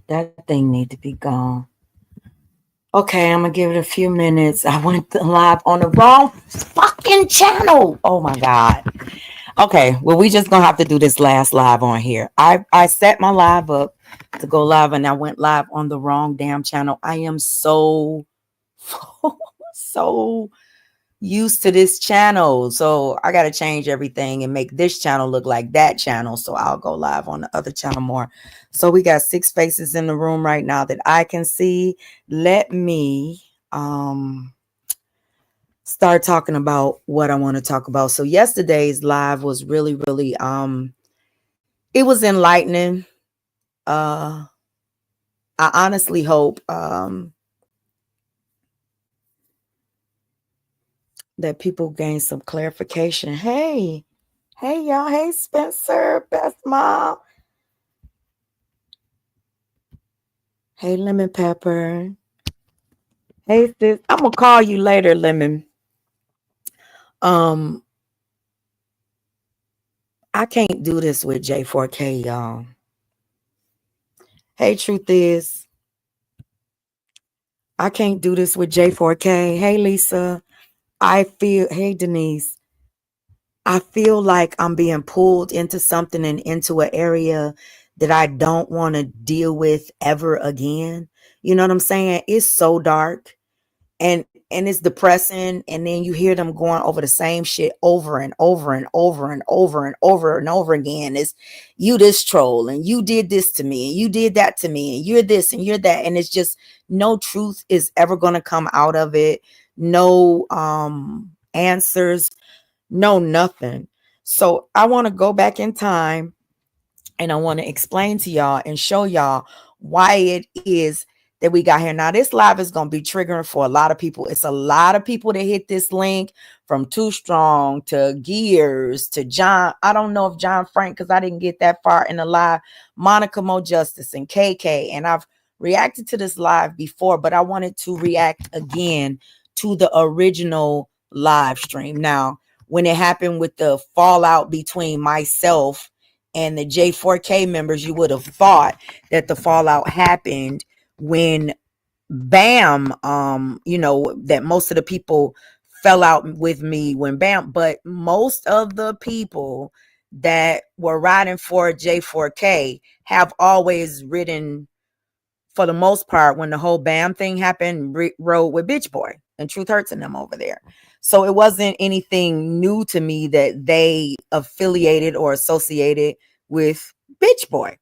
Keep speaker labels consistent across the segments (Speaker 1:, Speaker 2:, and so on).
Speaker 1: That thing need to be gone. Okay, I'm gonna give it a few minutes. I went live on the wrong fucking channel. Oh my god. Okay, well we just gonna have to do this last live on here. I set my live up to go live and I went live on the wrong damn channel. I am so so used to this channel. So I got to change everything and make this channel look like that channel. So I'll go live on the other channel more. So we got 6 faces in the room right now that I can see. Let me start talking about what I want to talk about. So yesterday's live was really it was enlightening. I honestly hope that people gain some clarification. Hey y'all. Hey Spencer, best mom. Hey Lemon Pepper. Hey sis. I'm gonna call you later, Lemon. Um, I can't do this with J4K, y'all. Hey, truth is, I can't do this with J4K. Hey, Lisa. Hey, Denise. I feel like I'm being pulled into something and into an area that I don't want to deal with ever again. You know what I'm saying? It's so dark and it's depressing. And then you hear them going over the same shit over and over and over and over and over and over again. It's you this troll and you did this to me and you did that to me and you're this and you're that. And it's just no truth is ever going to come out of it. No answers, no nothing. So I want to go back in time and I want to explain to y'all and show y'all why it is that we got here. Now, this live is going to be triggering for a lot of people. It's a lot of people that hit this link, from Too Strong to Gears to John. I don't know if John Frank, because I didn't get that far in the live, Monica Mo Justice and KK. And I've reacted to this live before, but I wanted to react again to the original live stream. Now, when it happened with the fallout between myself and the J4K members, you would have thought that the fallout happened when Bam, that most of the people fell out with me when Bam, but most of the people that were riding for J4K have always ridden, for the most part, when the whole Bam thing happened, rode with Bitch Boy and Truth Hurts and them over there. So it wasn't anything new to me that they affiliated or associated with Bitch Boy.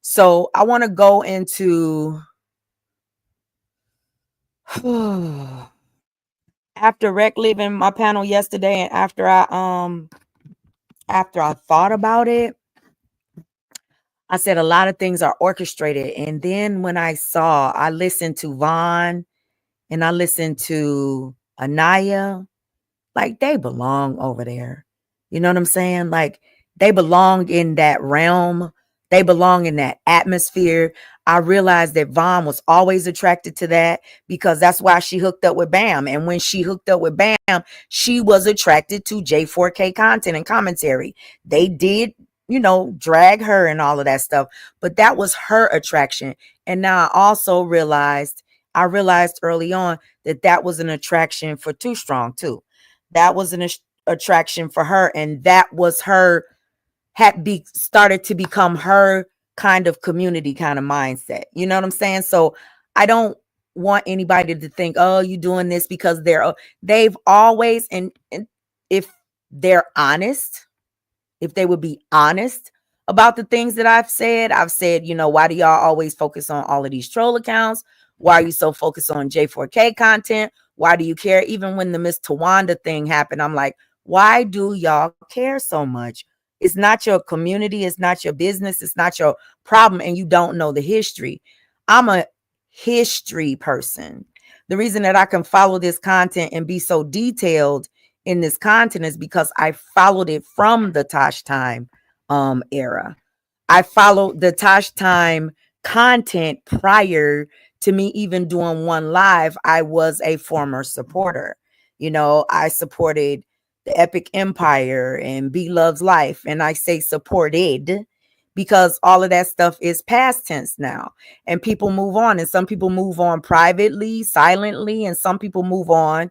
Speaker 1: So I want to go into after Rec leaving my panel yesterday and after I thought about it, I said a lot of things are orchestrated. And then when I listened to Vaughn and I listened to Anaya, like they belong over there. You know what I'm saying? Like they belong in that realm. They belong in that atmosphere. I realized that Vaughn was always attracted to that because that's why she hooked up with Bam. And when she hooked up with Bam, she was attracted to J4K content and commentary. They did, drag her and all of that stuff, but that was her attraction. And now I realized early on that was an attraction for Too Strong too. That was an attraction for her, and that was her started to become her kind of community kind of mindset. You know what I'm saying? So I don't want anybody to think, oh, you doing this because they've always, and if they're honest, if they would be honest about the things that I've said, why do y'all always focus on all of these troll accounts? Why are you so focused on J4K content? Why do you care? Even when the Miss Tawanda thing happened, I'm like, why do y'all care so much? It's not your community. It's not your business. It's not your problem. And you don't know the history. I'm a history person. The reason that I can follow this content and be so detailed in this content is because I followed it from the Tosh Time era. I followed the Tosh Time content prior to me even doing one live. I was a former supporter. I supported the Epic Empire and B Love's Life. And I say supported because all of that stuff is past tense now, and people move on, and some people move on privately, silently, and some people move on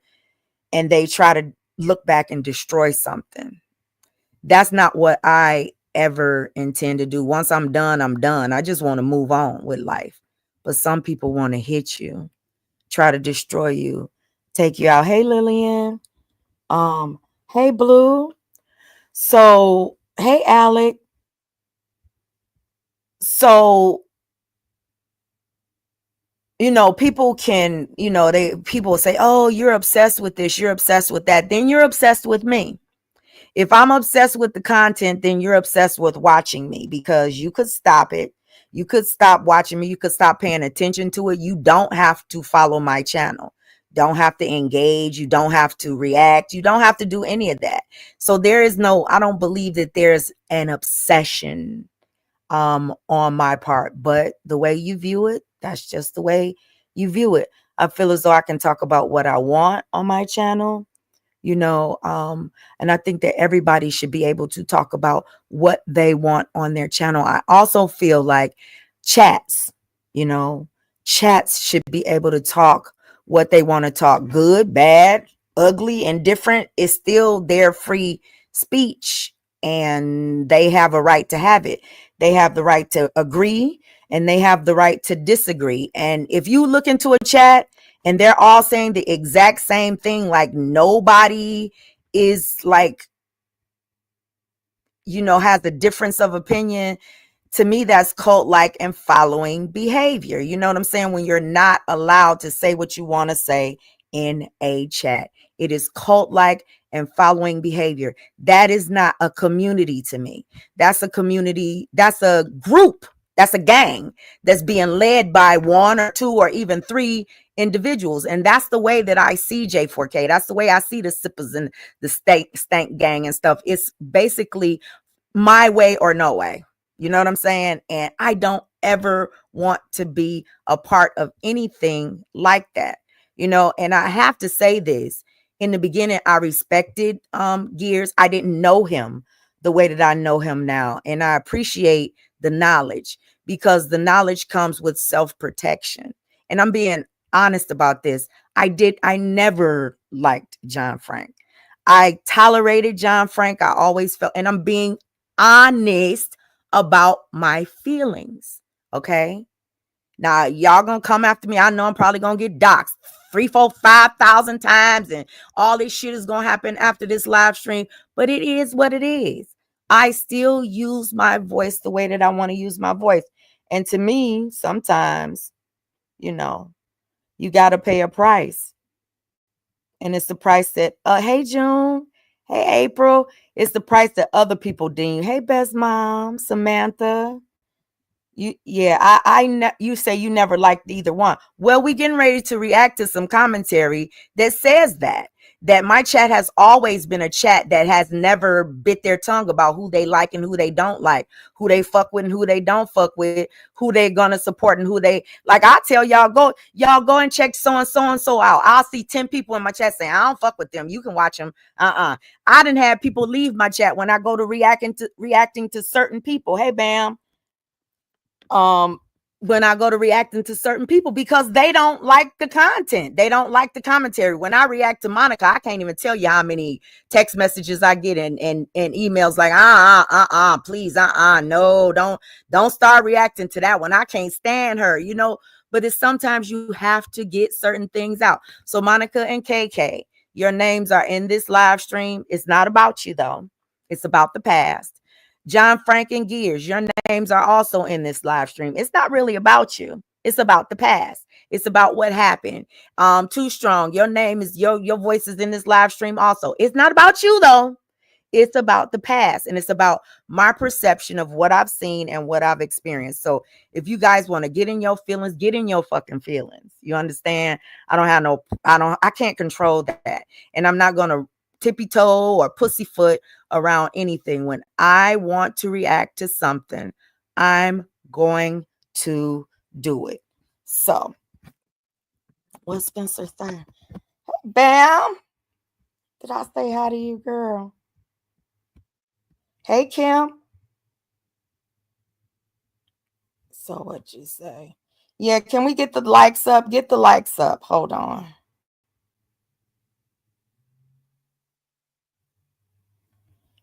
Speaker 1: and they try to look back and destroy something. That's not what I ever intend to do. Once I'm done, I'm done. I just want to move on with life. But some people want to hit you, try to destroy you, take you out. Hey, Lillian. Hey, Blue. So, hey, Alec. So, people can, people say, oh, you're obsessed with this, you're obsessed with that. Then you're obsessed with me. If I'm obsessed with the content, then you're obsessed with watching me, because you could stop it. You could stop watching me. You could stop paying attention to it. You don't have to follow my channel. Don't have to engage. You don't have to react. You don't have to do any of that. So I don't believe that there's an obsession on my part, but the way you view it, that's just the way you view it. I feel as though I can talk about what I want on my channel, and I think that everybody should be able to talk about what they want on their channel. I also feel like chats, you know, chats should be able to talk what they want to talk. Good, bad, ugly, and different is still their free speech, and they have a right to have it. They have the right to agree, and they have the right to disagree. And if you look into a chat and they're all saying the exact same thing, like nobody is like, has a difference of opinion, to me, that's cult-like and following behavior. You know what I'm saying? When you're not allowed to say what you want to say in a chat, it is cult-like and following behavior. That is not a community to me. That's a community. That's a group. That's a gang that's being led by one or two or even three individuals. And that's the way that I see J4K. That's the way I see the sippers and the stank gang and stuff. It's basically my way or no way. You know what I'm saying? And I don't ever want to be a part of anything like that. And I have to say this. In the beginning, I respected Gears. I didn't know him the way that I know him now. And I appreciate the knowledge, because the knowledge comes with self-protection. And I'm being honest about this. I never liked John Frank. I tolerated John Frank. I always felt, and I'm being honest about my feelings. Okay. Now y'all gonna come after me. I know I'm probably gonna get doxxed 3, 4, 5,000 times, and all this shit is gonna happen after this live stream. But it is what it is. I still use my voice the way that I want to use my voice. And to me, sometimes, you gotta pay a price. And it's the price that hey June, hey April, it's the price that other people deem. Hey best mom, Samantha. You say you never liked either one. Well, we getting ready to react to some commentary that says that my chat has always been a chat that has never bit their tongue about who they like and who they don't like, who they fuck with and who they don't fuck with, who they gonna support and who they like. I tell y'all go and check so and so out. I'll see 10 people in my chat saying I don't fuck with them. You can watch them. I didn't have people leave my chat when I go to reacting to certain people. Hey Bam. When I go to reacting to certain people, because they don't like the content. They don't like the commentary. When I react to Monica, I can't even tell you how many text messages I get and emails like, please, no, don't start reacting to that one. I can't stand her, but it's sometimes you have to get certain things out. So Monica and KK, your names are in this live stream. It's not about you though. It's about the past. John Frank and Gears, your names are also in this live stream. It's not really about you. It's about the past. It's about what happened. Too Strong, your name is your voice is in this live stream also. It's not about you though. It's about the past, and it's about my perception of what I've seen and what I've experienced. So if you guys want to get in your feelings, get in your fucking feelings. You understand? I can't control that. And I'm not going to tippy toe or pussyfoot around anything. When I want to react to something, I'm going to do it. So what's Spencer saying? Bam. Did I say hi to you, girl? Hey, Kim. So what you say? Yeah, can we get the likes up? Get the likes up. Hold on.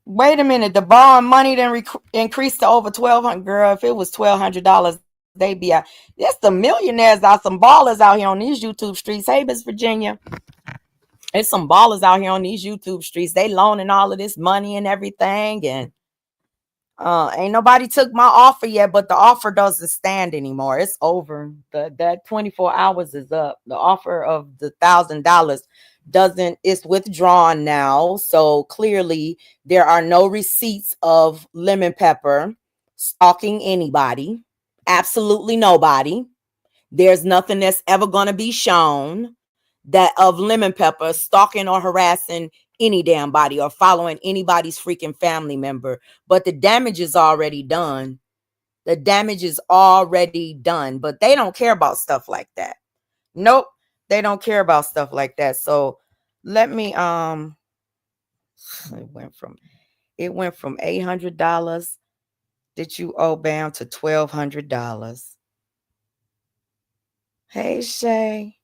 Speaker 1: Wait a minute. The borrowing money then increased to over 1,200. Girl, if it was $1,200, they'd be out. There's the millionaires out, some ballers out here on these YouTube streets. Hey, Miss Virginia. There's some ballers out here on these YouTube streets. They loaning all of this money and everything, and ain't nobody took my offer yet, but the offer doesn't stand anymore. It's over. That 24 hours is up. The offer of the $1,000 doesn't, it's withdrawn now. So clearly there are no receipts of lemon pepper stalking anybody. Absolutely nobody. There's nothing that's ever going to be shown that of lemon pepper stalking or harassing any damn body or following anybody's freaking family member. But the damage is already done. The damage is already done. But they don't care about stuff like that. Nope. They don't care about stuff like that. So let me it went from $800 that you owe Bam to $1,200. Hey Shay.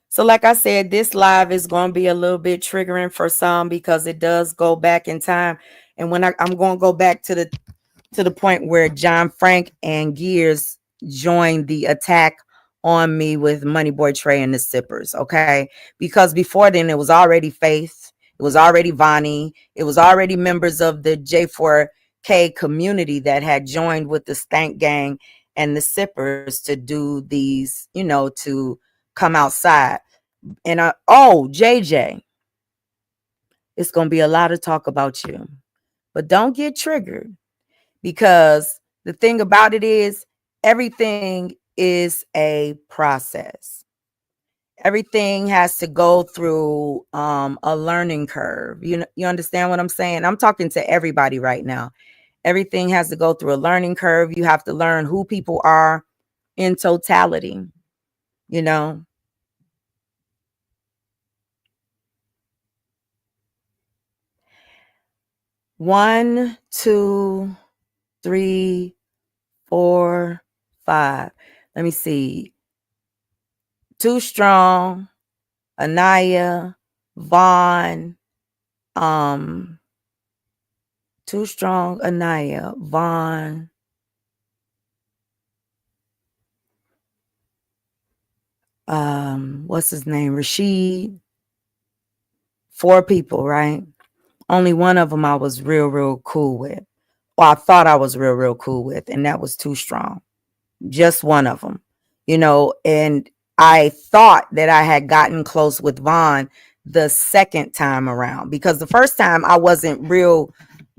Speaker 1: So like I said, this live is going to be a little bit triggering for some because it does go back in time. And when I'm going to go back to the point where John Frank and Gears joined the attack on me with Money Boy Trey and the Sippers, okay? Because before then it was already Faith, it was already Vonnie, it was already members of the J4K community that had joined with the Stank Gang and the Sippers to do these, to come outside. And JJ, it's going to be a lot of talk about you. But don't get triggered, because the thing about it is everything is a process. Everything has to go through a learning curve. You understand what I'm saying? I'm talking to everybody right now. Everything has to go through a learning curve. You have to learn who people are in totality, you know. One, two, three, 4, 5. Let me see. Too Strong, Anaya, Vaughn, Too Strong, Anaya, Vaughn, what's his name? Rashid. 4 people, right? Only one of them I was real cool with. Or I thought I was real cool with, and that was Too Strong. Just one of them, and I thought that I had gotten close with Vaughn the second time around, because the first time I wasn't real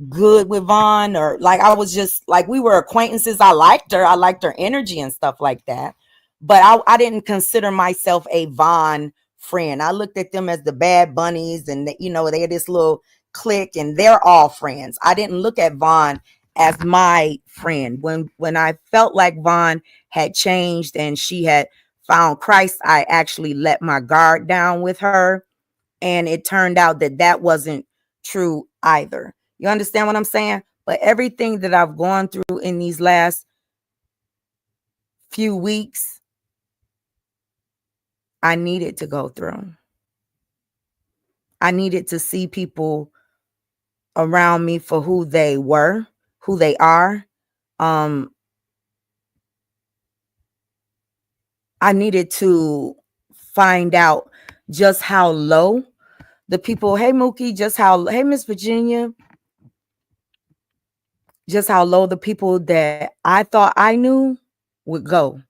Speaker 1: good with Vaughn, or like I was just like, we were acquaintances. I liked her energy and stuff like that, but I didn't consider myself a Vaughn friend. I looked at them as the Bad Bunnies, and they had this little clique and they're all friends. I didn't look at Vaughn as my friend. When I felt like Vaughn had changed and she had found Christ, I actually let my guard down with her, and it turned out that wasn't true either. You understand what I'm saying? But everything that I've gone through in these last few weeks, I needed to go through. I needed to see people around me for who they were, who they are. I needed to find out just how low the people, hey Mookie, hey Miss Virginia, just how low the people that I thought I knew would go.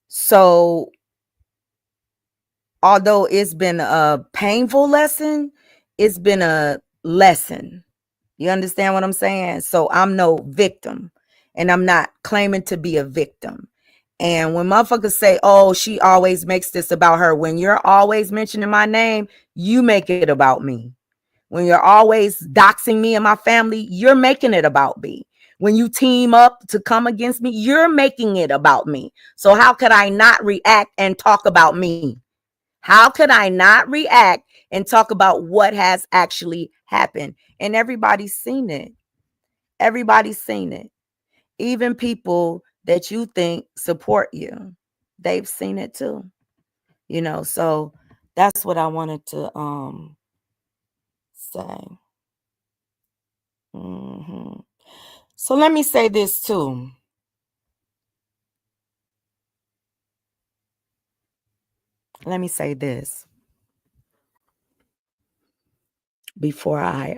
Speaker 1: So although it's been a painful lesson, it's been a lesson. You understand what I'm saying? So I'm no victim, and I'm not claiming to be a victim. And when motherfuckers say, oh, she always makes this about her, when you're always mentioning my name, you make it about me. When you're always doxing me and my family, you're making it about me. When you team up to come against me, you're making it about me. So how could I not react and talk about me? How could I not react and talk about what has actually happened? And everybody's seen it. Everybody's seen it. Even people that you think support you, they've seen it too. So that's what I wanted to say. So let me say this too. Let me say this before I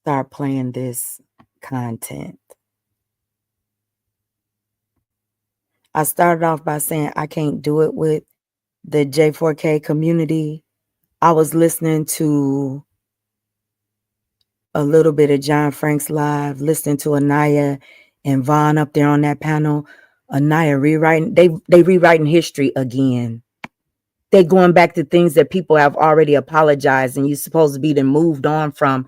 Speaker 1: start playing this content. I started off by saying I can't do it with the J4K community. I was listening to a little bit of John Frank's live, listening to Anaya and Vaughn up there on that panel. Anaya rewriting, they rewriting history again. They going back to things that people have already apologized and you're supposed to be then moved on from.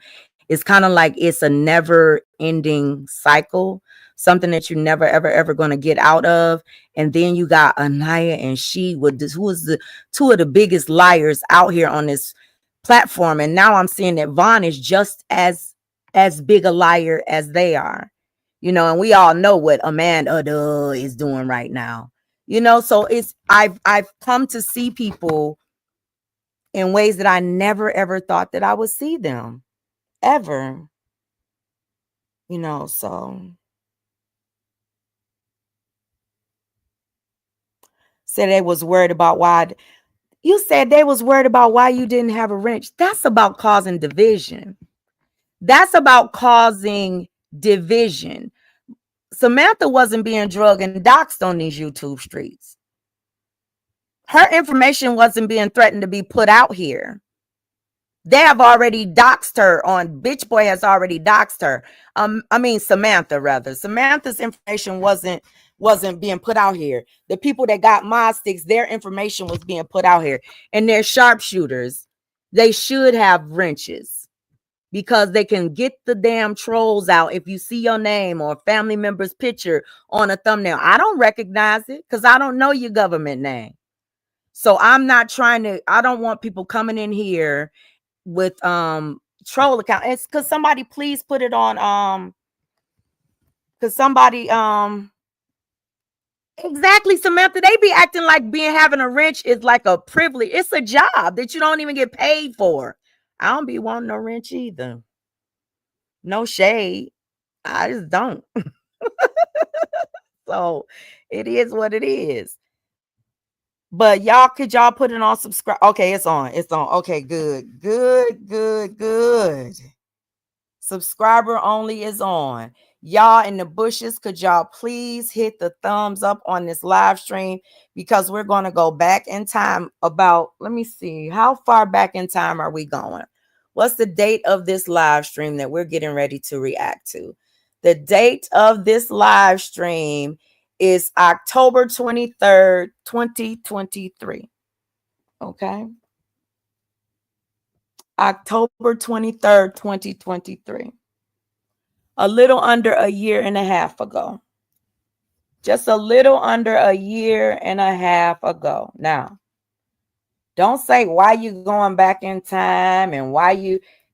Speaker 1: It's kind of like it's a never ending cycle, something that you're never, ever, ever going to get out of. And then you got Anaya and she with this, who was the two of the biggest liars out here on this platform. And now I'm seeing that Vaughn is just as big a liar as they are, and we all know what Amanda is doing right now. So I've come to see people in ways that I never ever thought that I would see them ever. So said they was worried about why you said they was worried about why you didn't have a wrench. That's about causing division. That's about causing division. Samantha wasn't being drugged and doxxed on these YouTube streets. Her information wasn't being threatened to be put out here. They have already doxed her on Bitch Boy has already doxed her. Samantha rather. Samantha's information wasn't being put out here. The people that got mod sticks, their information was being put out here. And they're sharpshooters. They should have wrenches because they can get the damn trolls out. If you see your name or a family member's picture on a thumbnail, I don't recognize it because I don't know your government name. So I don't want people coming in here with troll account. It's because somebody please put it on because somebody exactly, Samantha, they be acting like having a wrench is like a privilege. It's a job that you don't even get paid for. I don't be wanting no wrench either. No shade. I just don't. So it is what it is. But could y'all put it on subscribe? Okay, it's on. Okay, good. Subscriber only is on. Y'all in the bushes, could y'all please hit the thumbs up on this live stream because we're going to go back in time about, let me see, how far back in time are we going? What's the date of this live stream that we're getting ready to react to? The date of this live stream is October 23rd, 2023. Okay. October 23rd, 2023. A little under a year and a half ago. Just a little under a year and a half ago. Now, don't say why you going back in time and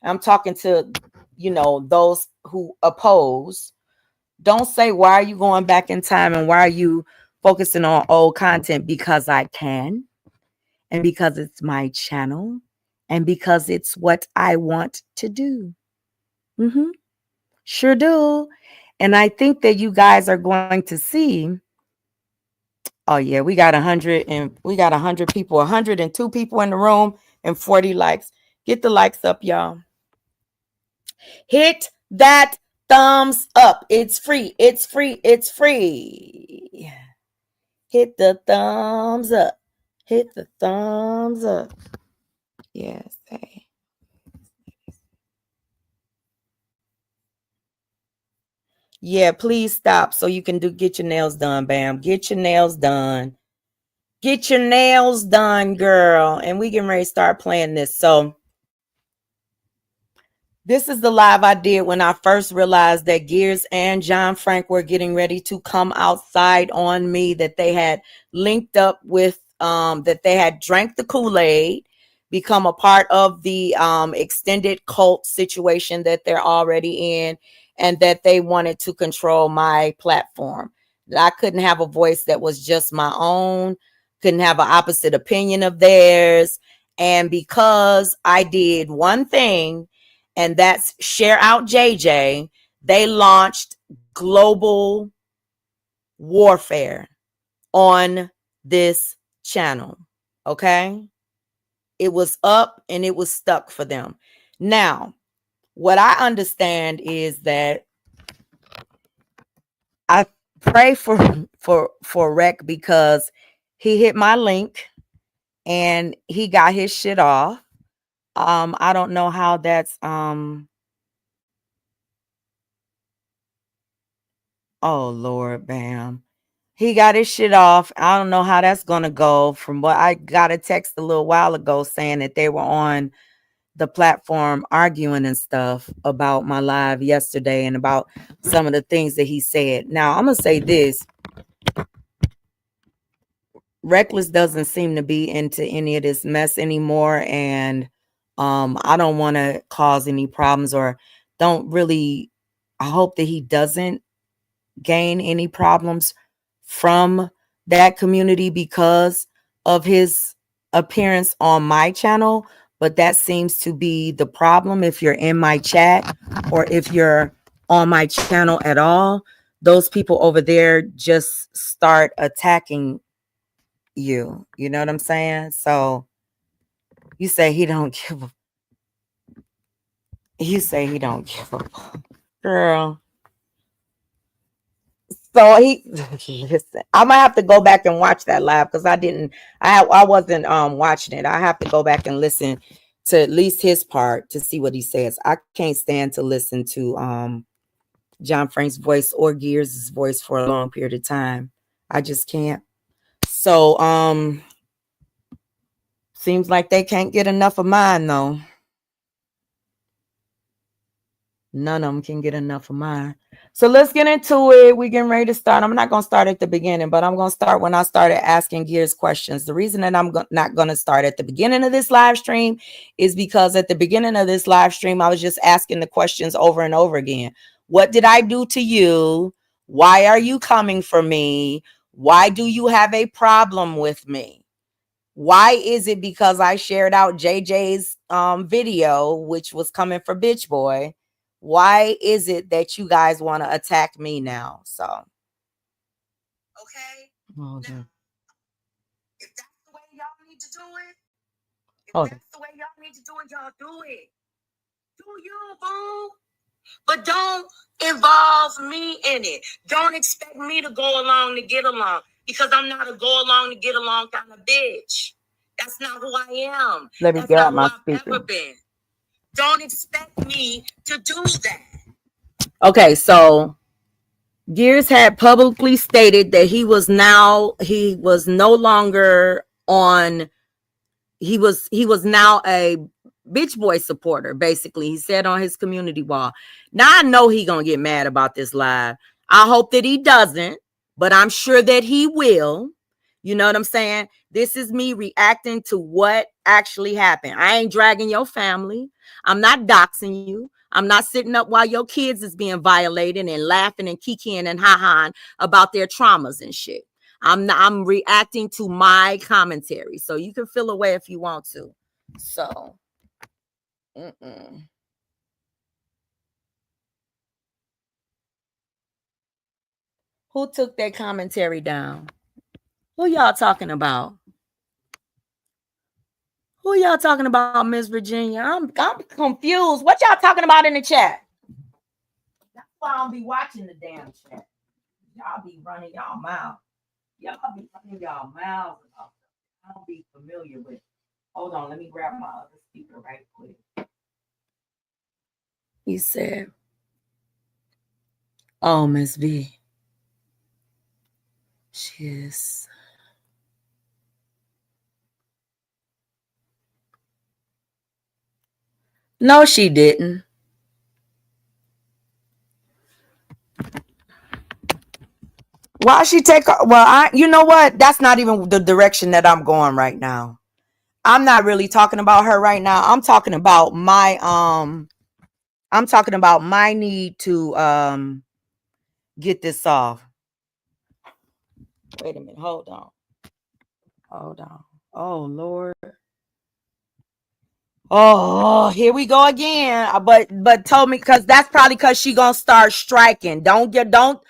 Speaker 1: I'm talking to, those who oppose. Don't say why are you going back in time and why are you focusing on old content, because I can and because it's my channel and because it's what I want to do. Sure do. And I think that you guys are going to see. Oh yeah, we got 100 people, 102 people in the room and 40 likes. Get the likes up, y'all. Hit that thumbs up. It's free. It's free. It's free. Hit the thumbs up. Hit the thumbs up. Yes. Hey. Yeah, please stop so you can get your nails done, Bam. Get your nails done. Get your nails done, girl. And we getting ready to start playing this. So this is the live I did when I first realized that Gears and John Frank were getting ready to come outside on me, that they had linked up with, that they had drank the Kool-Aid, become a part of the extended cult situation that they're already in, and that they wanted to control my platform. That I couldn't have a voice that was just my own, couldn't have an opposite opinion of theirs. And because I did one thing, and that's share out JJ, they launched global warfare on this channel. Okay? It was up and it was stuck for them. Now, what I understand is that I pray for Rec, because he hit my link and he got his shit off. I don't know how that's oh Lord, bam. He got his shit off. I don't know how that's gonna go. From what I got a text a little while ago saying that they were on the platform arguing and stuff about my live yesterday and about some of the things that he said. Now, I'm going to say this. Reckless doesn't seem to be into any of this mess anymore. And I don't want to cause any problems, or don't really, I hope that he doesn't gain any problems from that community because of his appearance on my channel. But that seems to be the problem. If you're in my chat or if you're on my channel at all, those people over there just start attacking you. You know what I'm saying? So you say he don't give a, you say he don't give a, girl. So he, listen, I'm gonna have to go back and watch that live, because I wasn't watching it. I have to go back and listen to at least his part to see what he says. I can't stand to listen to John Frank's voice or Gears' voice for a long period of time. I just can't. So seems like they can't get enough of mine though. None of them can get enough of mine. So let's get into it. We're getting ready to start. I'm not going to start at the beginning, but I'm going to start when I started asking Gears questions. The reason that I'm not going to start at the beginning of this live stream is because at the beginning of this live stream, I was just asking the questions over and over again. What did I do to you? Why are you coming for me? Why do you have a problem with me? Why is it because I shared out JJ's video, which was coming for Bitch Boy? Why is it that you guys want to attack me now? So, okay. Oh, now, if that's the way y'all need to do it, that's the way y'all need to do it, y'all do it. Do you, boo? But don't involve me in it. Don't expect me to go along to get along, because I'm not a go along to get along kind of bitch. That's not who I am. Let me grab my speaker. Ever been. Don't expect me to do that. Okay, so Gears had publicly stated that he was no longer on. He was now a Bitch Boy supporter, basically. He said on his community wall. Now I know he gonna get mad about this live. I hope that he doesn't, but I'm sure that he will. You know what I'm saying? This is me reacting to what actually happened. I ain't dragging your family. I'm not doxing you. I'm not sitting up while your kids is being violated and laughing and kikiing and ha-haing about their traumas and shit. I'm reacting to my commentary. So you can feel away if you want to. So who took that commentary down? Who y'all talking about? Who y'all talking about, Miss Virginia? I'm confused. What y'all talking about in the chat? That's why I don't be watching the damn chat. Y'all be running y'all mouth. Y'all be running y'all mouths about stuff I don't be familiar with. Hold on, let me grab my other speaker right quick. He said, "Oh, Miss V, she's." No, she didn't. Why she take? Well, you know what? That's not even the direction that I'm going right now. I'm not really talking about her right now. I'm talking about my need to get this off. Wait a minute. Hold on. Hold on. Oh Lord. Oh, here we go again. But told me, because that's probably because she gonna start striking. Don't call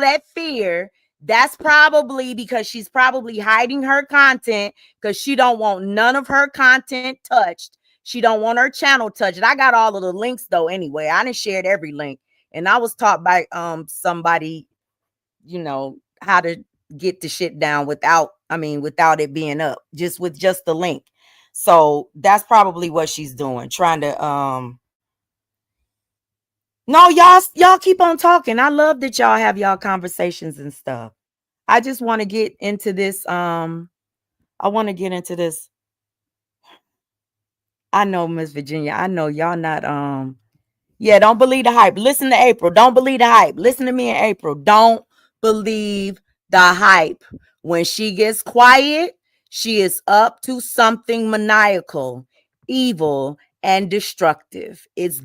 Speaker 1: that fear. That's probably because she's probably hiding her content because she don't want none of her content touched. She don't want her channel touched. I got all of the links though anyway. I done shared every link. And I was taught by somebody, how to get the shit down without it being up, just with just the link. So that's probably what she's doing, trying to no, y'all keep on talking. I love that y'all have y'all conversations and stuff. I just want to get into this. I want to get into this. I know, Miss Virginia. I know y'all not yeah, don't believe the hype. Listen to April. Don't believe the hype. Listen to me in April. Don't believe the hype. When she gets quiet, she is up to something maniacal, evil, and destructive. She's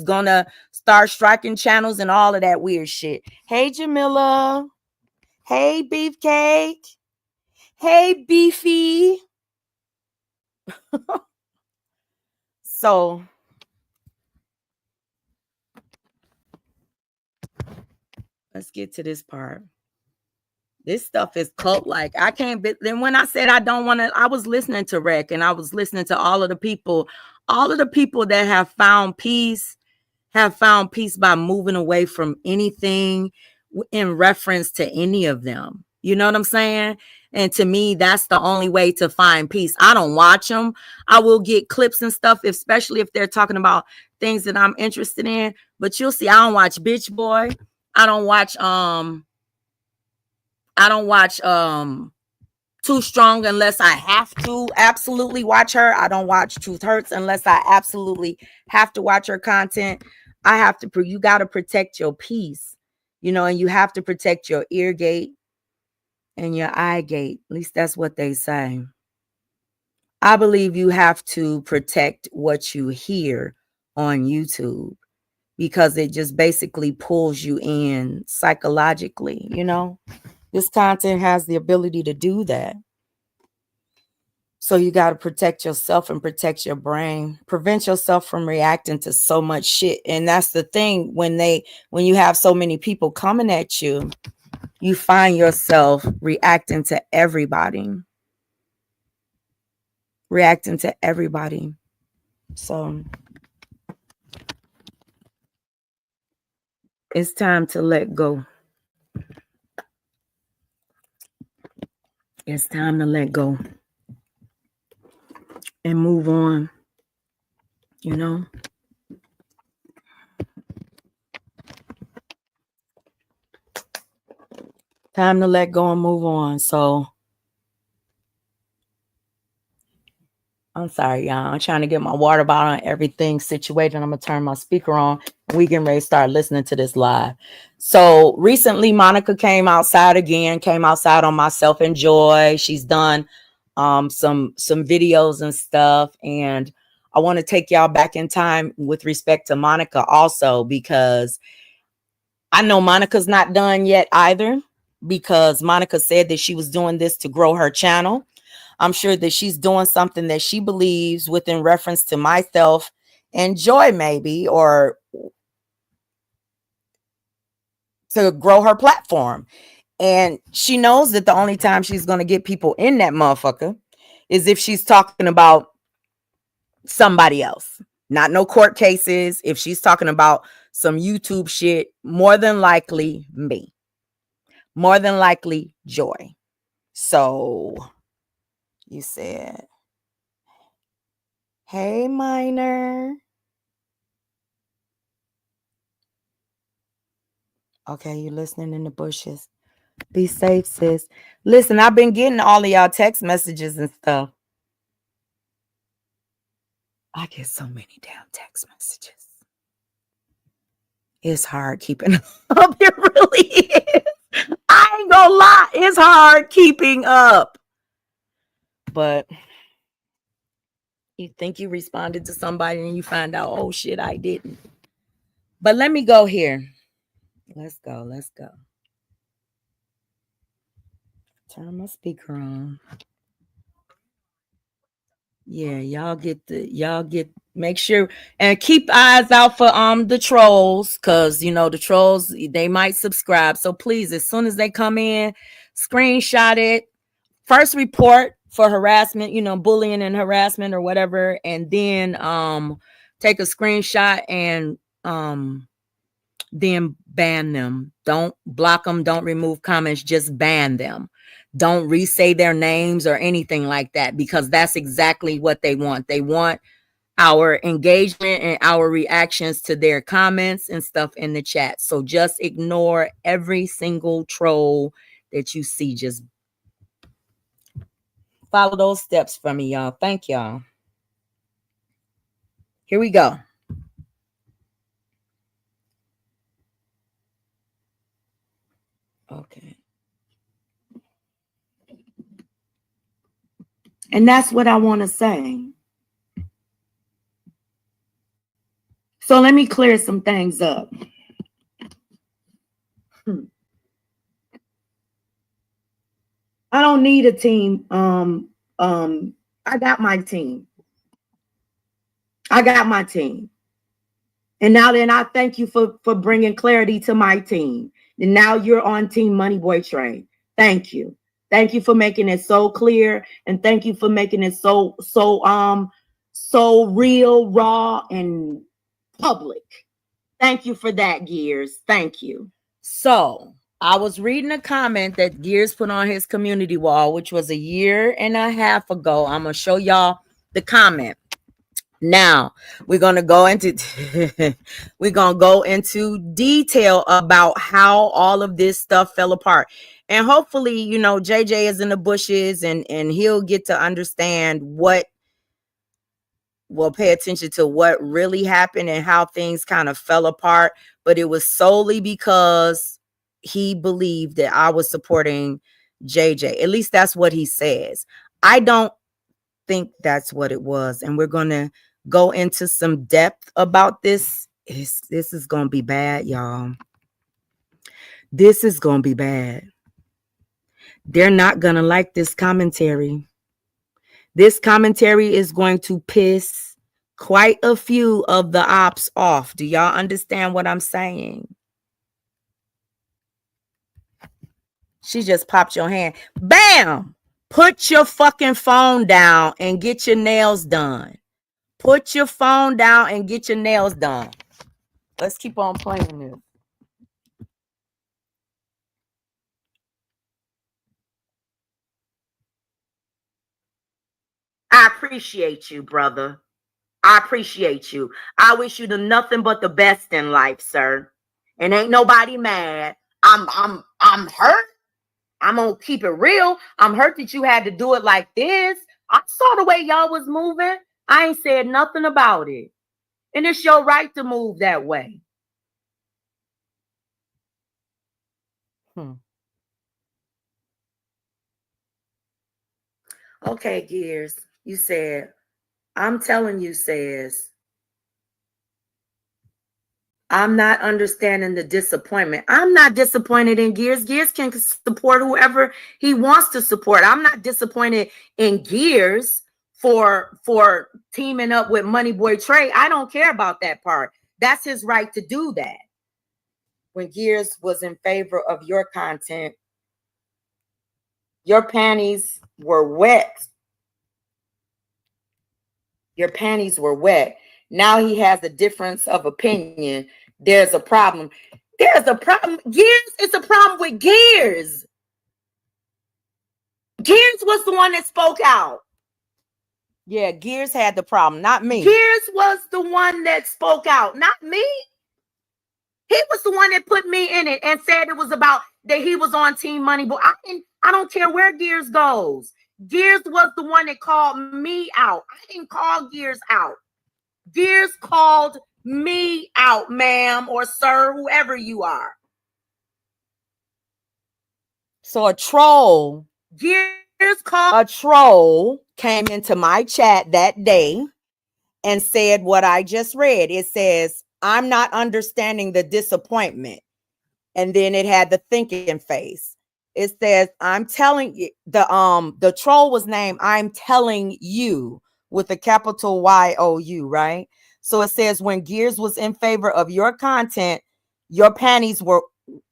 Speaker 1: gonna start striking channels and all of that weird shit. Hey, Jamila. Hey, Beefcake. Hey, Beefy. So let's get to this part. This stuff is cult like. I can't be. Then when I said I don't want to, I was listening to Rec, and I was listening to all of the people that have found peace by moving away from anything in reference to any of them. You know what I'm saying? And to me, that's the only way to find peace. I don't watch them. I will get clips and stuff, especially if they're talking about things that I'm interested in. But you'll see, I don't watch Bitch Boy. I don't watch Too Strong unless I have to absolutely watch her. I don't watch Truth Hurts unless I absolutely have to watch her content. You got to protect your peace, and you have to protect your ear gate and your eye gate. At least that's what they say. I believe you have to protect what you hear on YouTube because it just basically pulls you in psychologically, This content has the ability to do that. So you got to protect yourself and protect your brain. Prevent yourself from reacting to so much shit. And that's the thing, when you have so many people coming at you, you find yourself reacting to everybody. So it's time to let go. It's time to let go and move on, Time to let go and move on. So I'm sorry, y'all. I'm trying to get my water bottle and everything situated. I'm going to turn my speaker on. We getting ready to start listening to this live. So recently, Monica came outside on Myself and Joy. She's done some videos and stuff. And I want to take y'all back in time with respect to Monica also, because I know Monica's not done yet either, because Monica said that she was doing this to grow her channel. I'm sure that she's doing something that she believes within reference to Myself and Joy, maybe, or to grow her platform. And she knows that the only time she's going to get people in that motherfucker is if she's talking about somebody else, not no court cases. If she's talking about some YouTube shit, more than likely me, more than likely Joy. So you said, hey, Minor. Okay, you listening in the bushes. Be safe, sis. Listen, I've been getting all of y'all text messages and stuff. I get so many damn text messages. It's hard keeping up. It really is. I ain't gonna lie. It's hard keeping up. but you think you responded to somebody and you find out, oh shit, I didn't. But let me go here. Let's go. Turn my speaker on. Yeah, make sure and keep eyes out for the trolls, because the trolls, they might subscribe. So please, as soon as they come in, screenshot it. First report for harassment, bullying and harassment or whatever, and then take a screenshot and then ban them. Don't block them, don't remove comments, just ban them. Don't re-say their names or anything like that, because that's exactly what they want. They want our engagement and our reactions to their comments and stuff in the chat. So just ignore every single troll that you see. Just follow those steps for me, y'all. Thank y'all. Here we go. Okay. And that's what I want to say. So let me clear some things up. I don't need a team. I got my team. And now then, I thank you for bringing clarity to my team. And now you're on Team Money Boy Trade. Thank you. Thank you for making it so clear, and thank you for making it so real, raw, and public. Thank you for that, Gears. Thank you. So I was reading a comment that Gears put on his community wall, which was 1.5 years ago. I'm gonna show y'all the comment. Now we're gonna go into detail about how all of this stuff fell apart. And hopefully, JJ is in the bushes and he'll get to understand pay attention to what really happened and how things kind of fell apart. But it was solely because he believed that I was supporting JJ. At least that's what he says. I don't think that's what it was. And we're going to go into some depth about this. This is going to be bad, y'all. This is going to be bad. They're not going to like this commentary. This commentary is going to piss quite a few of the ops off. Do y'all understand what I'm saying? She just popped your hand. Bam! Put your fucking phone down and get your nails done. Put your phone down and get your nails done. Let's keep on playing this. I appreciate you, brother. I appreciate you. I wish you the nothing but the best in life, sir. And ain't nobody mad. I'm hurt. I'm gonna keep it real. I'm hurt that you had to do it like this. I saw the way y'all was moving. I ain't said nothing about it. And it's your right to move that way. Okay, Gears. You said, I'm telling you, says, I'm not understanding the disappointment. I'm not disappointed in Gears. Gears can support whoever he wants to support. I'm not disappointed in Gears for teaming up with Money Boy Trey. I don't care about that part. That's his right to do that. When Gears was in favor of your content, your panties were wet. Your panties were wet. Now he has a difference of opinion. There's a problem. There's a problem. Gears, it's a problem with Gears. Gears was the one that spoke out. Yeah, Gears had the problem, not me. Gears was the one that spoke out, not me. He was the one that put me in it and said it was about that he was on Team Money. But I don't care where Gears goes. Gears was the one that called me out. I didn't call Gears out. Gears called me out, ma'am or sir, whoever you are. So a troll. Gears A troll came into my chat that day and said what I just read. It says, I'm not understanding the disappointment. And then it had the thinking face. It says, I'm telling you, the troll was named I'm telling you with a capital YOU, right? So it says, when Gears was in favor of your content, your panties were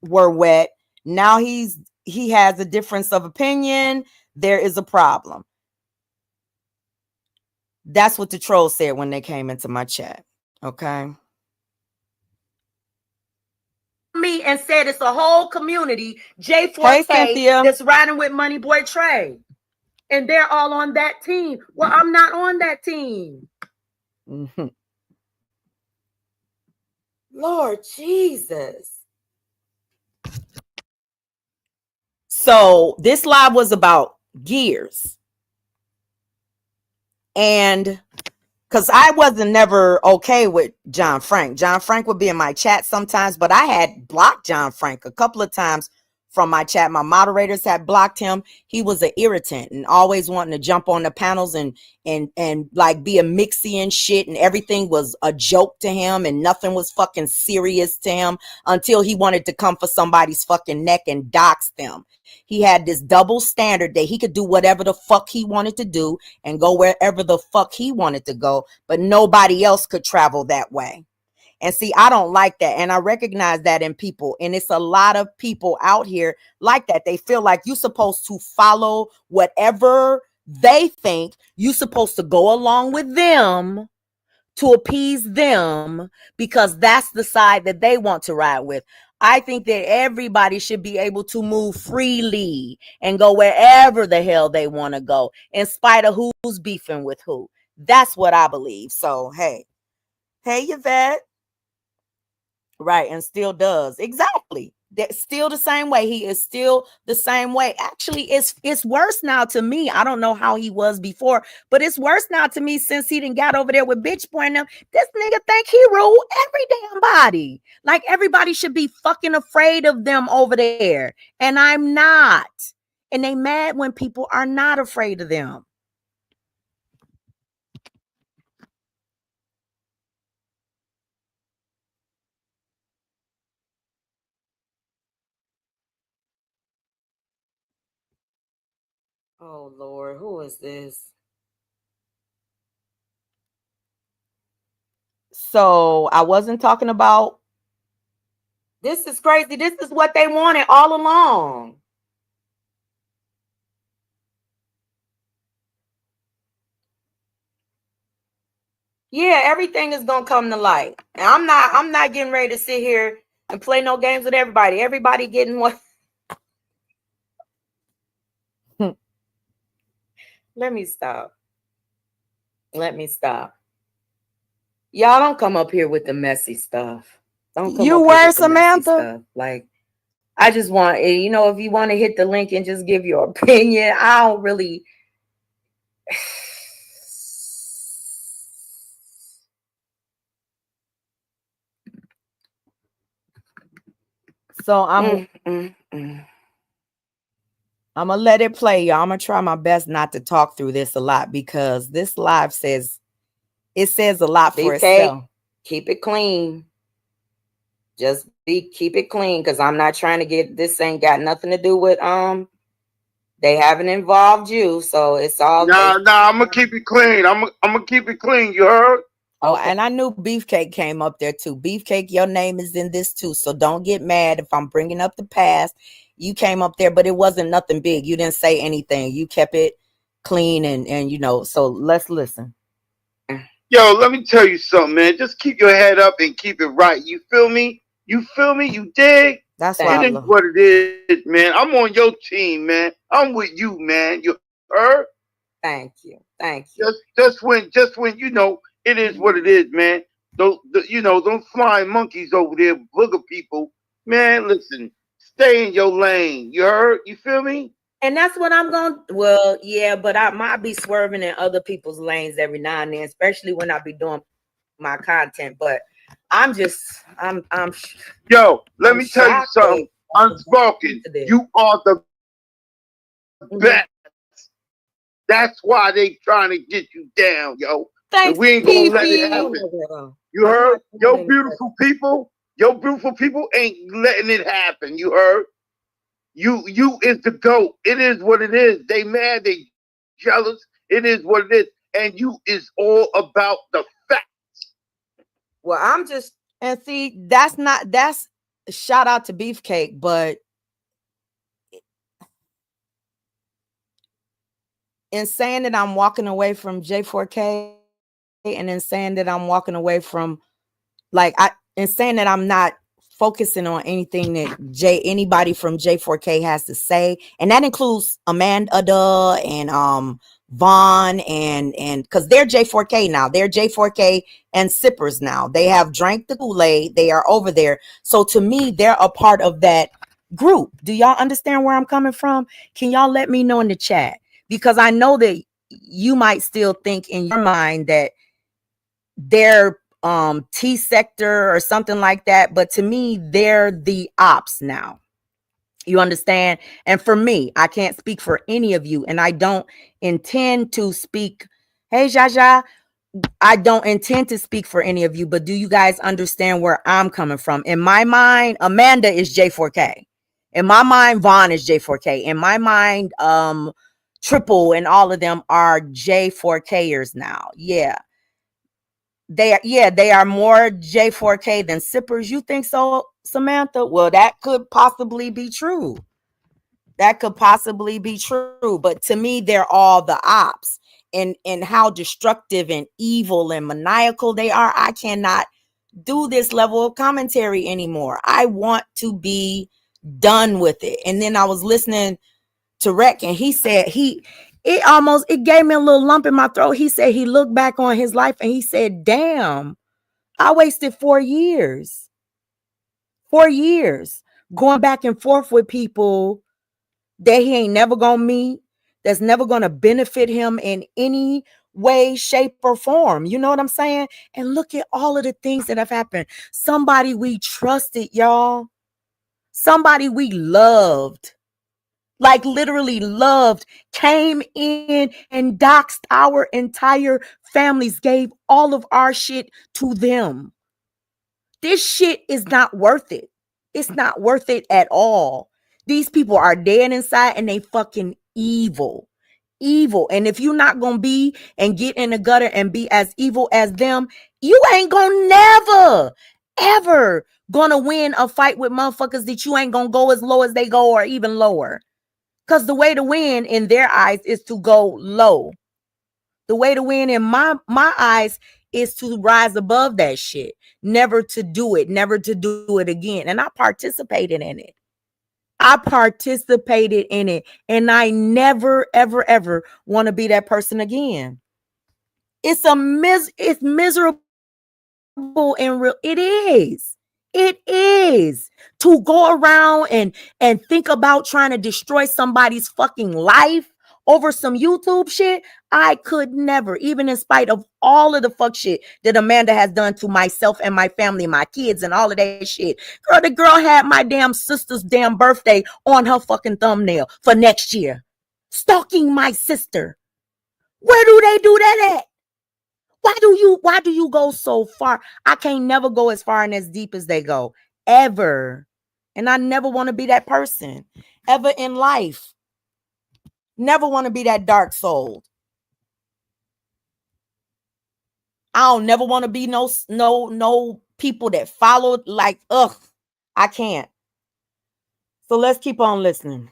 Speaker 1: wet. Now he has a difference of opinion. There is a problem. That's what the troll said when they came into my chat. Okay. Me and said it's a whole community, J4K, that's riding with Money Boy Trey. And they're all on that team. Well, I'm not on that team. Mm-hmm. Lord Jesus. So this live was about Gears. And because I wasn't never okay with John Frank. John Frank would be in my chat sometimes, but I had blocked John Frank a couple of times from my chat. My moderators had blocked him. He was an irritant and always wanting to jump on the panels and like be a mixie and shit, and everything was a joke to him and nothing was fucking serious to him until he wanted to come for somebody's fucking neck and dox them. He had this double standard that he could do whatever the fuck he wanted to do and go wherever the fuck he wanted to go, but nobody else could travel that way. And see, I don't like that. And I recognize that in people. And it's a lot of people out here like that. They feel like you're supposed to follow whatever they think. You're supposed to go along with them to appease them because that's the side that they want to ride with. I think that everybody should be able to move freely and go wherever the hell they want to go, in spite of who's beefing with who. That's what I believe. So, hey, Yvette. Right, and still does. Exactly. That's still the same way. He is still the same way. Actually, it's worse now to me. I don't know how he was before, but it's worse now to me since he done got over there with Bitch Boy and them. This nigga think he rule every damn body. Like everybody should be fucking afraid of them over there. And I'm not. And they mad when people are not afraid of them. Oh, Lord, who is this? So I wasn't talking about, this is crazy. This is what they wanted all along. Yeah, everything is gonna come to light. And I'm not getting ready to sit here and play no games with everybody. Everybody getting what. Let me stop. Y'all don't come up here with the messy stuff. Don't come up here with the messy stuff. Like, I just want, if you want to hit the link and just give your opinion, I don't really. So I'm gonna let it play, y'all. I'm gonna try my best not to talk through this a lot because this live says a lot for itself. Keep it clean. Just keep it clean, because I'm not trying to get, this ain't got nothing to do with they haven't involved you, so it's all.
Speaker 2: Nah, I'm gonna keep it clean. I'm gonna keep it clean. You heard?
Speaker 1: Oh, and I knew Beefcake came up there too. Beefcake, your name is in this too, so don't get mad if I'm bringing up the past. You came up there, but it wasn't nothing big. You didn't say anything. You kept it clean, and so let's listen.
Speaker 2: Yo, let me tell you something, man. Just keep your head up and keep it right. You feel me? You dig?
Speaker 1: That's why
Speaker 2: it is what it is, man. I'm on your team, man. I'm with you, man. You heard?
Speaker 1: Thank you.
Speaker 2: Just when it is what it is, man. Those flying monkeys over there, booger people, man. Listen, stay in your lane. You heard? You feel me?
Speaker 1: And that's what I'm going to, well, yeah, but I might be swerving in other people's lanes every now and then, especially when I be doing my content. But I'm
Speaker 2: Yo, let me tell you something. Unspoken, you are the best. That's why they trying to get you down, yo. And
Speaker 1: Thanks,
Speaker 2: we ain't gonna let it
Speaker 1: Fifi.
Speaker 2: happen. You heard? Your beautiful people ain't letting it happen. You heard? You is the GOAT. It is what it is. They mad, they jealous. It is what it is. And you is all about the fact.
Speaker 1: Well, I'm just, and see, that's shout out to Beefcake, but in saying that I'm walking away from J4K and in saying that I'm walking away from, in saying that I'm not focusing on anything that anybody from J4K has to say, and that includes Amanda and Vaughn and because they're J4K now, they're J4K and sippers now. They have drank the Kool-Aid. They are over there. So to me, they're a part of that group. Do y'all understand where I'm coming from? Can y'all let me know in the chat? Because I know that you might still think in your mind that they're T sector or something like that, but to me they're the ops now. You understand? And for me, I can't speak for any of you, and I don't intend to speak. Hey Jaja, I don't intend to speak for any of you, but do you guys understand where I'm coming from? In my mind, Amanda is J4K. In my mind, Vaughn is J4K. In my mind, Triple and all of them are J4Kers now. They are more J4K than sippers. You think so, Samantha? Well, that could possibly be true. That could possibly be true. But to me, they're all the ops. And how destructive and evil and maniacal they are. I cannot do this level of commentary anymore. I want to be done with it. And then I was listening to Rec, and he said it gave me a little lump in my throat. He said he looked back on his life and he said, damn, I wasted 4 years. 4 years going back and forth with people that he ain't never gonna meet, that's never gonna benefit him in any way, shape, or form. You know what I'm saying? And look at all of the things that have happened. Somebody we trusted, y'all. Somebody we loved, like literally loved, came in and doxed our entire families, gave all of our shit to them. This shit is not worth it. It's not worth it at all. These people are dead inside and they fucking evil. Evil. And if you're not gonna be and get in the gutter and be as evil as them, you ain't gonna never, ever gonna win a fight with motherfuckers that you ain't gonna go as low as they go or even lower. Because the way to win in their eyes is to go low. The way to win in my eyes is to rise above that shit. Never to do it, never to do it again. And I participated in it. I participated in it. And I never, ever, ever want to be that person again. It's miserable and real. It is to go around and think about trying to destroy somebody's fucking life over some YouTube shit. I could never, even in spite of all of the fuck shit that Amanda has done to myself and my family, my kids, and all of that shit. Girl, the girl had my damn sister's damn birthday on her fucking thumbnail for next year. Stalking my sister. Where do they do that at? Why do you go so far? I can't never go as far and as deep as they go. Ever. And I never want to be that person. Ever in life. Never want to be that dark soul. I don't never want to be no people that follow like, ugh. I can't. So let's keep on listening.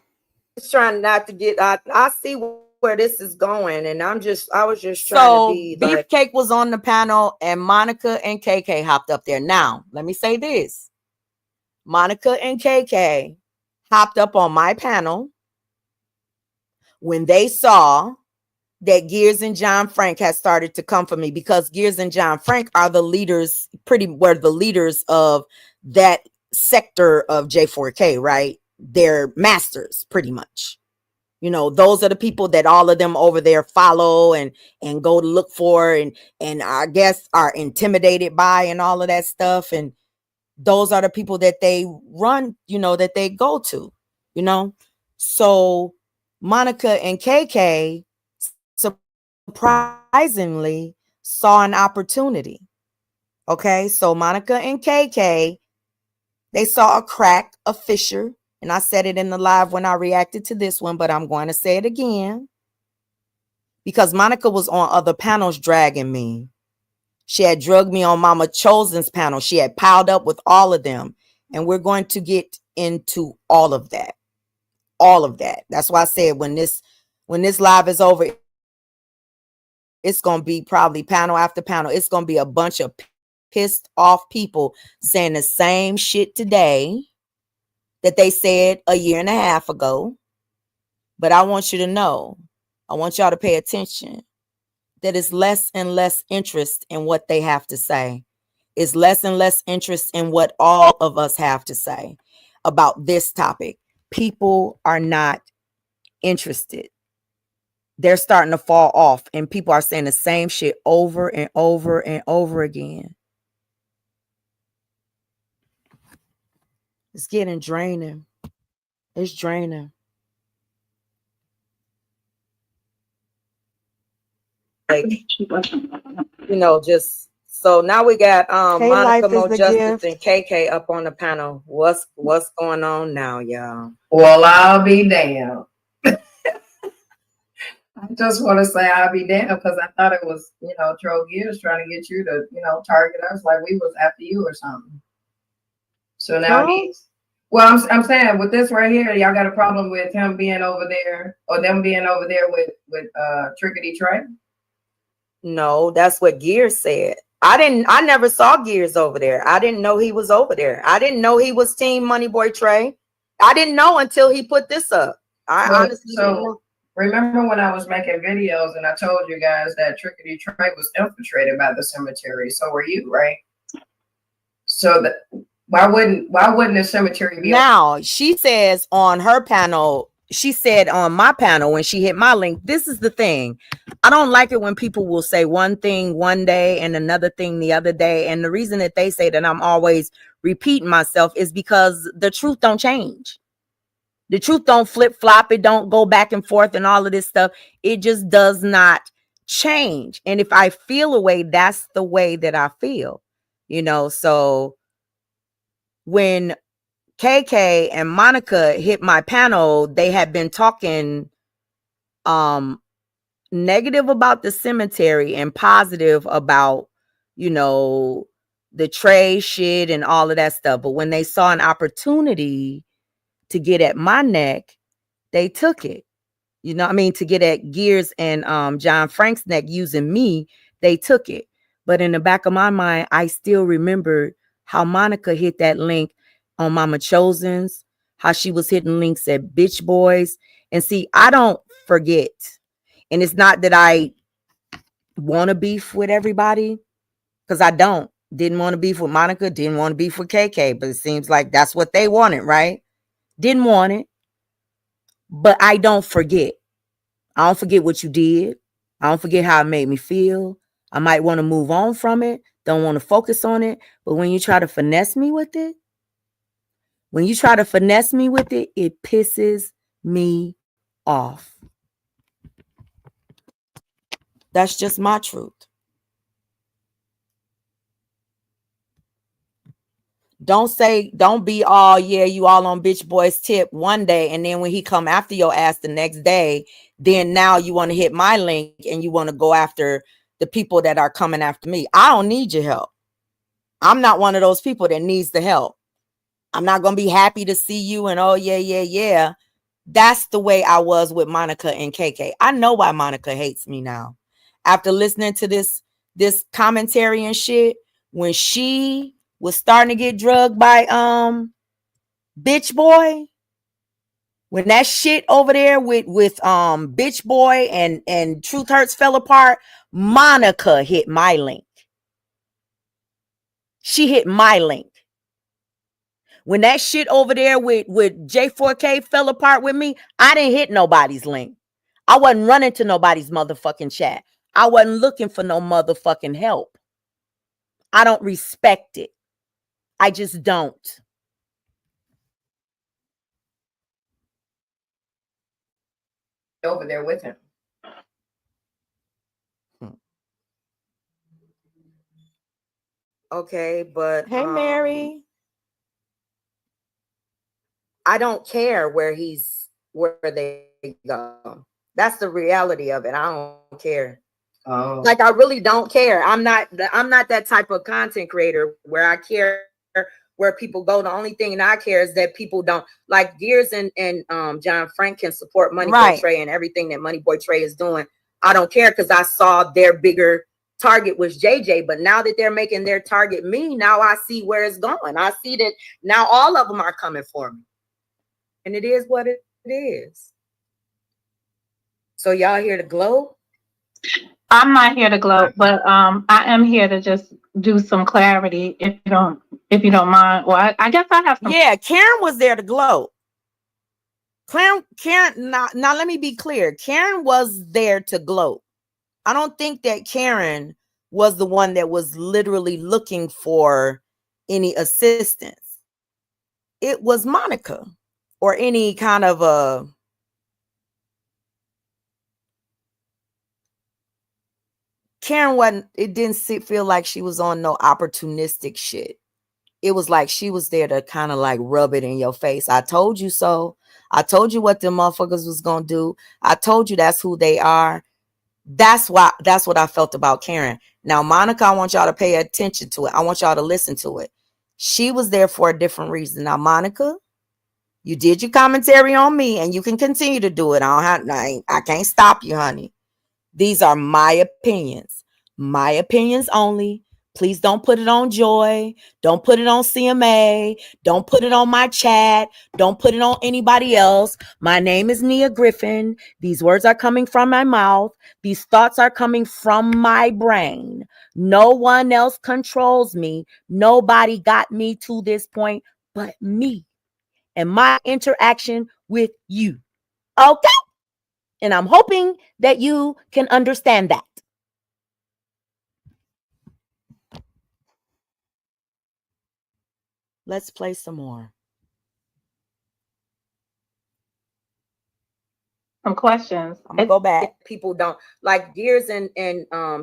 Speaker 1: Just trying not to get I see where this is going, and I was just trying to be like, Beefcake was on the panel and Monica and KK hopped up there. Now, let me say this. Monica and KK hopped up on my panel when they saw that Gears and John Frank has started to come for me, because Gears and John Frank are the leaders, were the leaders of that sector of J4K, right? They're masters, pretty much. You know, those are the people that all of them over there follow and go to look for and I guess are intimidated by and all of that stuff. And those are the people that they run, you know, that they go to, you know. So Monica and KK surprisingly saw an opportunity. Okay, so Monica and KK, they saw a crack, a fissure, and I said it in the live when I reacted to this one, but I'm going to say it again because Monica was on other panels dragging me. She had drugged me on Mama Chosen's panel. She had piled up with all of them, and we're going to get into all of that. All of that. That's why I said when this live is over, it's going to be probably panel after panel. It's going to be a bunch of pissed off people saying the same shit today that they said a year and a half ago. But I want you to know, I want y'all to pay attention that it's less and less interest in what they have to say. It's less and less interest in what all of us have to say about this topic. People are not interested. They're starting to fall off, and people are saying the same shit over and over and over again. It's getting draining. It's draining. Like, just so now we got
Speaker 3: Hey,
Speaker 1: Monica
Speaker 3: life is
Speaker 1: Mo
Speaker 3: the
Speaker 1: Justice
Speaker 3: gift.
Speaker 1: and KK up on the panel. What's going on now, y'all?
Speaker 4: Well, I'll be damned. I just want to say I'll be damned because I thought it was, Troll Gears trying to get you to, target us like we was after you or something. So now he's, well, I'm saying with this right here, y'all got a problem with him being over there or them being over there with Trickety Trey?
Speaker 1: No, that's what Gears said. I never saw Gears over there. I didn't know he was over there. I didn't know he was Team Moneyboy Trey. I didn't know until he put this up. I honestly didn't know.
Speaker 4: Remember when I was making videos and I told you guys that Trickety Trey was infiltrated by the cemetery? So were you, right? So that why wouldn't the cemetery be?
Speaker 1: Now she says on her panel, she said on my panel when she hit my link, this is the thing. I don't like it when people will say one thing one day and another thing the other day. And the reason that they say that I'm always repeating myself is because the truth don't change. The truth don't flip flop. It don't go back and forth and all of this stuff. It just does not change. And if I feel a way, that's the way that I feel, so when KK and Monica hit my panel, they had been talking negative about the cemetery and positive about, the Trey shit and all of that stuff. But when they saw an opportunity to get at my neck, they took it. To get at Gears and John Frank's neck using me, they took it. But in the back of my mind, I still remembered how Monica hit that link on Mama Chosen's, how she was hitting links at Bitch Boys. And see, I don't forget. And it's not that I want to beef with everybody, because I didn't want to beef with Monica, didn't want to beef with KK, but it seems like that's what they wanted, right? Didn't want it, but I don't forget. I don't forget what you did. I don't forget how it made me feel. I might want to move on from it, don't want to focus on it, but when you try to finesse me with it, it pisses me off. That's just my truth. Don't be all, yeah, you all on Bitch Boy's tip one day, and then when he come after your ass the next day, then now you want to hit my link and you want to go after the people that are coming after me. I don't need your help. I'm not one of those people that needs the help. I'm not going to be happy to see you and oh, yeah, yeah, yeah. That's the way I was with Monica and KK. I know why Monica hates me now. After listening to this commentary and shit, when she was starting to get drugged by Bitch Boy, when that shit over there with Bitch Boy and Truth Hurts fell apart, Monica hit my link. She hit my link. When that shit over there with J4K fell apart with me, I didn't hit nobody's link. I wasn't running to nobody's motherfucking chat. I wasn't looking for no motherfucking help. I don't respect it. I just don't.
Speaker 4: Over there with him.
Speaker 1: Okay, but
Speaker 3: Hey, Mary.
Speaker 1: I don't care where they go. That's the reality of it. I don't care. Like I really don't care. I'm not that type of content creator where I care where people go. The only thing that I care is that people don't like Gears and John Frank can support Money Boy Trey and everything that Money Boy Trey is doing. I don't care because I saw their bigger target was JJ. But now that they're making their target me, now I see where it's going. I see that now all of them are coming for me. And it is what it is. So y'all here to gloat?
Speaker 3: I'm not here to gloat, but I am here to just do some clarity if you don't mind. Well, I guess I have some.
Speaker 1: Yeah, Karen was there to gloat. Karen, now let me be clear. Karen was there to gloat. I don't think that Karen was the one that was literally looking for any assistance. It was Monica or any kind of a Karen wasn't, it didn't feel like she was on no opportunistic shit. It was like she was there to kind of like rub it in your face. I told you so. I told you what them motherfuckers was gonna do. I told you that's who they are. That's what I felt about Karen. Now, Monica, I want y'all to pay attention to it. I want y'all to listen to it. She was there for a different reason. Now, Monica, you did your commentary on me, and you can continue to do it. I can't stop you, honey. These are my opinions. My opinions only. Please don't put it on Joy. Don't put it on CMA. Don't put it on my chat. Don't put it on anybody else. My name is Nia Griffin. These words are coming from my mouth. These thoughts are coming from my brain. No one else controls me. Nobody got me to this point but me and my interaction with you. Okay? And I'm hoping that you can understand that. Let's play some more.
Speaker 3: Some questions.
Speaker 1: I'm gonna go back. People don't like Gears and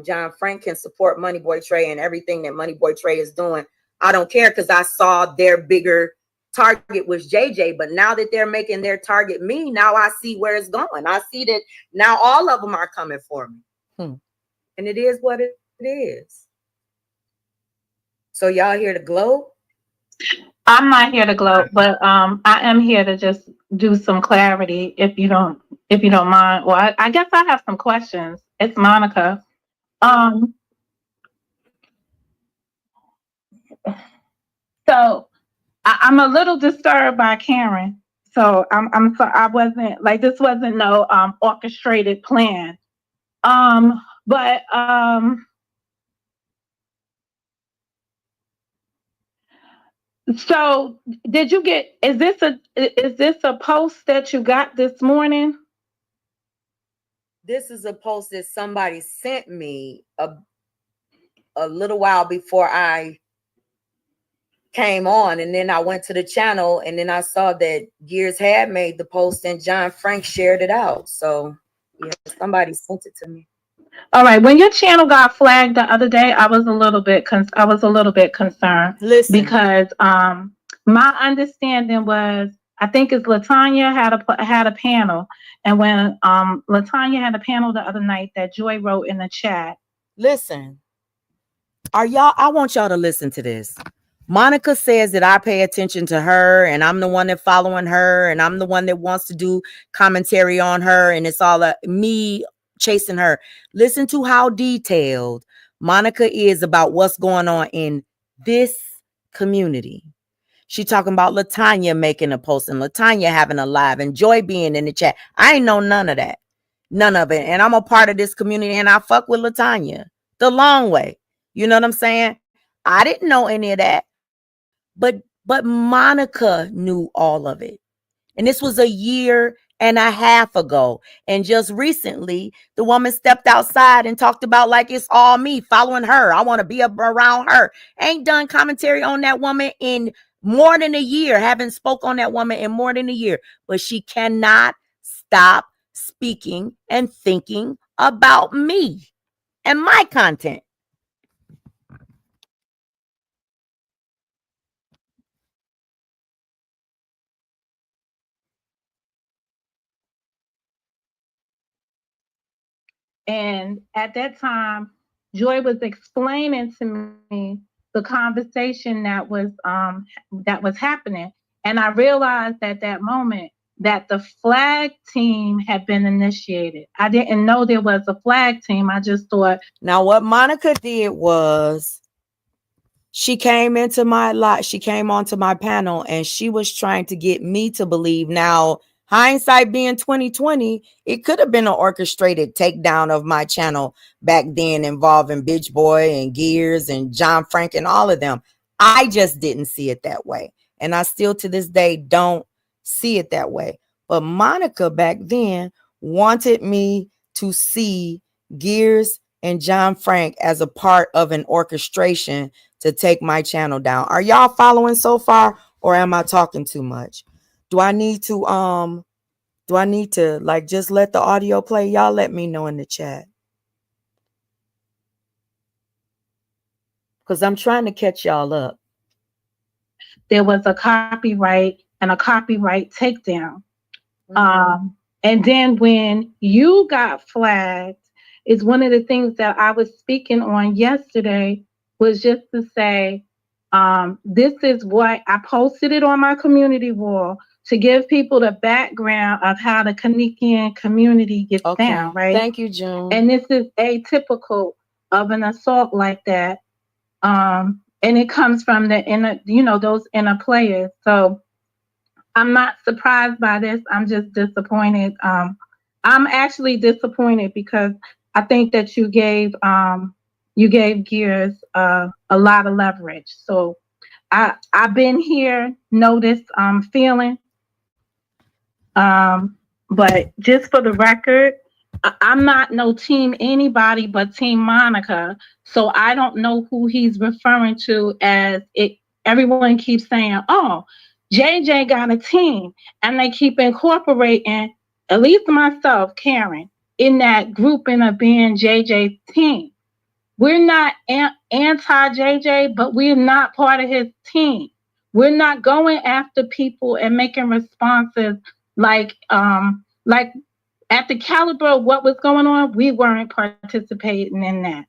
Speaker 1: John Frank can support Money Boy Trey and everything that Money Boy Trey is doing. I don't care because I saw their bigger target was JJ. But now that they're making their target me, now I see where it's going. I see that now all of them are coming for me. And it is what it is. So y'all here to gloat?
Speaker 3: I'm not here to gloat, but I am here to just do some clarity if you don't mind. Well, I guess I have some questions. It's Monica. So I'm a little disturbed by Karen. So I'm so I wasn't like this wasn't no orchestrated plan. But so did you get is this a post that you got this morning?
Speaker 1: This is a post that somebody sent me a little while before I came on, and then I went to the channel and then I saw that Gears had made the post and John Frank shared it out. So yeah, somebody sent it to me.
Speaker 3: All right. When your channel got flagged the other day, I was a little bit concerned.
Speaker 1: Listen,
Speaker 3: because my understanding was I think it's Latanya had a panel, and when Latanya had a panel the other night that Joy wrote in the chat.
Speaker 1: Listen, I want y'all to listen to this. Monica says that I pay attention to her and I'm the one that following her and I'm the one that wants to do commentary on her and it's all me chasing her. Listen to how detailed Monica is about what's going on in this community. She talking about Latanya making a post and Latanya having a live and Joy being in the chat. I ain't know none of that. None of it. And I'm a part of this community and I fuck with Latanya the long way. You know what I'm saying? I didn't know any of that. But Monica knew all of it. And this was a year and a half ago. And just recently, the woman stepped outside and talked about like it's all me following her. I want to be around her. Ain't done commentary on that woman in more than a year. Haven't spoke on that woman in more than a year. But she cannot stop speaking and thinking about me and my content.
Speaker 3: And at that time, Joy was explaining to me the conversation that was happening. And I realized at that moment that the flag team had been initiated. I didn't know there was a flag team. I just thought.
Speaker 1: Now, what Monica did was she came onto my panel and she was trying to get me to believe. Now, hindsight being 2020, it could have been an orchestrated takedown of my channel back then involving Bitch Boy and Gears and John Frank and all of them. I just didn't see it that way. And I still to this day don't see it that way. But Monica back then wanted me to see Gears and John Frank as a part of an orchestration to take my channel down. Are y'all following so far, or am I talking too much? Do I need to like just let the audio play? Y'all let me know in the chat, because I'm trying to catch y'all up.
Speaker 3: There was a copyright and a copyright takedown. And then when you got flagged, is one of the things that I was speaking on yesterday, was just to say, this is what I posted it on my community wall to give people the background of how the Kanyekian community gets down, right?
Speaker 1: Thank you, June.
Speaker 3: And this is atypical of an assault like that. And it comes from the inner, those inner players. So I'm not surprised by this. I'm just disappointed. I'm actually disappointed because I think that you gave Gears a lot of leverage. So I've been here, know this feeling. But just for the record, I'm not no team anybody but Team Monica. So I don't know who he's referring to as it. Everyone keeps saying, oh, JJ got a team, and they keep incorporating, at least myself, Karen, in that grouping of being JJ's team. We're not anti-JJ, but we're not part of his team. We're not going after people and making responses like at the caliber of what was going on. We weren't participating in that.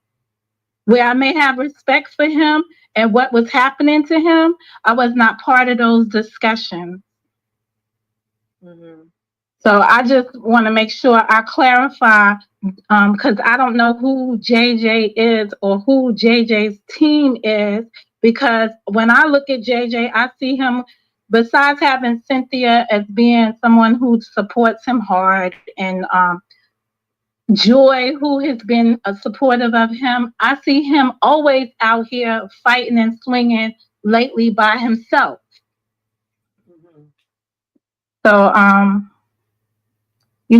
Speaker 3: Where I may have respect for him and what was happening to him, I was not part of those discussions. So I just want to make sure I clarify, because I don't know who JJ is or who JJ's team is, because when I look at JJ, I see him, besides having Cynthia as being someone who supports him hard, and Joy, who has been supportive of him, I see him always out here fighting and swinging lately by himself. So,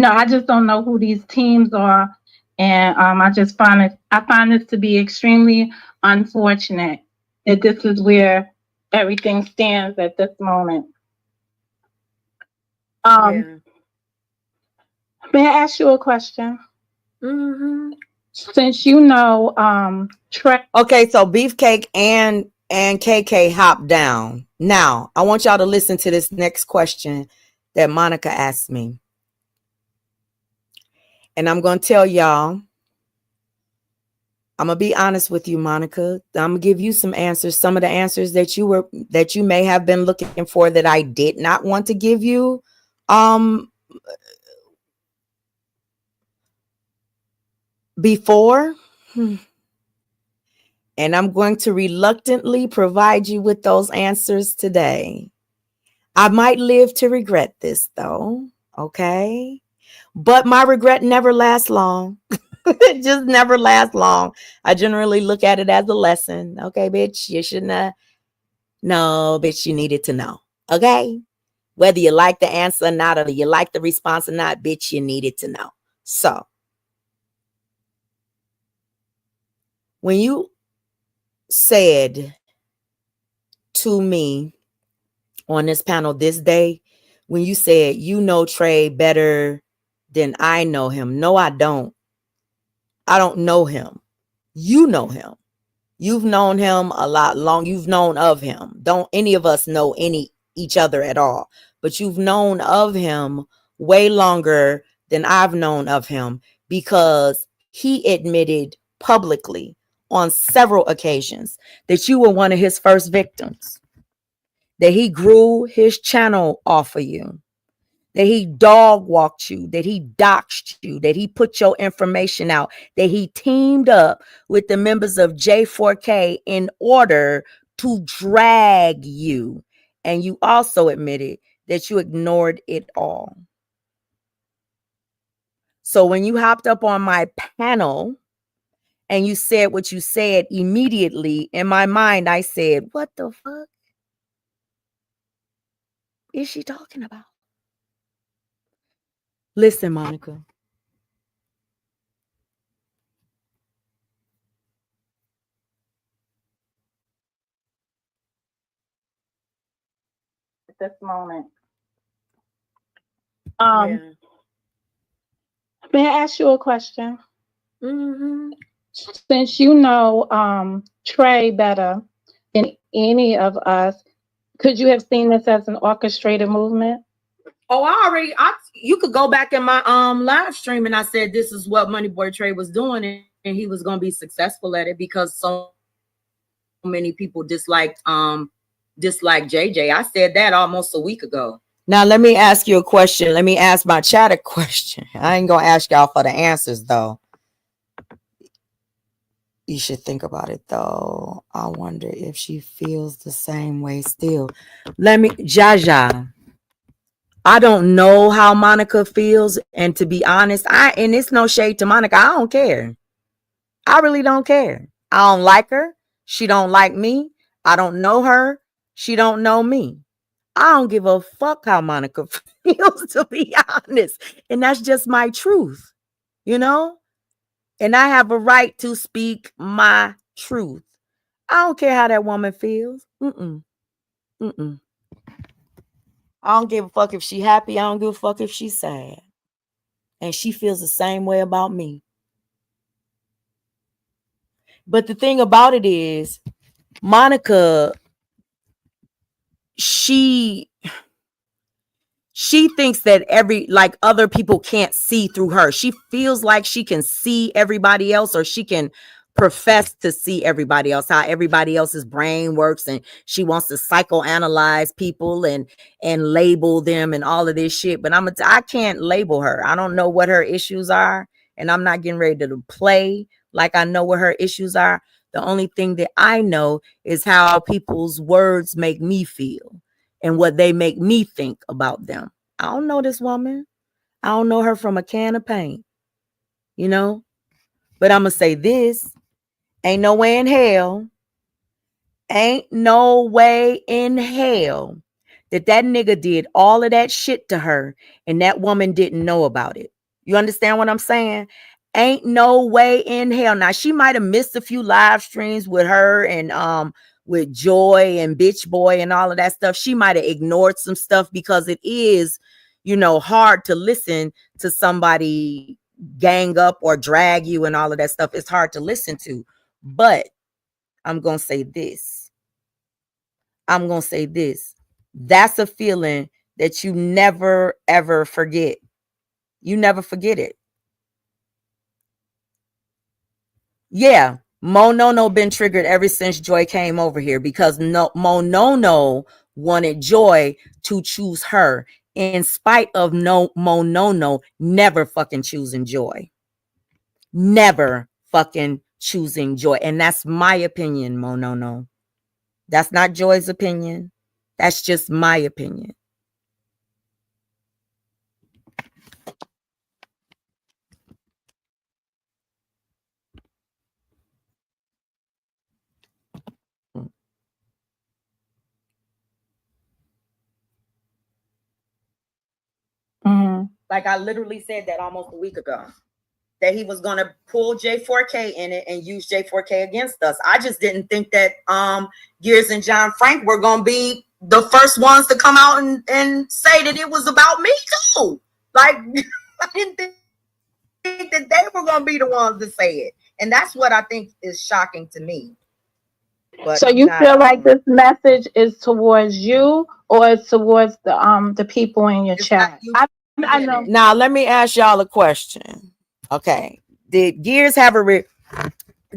Speaker 3: I just don't know who these teams are, and I find this to be extremely unfortunate that this is where everything stands at this moment. May I ask you a question? Since Trey.
Speaker 1: Okay, so Beefcake and KK hopped down. Now, I want y'all to listen to this next question that Monica asked me. And I'm going to tell y'all, I'm going to be honest with you, Monica. I'm going to give you some answers. Some of the answers that you may have been looking for that I did not want to give you. Before. And I'm going to reluctantly provide you with those answers today. I might live to regret this though. Okay. But my regret never lasts long. It just never lasts long. I generally look at it as a lesson. Okay, bitch, you shouldn't have. No, bitch, you needed to know. Okay. Whether you like the answer or not, or you like the response or not, bitch, you needed to know. So when you said to me on this panel this day, when you said, Trey better than I know him. No, I don't. I don't know him. You know him. You've known him a lot long. You've known of him. Don't any of us know each other at all, but you've known of him way longer than I've known of him, because he admitted publicly on several occasions that you were one of his first victims, that he grew his channel off of you, that he dog walked you, that he doxed you, that he put your information out, that he teamed up with the members of J4K in order to drag you. And you also admitted that you ignored it all. So when you hopped up on my panel and you said what you said, immediately in my mind, I said, what the fuck is she talking about? Listen, Monica.
Speaker 3: At this moment.
Speaker 1: Yeah.
Speaker 3: May I ask you a question?
Speaker 1: Mm-hmm.
Speaker 3: Since you know Trey better than any of us, could you have seen this as an orchestrated movement?
Speaker 1: Oh, you could go back in my live stream and I said this is what Money Boy Trey was doing, and he was gonna be successful at it because so many people disliked JJ. I said that almost a week ago. Now let me ask you a question. Let me ask my chat a question. I ain't gonna ask y'all for the answers though. You should think about it though. I wonder if she feels the same way still. Jaja. I don't know how Monica feels, and to be honest, and it's no shade to Monica. I don't care. I really don't care. I don't like her. She don't like me. I don't know her. She don't know me. I don't give a fuck how Monica feels, to be honest. And that's just my truth, you know? And I have a right to speak my truth. I don't care how that woman feels. Mm-mm. Mm-mm. I don't give a fuck if she happy. I don't give a fuck if she's sad. And she feels the same way about me. But the thing about it is, Monica, she thinks that other people can't see through her. She feels like she can see everybody else, or she can profess to see everybody else, how everybody else's brain works, and she wants to psychoanalyze people and label them and all of this shit. But I can't label her. I don't know what her issues are, and I'm not getting ready to play like I know what her issues are. The only thing that I know is how people's words make me feel and what they make me think about them. I don't know this woman. I don't know her from a can of paint, you know? But I'm going to say this. Ain't no way in hell that nigga did all of that shit to her and that woman didn't know about it. You understand what I'm saying? Ain't no way in hell. Now, she might have missed a few live streams with her and with Joy and Bitch Boy and all of that stuff. She might have ignored some stuff because it is, hard to listen to somebody gang up or drag you and all of that stuff. It's hard to listen to. But I'm going to say this. That's a feeling that you never, ever forget. You never forget it. Yeah, Mo No been triggered ever since Joy came over here because Mo No wanted Joy to choose her in spite of Mo No never fucking choosing Joy. Never fucking choosing Joy. And that's my opinion, Mo No. That's not Joy's opinion. That's just my opinion.
Speaker 3: Mm-hmm.
Speaker 1: Like I literally said that almost a week ago, that he was going to pull J4K in it and use J4K against us. I just didn't think that Gears and John Frank were going to be the first ones to come out and say that it was about me too. Like, I didn't think that they were going to be the ones to say it. And that's what I think is shocking to me. But
Speaker 3: so you feel like this message is towards you or it's towards the people in your chat? I know.
Speaker 1: Now, let me ask y'all a question. Okay. Did Gears have a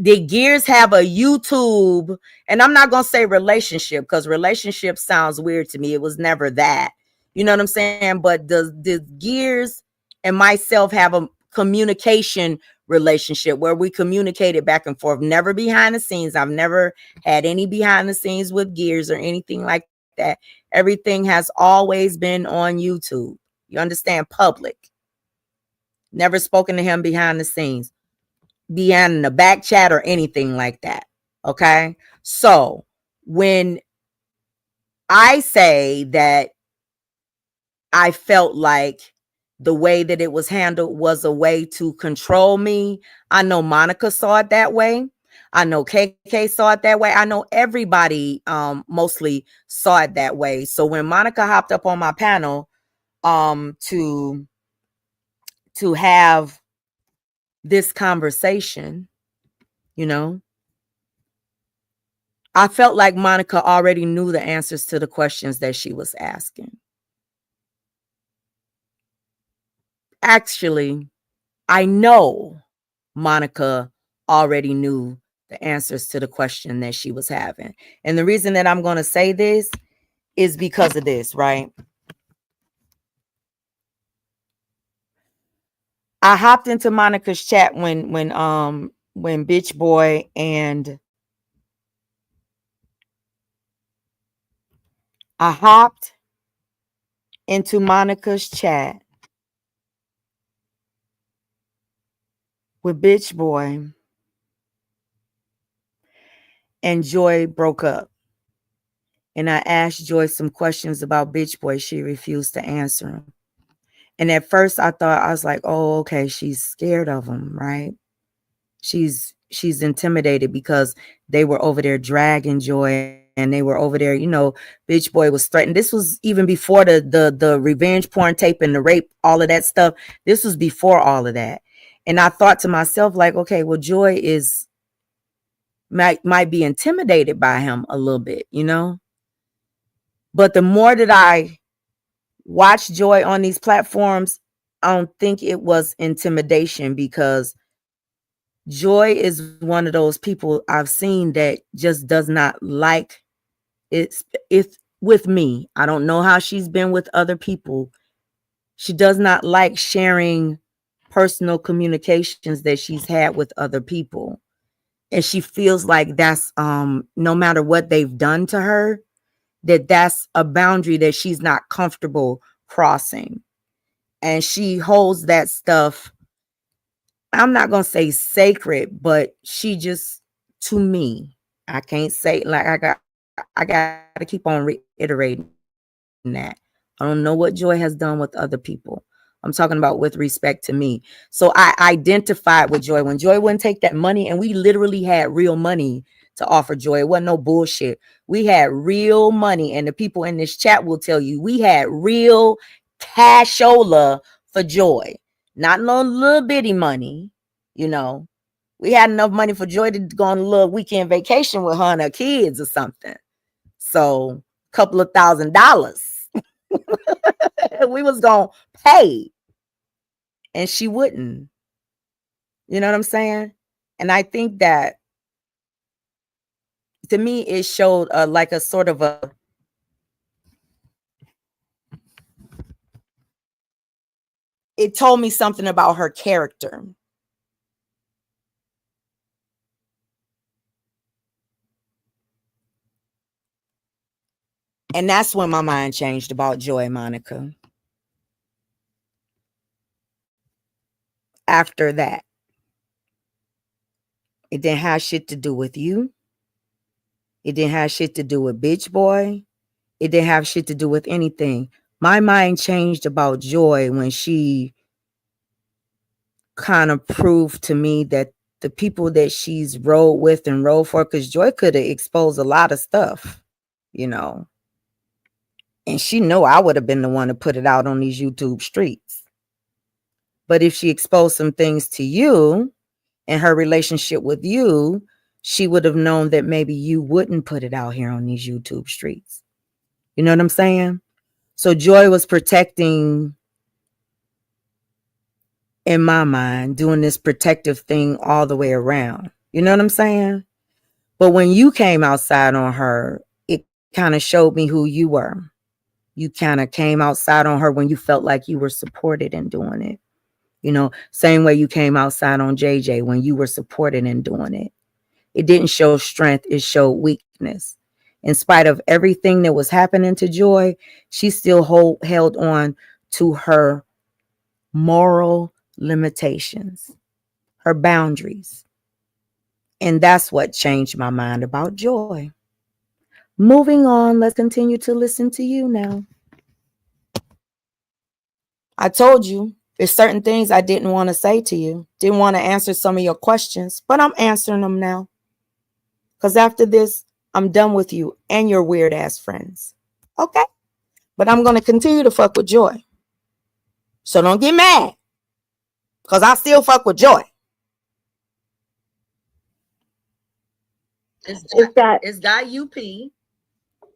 Speaker 1: did Gears have a YouTube? And I'm not gonna say relationship because relationship sounds weird to me. It was never that. You know what I'm saying? But does Gears and myself have a communication relationship where we communicated back and forth? Never behind the scenes. I've never had any behind the scenes with Gears or anything like that. Everything has always been on YouTube. You understand? Public. Never spoken to him behind the scenes, behind the back chat or anything like that. Okay. So when I say that I felt like the way that it was handled was a way to control me, I know Monica saw it that way. I know KK saw it that way. I know everybody mostly saw it that way. So when Monica hopped up on my panel to have this conversation, you know, I felt like Monica already knew the answers to the questions that she was asking. Actually, I know Monica already knew the answers to the question that she was having. And the reason that I'm going to say this is because of this, right? I hopped into Monica's chat when Bitch Boy and I hopped into Monica's chat with Bitch Boy and Joy broke up. And I asked Joy some questions about Bitch Boy. She refused to answer them. And at first I thought, I was like, oh, okay, she's scared of him, right? She's intimidated because they were over there dragging Joy and they were over there, you know, Bitch Boy was threatened. This was even before the revenge porn tape and the rape, all of that stuff. This was before all of that. And I thought to myself, like, okay, well, Joy might be intimidated by him a little bit, you know? But the more that I watch Joy on these platforms, I don't think it was intimidation because Joy is one of those people I've seen that just does not like it's with me. I don't know how she's been with other people. She does not like sharing personal communications that she's had with other people. And she feels like that's no matter what they've done to her, that's a boundary that she's not comfortable crossing. And she holds that stuff, I'm not going to say sacred, but she just, to me, I can't say, like, I got to keep on reiterating that. I don't know what Joy has done with other people. I'm talking about with respect to me. So I identified with Joy when Joy wouldn't take that money, and we literally had real money to offer Joy. It wasn't no bullshit. We had real money, and the people in this chat will tell you we had real cashola for Joy, not no little bitty money. You know, we had enough money for Joy to go on a little weekend vacation with her and her kids or something. So a couple of $1,000 we was gonna pay, and she wouldn't. You know what I'm saying? And I think that to me it showed like a sort of a, it told me something about her character. And that's when my mind changed about Joy Monica. After that, it didn't have shit to do with you. It didn't have shit to do with Bitch Boy. It didn't have shit to do with anything. My mind changed about Joy when she kind of proved to me that the people that she's rode with and rode for, because Joy could have exposed a lot of stuff, you know. And she knew I would have been the one to put it out on these YouTube streets. But if she exposed some things to you and her relationship with you, she would have known that maybe you wouldn't put it out here on these YouTube streets. You know what I'm saying? So Joy was protecting in my mind, doing this protective thing all the way around. You know what I'm saying? But when you came outside on her, it kind of showed me who you were. You kind of came outside on her when you felt like you were supported in doing it. You know, same way you came outside on JJ when you were supported in doing it. It didn't show strength, it showed weakness. In spite of everything that was happening to Joy, she still held on to her moral limitations, her boundaries. And that's what changed my mind about Joy. Moving on, let's continue to listen to you now. I told you there's certain things I didn't want to say to you, didn't want to answer some of your questions, but I'm answering them now. Because after this, I'm done with you and your weird ass friends. Okay? But I'm going to continue to fuck with Joy. So don't get mad. Because I still fuck with Joy. It's got UP.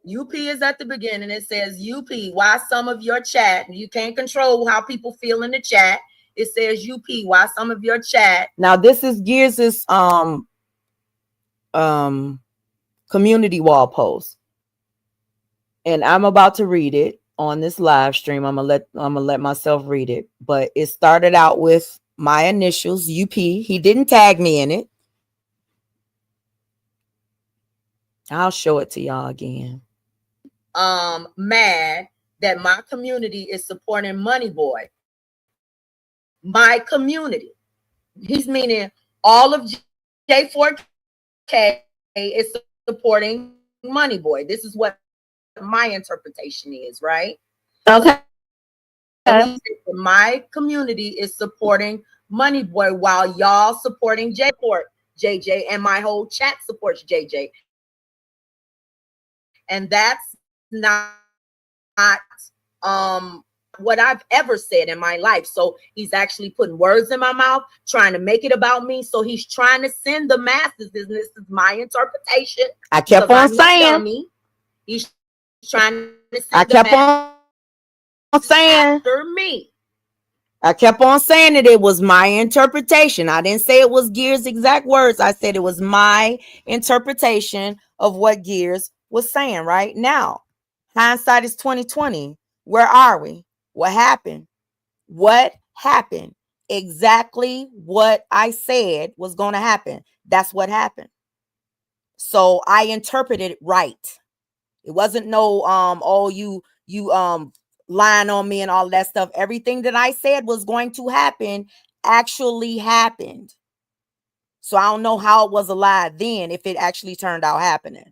Speaker 1: UP is at the beginning. It says UP. Why some of your chat? You can't control how people feel in the chat. It says UP. Why some of your chat? Now this is Gears' community wall post, and I'm about to read it on this live stream. I'm gonna let myself read it. But it started out with my initials, UP. He didn't tag me in it. I'll show it to y'all again. Mad that my community is supporting Money Boy. My community. He's meaning all of J4K is supporting Money Boy. This is what my interpretation is, right?
Speaker 3: Okay.
Speaker 1: My community is supporting Money Boy while y'all supporting JJ, and my whole chat supports JJ. And that's not what I've ever said in my life. So he's actually putting words in my mouth, trying to make it about me. So he's trying to send the masses, and this is my interpretation. I kept on saying, he's trying to send the masses after me. I kept on saying that it was my interpretation. I didn't say it was Gears' exact words. I said it was my interpretation of what Gears was saying. Right now, hindsight is 2020. Where are we? What happened? What happened? Exactly what I said was going to happen. That's what happened. So I interpreted it right. It wasn't no oh you lying on me and all that stuff. Everything that I said was going to happen actually happened. So I don't know how it was a lie then if it actually turned out happening.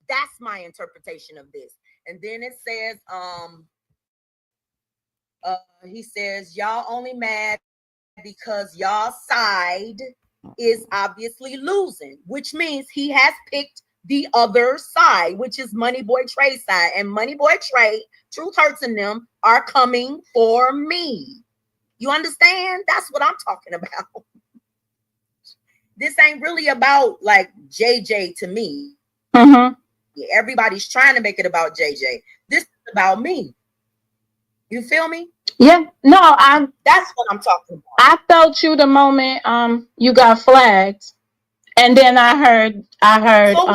Speaker 1: That's my interpretation of this. And then it says he says y'all only mad because y'all side is obviously losing, which means he has picked the other side, which is Money Boy Trey's side. And Money Boy Trey, Truth Hurts and them are coming for me. You understand? That's what I'm talking about. This ain't really about like JJ to me. Yeah, everybody's trying to make it about JJ. This is about me. You feel me?
Speaker 3: Yeah. No,
Speaker 1: that's what I'm talking about.
Speaker 3: I felt you the moment you got flagged. And then I heard
Speaker 1: so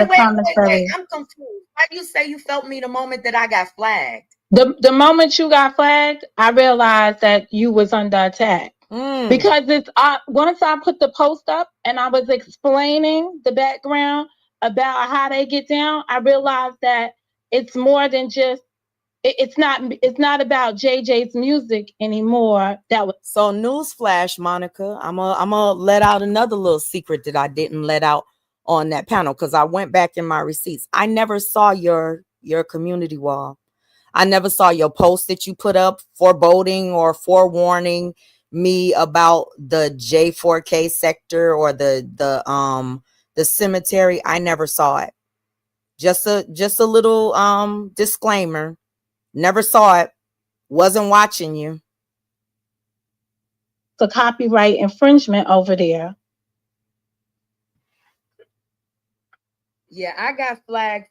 Speaker 1: wait. I'm confused. Why do you say you felt me the moment that I got flagged?
Speaker 3: The moment you got flagged, I realized that you was under attack. Because it's once I put the post up and I was explaining the background about how they get down, I realized that it's more than just it's not about JJ's music anymore. That was
Speaker 1: so newsflash, Monica. I'm gonna let out another little secret that I didn't let out on that panel because I went back in my receipts. I never saw your community wall. I never saw your post that you put up foreboding or forewarning me about the J4K sector or the cemetery. I never saw it. Just a little disclaimer. Never saw it. Wasn't watching you.
Speaker 3: The copyright infringement over there.
Speaker 1: Yeah, I got flagged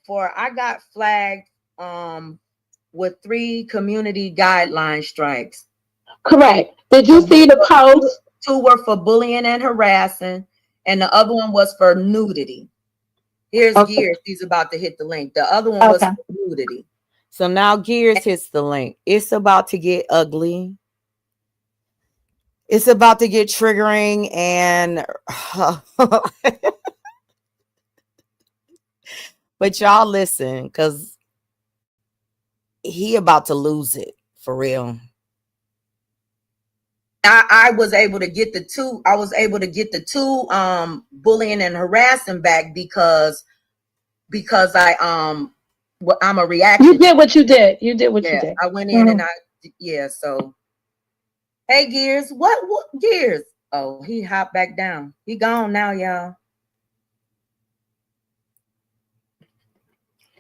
Speaker 1: with 3 community guideline strikes.
Speaker 3: Correct. Did you see the post?
Speaker 1: 2 were for bullying and harassing, and the other one was for nudity. Here's Gears. He's about to hit the link. The other one was for nudity. So now Gears hits the link. It's about to get ugly. It's about to get triggering, and but y'all listen, because he about to lose it for real. I was able to get the two. I was able to get the 2 bullying and harassing back because I'm a reaction.
Speaker 3: You did what you did. You did what you did.
Speaker 1: I went in and so hey Gears, what Gears? Oh, he hopped back down. He gone now, y'all.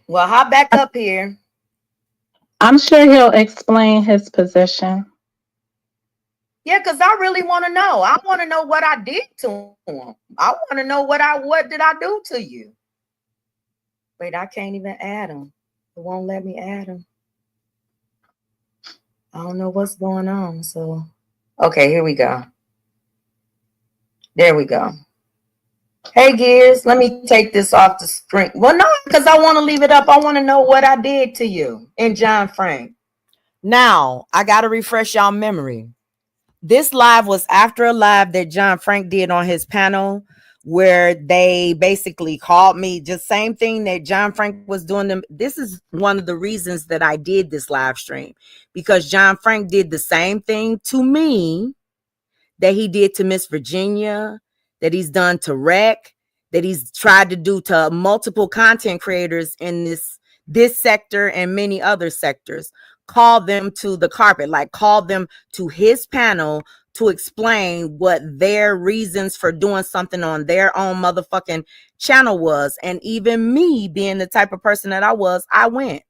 Speaker 1: Well, hop back up here.
Speaker 3: I'm sure he'll explain his position.
Speaker 1: Yeah, because I really want to know. I want to know what I did to him. I want to know what did I do to you? Wait, I can't even add him. It won't let me add him. I don't know what's going on. So, okay, here we go. There we go. Hey, Gears, let me take this off the screen. Well, no, because I want to leave it up. I want to know what I did to you and John Frank. Now, I got to refresh y'all memory. This live was after a live that John Frank did on his panel, where they basically called me, just same thing that John Frank was doing them. This is one of the reasons that I did this live stream, because John Frank did the same thing to me that he did to Miss Virginia, that he's done to Rec, that he's tried to do to multiple content creators in this sector and many other sectors. Call them to the carpet, like call them to his panel to explain what their reasons for doing something on their own motherfucking channel was. And even me being the type of person that I was, I went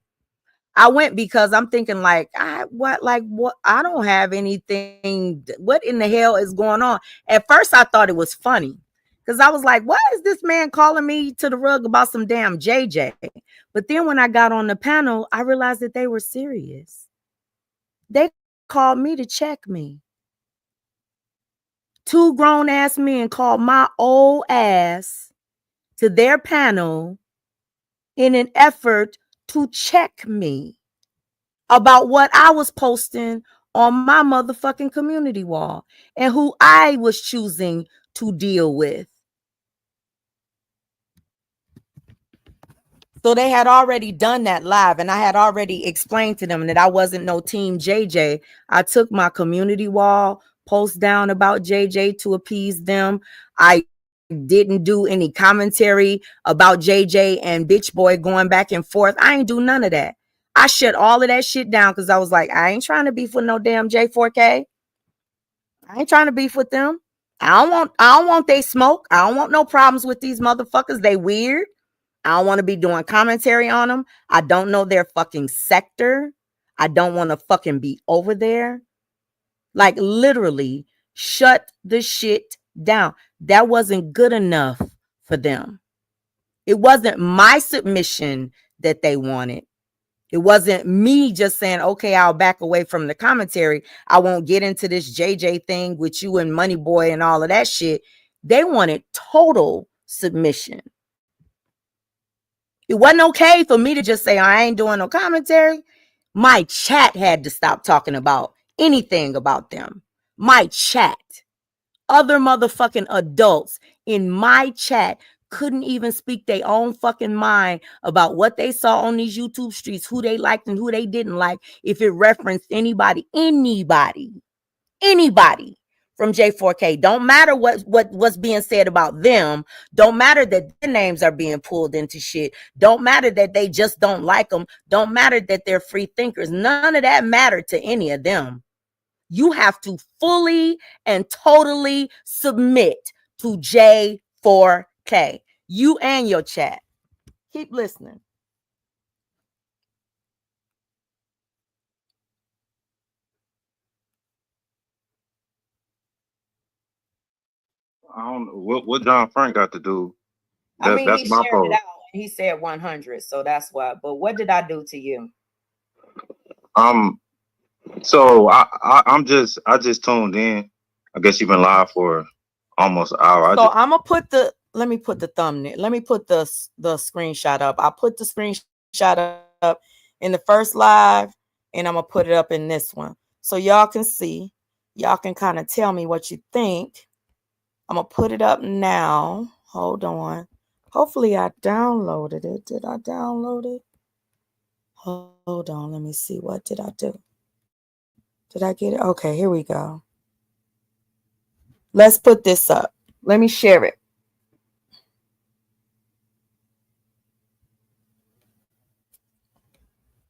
Speaker 1: because I'm thinking like, what? I don't have anything. What in the hell is going on? At first I thought it was funny, because I was like, why is this man calling me to the rug about some damn JJ? But then when I got on the panel, I realized that they were serious. They called me to check me. 2 grown ass men called my old ass to their panel in an effort to check me about what I was posting on my motherfucking community wall and who I was choosing to deal with. So they had already done that live, and I had already explained to them that I wasn't no team JJ. I took my community wall post down about JJ to appease them. I didn't do any commentary about JJ and Bitch Boy going back and forth. I ain't do none of that. I shut all of that shit down because I was like, I ain't trying to beef with no damn J4K. I ain't trying to beef with them. I don't want they smoke. I don't want no problems with these motherfuckers. They weird. I don't want to be doing commentary on them. I don't know their fucking sector. I don't want to fucking be over there. Like literally shut the shit down. That wasn't good enough for them. It wasn't my submission that they wanted. It wasn't me just saying, okay, I'll back away from the commentary. I won't get into this JJ thing with you and Money Boy and all of that shit. They wanted total submission. It wasn't okay for me to just say, I ain't doing no commentary. My chat had to stop talking about anything about them. My chat. Other motherfucking adults in my chat couldn't even speak their own fucking mind about what they saw on these YouTube streets, who they liked and who they didn't like, if it referenced anybody from J4K. Don't matter what's being said about them. Don't matter that their names are being pulled into shit. Don't matter that they just don't like them. Don't matter that they're free thinkers. None of that mattered to any of them. You have to fully and totally submit to J4K. You and your chat. Keep listening.
Speaker 5: I don't know what John Frank got to do.
Speaker 1: That's
Speaker 5: he my
Speaker 1: shared it out. He said 100, so that's why. But what did I do to you?
Speaker 5: So I just tuned in. I guess you've been live for almost an hour.
Speaker 1: So I'm gonna put the let me put the thumbnail. Let me put the screenshot up. I put the screenshot up in the first live, and I'm gonna put it up in this one so y'all can see. Y'all can kind of tell me what you think. I'm gonna put it up now. Hold on. Hopefully I downloaded it. Did I download it? Hold on. Let me see. What did I do? Did I get it? Okay, here we go. Let's put this up. Let me share it.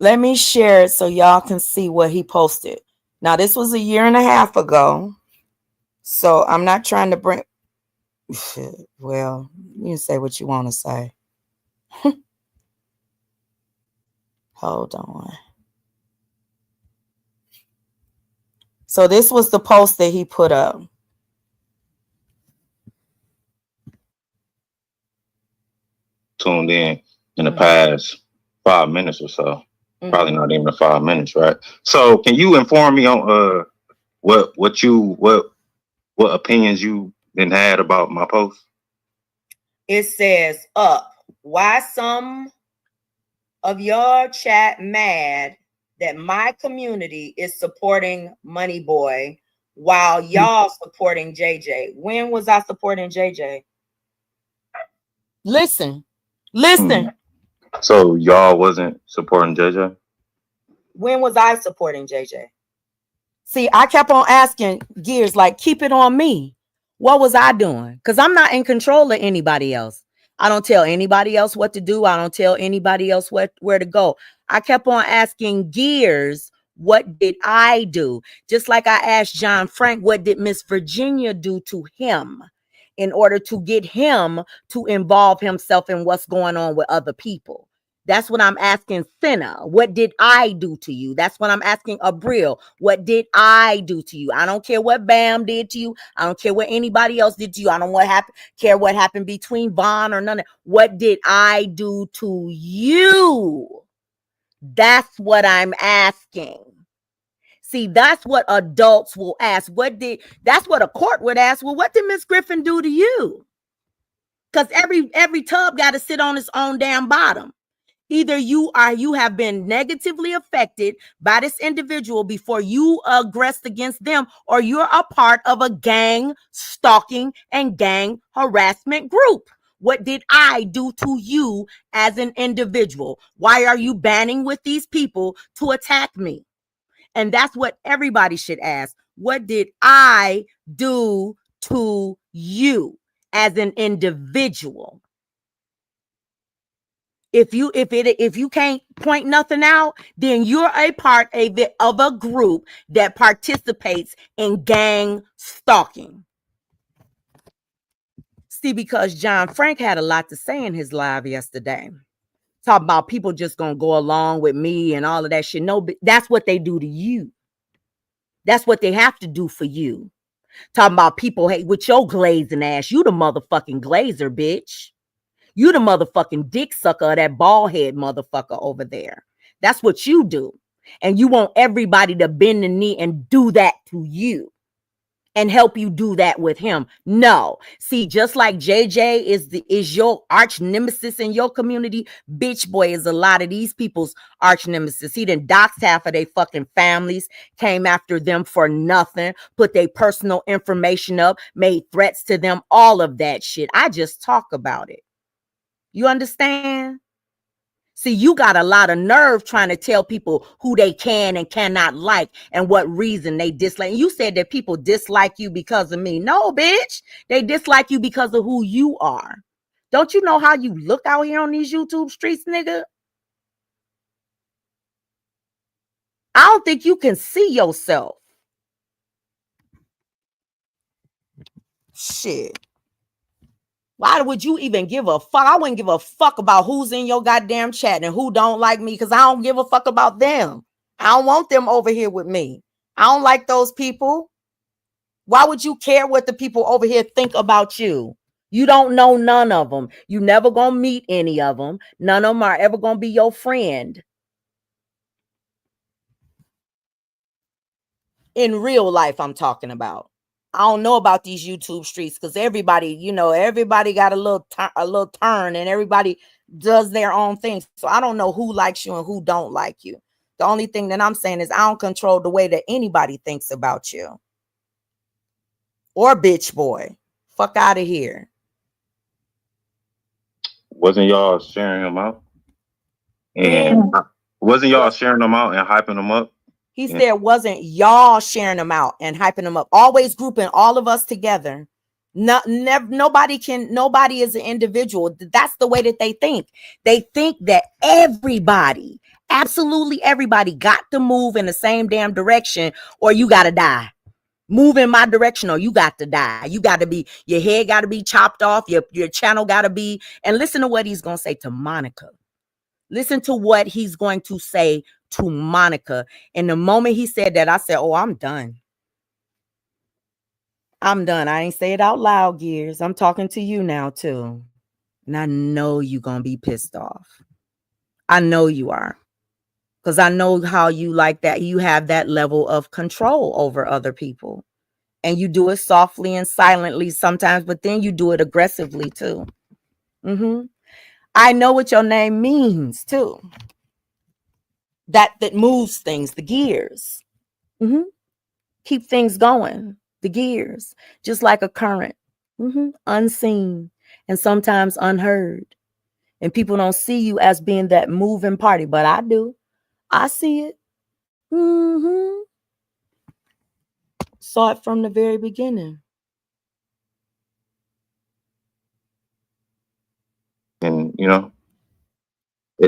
Speaker 1: Let me share it so y'all can see what he posted. Now, this was a year and a half ago. So I'm not trying to bring. Well, you can say what you want to say. Hold on. So this was the post that he put up.
Speaker 5: Tuned in the past 5 minutes or so. Probably not even 5 minutes, right? So can you inform me on what opinions you been had about my post?
Speaker 1: It says up. Why some of your chat mad that my community is supporting Money Boy while y'all supporting JJ? When was I supporting JJ? Listen.
Speaker 5: So y'all wasn't supporting JJ?
Speaker 1: When was I supporting JJ? See, I kept on asking Gears, like, keep it on me. What was I doing? Because I'm not in control of anybody else. I don't tell anybody else what to do. I don't tell anybody else where to go. I kept on asking Gears, what did I do? Just like I asked John Frank, what did Miss Virginia do to him in order to get him to involve himself in what's going on with other people? That's what I'm asking Senna. What did I do to you? That's what I'm asking Abril. What did I do to you? I don't care what Bam did to you. I don't care what anybody else did to you. I don't care what happened between Vaughn or none of that. What did I do to you? That's what I'm asking. See, that's what adults will ask. That's what a court would ask. Well, what did Miss Griffin do to you? Because every tub got to sit on its own damn bottom. Either you have been negatively affected by this individual before you aggressed against them, or you're a part of a gang stalking and gang harassment group. What did I do to you as an individual? Why are you banding with these people to attack me? And that's what everybody should ask. What did I do to you as an individual? If you can't point nothing out, then you're a part of a group that participates in gang stalking. See, because John Frank had a lot to say in his live yesterday. Talking about people just gonna go along with me and all of that shit. No, that's what they do to you. That's what they have to do for you. Talking about people hate with your glazing ass. You the motherfucking glazer, bitch. You the motherfucking dick sucker of that bald head motherfucker over there. That's what you do. And you want everybody to bend the knee and do that to you and help you do that with him. No. See, just like JJ is your arch nemesis in your community, bitch boy is a lot of these people's arch nemesis. He done doxed half of their fucking families, came after them for nothing, put their personal information up, made threats to them, all of that shit. I just talk about it. You understand? See, you got a lot of nerve trying to tell people who they can and cannot like and what reason they dislike. You said that people dislike you because of me. No, bitch. They dislike you because of who you are. Don't you know how you look out here on these YouTube streets, nigga? I don't think you can see yourself. Shit. Why would you even give a fuck? I wouldn't give a fuck about who's in your goddamn chat and who don't like me, because I don't give a fuck about them. I don't want them over here with me. I don't like those people. Why would you care what the people over here think about you? You don't know none of them. You never gonna meet any of them. None of them are ever gonna be your friend. In real life, I'm talking about. I don't know about these YouTube streets because everybody, everybody got a little turn, and everybody does their own thing. So I don't know who likes you and who don't like you. The only thing that I'm saying is I don't control the way that anybody thinks about you. Or bitch boy. Fuck out of here.
Speaker 5: Wasn't y'all sharing them out? And wasn't y'all sharing them out and hyping them up?
Speaker 1: He said wasn't y'all sharing them out and hyping them up. Always grouping all of us together. Nobody is an individual. That's the way that they think. They think that everybody, absolutely everybody, got to move in the same damn direction or you got to die. Move in my direction or you got to die. You got to be, your head got to be chopped off. Your channel got to be, and listen to what he's going to say to Monica. Listen to what he's going to say to Monica. And the moment he said that, I said, oh, I'm done. I'm done. I ain't say it out loud, Gears. I'm talking to you now, too. And I know you're going to be pissed off. I know you are. Because I know how you like that. You have that level of control over other people. And you do it softly and silently sometimes, but then you do it aggressively, too. I know what your name means, too. That moves things, the gears. Keep things going, the gears, just like a current, unseen and sometimes unheard. And people don't see you as being that moving party, but I do. I see it. Saw it from the very beginning.
Speaker 5: And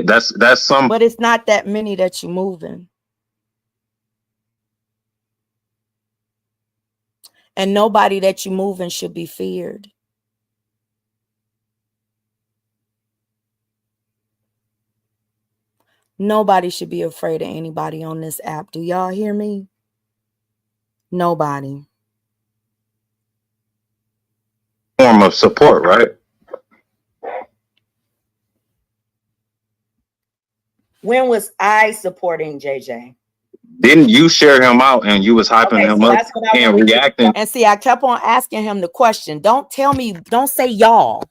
Speaker 5: that's some.
Speaker 1: But it's not that many that you're moving. And nobody that you're moving should be feared. Nobody should be afraid of anybody on this app. Do y'all hear me? Nobody.
Speaker 5: Form of support, right?
Speaker 1: When was I supporting JJ?
Speaker 5: Didn't you share him out and you was hyping him up and reacting?
Speaker 1: And see, I kept on asking him the question. Don't say y'all.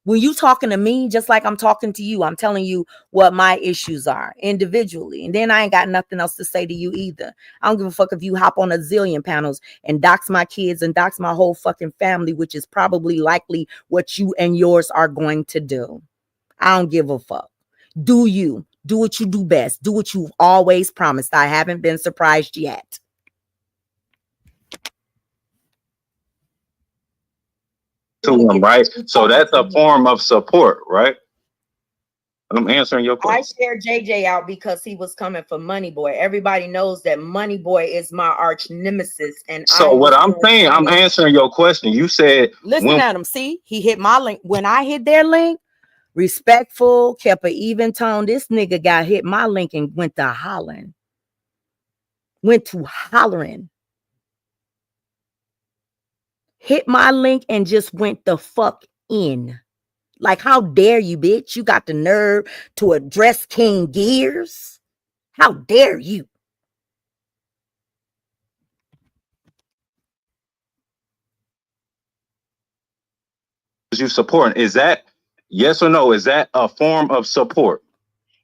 Speaker 1: When you talking to me, just like I'm talking to you, I'm telling you what my issues are individually. And then I ain't got nothing else to say to you either. I don't give a fuck if you hop on a zillion panels and dox my kids and dox my whole fucking family, which is probably likely what you and yours are going to do. I don't give a fuck. Do you. Do what you do best. Do what you've always promised. I haven't been surprised yet.
Speaker 5: To him, right? So that's a form of support, right? I'm answering your question.
Speaker 1: I shared JJ out because he was coming for Money Boy. Everybody knows that Money Boy is my arch nemesis. And
Speaker 5: so what I'm saying, I'm answering your question. You said,
Speaker 1: listen at him. See, he hit my link. When I hit their link, respectful, kept an even tone. This nigga got hit my link and went to hollering. Hit my link and just went the fuck in. Like, how dare you, bitch? You got the nerve to address King Gears? How dare you?
Speaker 5: You supporting? Is that yes or no? Is that a form of support?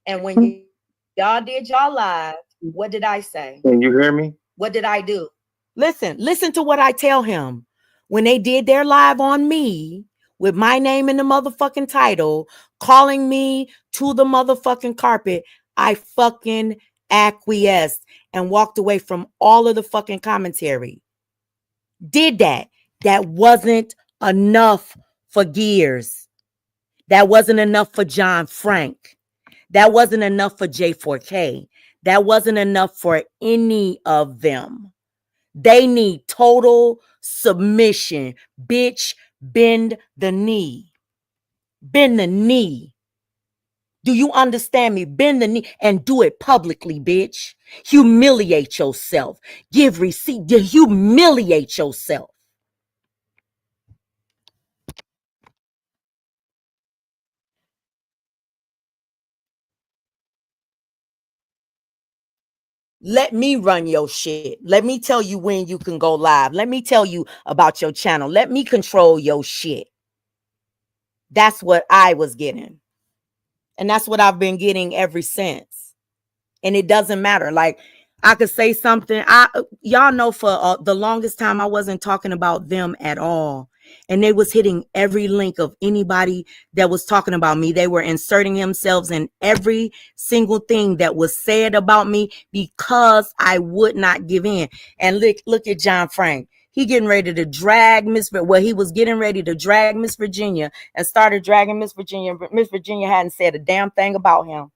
Speaker 1: And when y'all did y'all live, what did I say?
Speaker 5: Can you hear me?
Speaker 1: What did I do? Listen to what I tell him. When they did their live on me with my name in the motherfucking title, calling me to the motherfucking carpet, I fucking acquiesced and walked away from all of the fucking commentary. Did that. That wasn't enough for Gears. That wasn't enough for John Frank. That wasn't enough for J4K. That wasn't enough for any of them. They need total submission. Bitch, bend the knee. Bend the knee. Do you understand me? Bend the knee and do it publicly, bitch. Humiliate yourself. Give receipt. Humiliate yourself. Let me run your shit. Let me tell you when you can go live. Let me tell you about your channel. Let me control your shit. That's what I was getting. And that's what I've been getting ever since. And it doesn't matter. Like, I could say something. Y'all know for the longest time I wasn't talking about them at all. And they was hitting every link of anybody that was talking about me. They were inserting themselves in every single thing that was said about me because I would not give in. And look at John Frank. He getting ready to drag he was getting ready to drag Miss Virginia and started dragging Miss Virginia. Miss Virginia hadn't said a damn thing about him.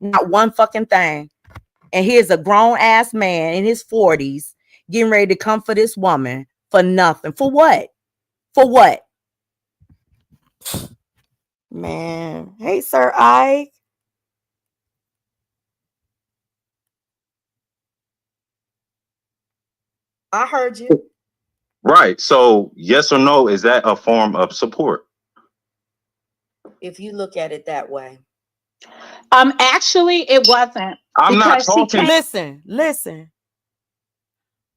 Speaker 1: Not one fucking thing. And here's a grown ass man in his 40s getting ready to come for this woman for nothing. For what? For what? Man. Hey, Sir Ike. I heard you.
Speaker 5: Right. So yes or no, is that a form of support?
Speaker 1: If you look at it that way.
Speaker 3: Actually, it wasn't.
Speaker 5: I'm not
Speaker 3: Because she
Speaker 5: talking.
Speaker 3: came.
Speaker 1: Listen.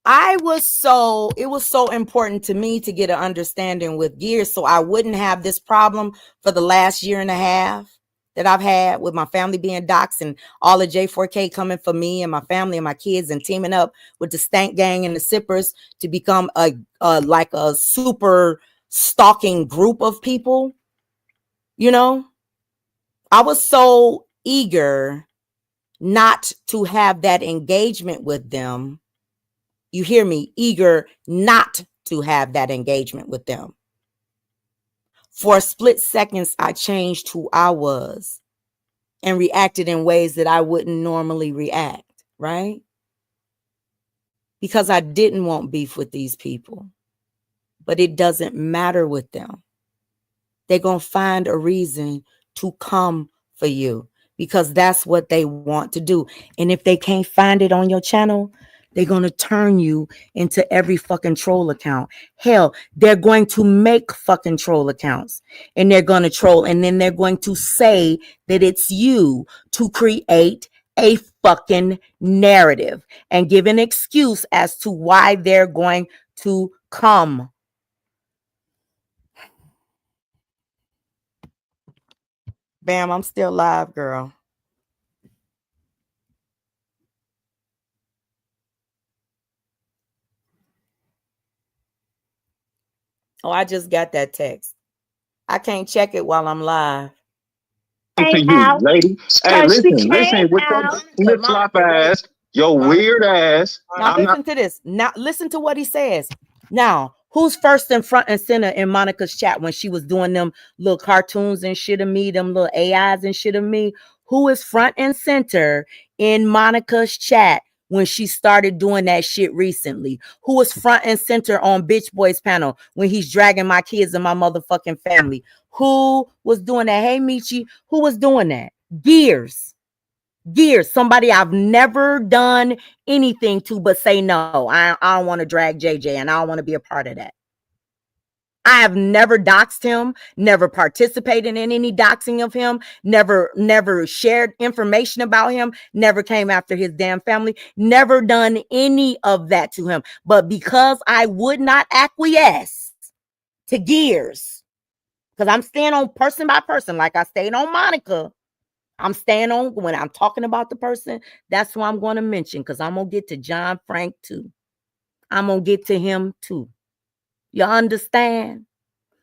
Speaker 1: It was so important to me to get an understanding with gears so I wouldn't have this problem for the last year and a half that I've had with my family being doxxed and all of J4K coming for me and my family and my kids and teaming up with the stank gang and the sippers to become like a super stalking group of people. You know, I was so eager not to have that engagement with them. You hear me? Eager not to have that engagement with them. For a split seconds, I changed who I was and reacted in ways that I wouldn't normally react, right? Because I didn't want beef with these people. But it doesn't matter with them. They're going to find a reason to come for you because that's what they want to do. And if they can't find it on your channel, they're going to turn you into every fucking troll account. Hell, they're going to make fucking troll accounts and they're going to troll. And then they're going to say that it's you to create a fucking narrative and give an excuse as to why they're going to come. Bam, I'm still live, girl. Oh, I just got that text. I can't check it while I'm live.
Speaker 5: To you, lady. Hey, listen with your
Speaker 3: Out.
Speaker 5: flip flop ass, your weird ass.
Speaker 1: Now listen to this. Now listen to what he says. Now, who's first in front and center in Monica's chat when she was doing them little cartoons and shit of me, them little AIs and shit of me? Who is front and center in Monica's chat when she started doing that shit recently? Who was front and center on Bitch Boy's panel when he's dragging my kids and my motherfucking family? Who was doing that? Hey, Michi, who was doing that? Gears, somebody I've never done anything to but say no. I don't want to drag JJ and I don't want to be a part of that. I have never doxed him, never participated in any doxing of him, never shared information about him, never came after his damn family, never done any of that to him. But because I would not acquiesce to Gears, because I'm staying on person by person, like I stayed on Monica, I'm staying on when I'm talking about the person. That's who I'm going to mention because I'm going to get to John Frank too. I'm going to get to him too. You understand?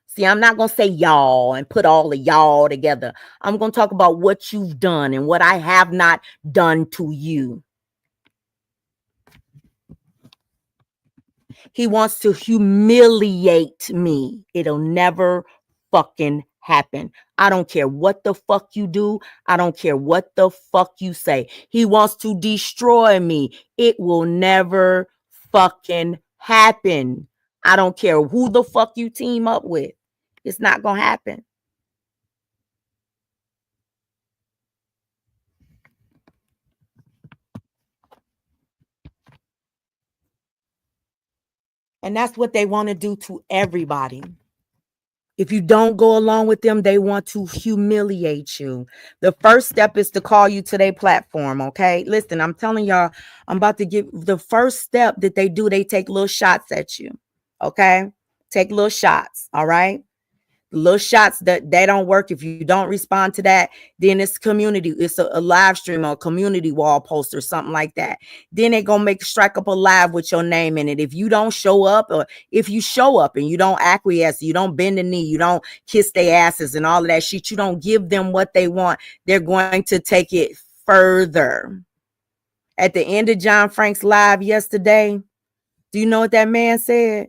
Speaker 1: See, I'm not going to say y'all and put all of y'all together. I'm going to talk about what you've done and what I have not done to you. He wants to humiliate me. It'll never fucking happen. I don't care what the fuck you do. I don't care what the fuck you say. He wants to destroy me. It will never fucking happen. I don't care who the fuck you team up with. It's not gonna happen. And that's what they want to do to everybody. If you don't go along with them, they want to humiliate you. The first step is to call you to their platform, okay? Listen, I'm telling y'all, I'm about to give the first step that they do, they take little shots at you, okay? Take little shots, all right? Little shots that they don't work. If you don't respond to that, then it's community, it's a live stream or a community wall post or something like that. Then they gonna strike up a live with your name in it. If you don't show up, or if you show up and you don't acquiesce, you don't bend the knee, you don't kiss their asses and all of that shit, you don't give them what they want, they're going to take it further. At the end of John Frank's live yesterday, do you know what that man said?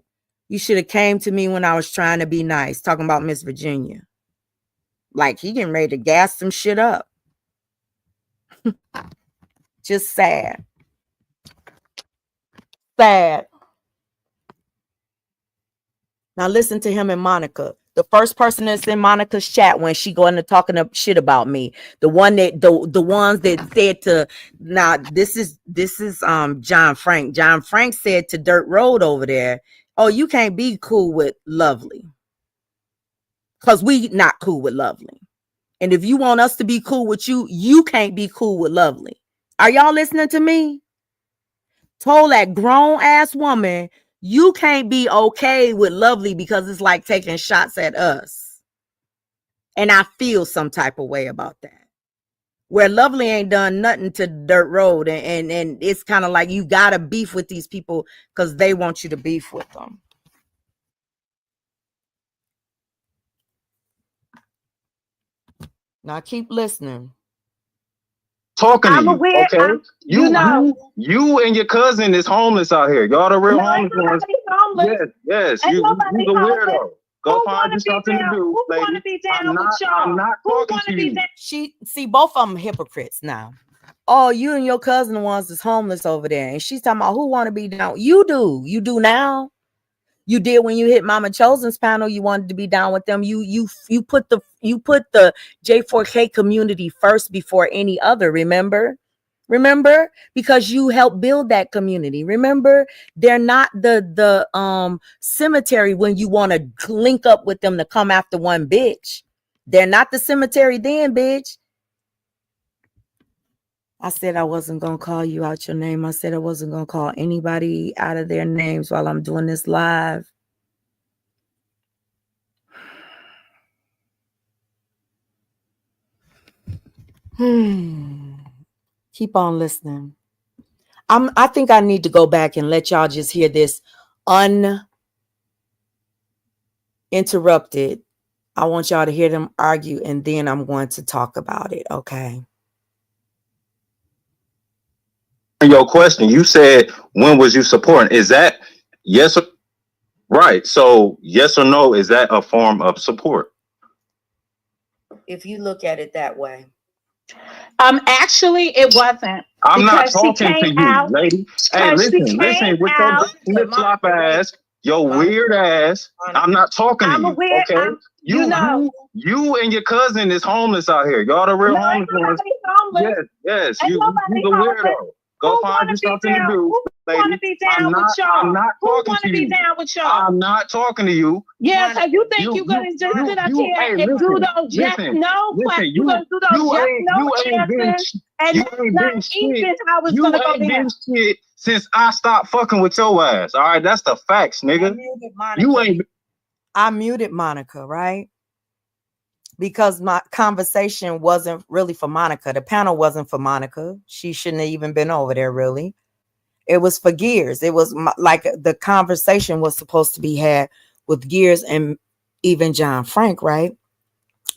Speaker 1: You should have came to me when I was trying to be nice, talking about Miss Virginia. Like he getting ready to gas some shit up. Just sad. Sad. Now listen to him and Monica. The first person that's in Monica's chat when she going to talking up shit about me. The one that the ones that said to, now this is John Frank. John Frank said to Dirt Road over there, oh, you can't be cool with Lovely. Because we not cool with Lovely. And if you want us to be cool with you, you can't be cool with Lovely. Are y'all listening to me? Told that grown ass woman, you can't be okay with Lovely because it's like taking shots at us. And I feel some type of way about that. Where Lovely ain't done nothing to Dirt Road. And it's kind of like you got to beef with these people because they want you to beef with them. Now keep listening.
Speaker 5: Talking to
Speaker 3: I'm
Speaker 5: you,
Speaker 3: aware.
Speaker 5: okay? You and your cousin is homeless out here. Y'all the real homeless ones. Yes. You the weirdo. Go find you something to do, lady. I'm not talking to you.
Speaker 1: She see both of them hypocrites now. Oh, you and your cousin the ones that's homeless over there, and she's talking about who want to be down. You do now. You did when you hit Mama Chosen's panel. You wanted to be down with them. You put the J4K community first before any other. Remember, because you helped build that community. Remember, they're not the cemetery when you want to link up with them to come after one bitch. They're not the cemetery then, bitch. I said I wasn't going to call you out your name. I said I wasn't going to call anybody out of their names while I'm doing this live. Keep on listening. I think I need to go back and let y'all just hear this uninterrupted. I want y'all to hear them argue, and then I'm going to talk about it, okay?
Speaker 5: Your question, you said, when was you supporting? Is that yes or right? So yes or no, is that a form of support?
Speaker 1: If you look at it that way.
Speaker 3: Actually, it wasn't.
Speaker 5: I'm not talking to you, lady. Hey, listen, with your flip-flop ass, your weird ass. I'm not talking to you, okay? You and your cousin is homeless out here. Y'all the real homeless ones. Yes. You the weirdo. Go find you something to do, lady. I'm not talking to you. I'm not talking to you.
Speaker 3: Yeah, so you think you're gonna just sit up here and do those yes no questions? You're gonna do those yes no answers, and that's not even how it's gonna go down.
Speaker 5: Shit since I stopped fucking with your ass. All right, that's the facts, nigga.
Speaker 1: I muted Monica, right? Because my conversation wasn't really for Monica. The panel wasn't for Monica. She shouldn't have even been over there, really. It was for Gears. It was like the conversation was supposed to be had with Gears and even John Frank, right?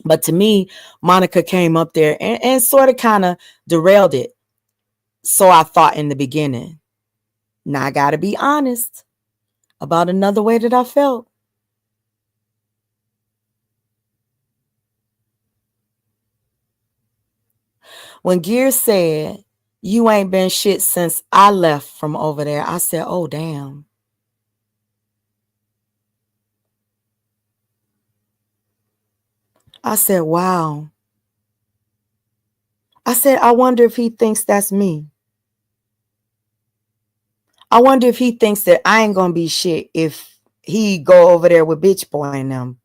Speaker 1: But to me, Monica came up there and sort of kind of derailed it. So I thought in the beginning. Now I got to be honest about another way that I felt. When Gears said, you ain't been shit since I left from over there, I said, oh, damn. I said, wow. I said, I wonder if he thinks that's me. I wonder if he thinks that I ain't going to be shit if he go over there with Bitch Boy and them.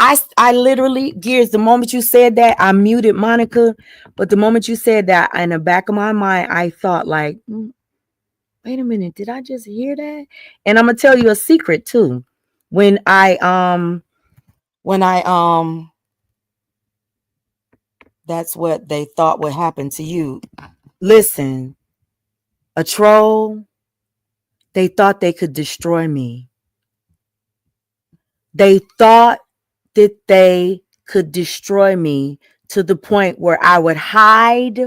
Speaker 1: I literally, Gears, the moment you said that, I muted Monica. But the moment you said that, in the back of my mind, I thought like, wait a minute, did I just hear that? And I'm gonna tell you a secret too. When I that's what they thought would happen to you. Listen, a troll, they thought they could destroy me. They thought that they could destroy me to the point where I would hide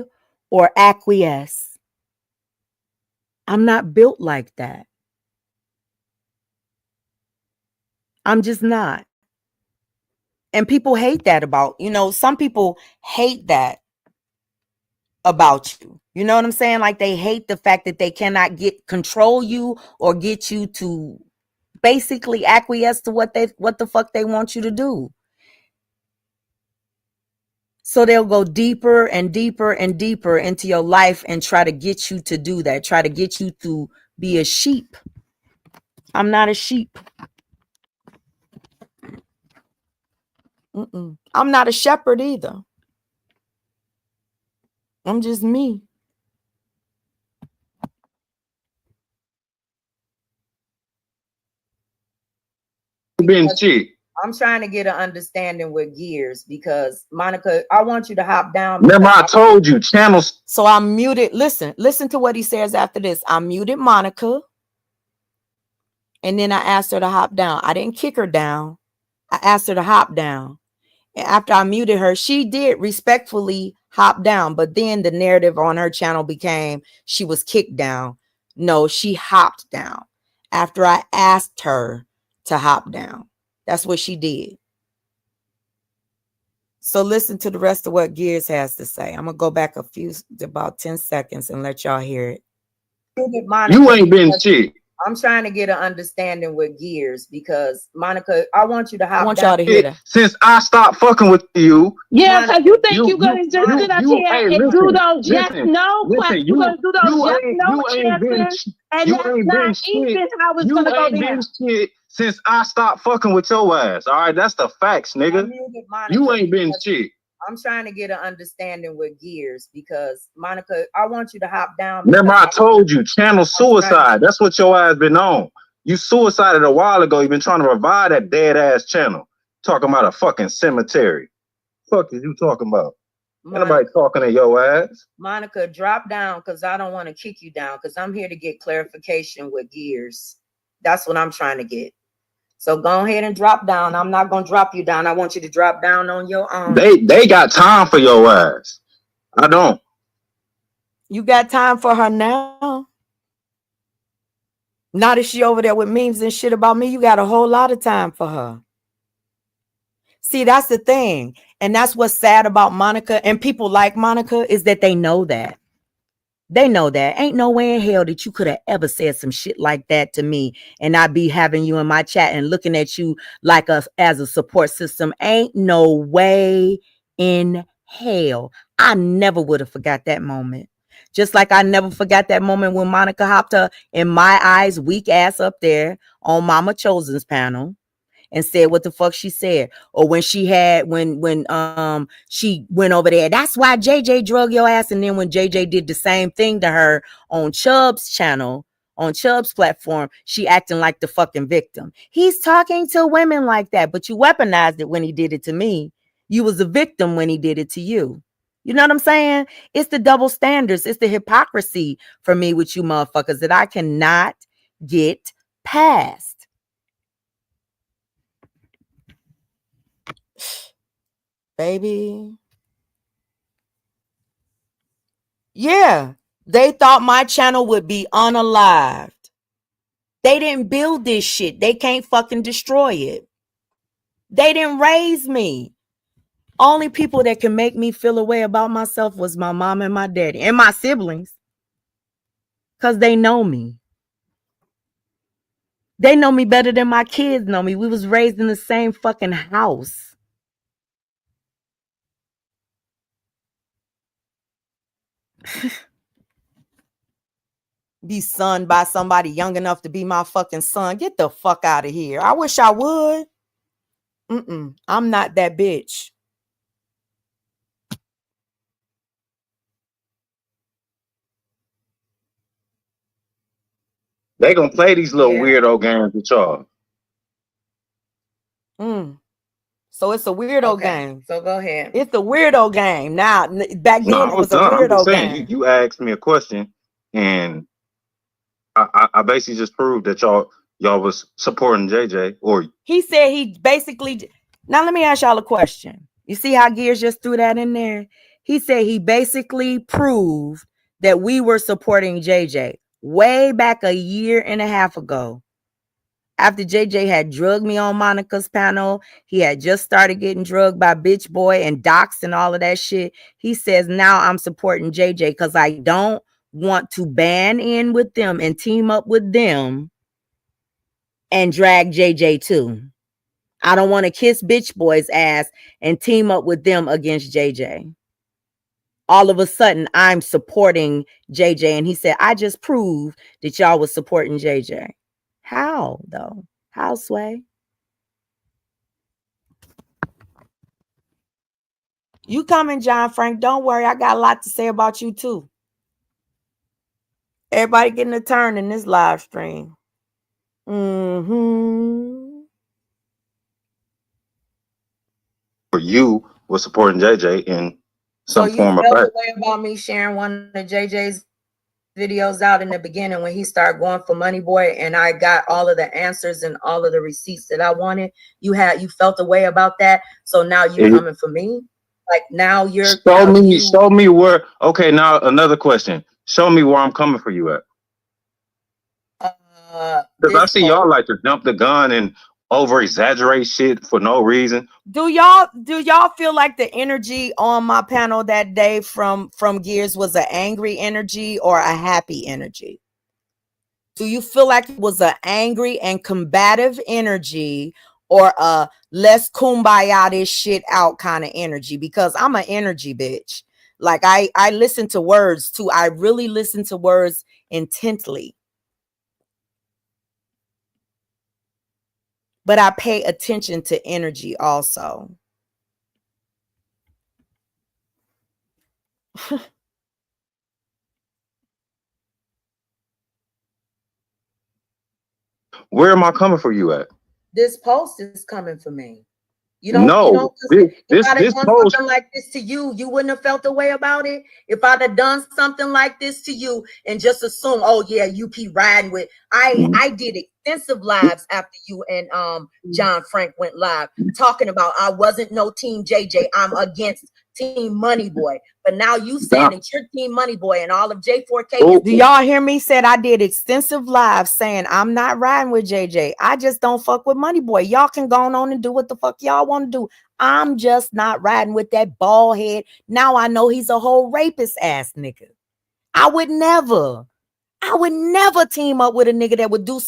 Speaker 1: or acquiesce. I'm not built like that. I'm just not. And people hate that about, some people hate that about you. You know what I'm saying? Like they hate the fact that they cannot control you or get you to basically acquiesce to what the fuck they want you to do. So they'll go deeper and deeper and deeper into your life and try to get you to do that. Try to get you to be a sheep. I'm not a sheep. I'm not a shepherd either. I'm just me.
Speaker 5: Been shit.
Speaker 1: I'm trying to get an understanding with Gears because Monica, I want you to hop down.
Speaker 5: Remember, I told you channels.
Speaker 1: So I'm muted. Listen to what he says after this. I muted Monica. And then I asked her to hop down. I didn't kick her down. I asked her to hop down. And after I muted her, she did respectfully hop down. But then the narrative on her channel became she was kicked down. No, she hopped down after I asked her to hop down. That's what she did. So listen to the rest of what Gears has to say. I'm going to go back about 10 seconds and let y'all hear it.
Speaker 5: You ain't been shit.
Speaker 1: I'm trying to get an understanding with Gears because Monica, I want you to hop. I want y'all to hear that.
Speaker 5: Since I stopped fucking with you.
Speaker 3: Yeah, because you think you're gonna just sit up here and do those yes no questions. You're gonna do those yes no answers, and that's not even how it's gonna go down.
Speaker 5: Since I stopped fucking with your ass. All right, that's the facts, nigga. You ain't been shit.
Speaker 1: I'm trying to get an understanding with Gears because Monica, I want you to hop down.
Speaker 5: Remember, I told you, channel suicide. That's what your ass been on. You suicided a while ago. You've been trying to revive that dead ass channel. Talking about a fucking cemetery. Fuck is you talking about? Anybody talking to your ass?
Speaker 1: Monica, drop down because I don't want to kick you down because I'm here to get clarification with Gears. That's what I'm trying to get. So go ahead and drop down. I'm not going to drop you down. I want you to drop down on your own.
Speaker 5: They got time for your ass. I don't.
Speaker 1: You got time for her now? Now that she over there with memes and shit about me, you got a whole lot of time for her. See, that's the thing. And that's what's sad about Monica and people like Monica is that they know that. They know that. Ain't no way in hell that you could have ever said some shit like that to me and I'd be having you in my chat and looking at you like as a support system. Ain't no way in hell. I never would have forgot that moment. Just like I never forgot that moment when Monica hopped her, in my eyes, weak ass up there on Mama Chosen's panel and said what the fuck she said. Or when she had, when she went over there, that's why JJ drug your ass. And then when JJ did the same thing to her on Chubb's channel, on Chubb's platform, she acting like the fucking victim. He's talking to women like that, but you weaponized it when he did it to me. You was a victim when he did it to you. You know what I'm saying? It's the double standards. It's the hypocrisy for me with you motherfuckers that I cannot get past. Baby. Yeah, they thought my channel would be unalived. They didn't build this shit. They can't fucking destroy it. They didn't raise me. Only people that can make me feel a way about myself was my mom and my daddy and my siblings. Because they know me. They know me better than my kids know me. We was raised in the same fucking house. Be son by somebody young enough to be my fucking son. Get the fuck out of here. I wish I would. I'm not that bitch.
Speaker 5: They gonna play these little weirdo games with y'all.
Speaker 1: So it's a weirdo game.
Speaker 4: So go ahead.
Speaker 1: It's a weirdo game. Now, back then it was a
Speaker 5: I'm just
Speaker 1: weirdo
Speaker 5: saying,
Speaker 1: game.
Speaker 5: you asked me a question, and I basically just proved that y'all was supporting JJ. Or
Speaker 1: he said he basically. Now let me ask y'all a question. You see how Gears just threw that in there? He said he basically proved that we were supporting JJ way back a year and a half ago. After JJ had drugged me on Monica's panel, he had just started getting drugged by Bitch Boy and Docs and all of that shit. He says, now I'm supporting JJ because I don't want to band in with them and team up with them and drag JJ too. I don't want to kiss Bitch Boy's ass and team up with them against JJ. All of a sudden, I'm supporting JJ. And he said, I just proved that y'all was supporting JJ. How, though? How, Sway? You coming, John Frank. Don't worry. I got a lot to say about you, too. Everybody getting a turn in this live stream.
Speaker 5: for you was supporting JJ in some form of
Speaker 1: way about me sharing one of JJ's videos out in the beginning when he started going for Money Boy, and I got all of the answers and all of the receipts that I wanted. You felt a way about that. So now you coming for me? Like now you're
Speaker 5: show me where. Okay, now another question. Show me where I'm coming for you at. Because I see y'all like to dump the gun and over exaggerate shit for no reason.
Speaker 1: Do y'all feel like the energy on my panel that day from Gears was an angry energy or a happy energy? Do you feel like it was an angry and combative energy or a let's kumbaya this shit out kind of energy? Because I'm an energy bitch. Like I listen to words too. I really listen to words intently. But I pay attention to energy also.
Speaker 5: Where am I coming for you at?
Speaker 1: This post is coming for me.
Speaker 5: You don't,
Speaker 1: if I'd have done something like this to you, you wouldn't have felt a way about it. If I'd have done something like this to you and just assume, oh yeah, you keep riding with. I did extensive lives after you and John Frank went live talking about I wasn't no team JJ. I'm against Team Money Boy. But now you saying that you're Team Money Boy and all of J4K. Do y'all hear me? Said I did extensive lives saying I'm not riding with JJ. I just don't fuck with Money Boy. Y'all can go on and do what the fuck y'all want to do. I'm just not riding with that bald head. Now I know he's a whole rapist ass nigga. I would never team up with a nigga that would do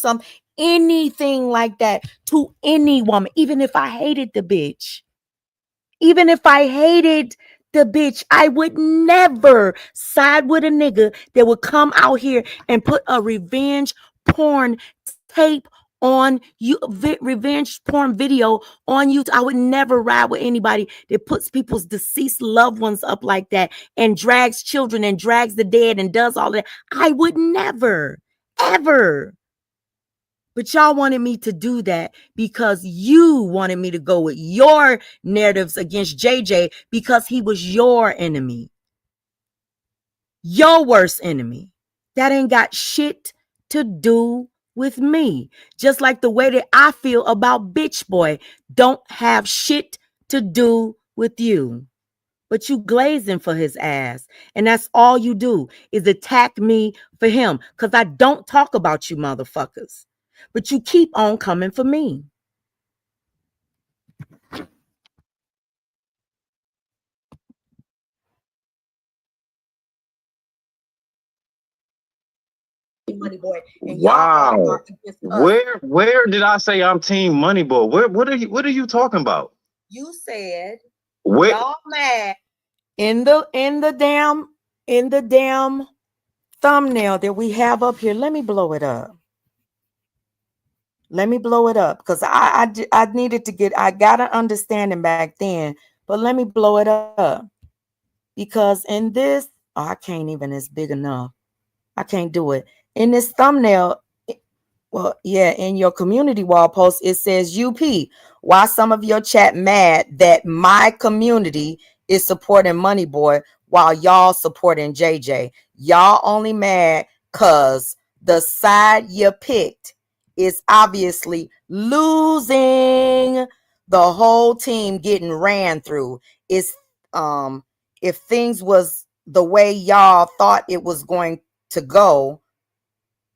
Speaker 1: anything like that to any woman, even if I hated the bitch. Even if I hated the bitch, I would never side with a nigga that would come out here and put a revenge porn tape on you, revenge porn video on you. I would never ride with anybody that puts people's deceased loved ones up like that and drags children and drags the dead and does all that. I would never, ever. But y'all wanted me to do that because you wanted me to go with your narratives against JJ because he was your enemy. Your worst enemy. That ain't got shit to do with me. Just like the way that I feel about Bitch Boy don't have shit to do with you. But you glazing for his ass. And that's all you do is attack me for him. Because I don't talk about you motherfuckers. But you keep on coming for me. Money Boy. And
Speaker 5: wow. Where did I say I'm Team Money Boy? What are you talking about?
Speaker 1: You said y'all mad in the damn thumbnail that we have up here. Let me blow it up. Let me blow it up because I needed to get, I got an understanding back then, but let me blow it up because in this, oh, I can't even, it's big enough. I can't do it. In this thumbnail, well, yeah, in your community wall post, it says UP. Why some of your chat mad that my community is supporting Money Boy while y'all supporting JJ? Y'all only mad because the side you picked is obviously losing. The whole team getting ran through. It's if things was the way y'all thought it was going to go,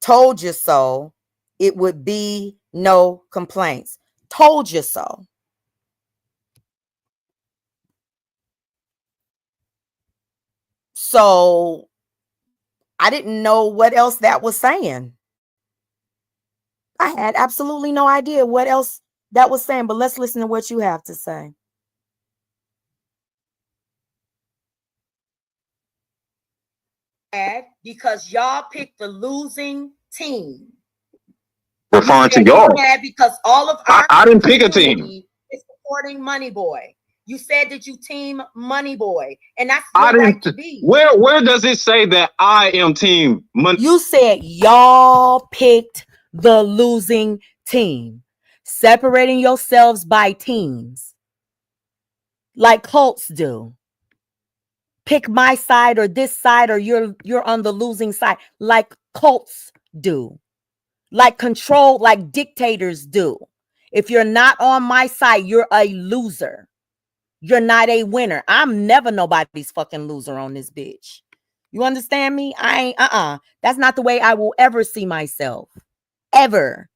Speaker 1: told you so, it would be no complaints. Told you so. So I didn't know what else that was saying. I had absolutely no idea what else that was saying, but let's listen to what you have to say. Because y'all picked the losing team.
Speaker 5: Referring to y'all.
Speaker 1: Because all of our
Speaker 5: I didn't pick a team.
Speaker 1: Is supporting Money Boy. You said that you team Money Boy, and that's your right to be.
Speaker 5: Where does it say that I am team Money?
Speaker 1: You said y'all picked the losing team, separating yourselves by teams, like cults do. Pick my side or this side, or you're on the losing side, like cults do, like control, like dictators do. If you're not on my side, you're a loser. You're not a winner. I'm never nobody's fucking loser on this bitch. You understand me? I ain't, That's not the way I will ever see myself. Ever.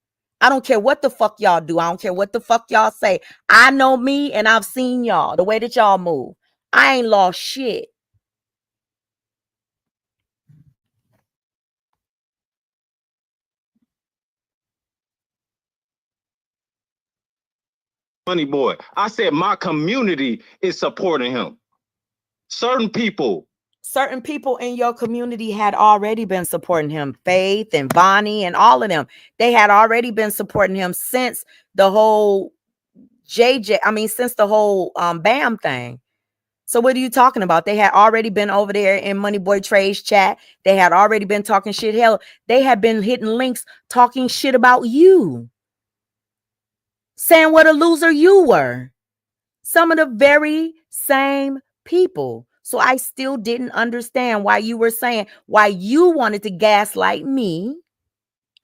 Speaker 1: I don't care what the fuck y'all do. I don't care what the fuck y'all say. I know me and I've seen y'all, the way that y'all move. I ain't lost shit.
Speaker 5: Money Boy. I said my community is supporting him. Certain people
Speaker 1: In your community had already been supporting him. Faith and Bonnie and all of them. They had already been supporting him since the whole since the whole BAM thing. So what are you talking about? They had already been over there in Money Boy Trey's chat. They had already been talking shit. Hell, they had been hitting links talking shit about you. Saying what a loser you were. Some of the very same people. So I still didn't understand why you were saying, why you wanted to gaslight me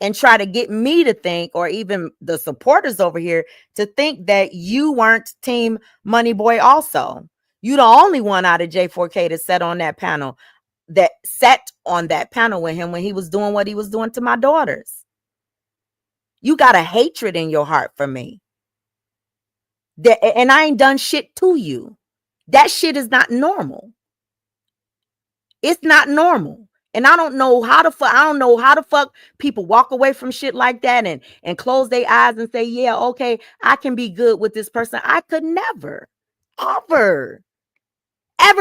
Speaker 1: and try to get me to think, or even the supporters over here to think that you weren't team Money Boy also. You the only one out of J4K that sat on that panel with him when he was doing what he was doing to my daughters. You got a hatred in your heart for me. And I ain't done shit to you. That shit is not normal. It's not normal. And I don't know how the fuck people walk away from shit like that and close their eyes and say, yeah, okay, I can be good with this person. I could never, ever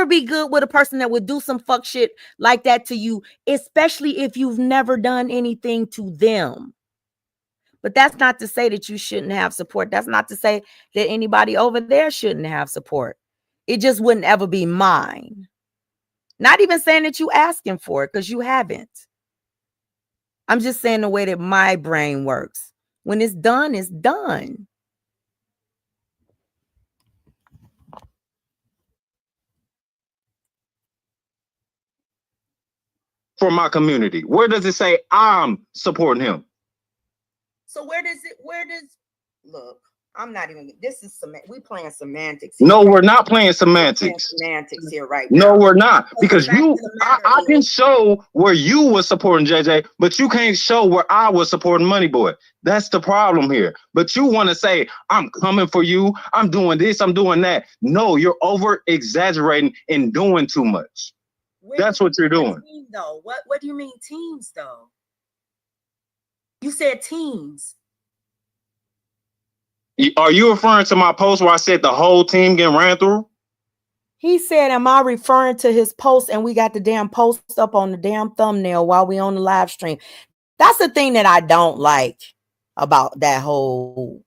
Speaker 1: be good with a person that would do some fuck shit like that to you, especially if you've never done anything to them. But that's not to say that you shouldn't have support. That's not to say that anybody over there shouldn't have support. It just wouldn't ever be mine. Not even saying that you asking for it, because you haven't. I'm just saying the way that my brain works. When it's done, it's done.
Speaker 5: For my community. Where does it say I'm supporting him?
Speaker 1: So look, I'm not even, this is we playing semantics here.
Speaker 5: No, we're not playing semantics.
Speaker 1: Semantics here right now.
Speaker 5: No, we're not. Because I can show where you were supporting JJ, but you can't show where I was supporting Money Boy. That's the problem here. But you want to say, I'm coming for you. I'm doing this. I'm doing that. No, you're over exaggerating and doing too much. That's what you're doing.
Speaker 1: Though. What do you mean teams though? You said teams.
Speaker 5: Are you referring to my post where I said the whole team getting ran through?
Speaker 1: He said, am I referring to his post? And we got the damn post up on the damn thumbnail while we on the live stream. That's the thing that I don't like. about that whole,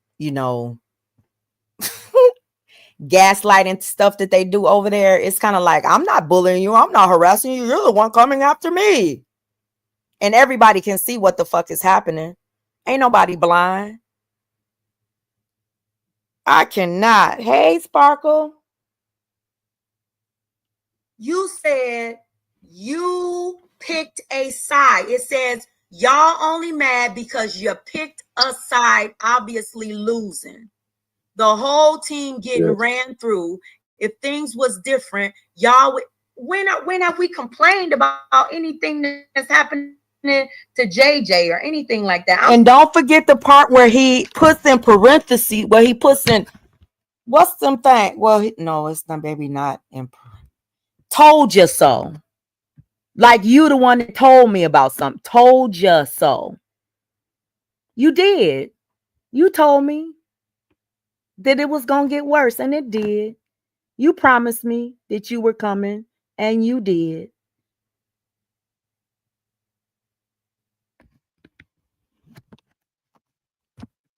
Speaker 1: gaslighting stuff that they do over there. It's kind of like, I'm not bullying you. I'm not harassing you. You're the one coming after me. And everybody can see what the fuck is happening. Ain't nobody blind. I cannot. Hey, Sparkle. You said you picked a side. It says y'all only mad because you picked a side, obviously losing. The whole team getting ran through. If things was different, y'all would. When have we complained about anything that's happening to JJ or anything like that? And don't forget the part where he puts in parentheses, where he puts in what's something. Well, no, it's not. Maybe not in. Told you so. Like you the one that told me about something. Told you so. You did. You told me that it was gonna get worse, and it did. You promised me that you were coming, and you did.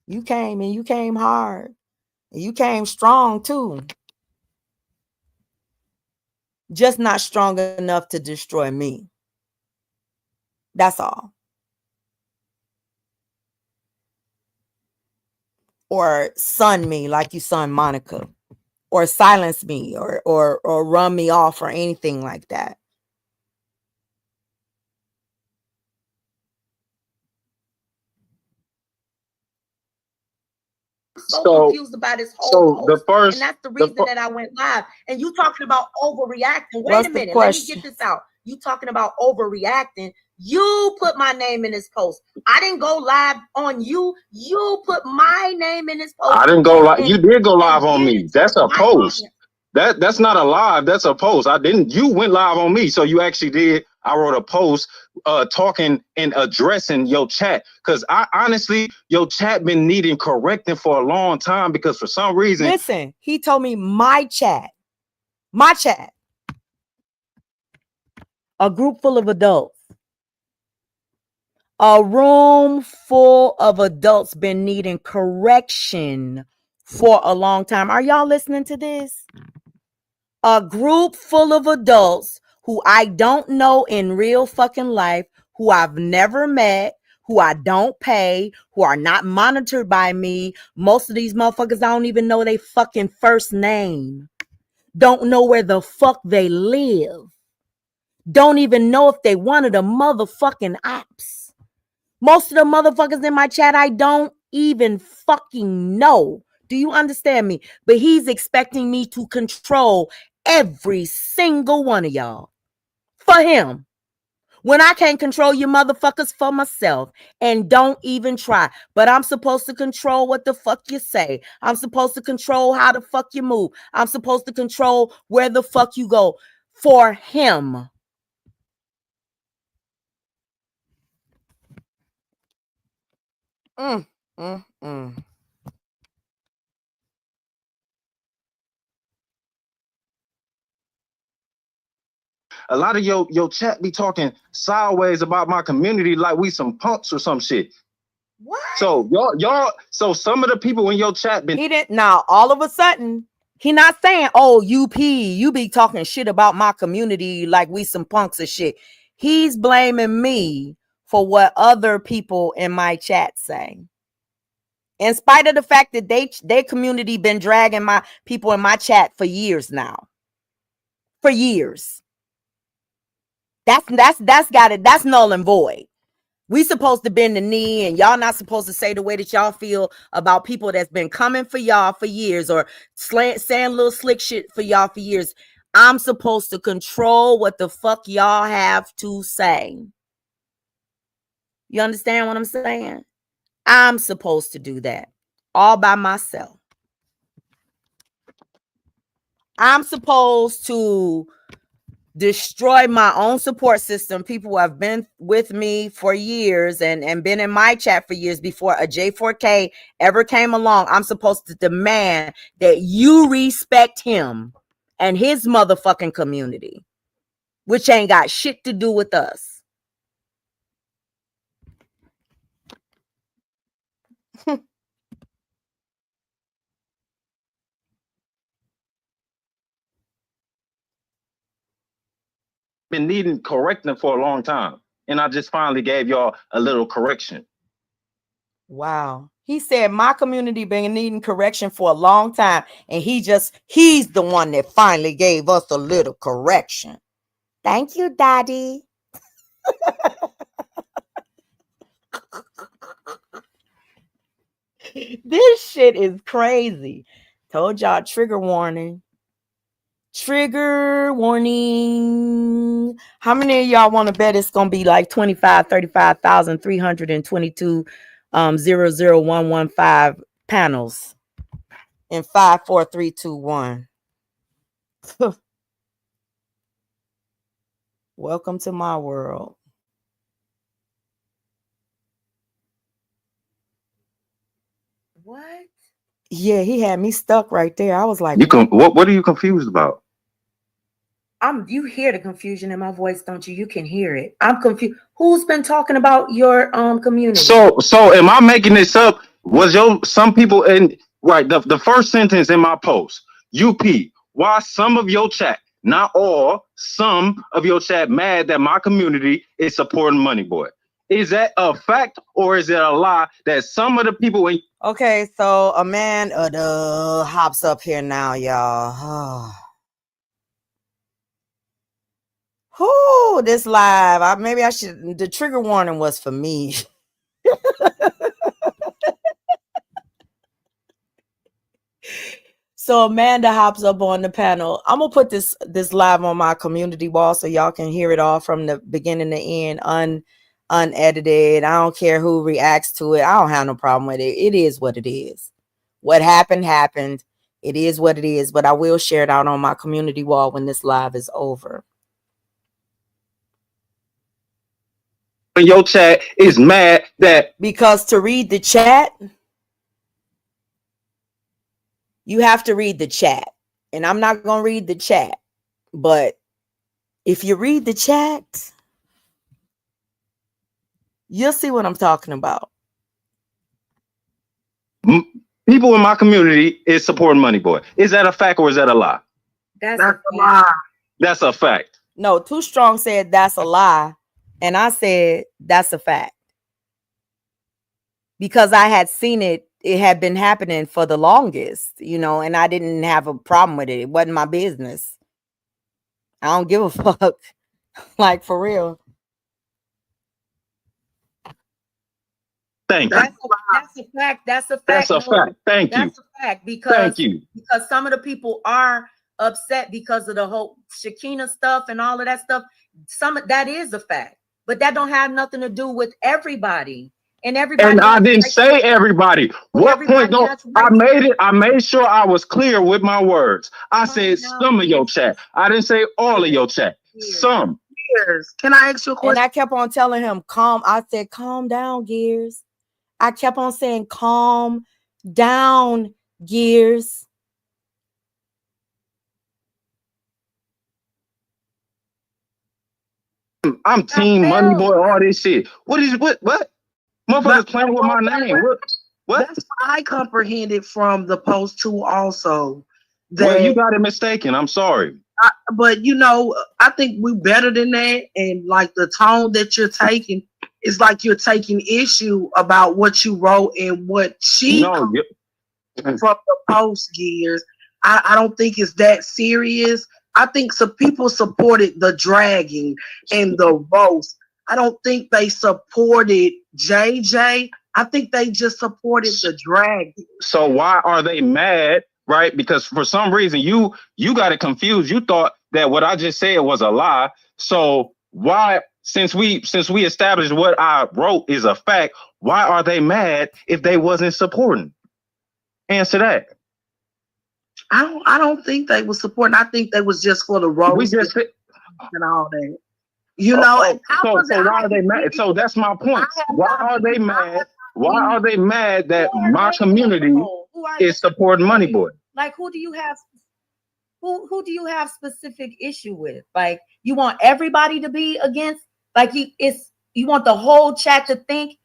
Speaker 1: You came, and you came hard. And you came strong too. Just not strong enough to destroy me. That's all. Or sun me like you sun Monica. Or silence me or run me off or anything like that. So confused about his whole post, and that's the reason that I went live. And you talking about overreacting. Wait a minute, let me get this out. You talking about overreacting. You put my name in this post. I didn't go live on you. You put my name in this post.
Speaker 5: I didn't go live. You did go live on me. That's a post. That's not a live. That's a post. I didn't. You went live on me, so you actually did. I wrote a post talking and addressing your chat, because I honestly, your chat been needing correcting for a long time, because for some reason.
Speaker 1: Listen, he told me my chat. My chat. A group full of adults. A room full of adults been needing correction for a long time. Are y'all listening to this? A group full of adults who I don't know in real fucking life, who I've never met, who I don't pay, who are not monitored by me. Most of these motherfuckers, I don't even know their fucking first name. Don't know where the fuck they live. Don't even know if they one of the motherfucking ops. Most of the motherfuckers in my chat, I don't even fucking know. Do you understand me? But he's expecting me to control every single one of y'all for him, when I can't control you motherfuckers for myself. And don't even try. But I'm supposed to control what the fuck you say. I'm supposed to control how the fuck you move. I'm supposed to control where the fuck you go for him.
Speaker 5: A lot of your chat be talking sideways about my community like we some punks or some shit. What? So so some of the people in your chat been.
Speaker 1: He didn't. Now all of a sudden he not saying, "Oh, you be talking shit about my community like we some punks or shit." He's blaming me for what other people in my chat say. In spite of the fact that their community been dragging my people in my chat for years now. For years. That's got it. That's null and void. We supposed to bend the knee, and y'all not supposed to say the way that y'all feel about people that's been coming for y'all for years, or saying little slick shit for y'all for years. I'm supposed to control what the fuck y'all have to say. You understand what I'm saying? I'm supposed to do that all by myself. I'm supposed to destroy my own support system. People who have been with me for years and been in my chat for years before a J4K ever came along. I'm supposed to demand that you respect him and his motherfucking community, which ain't got shit to do with us.
Speaker 5: been needing correcting for a long time. And I just finally gave y'all a little correction.
Speaker 1: Wow. He said my community been needing correction for a long time. And he's the one that finally gave us a little correction. Thank you, Daddy. This shit is crazy. Told y'all, trigger warning. Trigger warning. How many of y'all want to bet it's going to be like 35,322 00115 panels in 5, 4, 3, 2, 1. Welcome to my world. What? Yeah, he had me stuck right there. I was like,
Speaker 5: what are you confused about?
Speaker 1: You hear the confusion in my voice, don't you? You can hear it. I'm confused. Who's been talking about your community?
Speaker 5: So am I making this up? Was some people in right the first sentence in my post, UP, why some of your chat, not all, some of your chat mad that my community is supporting Money Boy? Is that a fact or is it a lie that some of the people in...
Speaker 1: Okay, so a man hops up here now, y'all. Oh, this live. Maybe I should. The trigger warning was for me. So Amanda hops up on the panel. I'm gonna put this live on my community wall so y'all can hear it all from the beginning to end, unedited. I don't care who reacts to it. I don't have no problem with it. It is what it is. What happened. It is what it is. But I will share it out on my community wall when this live is over.
Speaker 5: Your chat is mad that...
Speaker 1: Because to read the chat, you have to read the chat. And I'm not going to read the chat. But if you read the chat, you'll see what I'm talking about.
Speaker 5: People in my community is supporting Money Boy. Is that a fact or is that a lie?
Speaker 1: That's a lie.
Speaker 5: That's a fact.
Speaker 1: No, Too Strong said that's a lie. And I said that's a fact. Because I had seen it. It had been happening for the longest, and I didn't have a problem with it. It wasn't my business. I don't give a fuck. Like, for real.
Speaker 5: Thank you.
Speaker 1: That's a fact. That's a fact.
Speaker 5: That's a fact. Thank you.
Speaker 1: That's a fact because some of the people are upset because of the whole Shakina stuff and all of that stuff. That is a fact, but that don't have nothing to do with everybody. And everybody.
Speaker 5: And I didn't say everybody. What point don't I made it? I made sure I was clear with my words. I said some of your chat. I didn't say all of your chat. Some.
Speaker 6: Gears. Can I ask you a question?
Speaker 1: And I kept on telling him, calm. I said, calm down, Gears. I kept on saying, calm down, Gears.
Speaker 5: I'm team Money Boy, all this shit. What? Motherfuckers playing with my name. What?
Speaker 6: That's what I comprehended from the post too also.
Speaker 5: Well, you got it mistaken. I'm sorry.
Speaker 6: But I think we better than that. And like the tone that you're taking is like you're taking issue about what you wrote and what she from the post, Gears. I don't think it's that serious. I think some people supported the dragging and the roast. I don't think they supported JJ. I think they just supported the dragging.
Speaker 5: So why are they mad? Right? Because for some reason you got it confused. You thought that what I just said was a lie. So why, since we established what I wrote is a fact, why are they mad if they wasn't supporting? Answer that.
Speaker 6: I don't think they was supporting. I think they was just for the roast and all that.
Speaker 5: So why are they mad? So that's my point. Why are they mad? Why are they mad that my community is supporting Money Boy?
Speaker 1: Like, who do you have? Who do you have specific issue with? Like, you want everybody to be against? Like, you want the whole chat to think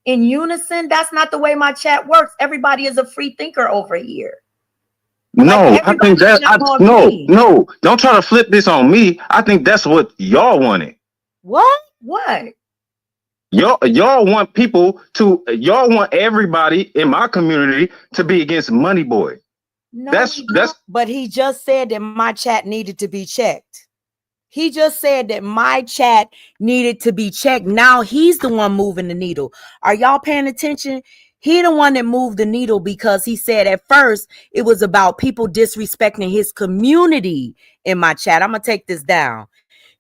Speaker 1: in unison? That's not the way my chat works. Everybody is a free thinker over here.
Speaker 5: No, I think that no. Don't try to flip this on me. I think that's what y'all wanted.
Speaker 1: What? What?
Speaker 5: Y'all want y'all want everybody in my community to be against Money Boy.
Speaker 1: No, that's but he just said that my chat needed to be checked. He just said that my chat needed to be checked. Now he's the one moving the needle. Are y'all paying attention? He the one that moved the needle because he said at first it was about people disrespecting his community in my chat. I'm going to take this down.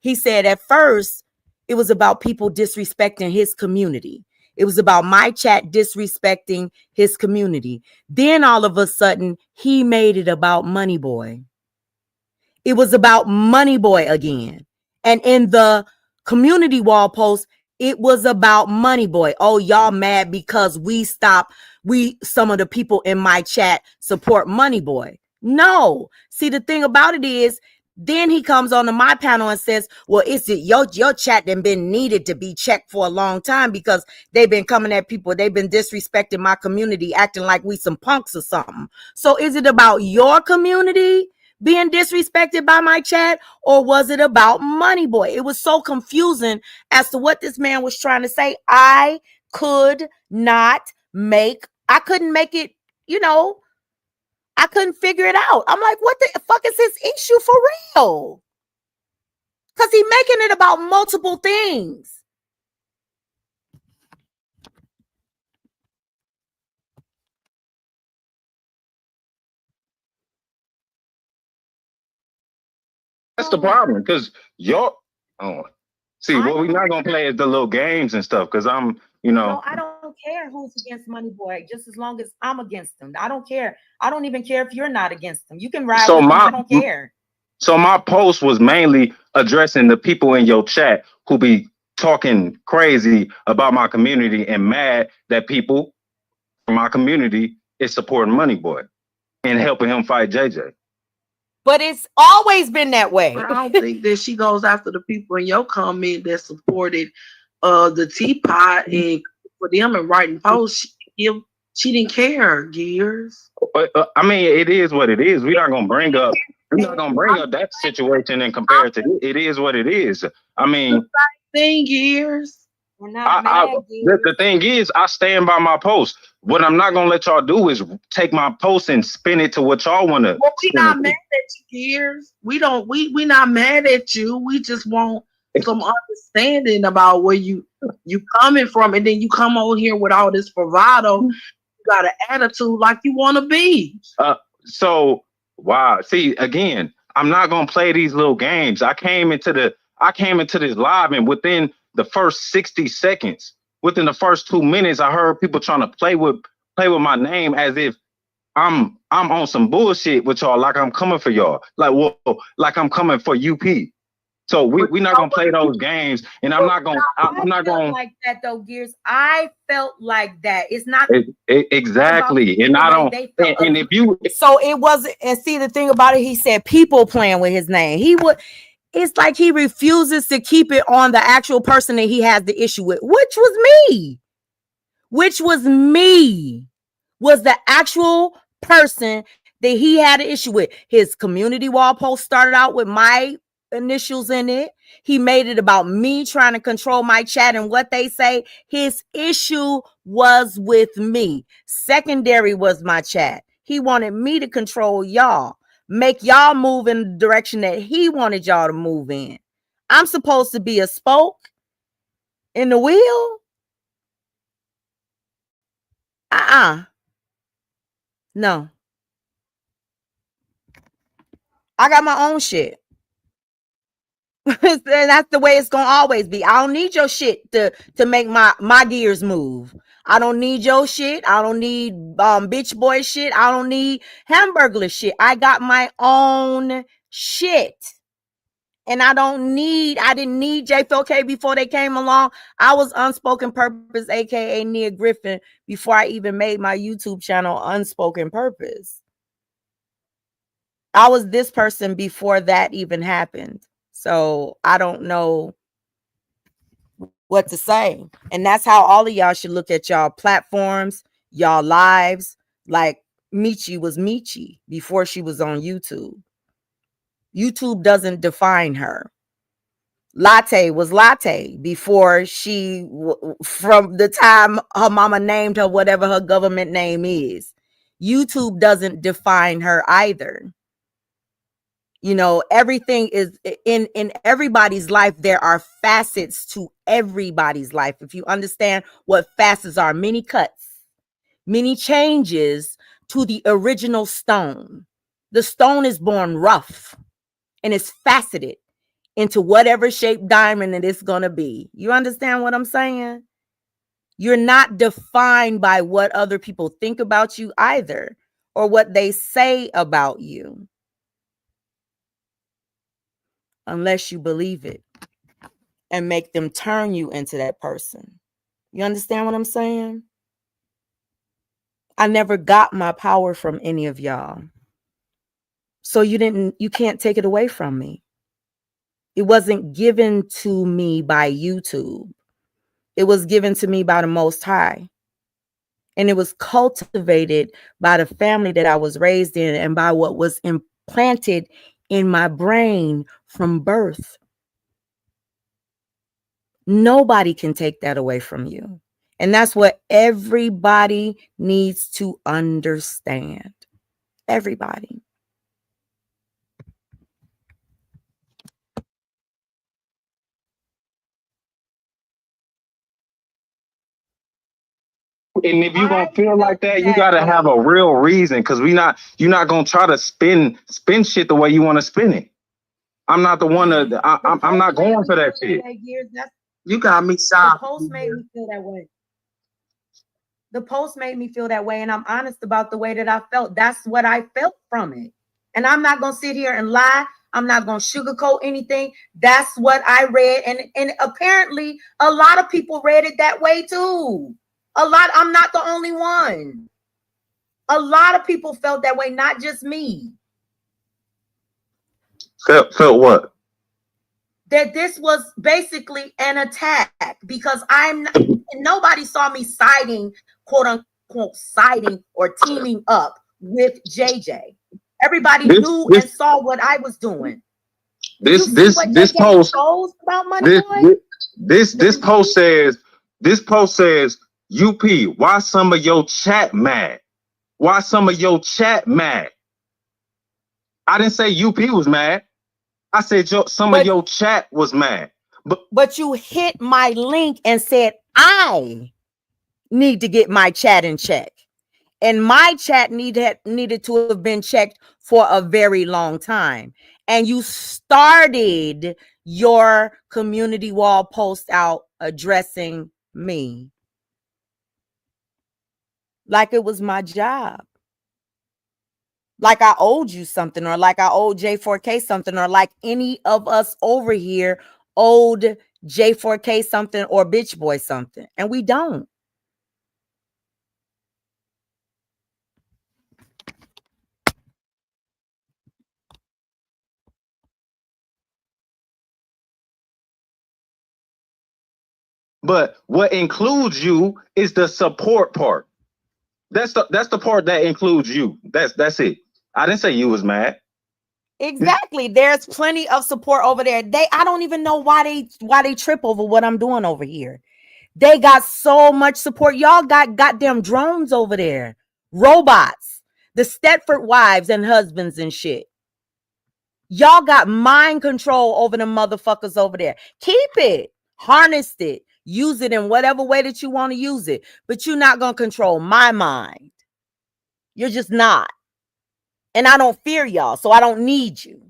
Speaker 1: He said at first it was about people disrespecting his community. It was about my chat disrespecting his community. Then all of a sudden he made it about Money Boy. It was about Money Boy again. And in the community wall post, it was about Money Boy. Oh, y'all mad because some of the people in my chat support Money Boy. No. See, the thing about it is, then he comes onto my panel and says, well, your chat done been needed to be checked for a long time because they've been coming at people. They've been disrespecting my community, acting like we some punks or something. So is it about your community being disrespected by my chat, or was it about Money Boy? It was so confusing as to what this man was trying to say. I couldn't make it, I couldn't figure it out. I'm like, what the fuck is his issue for real? Because he's making it about multiple things.
Speaker 5: That's the problem, because what we're not gonna play is the little games and stuff, because I'm,
Speaker 1: No, I don't care who's against Money Boy, just as long as I'm against him. I don't care. I don't even care if you're not against him. You can ride with him. I don't care.
Speaker 5: So my post was mainly addressing the people in your chat who be talking crazy about my community and mad that people from my community is supporting Money Boy and helping him fight JJ.
Speaker 1: But it's always been that way.
Speaker 6: I don't think that she goes after the people in your comment that supported the teapot and for them and writing posts. She didn't care, Gears.
Speaker 5: But I mean, it is what it is. We're not gonna bring up that situation and compare it to it. It is what it is. I mean,
Speaker 6: the same thing, Gears.
Speaker 1: We're not mad,
Speaker 5: the thing is, I stand by my post. What I'm not gonna let y'all do is take my post and spin it to what y'all want to.
Speaker 6: Well, we not mad at you, Gears. We not mad at you. We just want some understanding about where you coming from, and then you come over here with all this bravado. You got an attitude like you want to be.
Speaker 5: So wow. See, again, I'm not gonna play these little games. I came into this live, and within the first 60 seconds, within the first 2 minutes, I heard people trying to play with my name as if I'm on some bullshit with y'all, like I'm coming for y'all, like I'm coming for UP. So we're not gonna play those games, and I'm not gonna
Speaker 1: like that though, Gears. I felt like that. It's not
Speaker 5: exactly, and I don't. And if you,
Speaker 1: so it wasn't. And see, the thing about it, he said people playing with his name. It's like he refuses to keep it on the actual person that he has the issue with, which was me, was the actual person that he had an issue with. His community wall post started out with my initials in it. He made it about me trying to control my chat and what they say. His issue was with me. Secondary was my chat. He wanted me to control y'all, make y'all move in the direction that he wanted y'all to move in. I'm supposed to be a spoke in the wheel? No. I got my own shit. And that's the way it's gonna always be. I don't need your shit to make my gears move. I don't need your shit. I don't need bitch boy shit. I don't need hamburger shit. I got my own shit. And I didn't need J4K before they came along. I was Unspoken Purpose, aka Nia Griffin, before I even made my YouTube channel Unspoken Purpose. I was this person before that even happened. So I don't know what to say. And that's how all of y'all should look at y'all platforms, y'all lives. Like, Michi was Michi before she was on YouTube. YouTube doesn't define her. Latte was Latte before from the time her mama named her whatever her government name is. YouTube doesn't define her either. You know, everything is in everybody's life. There are facets to everybody's life. If you understand what facets are, many cuts, many changes to the original stone. The stone is born rough and is faceted into whatever shape diamond it is going to be. You understand what I'm saying? You're not defined by what other people think about you either, or what they say about you, unless you believe it and make them turn you into that person. You understand what I'm saying? I never got my power from any of y'all. So you can't take it away from me. It wasn't given to me by YouTube. It was given to me by the Most High. And it was cultivated by the family that I was raised in and by what was implanted in my brain from birth. Nobody can take that away from you. And that's what everybody needs to understand. Everybody.
Speaker 5: And if you're gonna feel like that, you gotta have a real reason, because you're not gonna try to spin shit the way you want to spin it. I'm not the one to I'm not going for that shit.
Speaker 6: You got me shocked.
Speaker 1: The post made me feel that way. The post made me feel that way, and I'm honest about the way that I felt. That's what I felt from it. And I'm not gonna sit here and lie. I'm not gonna sugarcoat anything. That's what I read, and apparently a lot of people read it that way too. I'm not the only one. A lot of people felt that way, not just me.
Speaker 5: Felt what?
Speaker 1: That this was basically an attack, because nobody saw me siding, quote unquote, siding or teaming up with JJ. Everybody knew and saw what I was doing.
Speaker 5: This post
Speaker 1: about money.
Speaker 5: This post says UP, why some of your chat mad? Why some of your chat mad? I didn't say UP was mad. I said some of your chat was mad.
Speaker 1: But you hit my link and said I need to get my chat in check. And my chat needed to have been checked for a very long time. And you started your community wall post out addressing me like it was my job. Like I owed you something, or like I owed J4K something, or like any of us over here owed J4K something or Bitch Boy something. And we don't.
Speaker 5: But what includes you is the support part. That's the part that includes you. That's it. I didn't say you was mad.
Speaker 1: Exactly. There's plenty of support over there. I don't even know why they trip over what I'm doing over here. They got so much support. Y'all got goddamn drones over there. Robots. The Stepford wives and husbands and shit. Y'all got mind control over the motherfuckers over there. Keep it. Harness it. Use it in whatever way that you want to use it. But you're not going to control my mind. You're just not. And I don't fear y'all, so I don't need you.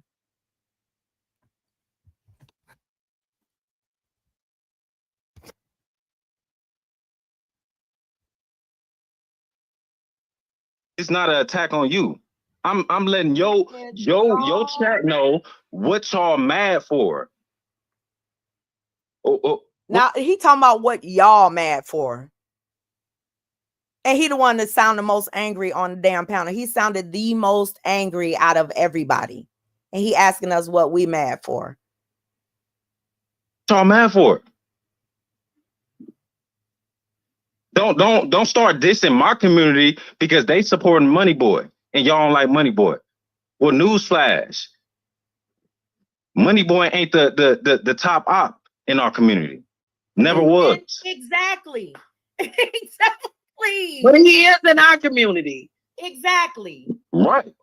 Speaker 5: It's not an attack on you. I'm letting your chat know what y'all mad for.
Speaker 1: Now he talking about what y'all mad for. And he the one that sounded the most angry on the damn panel. He sounded the most angry out of everybody. And he asking us what we mad for.
Speaker 5: What y'all mad for? Don't start dissing my community because they supporting Money Boy and y'all don't like Money Boy. Well, newsflash, Money Boy ain't the top op in our community. Never was.
Speaker 1: Exactly. Exactly.
Speaker 6: But he is in our community.
Speaker 1: Exactly.
Speaker 5: Right.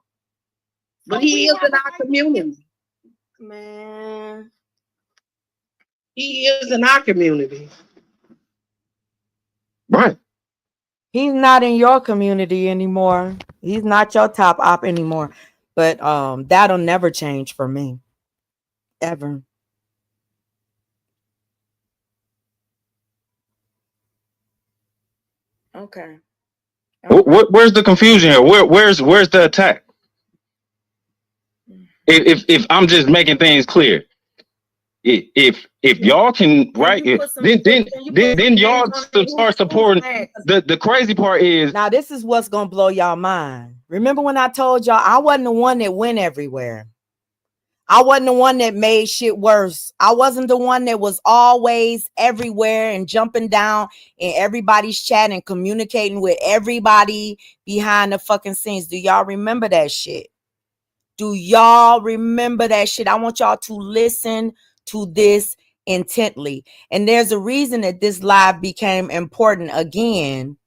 Speaker 6: But he is in our community.
Speaker 1: Man.
Speaker 6: He is in our community.
Speaker 5: Right.
Speaker 1: He's not in your community anymore. He's not your top op anymore. But that'll never change for me. Ever. Okay.
Speaker 5: Where's the confusion here? Where's the attack? If I'm just making things clear, if y'all can right, then y'all start supporting. The crazy part is
Speaker 1: now this is what's gonna blow y'all mind. Remember when I told y'all I wasn't the one that went everywhere. I wasn't the one that made shit worse. I wasn't the one that was always everywhere and jumping down in everybody's chat and communicating with everybody behind the fucking scenes. Do y'all remember that shit? Do y'all remember that shit? I want y'all to listen to this intently. And there's a reason that this live became important again.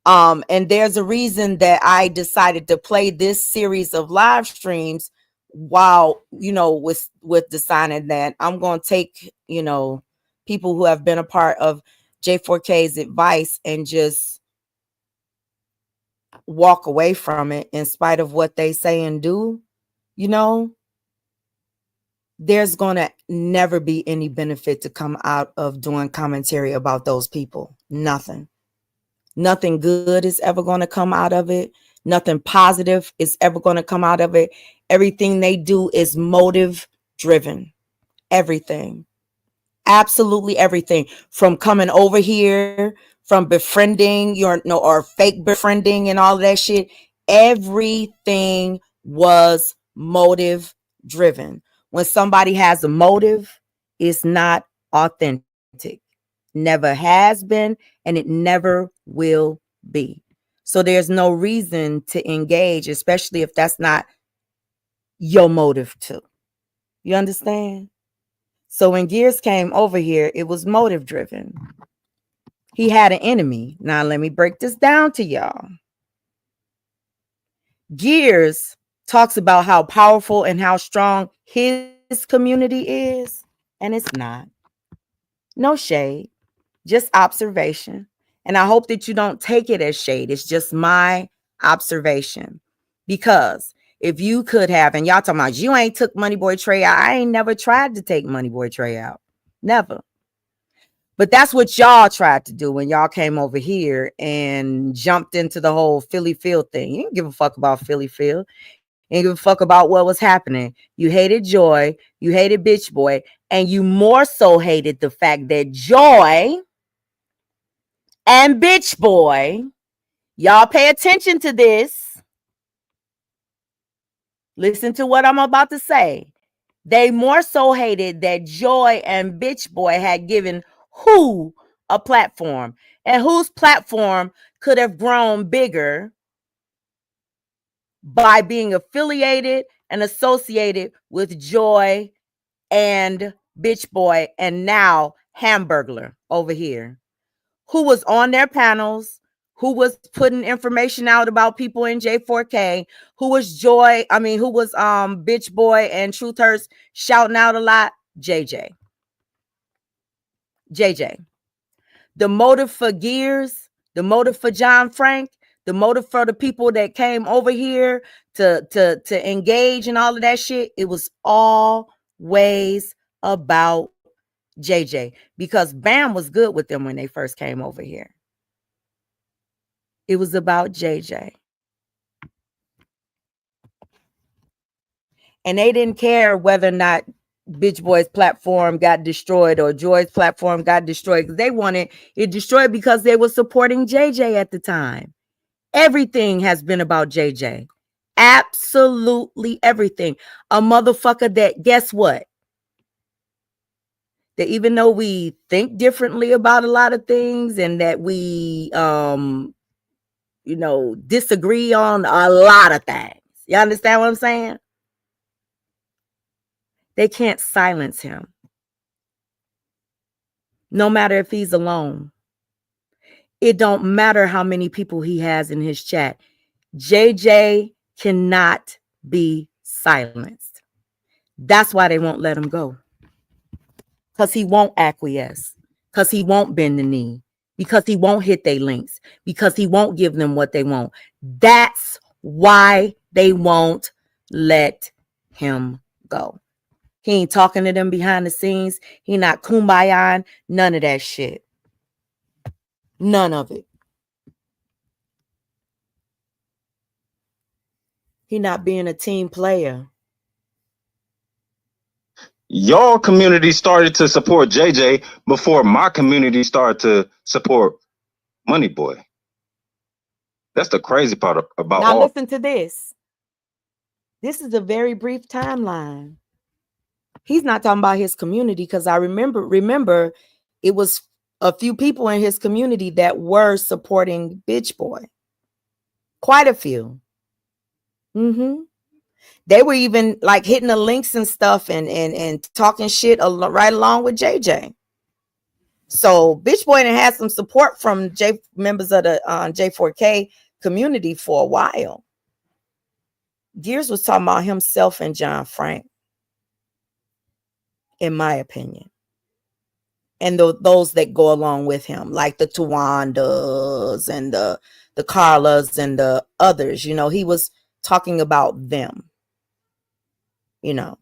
Speaker 1: And there's a reason that I decided to play this series of live streams while, with deciding that I'm going to take, people who have been a part of J4K's advice and just walk away from it in spite of what they say and do, there's going to never be any benefit to come out of doing commentary about those people. Nothing good is ever going to come out of it. Nothing positive is ever going to come out of it. Everything they do is motive driven. Everything. Absolutely everything. From coming over here, from befriending or fake befriending and all of that shit. Everything was motive driven. When somebody has a motive, it's not authentic. Never has been, and it never will be. So there's no reason to engage, especially if that's not your motive too. You understand? So when Gears came over here, it was motive driven. He had an enemy. Now let me break this down to y'all. Gears talks about how powerful and how strong his community is, and it's not. No shade, just observation. And I hope that you don't take it as shade. It's just my observation. Because if you could have, and y'all talking about you ain't took Money Boy Trey out. I ain't never tried to take Money Boy Trey out. Never. But that's what y'all tried to do when y'all came over here and jumped into the whole Philly Phil thing. You didn't give a fuck about Philly Phil. You didn't give a fuck about what was happening. You hated Joy. You hated Bitch Boy. And you more so hated the fact that Joy and Bitch Boy, y'all pay attention to this. Listen to what I'm about to say. They more so hated that Joy and Bitch Boy had given who a platform, and whose platform could have grown bigger by being affiliated and associated with Joy and Bitch Boy, and now Hamburglar over here, who was on their panels, who was putting information out about people in J4K, who was Bitch Boy and Truth Hurts shouting out a lot. JJ. The motive for Gears, the motive for John Frank, the motive for the people that came over here to engage and all of that shit, it was always about JJ, because Bam was good with them when they first came over here. It was about JJ. And they didn't care whether or not Bitch Boy's platform got destroyed or Joy's platform got destroyed, because they wanted it destroyed because they were supporting JJ at the time. Everything has been about JJ. Absolutely everything. A motherfucker that, guess what? that even though we think differently about a lot of things and that we, you know, disagree on a lot of things. You understand what I'm saying? They can't silence him. No matter if he's alone. It don't matter how many people he has in his chat. JJ cannot be silenced. That's why they won't let him go. Because he won't acquiesce. Because he won't bend the knee. Because he won't hit their links. Because he won't give them what they want. That's why they won't let him go. He ain't talking to them behind the scenes. He not kumbayaing. None of that shit. None of it. He not being a team player.
Speaker 5: Your community started to support JJ before my community started to support Money Boy. That's the crazy part about
Speaker 1: now
Speaker 5: all.
Speaker 1: Listen to this. This is a very brief timeline. He's not talking about his community because I remember it was a few people in his community that were supporting Bitch Boy. Quite a few. They were even like hitting the links and stuff and talking shit right along with JJ. So Bitch Boy done had some support from members of the J4K community for a while. Gears was talking about himself and John Frank, in my opinion. And those that go along with him, like the Tawandas and the Carlas and the others, you know, he was talking about them, you know.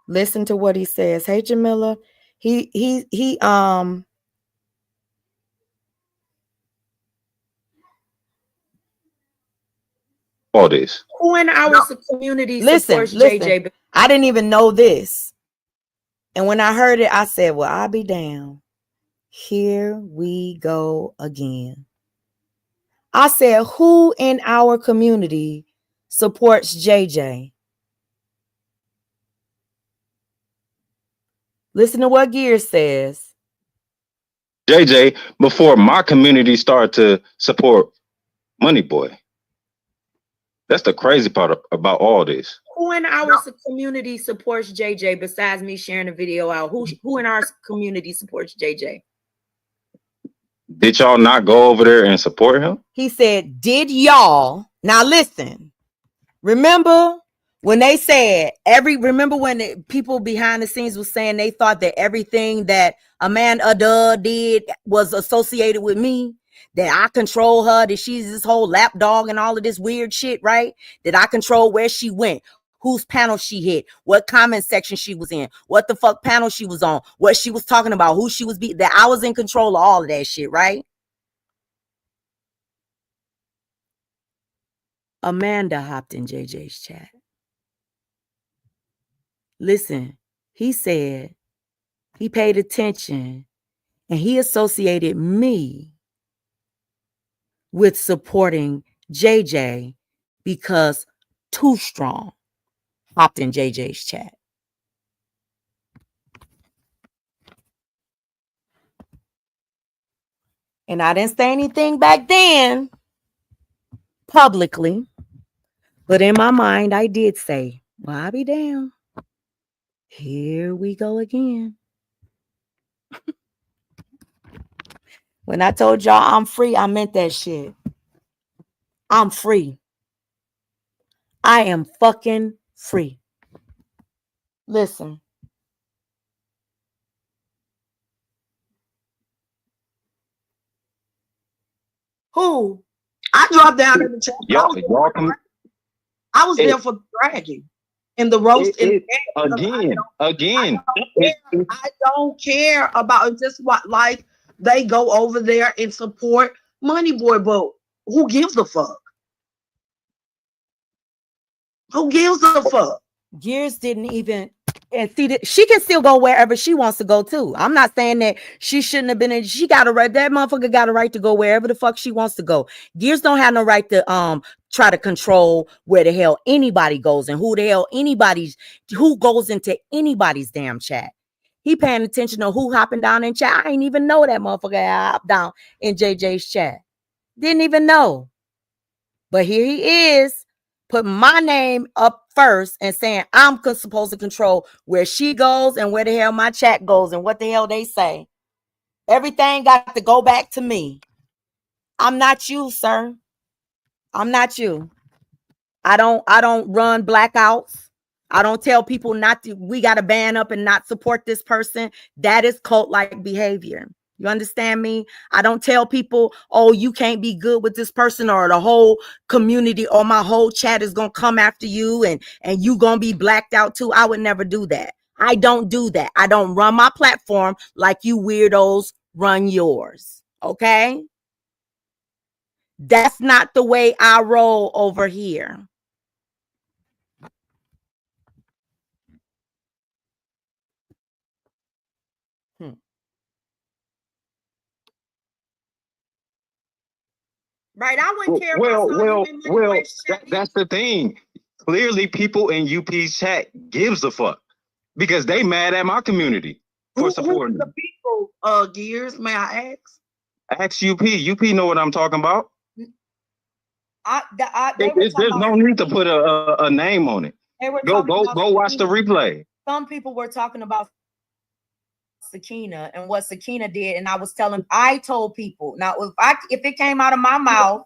Speaker 1: Listen to what he says. Hey, Jamila, he all
Speaker 5: this.
Speaker 1: Who in our community supports JJ? I didn't even know this. And when I heard it, I said, well, I'll be damned. Here we go again. I said, who in our community supports JJ? Listen to what Gear says.
Speaker 5: JJ, before my community started to support Money Boy. That's the crazy part about all this.
Speaker 1: Who in our community supports JJ besides me sharing the video out? Who in our community supports JJ?
Speaker 5: Did y'all not go over there and support him?
Speaker 1: He said, did y'all? Now listen. Remember when they said remember when the people behind the scenes was saying they thought that everything that Amanda did was associated with me? That I control her, that she's this whole lap dog and all of this weird shit, right? That I control where she went, whose panel she hit, what comment section she was in, what the fuck panel she was on, what she was talking about, who she was that I was in control of all of that shit, right? Amanda hopped in JJ's chat. Listen, he said he paid attention and he associated me with supporting JJ because Too Strong hopped in JJ's chat. And I didn't say anything back then publicly, but in my mind, I did say, well, I'll be damned. Here we go again. When I told y'all I'm free, I meant that shit. I'm free. I am fucking free. Listen. Who?
Speaker 6: I dropped down in the chat. I was there for the dragging and the roast.
Speaker 5: Again.
Speaker 6: I don't care about just what, like, they go over there and support Money Boy, but who gives a fuck? Who gives a fuck?
Speaker 1: Gears didn't even, and see that she can still go wherever she wants to go too. I'm not saying that she shouldn't have been in. She got a right. That motherfucker got a right to go wherever the fuck she wants to go. Gears don't have no right to try to control where the hell anybody goes and who goes into anybody's damn chat. He paying attention to who hopping down in chat. I ain't even know that motherfucker hopped down in JJ's chat. Didn't even know. But here he is, putting my name up first and saying I'm supposed to control where she goes and where the hell my chat goes and what the hell they say. Everything got to go back to me. I'm not you, sir. I'm not you. I don't run blackouts. I don't tell people not to, we got to ban up and not support this person. That is cult-like behavior. You understand me? I don't tell people, oh, you can't be good with this person, or the whole community or my whole chat is going to come after you and you going to be blacked out too. I would never do that. I don't do that. I don't run my platform like you weirdos run yours. Okay? That's not the way I roll over here. Right, I wouldn't care.
Speaker 5: That's the thing. Clearly, people in UP's chat gives a fuck because they mad at my community for supporting
Speaker 6: the people. Gears, may I ask?
Speaker 5: Ask UP. UP know what I'm talking about. There's no need to put a name on it. Go watch the replay.
Speaker 1: Some people were talking about Sakina and what Sakina did, and I told people, now if it came out of my mouth,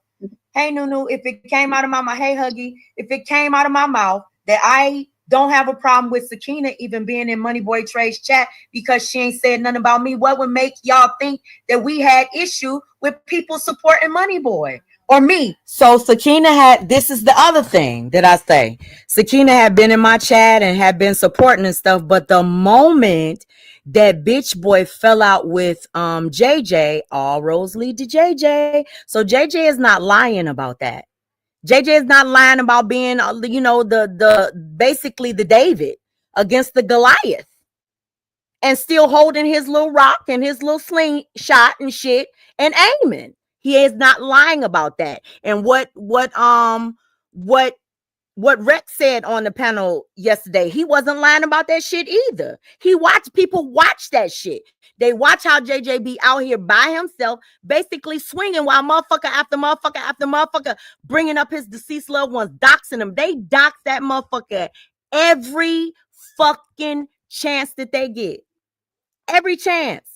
Speaker 1: hey Nunu, if it came out of my mouth, hey Huggy, if it came out of my mouth that I don't have a problem with Sakina even being in Money Boy Trey's chat because she ain't said nothing about me, what would make y'all think that we had issue with people supporting Money Boy or me? So Sakina this is the other thing that I say. Sakina had been in my chat and had been supporting and stuff, but the moment that bitch boy fell out with JJ, all roads lead to JJ. So JJ is not lying about that. JJ is not lying about being, the basically the David against the Goliath and still holding his little rock and his little slingshot and shit and aiming. He is not lying about that. And what Rex said on the panel yesterday, he wasn't lying about that shit either. People watch that shit. They watch how JJ be out here by himself, basically swinging while motherfucker after motherfucker after motherfucker bringing up his deceased loved ones, doxing them. They dox that motherfucker every fucking chance that they get. Every chance.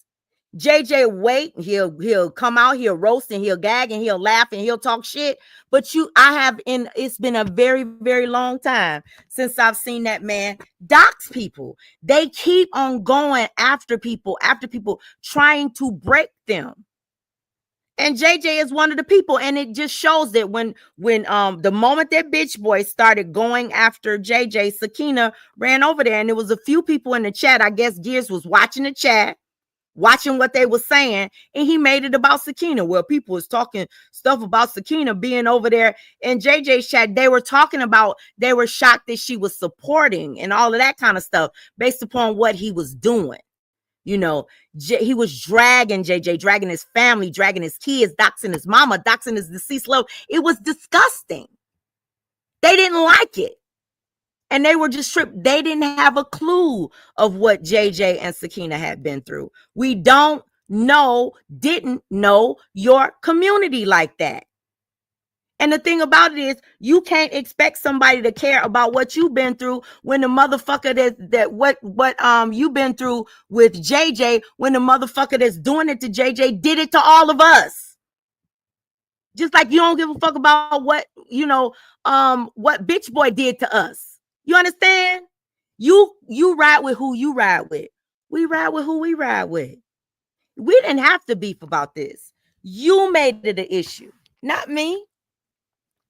Speaker 1: JJ wait, he'll come out, he'll roast and he'll gag and he'll laugh and he'll talk shit. But it's been a very, very long time since I've seen that man dox people. They keep on going after people trying to break them. And JJ is one of the people, and it just shows that when the moment that bitch boy started going after JJ, Sakina ran over there, and there was a few people in the chat. I guess Gears was watching the chat, watching what they were saying, and he made it about Sakina. Well, people was talking stuff about Sakina being over there in JJ's chat. They were shocked that she was supporting and all of that kind of stuff based upon what he was doing. He was dragging JJ, dragging his family, dragging his kids, doxing his mama, doxing his deceased love. It was disgusting. They didn't like it. And they were just tripped. They didn't have a clue of what JJ and Sakina had been through. We didn't know your community like that. And the thing about it is, you can't expect somebody to care about what you've been through when the motherfucker what you've been through with JJ, when the motherfucker that's doing it to JJ did it to all of us. Just like you don't give a fuck about what bitch boy did to us. You understand? You ride with who you ride with. We ride with who we ride with. We didn't have to beef about this. You made it an issue, not me.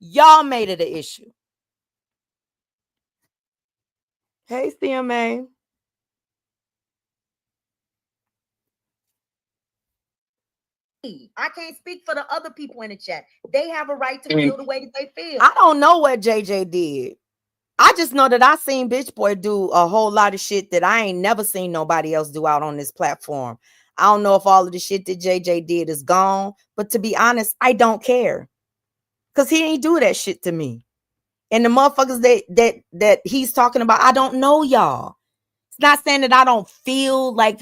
Speaker 1: Y'all made it an issue. Hey, CMA. I can't speak for the other people in the chat. They have a right to feel the way that they feel. I don't know what JJ did. I just know that I seen Bitch Boy do a whole lot of shit that I ain't never seen nobody else do out on this platform. I don't know if all of the shit that JJ did is gone, but to be honest, I don't care. Cause he ain't do that shit to me. And the motherfuckers that he's talking about, I don't know y'all. It's not saying that I don't feel like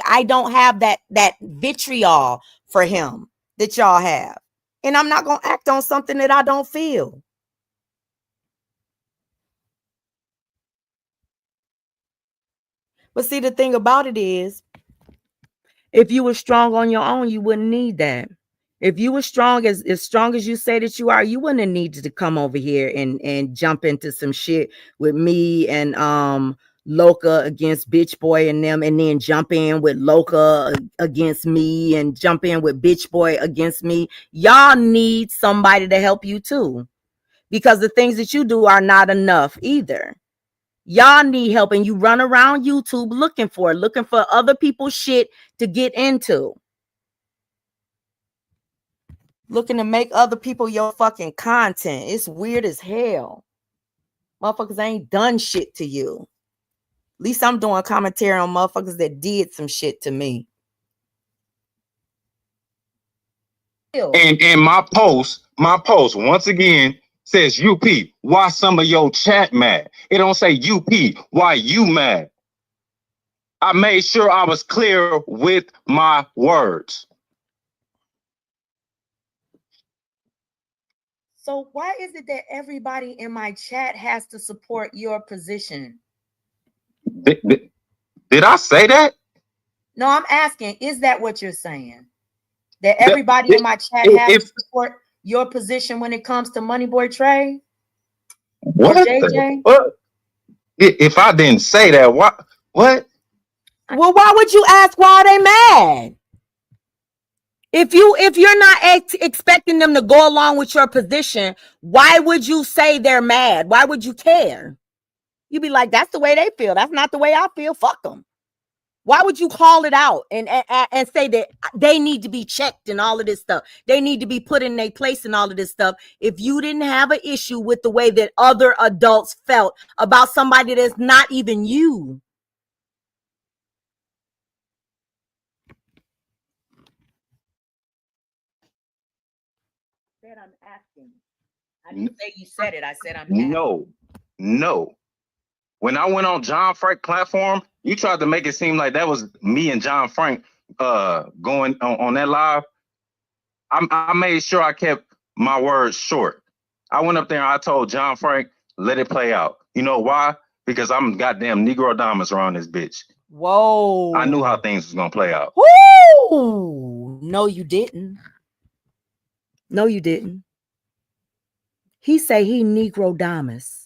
Speaker 1: I don't have that vitriol for him that y'all have. And I'm not gonna act on something that I don't feel. But see, the thing about it is, if you were strong on your own, you wouldn't need that. If you were strong as you say that you are, you wouldn't have needed to come over here and jump into some shit with me and Loca against Bitch Boy and them, and then jump in with Loca against me and jump in with Bitch Boy against me. Y'all need somebody to help you too, because the things that you do are not enough either. Y'all need help, and you run around YouTube looking for other people's shit to get into. Looking to make other people your fucking content. It's weird as hell. Motherfuckers ain't done shit to you. At least I'm doing commentary on motherfuckers that did some shit to me.
Speaker 5: And my post once again says, UP, why some of your chat mad? It don't say UP, why you mad? I made sure I was clear with my words.
Speaker 1: So why is it that everybody in my chat has to support your position?
Speaker 5: Did I say that?
Speaker 1: No, I'm asking, is that what you're saying? That everybody in my chat has to support your position when it comes to Money Boy Trey?
Speaker 5: What? Or JJ? What? If I didn't say that, what? Well,
Speaker 1: why would you ask why are they mad? If you're not expecting them to go along with your position, why would you say they're mad? Why would you care? You'd be like, that's the way they feel. That's not the way I feel. Fuck them. Why would you call it out and say that they need to be checked and all of this stuff? They need to be put in their place and all of this stuff. If you didn't have an issue with the way that other adults felt about somebody that's not even you. I said I'm asking. I didn't say you said it. I said I'm asking.
Speaker 5: No. When I went on John Frank platform, you tried to make it seem like that was me and John Frank going on that live. I made sure I kept my words short. I went up there and I told John Frank, let it play out. You know why? Because I'm goddamn Negro Diamonds around this bitch.
Speaker 1: Whoa.
Speaker 5: I knew how things was gonna play out.
Speaker 1: Woo! No, you didn't. No, you didn't. He say he Negro Diamonds.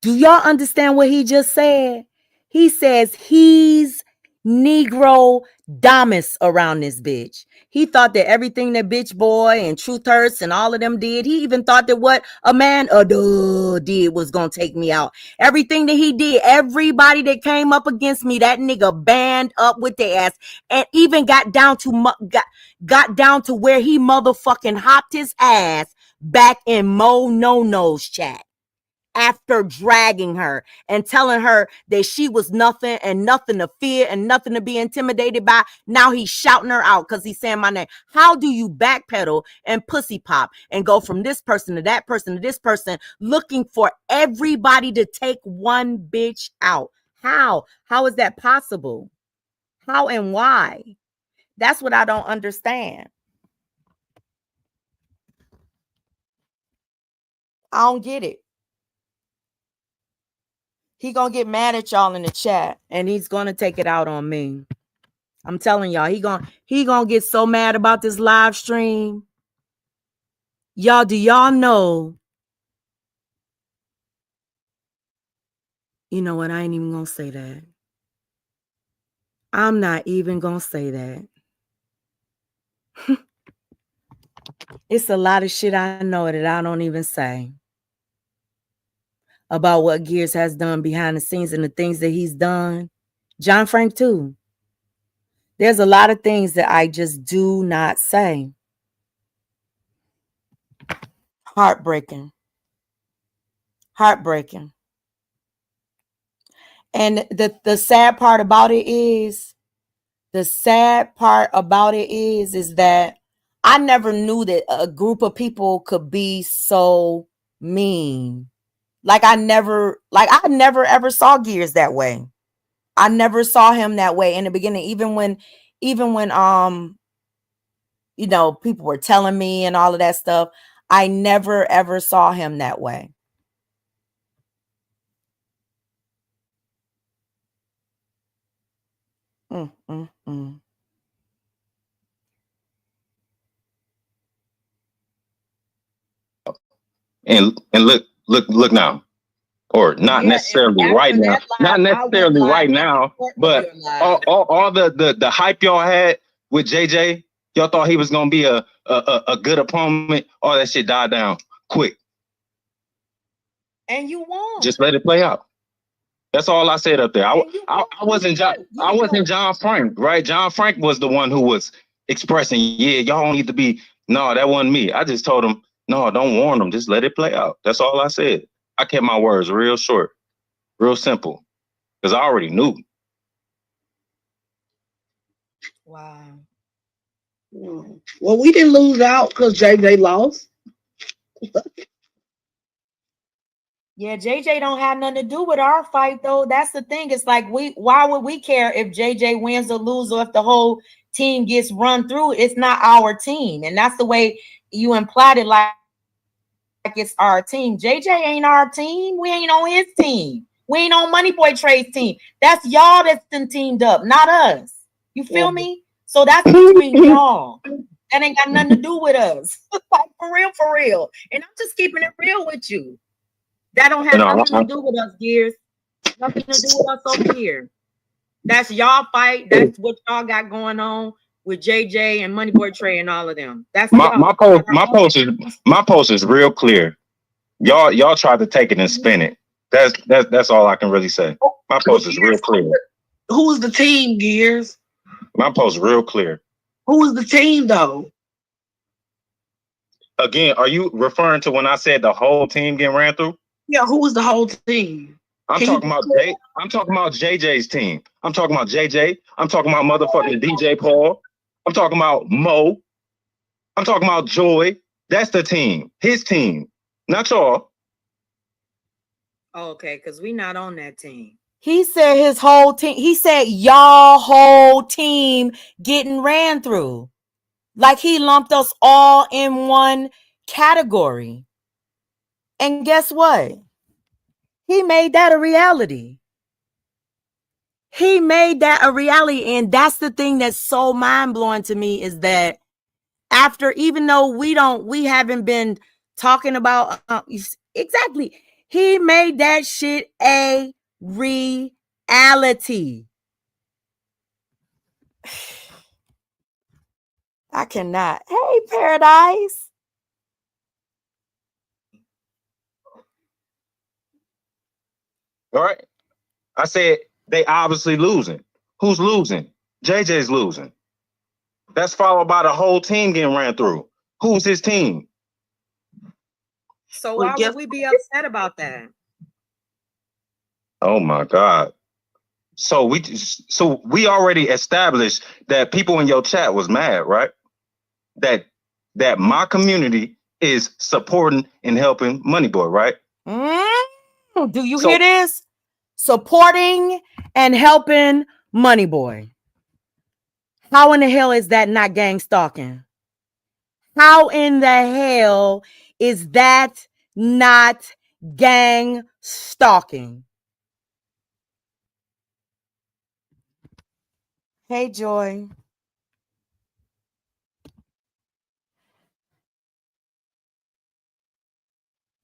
Speaker 1: Do y'all understand what he just said? He says he's Negro Damas around this bitch. He thought that everything that Bitch Boy and Truth Hurts and all of them did, he even thought that what a man did was gonna take me out. Everything that he did, everybody that came up against me, that nigga band up with their ass, and even got down to where he motherfucking hopped his ass back in Mo No No's chat. After dragging her and telling her that she was nothing and nothing to fear and nothing to be intimidated by. Now he's shouting her out because he's saying my name. How do you backpedal and pussy pop and go from this person to that person to this person looking for everybody to take one bitch out? How is that possible? How and why? That's what I don't understand. I don't get it. He gonna get mad at y'all in the chat and he's gonna take it out on me. I'm telling y'all, he gonna get so mad about this live stream. Y'all, do y'all know? You know what? I ain't even gonna say that. I'm not even gonna say that. It's a lot of shit I know that I don't even say about what Gears has done behind the scenes and the things that he's done. John Frank too. There's a lot of things that I just do not say. Heartbreaking. Heartbreaking. And the sad part about it is, that I never knew that a group of people could be so mean. Like I never ever saw Gears that way. I never saw him that way in the beginning, even when people were telling me and all of that stuff. I never ever saw him that way. Mm, mm, mm.
Speaker 5: And look now. Or not necessarily right now. Not necessarily right now, but all the hype y'all had with JJ, y'all thought he was gonna be a good opponent. All that shit died down quick.
Speaker 1: And you won.
Speaker 5: Just let it play out. That's all I said up there. I wasn't John Frank, right? John Frank was the one who was expressing, yeah, y'all don't need to be. No, that wasn't me. I just told him, no, don't warn them. Just let it play out. That's all I said. I kept my words real short, real simple, because I already knew.
Speaker 1: Wow.
Speaker 6: Well, we didn't lose out because JJ lost.
Speaker 1: Yeah, JJ don't have nothing to do with our fight, though. That's the thing. It's like, why would we care if JJ wins or loses, or if the whole team gets run through? It's not our team. And that's the way you implied it, like it's our team. JJ ain't our team. We ain't on his team. We ain't on Money Boy Trey's team. That's y'all that's been teamed up, not us. You feel me? So that's between y'all. That ain't got nothing to do with us. Like, for real. And I'm just keeping it real with you. That don't have nothing to do with us, Gears. Nothing to do with us over here. That's y'all fight. That's what y'all got going on with JJ and Money Boy Trey and all of them. That's
Speaker 5: my post is real clear. Y'all tried to take it and spin it. That's all I can really say. My post is real clear.
Speaker 6: Who's the team, Gears?
Speaker 5: My post is real clear.
Speaker 6: Who is the team, though?
Speaker 5: Again, are you referring to when I said the whole team getting ran through?
Speaker 6: Yeah, who was the whole team?
Speaker 5: I'm talking about JJ's team. I'm talking about JJ. I'm talking about motherfucking DJ Paul. I'm talking about Mo. I'm talking about Joy. That's the team. His team. Not y'all.
Speaker 1: Okay, because we not on that team. He said his whole team. He said y'all whole team getting ran through. Like he lumped us all in one category. And guess what? He made that a reality. He made that a reality. And that's the thing that's so mind-blowing to me, is that after, even though we haven't been talking about exactly, he made that shit a reality. I cannot. Hey, Paradise.
Speaker 5: All right. I said they obviously losing. Who's losing? JJ's losing. That's followed by the whole team getting ran through. Who's his team?
Speaker 1: So why would we be upset about that?
Speaker 5: Oh my God. So we already established that people in your chat was mad, right? That my community is supporting and helping Money Boy, right?
Speaker 1: Do you hear this? Supporting and helping Money Boy. How in the hell is that not gang stalking? How in the hell is that not gang stalking? Hey, Joy.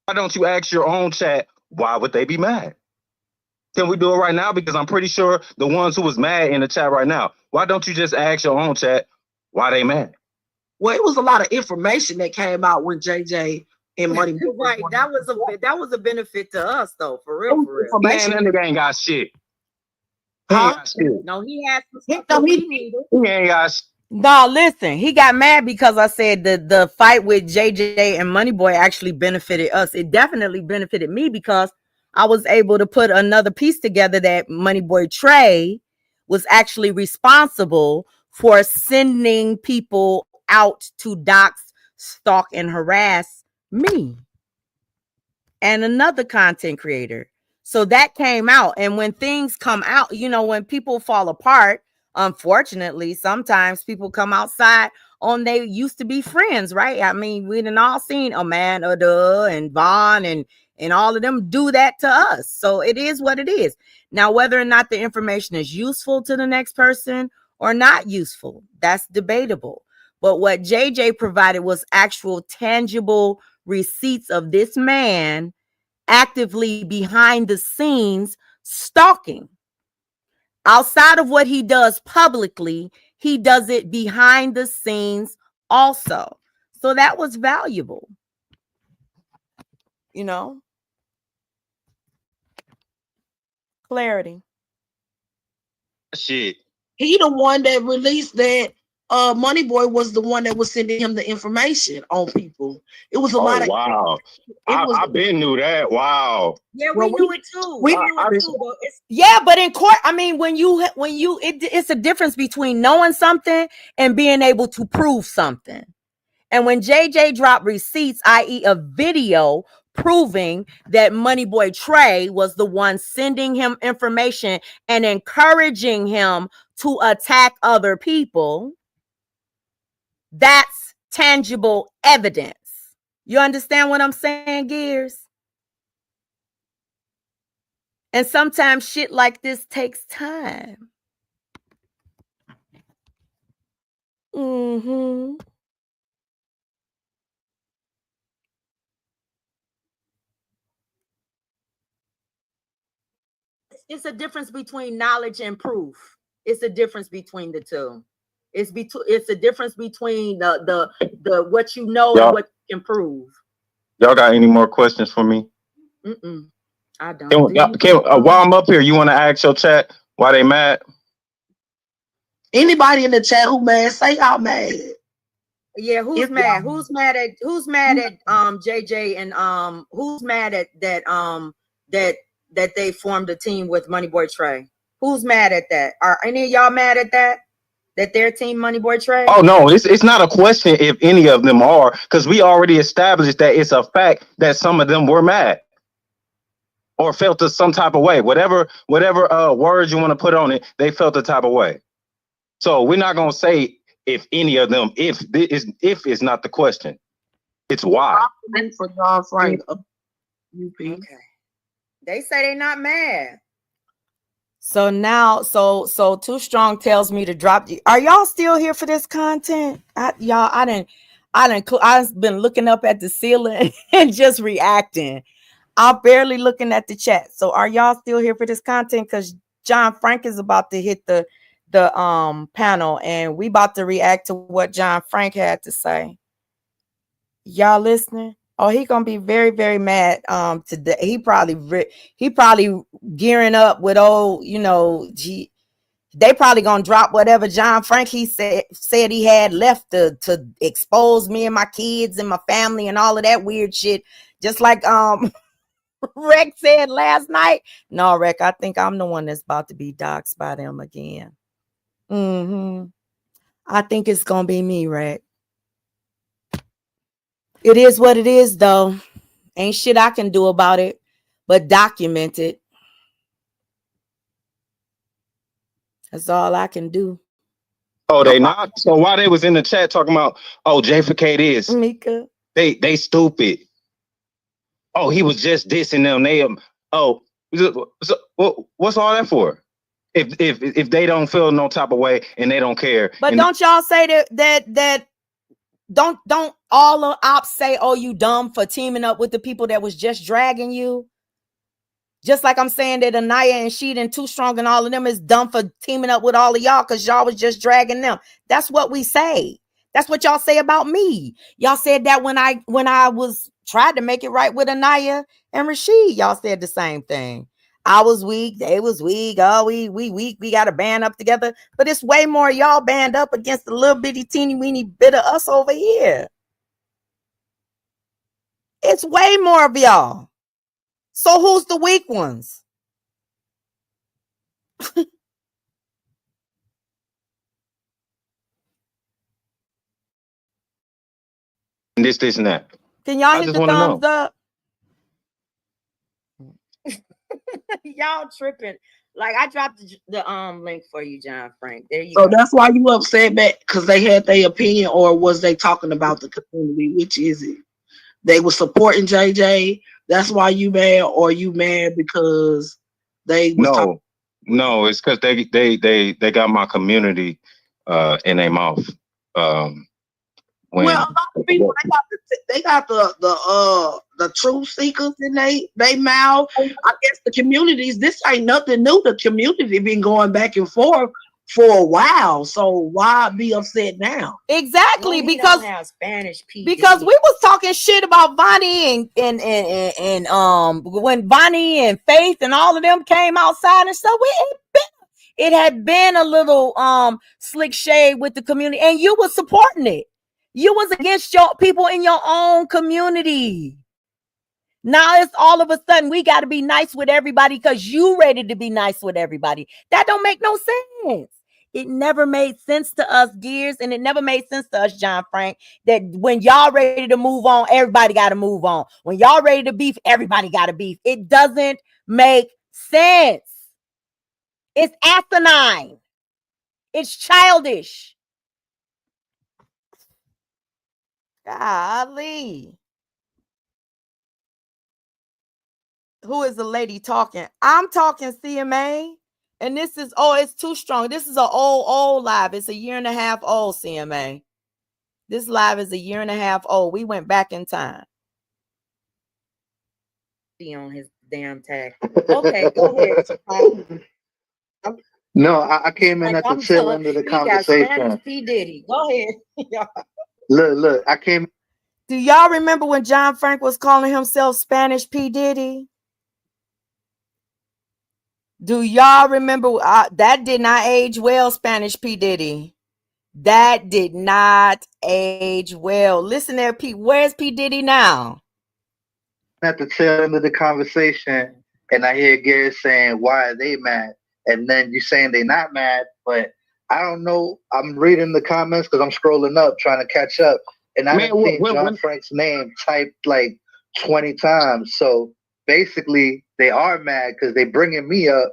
Speaker 5: Why don't you ask your own chat, why would they be mad? Can we do it right now? Because I'm pretty sure the ones who was mad in the chat right now, why don't you just ask your own chat why they mad?
Speaker 6: Well, it was a lot of information that came out when JJ and Money Boy.
Speaker 1: Right, that was a benefit to us, though, for real.
Speaker 5: Man, that nigga ain't got shit. He ain't got shit.
Speaker 1: No, he has some stuff that we needed.
Speaker 5: He ain't got shit.
Speaker 1: No, listen, he got mad because I said the fight with JJ and Moneyboy actually benefited us. It definitely benefited me because I was able to put another piece together that Moneyboy Trey was actually responsible for sending people out to dox, stalk, and harass me and another content creator. So that came out. And when things come out, you know, when people fall apart, unfortunately, sometimes people come outside on they used to be friends, right? I mean, we done all seen Amanda and Vaughn and all of them do that to us. So it is what it is. Now, whether or not the information is useful to the next person or not useful, that's debatable. But what JJ provided was actual tangible receipts of this man actively behind the scenes stalking. Outside of what he does publicly, he does it behind the scenes also. So that was valuable. You know? Clarity.
Speaker 5: Shit.
Speaker 6: He the one that released that Moneyboy was the one that was sending him the information on people. It was a lot of
Speaker 5: wow. I been knew that. Wow.
Speaker 1: Yeah, we knew it too. We knew it too. Yeah, but in court, I mean, it's a difference between knowing something and being able to prove something. And when JJ dropped receipts, i.e. a video proving that Moneyboy Trey was the one sending him information and encouraging him to attack other people, that's tangible evidence. You understand what I'm saying, Gears? And sometimes shit like this takes time. Mm-hmm. It's a difference between knowledge and proof. It's a difference between the two. It's a difference between the what you know and what you can prove.
Speaker 5: Y'all got any more questions for me?
Speaker 1: I don't.
Speaker 5: While I'm up here, you want to ask your chat why they mad?
Speaker 6: Anybody in the chat who mad, say y'all mad.
Speaker 1: Yeah, who's mad? Who's mad at JJ and who's mad at that they formed a team with Moneyboy Trey? Who's mad at that? Are any of y'all mad at that? That their team Moneyboy Trey?
Speaker 5: Oh no, it's not a question if any of them are, because we already established that it's a fact that some of them were mad or felt some type of way. Whatever words you want to put on it, they felt the type of way. So we're not gonna say if any of them, if it's not the question, it's why.
Speaker 6: For John Frank.
Speaker 1: Okay. They say they're not mad. So now, so Too Strong tells me to drop. Are y'all still here for this content? I've been looking up at the ceiling and just reacting. I'm barely looking at the chat. So are y'all still here for this content? Because John Frank is about to hit the panel, and we about to react to what John Frank had to say. Y'all listening? Oh, he gonna be very, very mad today. He probably gearing up with they probably gonna drop whatever John Frank he said he had left to expose me and my kids and my family and all of that weird shit. Just like Rex said last night. No, Rex, I think I'm the one that's about to be doxxed by them again. I think it's gonna be me, Rex. It is what it is, though. Ain't shit I can do about it, but document it. That's all I can do.
Speaker 5: Oh, they not? So while they was in the chat talking about, oh, J4K this,
Speaker 1: Mika,
Speaker 5: they stupid. Oh, he was just dissing them. So what's all that for? If they don't feel no type of way and they don't care.
Speaker 1: But don't y'all say that don't all the ops say, oh, you dumb for teaming up with the people that was just dragging you? Just like I'm saying that Anaya and Sheed and Too Strong and all of them is dumb for teaming up with all of y'all because y'all was just dragging them. That's what we say. That's what y'all say about me. Y'all said that when I was tried to make it right with Anaya and Rashid, y'all said the same thing. I was weak, they was weak. Oh, we weak. We got to band up together. But it's way more y'all band up against the little bitty teeny weeny bit of us over here. It's way more of y'all. So who's the weak ones?
Speaker 5: This, and that.
Speaker 1: Can y'all hit the thumbs up? Y'all tripping. Like, I dropped the link for you, John Frank. There you go.
Speaker 6: So that's why you upset back because they had their opinion, or was they talking about the community? Which is it? They were supporting JJ. That's why you mad, or you mad because they was
Speaker 5: No, it's because they got my community in their mouth.
Speaker 6: Well, a lot of people they got the truth seekers in they mouth. I guess the communities. This ain't nothing new. The community been going back and forth for a while. So why be upset now?
Speaker 1: Exactly, because Spanish people. Because we was talking shit about Vonnie and when Vonnie and Faith and all of them came outside and stuff. It had been a little slick shade with the community, and you was supporting it. You was against your people in your own community. Now it's all of a sudden we got to be nice with everybody because you ready to be nice with everybody. That don't make no sense. It never made sense to us, Gears, and it never made sense to us, John Frank, that when y'all ready to move on, everybody got to move on. When y'all ready to beef, everybody got to beef. It doesn't make sense. It's asinine. It's childish. Golly. Who is the lady talking? I'm talking CMA. And this is, it's too strong. This is an old live. It's a year and a half old, CMA. This live is a year and a half old. We went back in time. Be on his damn tag. Okay, go ahead.
Speaker 7: No, I came in at the tail end of the conversation.
Speaker 1: P. Diddy. Go ahead.
Speaker 7: Look, I came.
Speaker 1: Do y'all remember when John Frank was calling himself Spanish P. Diddy? Do y'all remember? That did not age well, Spanish P. Diddy. That did not age well. Listen there, P. Where's P. Diddy now?
Speaker 7: At the tail end of the conversation, and I hear Gary saying, why are they mad? And then you saying they're not mad, but I don't know. I'm reading the comments because I'm scrolling up trying to catch up. And I've seen John Frank's name typed like 20 times. So basically, they are mad because they bringing me up.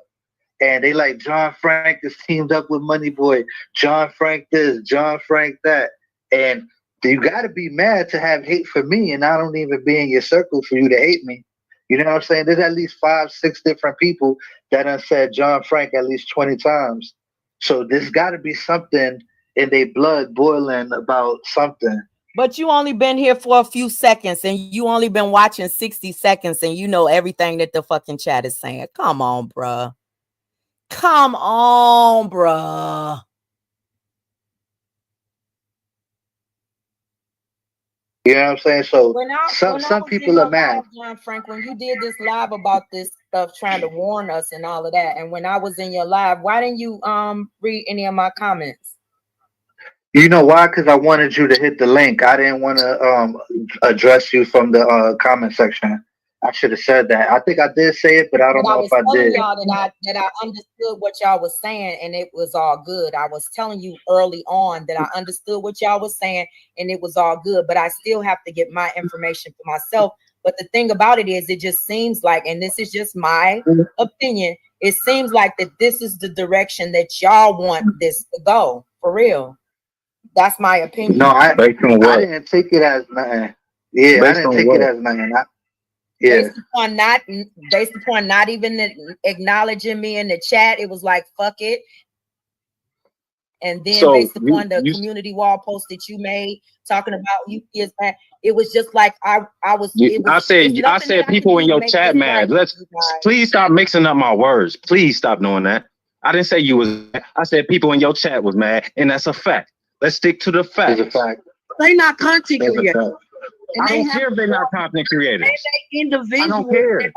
Speaker 7: And they like, John Frank is teamed up with Money Boy. John Frank this, John Frank that. And you got to be mad to have hate for me, and I don't even be in your circle for you to hate me. You know what I'm saying? There's at least 5, 6 different people that have said John Frank at least 20 times. So there's got to be something in their blood boiling about something.
Speaker 1: But you only been here for a few seconds, and you only been watching 60 seconds, and you know everything that the fucking chat is saying. Come on, bruh. Come on, bruh.
Speaker 7: You know what I'm saying? So some people are mad.
Speaker 1: John Frank, when you did this live about this stuff, trying to warn us and all of that, and when I was in your live, why didn't you read any of my comments?
Speaker 7: You know why? Because I wanted you to hit the link. I didn't want to address you from the comment section. I should have said that. I think I did say it, but I don't know if I did.
Speaker 1: Y'all that I understood what y'all was saying, and it was all good. I was telling you early on that I understood what y'all was saying, and it was all good. But I still have to get my information for myself. But the thing about it is, it just seems like, and this is just my opinion, it seems like that this is the direction that y'all want this to go. For real. That's my opinion.
Speaker 7: No, I didn't take it as nothing. Yeah, I didn't take it as nothing.
Speaker 1: Based upon not even acknowledging me in the chat, it was like, fuck it. And then based upon the community wall post that you made talking about you kids, it was just like I
Speaker 5: said people in your chat mad. Please stop mixing up my words. Please stop doing that. I didn't say you was mad. I said people in your chat was mad, and that's a fact. Let's stick to the fact.
Speaker 7: It's a fact.
Speaker 6: They not content creators.
Speaker 5: I don't care if they're not content creators.
Speaker 6: Individuals.
Speaker 5: I don't care.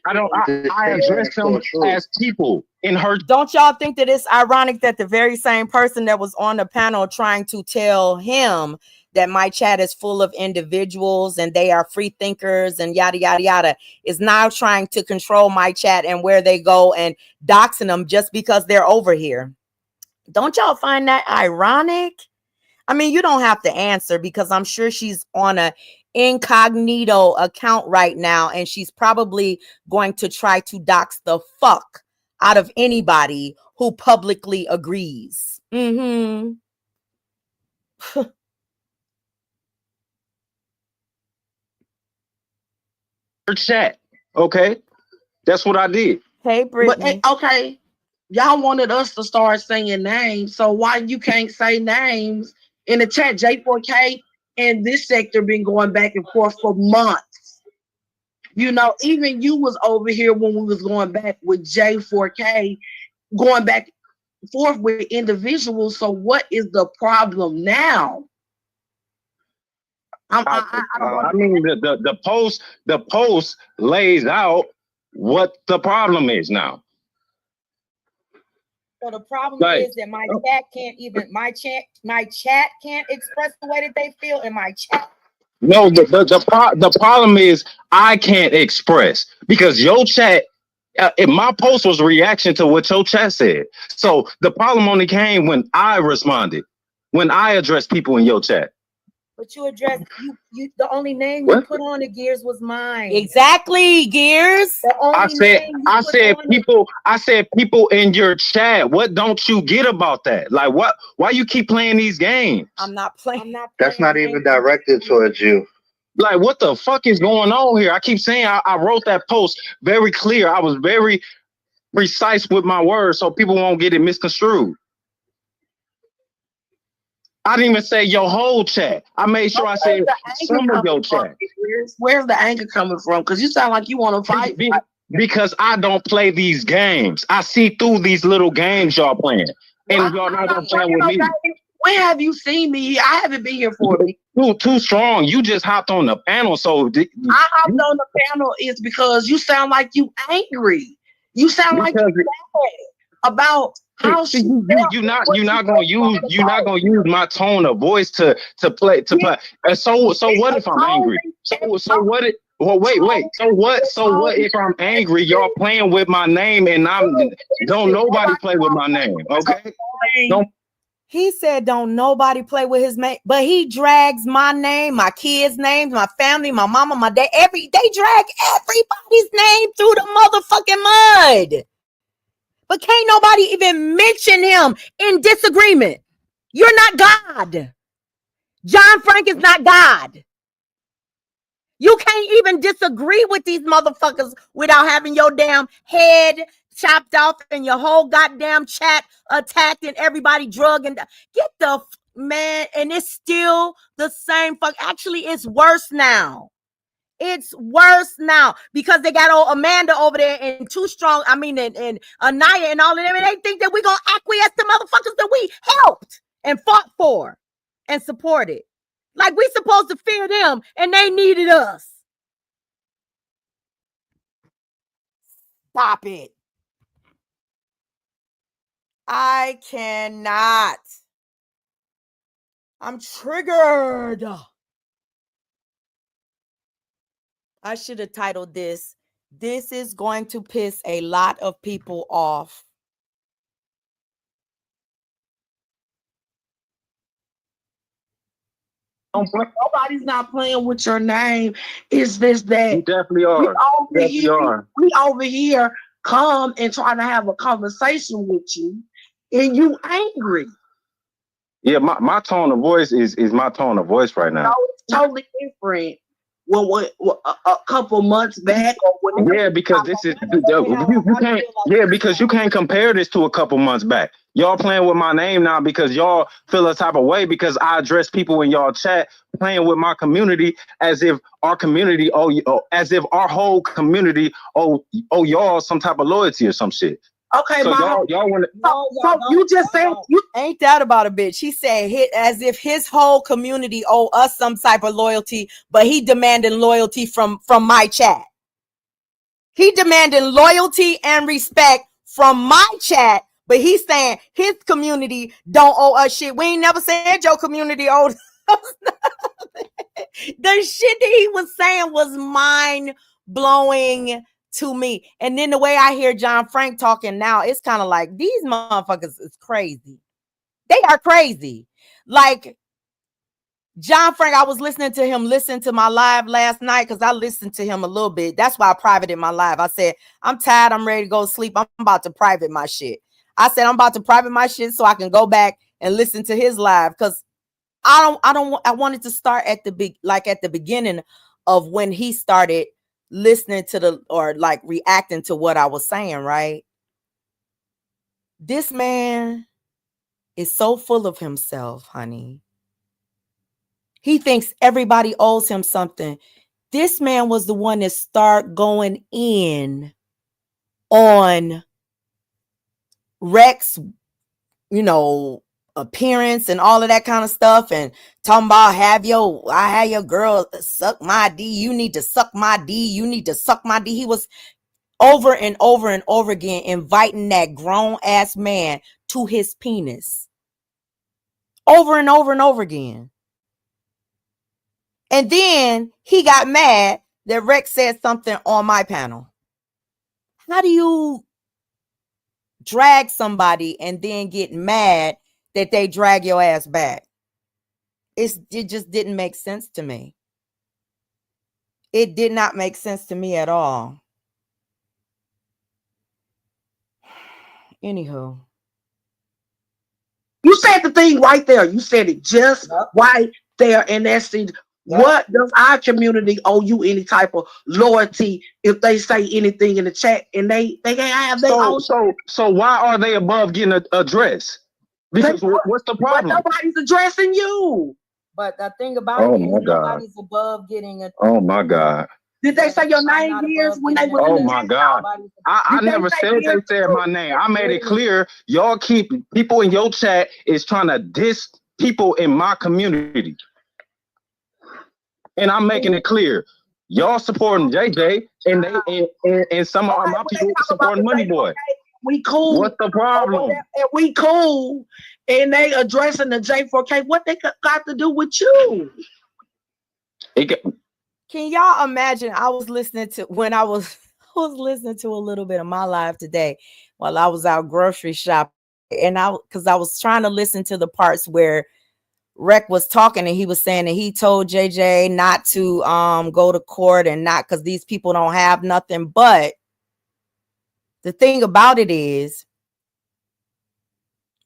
Speaker 5: I don't care. I address them as people in her.
Speaker 1: Don't y'all think that it's ironic that the very same person that was on the panel trying to tell him that my chat is full of individuals and they are free thinkers and yada, yada, yada, is now trying to control my chat and where they go and doxing them just because they're over here? Don't y'all find that ironic? I mean, you don't have to answer because I'm sure she's on a incognito account right now and she's probably going to try to dox the fuck out of anybody who publicly agrees. Her
Speaker 5: chat. Okay. That's what I did.
Speaker 1: Hey, Brittany.
Speaker 6: But, okay. Y'all wanted us to start saying names. So why you can't say names in the chat? J4K and this sector been going back and forth for months. You know, even you was over here when we was going back with J4K, going back and forth with individuals. So what is the problem now?
Speaker 5: I mean, the post lays out what the problem is now.
Speaker 1: So the problem is that my chat can't even my chat can't express the way that they feel in my chat.
Speaker 5: No, the problem is I can't express because your chat. My post was a reaction to what your chat said. So the problem only came when I responded, when I addressed people in your chat.
Speaker 1: But you addressed you the only name you put on the Gears was mine. Exactly, Gears.
Speaker 5: I said people in your chat. What don't you get about that? Like what? Why you keep playing these games?
Speaker 1: I'm not playing.
Speaker 7: That's not even directed towards you.
Speaker 5: Like what the fuck is going on here? I keep saying I wrote that post very clear. I was very precise with my words so people won't get it misconstrued. I didn't even say your whole chat. I made sure I said some of your chat.
Speaker 6: Where's the anger coming from? Because you sound like you want to fight.
Speaker 5: Because I don't play these games. I see through these little games y'all playing. And y'all not gonna play with me.
Speaker 6: When have you seen me? I haven't been here for a week.
Speaker 5: Too strong. You just hopped on the panel. So
Speaker 6: I hopped on the panel is because you sound like you angry. You sound like you're mad about how
Speaker 5: you're not gonna use my tone of voice to play. So what if I'm angry? So what it well wait. So what if I'm angry? Y'all playing with my name and don't nobody play with my name, okay?
Speaker 1: He said don't nobody play with his name, but he drags my name, my kids' names, my family, my mama, my dad, they drag everybody's name through the motherfucking mud. But can't nobody even mention him in disagreement. You're not God. John Frank is not God. You can't even disagree with these motherfuckers without having your damn head chopped off and your whole goddamn chat attacked and everybody drugged and get the man. And it's still the same fuck. Actually, it's worse now. It's worse now because they got old Amanda over there and Too Strong. I mean, and Anaya and all of them. And they think that we're going to acquiesce to motherfuckers that we helped and fought for and supported. Like we supposed to fear them and they needed us. Stop it. I cannot. I'm triggered. I should have titled this is going to piss a lot of people off.
Speaker 6: Nobody's not playing with your name. Is this that?
Speaker 5: You definitely are.
Speaker 6: We over here come and try to have a conversation with you, and you angry.
Speaker 5: Yeah, my tone of voice is my tone of voice right now.
Speaker 6: No, it's totally different. Well, a couple months back, or whatever.
Speaker 5: Yeah, because this is you can't. Yeah, because you can't compare this to a couple months back. Y'all playing with my name now because y'all feel a type of way because I address people in y'all chat playing with my community as if our community as if our whole community owe y'all some type of loyalty or some shit.
Speaker 6: Okay,
Speaker 5: so
Speaker 6: Mom.
Speaker 5: y'all want to.
Speaker 1: No,
Speaker 6: So
Speaker 1: y'all
Speaker 6: you
Speaker 1: don't.
Speaker 6: just said you.
Speaker 1: Ain't that about a bitch? He said as if his whole community owe us some type of loyalty, but he demanding loyalty from my chat. He demanding loyalty and respect from my chat, but he's saying his community don't owe us shit. We ain't never said your community owed us. The shit that he was saying was mind blowing to me. And then the way I hear John Frank talking now, it's kind of like these motherfuckers is crazy. They are crazy. Like John Frank, I was listening to him listen to my live last night because I listened to him a little bit. That's why I privated my live. I said, I'm tired. I'm ready to go to sleep. I'm about to private my shit. I said, I'm about to private my shit so I can go back and listen to his live because I wanted to start at the beginning of when he started listening to like reacting to what I was saying, right? This man is so full of himself, honey. He thinks everybody owes him something. This man was the one that started going in on Rex, appearance and all of that kind of stuff, and talking about I have your girl suck my D. You need to suck my D. You need to suck my D. He was over and over and over again inviting that grown ass man to his penis. Over and over and over again. And then he got mad that Rex said something on my panel. How do you drag somebody and then get mad that they drag your ass back? It just didn't make sense to me. It did not make sense to me at all. Anywho.
Speaker 6: You said the thing right there. You said it just right there. And that's it. What does our community owe you any type of loyalty if they say anything in the chat and they can't have their own?
Speaker 5: So why are they above getting addressed? Because what's the problem?
Speaker 6: But nobody's addressing you.
Speaker 1: But the thing about it is nobody's above getting a.
Speaker 5: Oh my God.
Speaker 6: Did they say your name years when they were?
Speaker 5: Oh my God. I never said they said my name. I made it clear. Y'all keep people in your chat is trying to diss people in my community. And I'm making it clear. Y'all supporting JJ and some of my people supporting Money Boy.
Speaker 6: We cool.
Speaker 5: What's the problem?
Speaker 6: And we cool. And they addressing the J4K. What they got to do with you?
Speaker 1: Can y'all imagine? I was listening to listening to a little bit of my live today while I was out grocery shopping, and because I was trying to listen to the parts where Rec was talking and he was saying that he told JJ not to go to court and not because these people don't have nothing. But the thing about it is,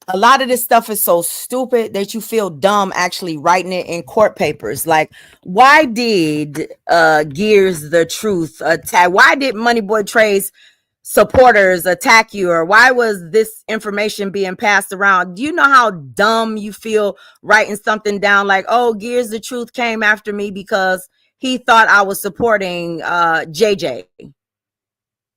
Speaker 1: a lot of this stuff is so stupid that you feel dumb actually writing it in court papers. Like, why did Gears the Truth attack? Why did Moneyboy Trey's supporters attack you? Or why was this information being passed around? Do you know how dumb you feel writing something down like, oh, Gears the Truth came after me because he thought I was supporting JJ?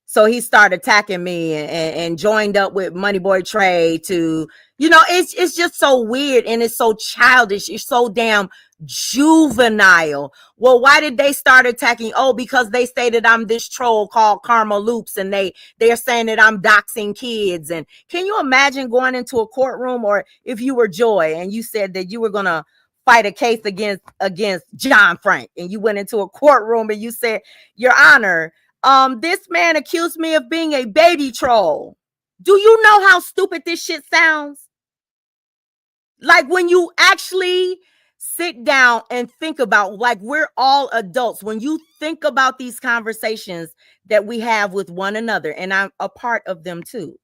Speaker 1: So he started attacking me and joined up with Moneyboy Trey to, it's just so weird and it's so childish. It's so damn juvenile. Well, why did they start attacking? Oh, because they say that I'm this troll called Karma Loops and they're saying that I'm doxing kids. And can you imagine going into a courtroom, or if you were Joy and you said that you were going to fight a case against John Frank and you went into a courtroom and you said, Your Honor, this man accused me of being a baby troll. Do you know how stupid this shit sounds? Like, when you actually sit down and think about, like, we're all adults. When you think about these conversations that we have with one another, and I'm a part of them too.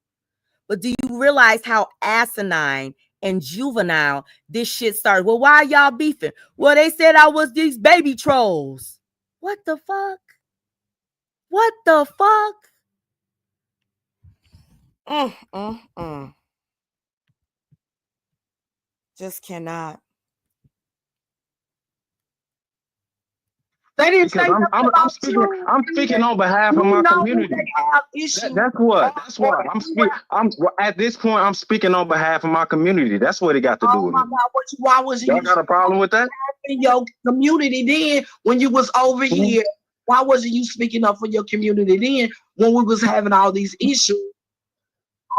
Speaker 1: But do you realize how asinine and juvenile this shit started? Well, why are y'all beefing? Well, they said I was these baby trolls. What the fuck? What the fuck? Just cannot.
Speaker 6: They didn't say nothing about
Speaker 5: speaking.
Speaker 6: you.
Speaker 5: I'm speaking on behalf of my community. That's what. That's why I'm speaking. I'm at this point. I'm speaking on behalf of my community. That's what it got to do with me.
Speaker 6: Why was
Speaker 5: Y'all got a problem with that?
Speaker 6: In your community then, when you was over here, why wasn't you speaking up for your community then when we was having all these issues?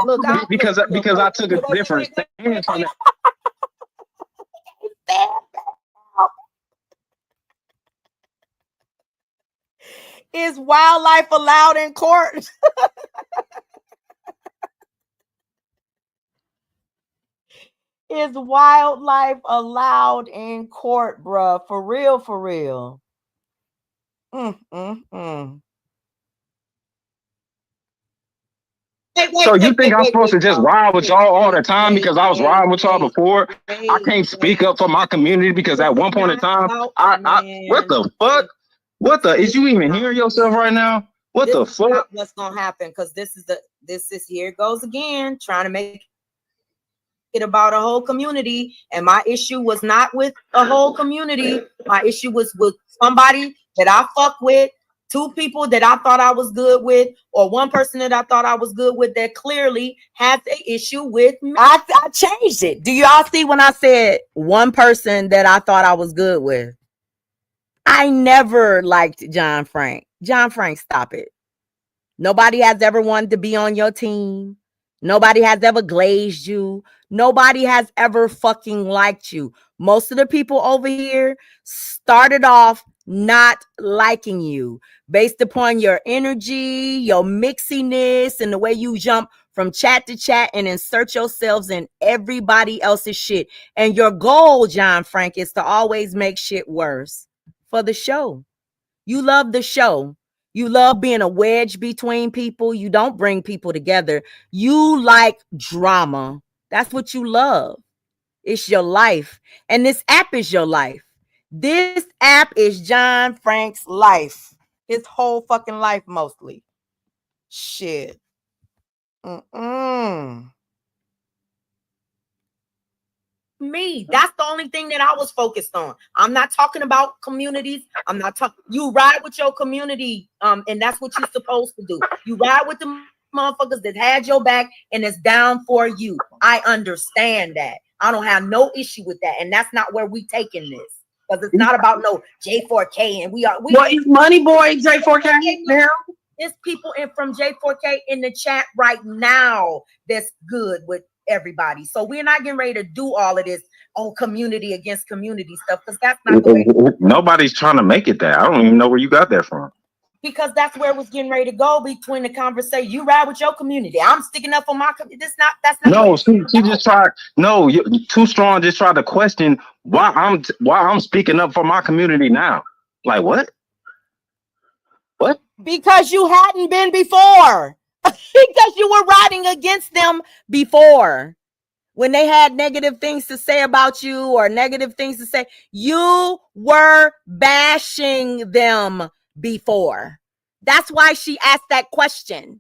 Speaker 1: Look,
Speaker 5: because I took a different stance on it.
Speaker 1: Is wildlife allowed in court? Is wildlife allowed in court, bruh? For real, for real.
Speaker 5: So you think I'm supposed to just ride with y'all all the time because I was riding with y'all before? I can't speak up for my community because at one point in time, I what the fuck? What the? Is you even hearing yourself right now? What the fuck?
Speaker 1: What's gonna happen? Because this is here it goes again, trying to make it about a whole community. And my issue was not with a whole community. My issue was with somebody that I fuck with, two people that I thought I was good with, or one person that I thought I was good with that clearly has an issue with me. I changed it. Do y'all see when I said one person that I thought I was good with? I never liked John Frank. John Frank, stop it. Nobody has ever wanted to be on your team. Nobody has ever glazed you. Nobody has ever fucking liked you. Most of the people over here started off not liking you based upon your energy, your mixiness, and the way you jump from chat to chat and insert yourselves in everybody else's shit. And your goal, John Frank, is to always make shit worse for the show. You love the show. You love being a wedge between people. You don't bring people together. You like drama. That's what you love. It's your life. And this app is your life. This app is John Frank's life. His whole fucking life, mostly. Shit. Me. That's the only thing that I was focused on. I'm not talking about communities. I'm not talking. You ride with your community, and that's what you're supposed to do. You ride with the motherfuckers that had your back and is down for you. I understand that. I don't have no issue with that, and that's not where we taking this, because it's not about no J4K, and
Speaker 6: what is Money Boy J4K now?
Speaker 1: There's people from J4K in the chat right now that's good with everybody. So we're not getting ready to do all of this community against community stuff, because that's not the way.
Speaker 5: Nobody's trying to make it that. I don't even know where you got that from.
Speaker 1: Because that's where it was getting ready to go between the conversation. You ride with your community. I'm sticking up for my community. That's not.
Speaker 5: No, she just tried. No, Too Strong just tried to question why I'm speaking up for my community now. Like what? What?
Speaker 1: Because you hadn't been before. Because you were riding against them before. When they had negative things to say about you or negative things to say, you were bashing them before. That's why she asked that question.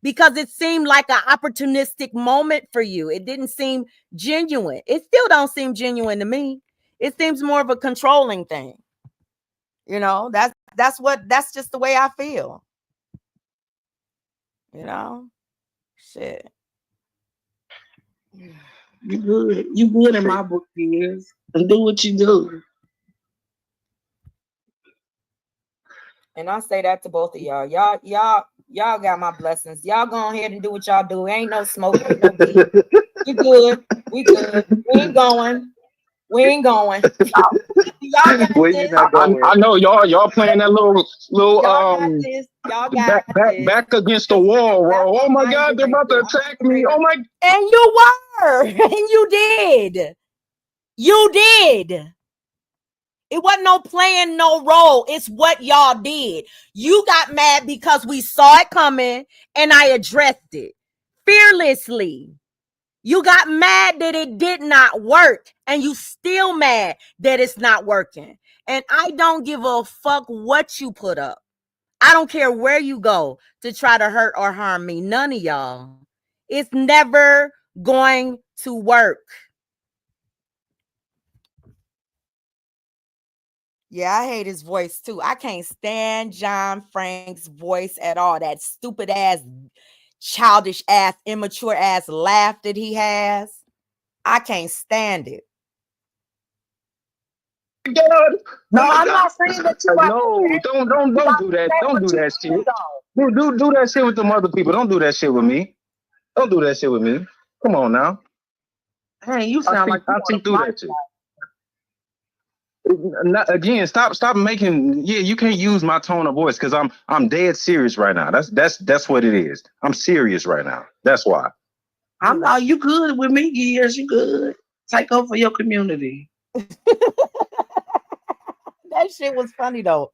Speaker 1: Because it seemed like an opportunistic moment for you. It didn't seem genuine. It still don't seem genuine to me. It seems more of a controlling thing. You know, that's just the way I feel. You know? Shit.
Speaker 6: You good. You good in my book, years. And do what you do.
Speaker 1: And I say that to both of y'all. Y'all got my blessings. Y'all go ahead and do what y'all do. Ain't no smoke. Ain't no beat. We good. We good. We ain't going. We ain't going. Y'all got this.
Speaker 5: I know y'all playing that little y'all got back against the wall, bro. Oh my God, they're about to attack me. Oh my.
Speaker 1: And you were. And you did. You did. It wasn't no playing no role. It's what y'all did. You got mad because we saw it coming and I addressed it fearlessly. You got mad that it did not work, and you still mad that it's not working. And I don't give a fuck what you put up. I don't care where you go to try to hurt or harm me. None of y'all. It's never going to work. Yeah, I hate his voice too. I can't stand John Frank's voice at all. That stupid ass, childish ass, immature ass laugh that he has. I can't stand it.
Speaker 5: God.
Speaker 6: No,
Speaker 5: Oh
Speaker 6: I'm
Speaker 5: God.
Speaker 6: not saying that you got
Speaker 5: No, don't do that. Don't do that shit. Do that shit with them other people. Don't do that shit with me. Don't do that shit with me. Come on now.
Speaker 6: Hey, you sound like
Speaker 5: I think through that shit. Again, stop making. Yeah, you can't use my tone of voice because I'm dead serious right now. That's what it is. I'm serious right now. That's why.
Speaker 6: I'm not. You good with me, years? You good? Take over your community.
Speaker 1: That shit was funny though.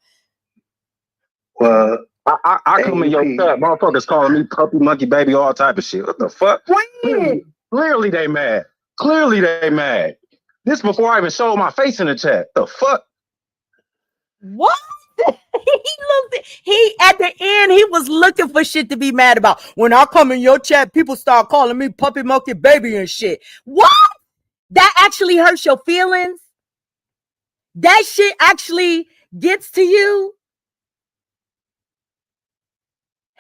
Speaker 7: Well,
Speaker 5: I come in your chat, motherfuckers calling me puppy, monkey, baby, all type of shit. What the fuck? Clearly they mad. Clearly they mad. This before I even showed my face in the chat. The fuck?
Speaker 1: What? He at the end, he was looking for shit to be mad about. When I come in your chat, people start calling me puppy, monkey, baby and shit. What? That actually hurts your feelings? That shit actually gets to you?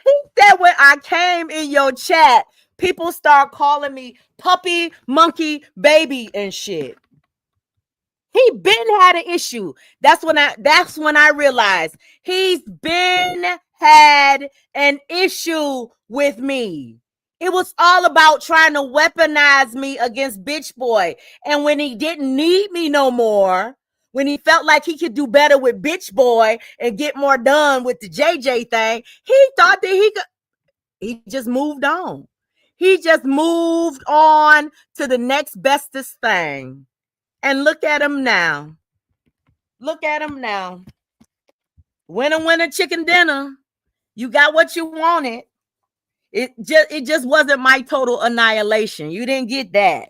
Speaker 1: He said when I came in your chat, people start calling me puppy, monkey, baby and shit. He been had an issue. That's when I realized he's been had an issue with me. It was all about trying to weaponize me against bitch boy. And when he didn't need me no more, when he felt like he could do better with bitch boy and get more done with the JJ thing, he thought that he just moved on. He just moved on to the next bestest thing. And look at him now. Look at him now. Winner, chicken dinner. You got what you wanted. It just wasn't my total annihilation. You didn't get that.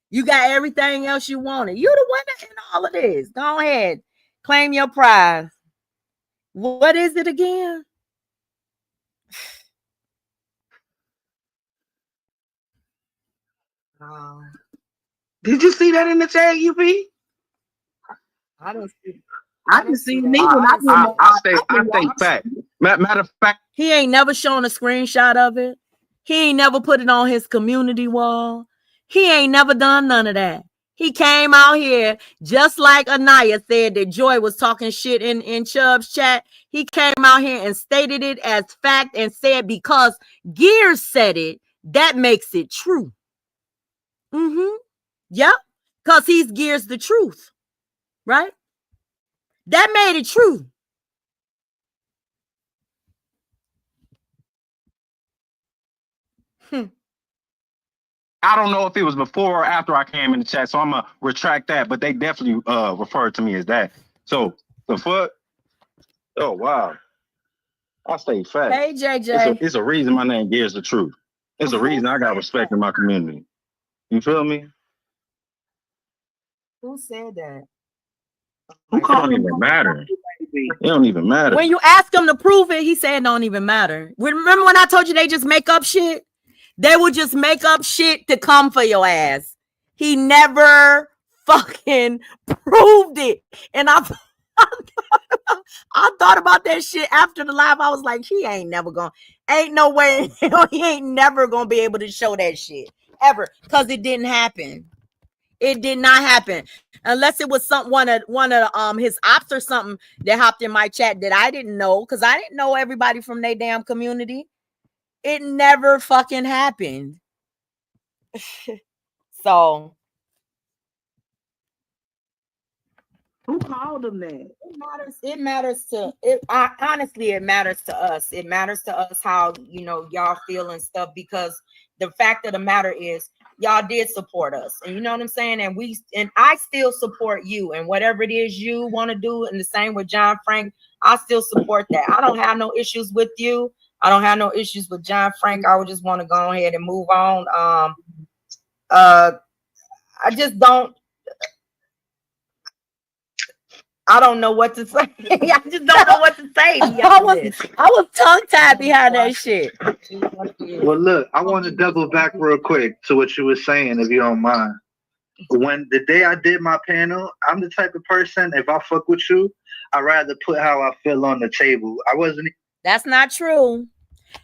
Speaker 1: You got everything else you wanted. You're the winner in all of this. Go ahead. Claim your prize. What is it again?
Speaker 6: Did you see that in the chat, UP?
Speaker 1: I didn't see.
Speaker 6: I didn't see neither.
Speaker 5: I stay fact. Matter of fact,
Speaker 1: he ain't never shown a screenshot of it. He ain't never put it on his community wall. He ain't never done none of that. He came out here just like Anaya said that Joy was talking shit in Chubb's chat. He came out here and stated it as fact and said because Gears said it, that makes it true. Yep. Because he's Gears the truth. Right? That made it true.
Speaker 5: I don't know if it was before or after I came in the chat, so I'm gonna retract that. But they definitely referred to me as that. So the fuck? Oh wow! I stay fat.
Speaker 1: Hey JJ,
Speaker 5: it's a reason my name Gears the Truth. It's a reason I got respect in my community. You feel me?
Speaker 1: Who said that?
Speaker 5: It don't even matter. It don't even matter.
Speaker 1: When you ask him to prove it, he said it don't even matter. Remember when I told you they just make up shit? They would just make up shit to come for your ass. He never fucking proved it. And I thought about that shit after the live. I was like, he ain't never gonna, ain't no way, he ain't never gonna be able to show that shit ever because it didn't happen. It did not happen unless it was one of his ops or something that hopped in my chat that I didn't know because I didn't know everybody from their damn community. It never fucking happened. So
Speaker 6: who called him that?
Speaker 1: It matters to honestly, it matters to us. It matters to us how y'all feel and stuff because the fact of the matter is y'all did support us. And you know what I'm saying? And I still support you and whatever it is you want to do. And the same with John Frank, I still support that. I don't have no issues with you. I don't have no issues with John Frank. I would just want to go ahead and move on. I just don't. I don't know what to say. I just don't know what to say. I was tongue-tied behind that shit.
Speaker 7: Well, look, I want to double back real quick to what you were saying, if you don't mind. When the day I did my panel, I'm the type of person, if I fuck with you, I'd rather put how I feel on the table. I wasn't.
Speaker 1: That's not true.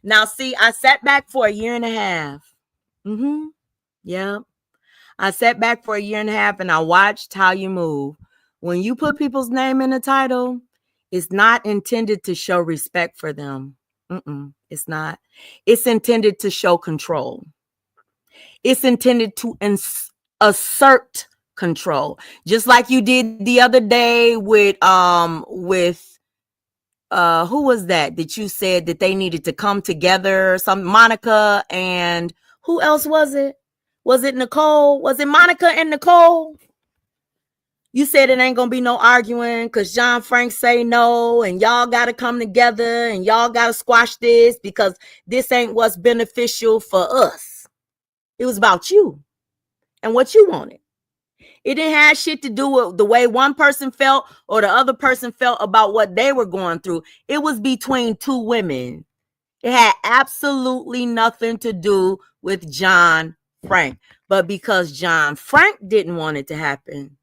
Speaker 1: Now, see, I sat back for a year and a half. Yeah. I sat back for a year and a half and I watched how you move. When you put people's name in the title, it's not intended to show respect for them. It's not. It's intended to show control. It's intended to assert control. Just like you did the other day with who was that you said that they needed to come together? Some Monica and who else was it? Was it Nicole? Was it Monica and Nicole? You said it ain't gonna be no arguing because John Frank say no, and y'all gotta come together and y'all gotta squash this because this ain't what's beneficial for us. It was about you and what you wanted. It didn't have shit to do with the way one person felt or the other person felt about what they were going through. It was between two women. It had absolutely nothing to do with John Frank. But because John Frank didn't want it to happen,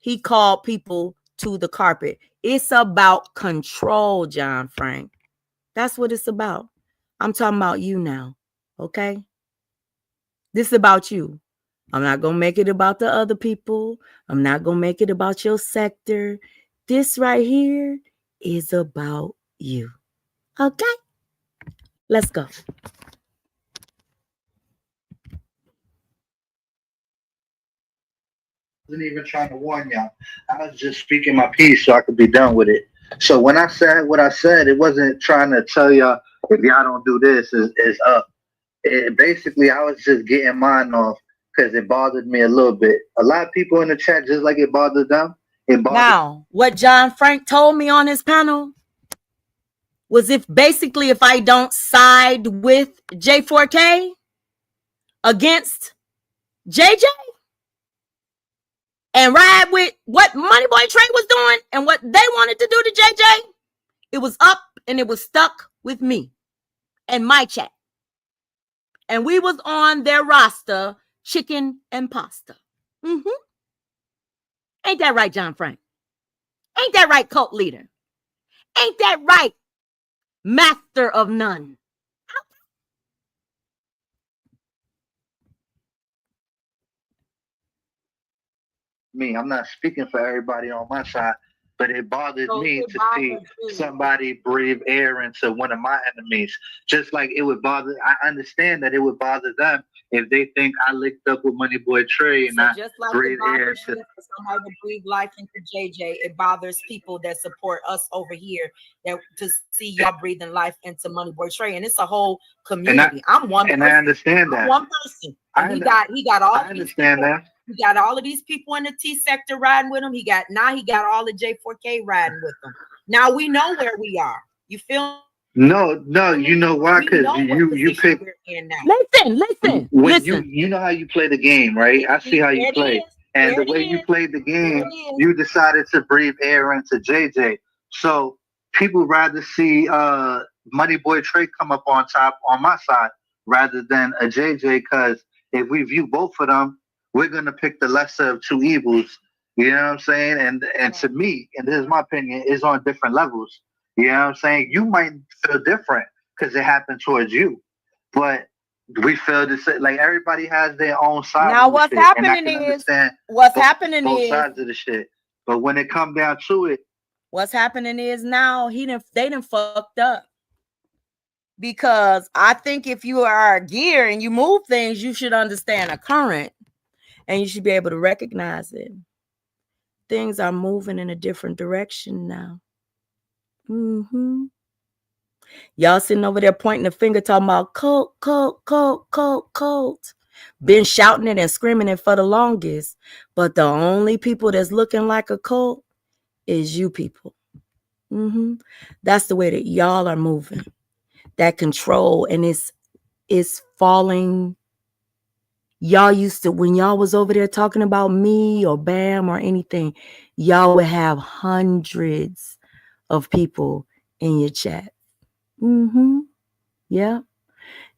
Speaker 1: he called people to the carpet. It's about control, John Frank. That's what it's about. I'm talking about you now, okay? This is about you. I'm not going to make it about the other people. I'm not going to make it about your sector. This right here is about you. Okay? Let's go.
Speaker 7: I wasn't even trying to warn y'all. I was just speaking my piece so I could be done with it. So when I said what I said, it wasn't trying to tell y'all if y'all don't do this is up. Basically, I was just getting mine off because it bothered me a little bit. A lot of people in the chat, just like it bothered them.
Speaker 1: Now, what John Frank told me on his panel was if I don't side with J4K against JJ and ride with what Moneyboy Trey was doing and what they wanted to do to JJ, it was up and it was stuck with me and my chat. And we was on their roster, chicken and pasta. Ain't that right, John Frank? Ain't that right, cult leader? Ain't that right, master of none?
Speaker 7: Me, I'm not speaking for everybody on my side, but it bothered me to see somebody breathe air into one of my enemies. Just like it would bother, I understand that it would bother them if they think I licked up with Moneyboy Trey and
Speaker 1: so
Speaker 7: I
Speaker 1: just like
Speaker 7: breathe air
Speaker 1: to somebody to breathe life into JJ, it bothers people that support us over here that to see y'all breathing life into Moneyboy Trey, and it's a whole community. I'm one,
Speaker 7: and I understand that.
Speaker 1: I'm one person. And he got all.
Speaker 7: I understand that.
Speaker 1: He got all of these people in the T sector riding with him. He got all the J4K riding with him. Now we know where we are. You feel?
Speaker 7: No, you know why? Because you pick.
Speaker 1: Listen.
Speaker 7: You know how you play the game, right? I see how you play, and the way you played the game, you decided to breathe air into JJ. So people rather see Moneyboy Trey come up on top on my side rather than a JJ. Because if we view both of them, we're gonna pick the lesser of two evils. You know what I'm saying? And to me, and this is my opinion, is on different levels. You know what I'm saying? You might feel different because it happened towards you, but we feel the same. Like everybody has their own side.
Speaker 1: Now what's happening is both
Speaker 7: sides of the shit. But when it comes down to it,
Speaker 1: what's happening is now they done fucked up. Because I think if you are a gear and you move things, you should understand a current and you should be able to recognize it. Things are moving in a different direction now. Y'all sitting over there pointing the finger talking about cult. Been shouting it and screaming it for the longest. But the only people that's looking like a cult is you people. That's the way that y'all are moving. That control, and it's falling. Y'all used to, when y'all was over there talking about me or Bam or anything, y'all would have hundreds of people in your chat. Yeah.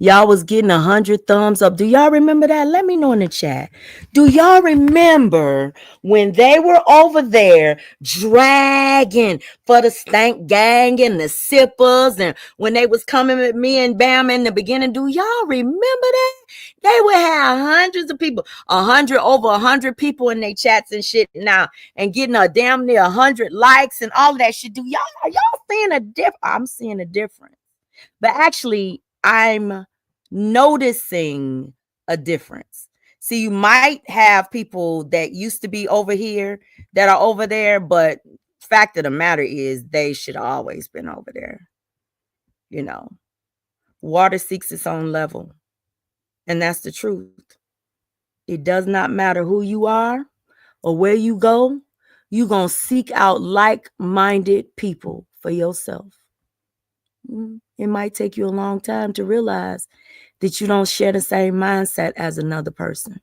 Speaker 1: Y'all was getting 100 thumbs up. Do y'all remember that? Let me know in the chat. Do y'all remember when they were over there dragging for the stank gang and the sippers, and when they was coming with me and Bam in the beginning? Do y'all remember that? They would have hundreds of people, 100 people in their chats and shit now, and getting a damn near 100 likes and all of that shit. Are y'all seeing a difference? I'm seeing a difference. But actually, I'm noticing a difference. See, you might have people that used to be over here that are over there, but fact of the matter is they should have always been over there. You know, water seeks its own level. And that's the truth. It does not matter who you are or where you go. You're going to seek out like-minded people for yourself. It might take you a long time to realize that you don't share the same mindset as another person.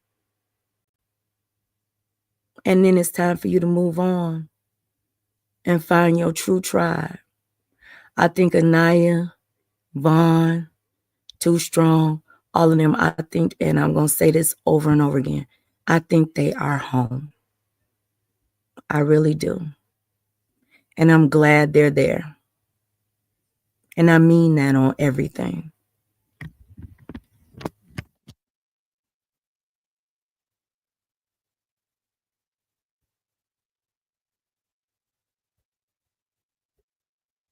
Speaker 1: And then it's time for you to move on and find your true tribe. I think Anaya, Vaughn, Too Strong, all of them, I think, and I'm going to say this over and over again, I think they are home. I really do. And I'm glad they're there. And I mean that on everything.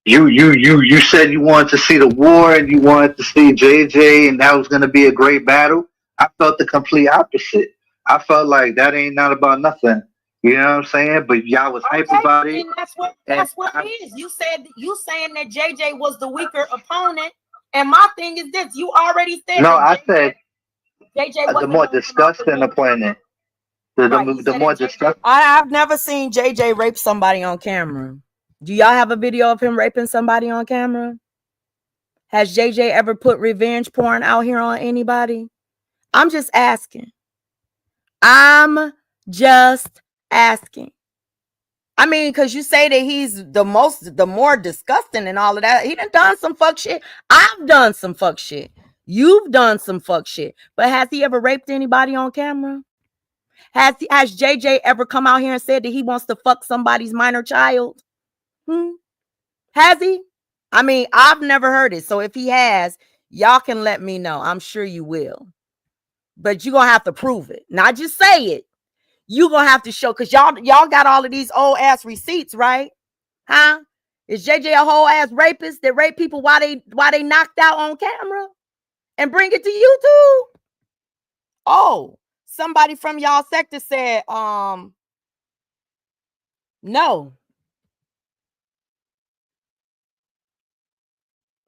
Speaker 7: You said you wanted to see the war and you wanted to see JJ and that was going to be a great battle. I felt the complete opposite. I felt like that ain't not about nothing. You know what I'm saying? But y'all was hype about it.
Speaker 1: And that's what it is. You saying that JJ was the weaker opponent, and my thing is this: you already said.
Speaker 7: No, I said
Speaker 1: JJ was
Speaker 7: the more disgusting opponent. The more disgusting.
Speaker 1: I've never seen JJ rape somebody on camera. Do y'all have a video of him raping somebody on camera? Has JJ ever put revenge porn out here on anybody? I'm just asking. I mean, because you say that he's the more disgusting and all of that. He done some fuck shit. I've done some fuck shit. You've done some fuck shit. But has he ever raped anybody on camera? Has JJ ever come out here and said that he wants to fuck somebody's minor child? Has he? I mean, I've never heard it. So if he has, y'all can let me know. I'm sure you will. But you're going to have to prove it. Not just say it. You're going to have to show, because y'all got all of these old ass receipts, right? Huh? Is JJ a whole ass rapist that rape people while they knocked out on camera and bring it to YouTube? Oh, somebody from y'all sector said, no.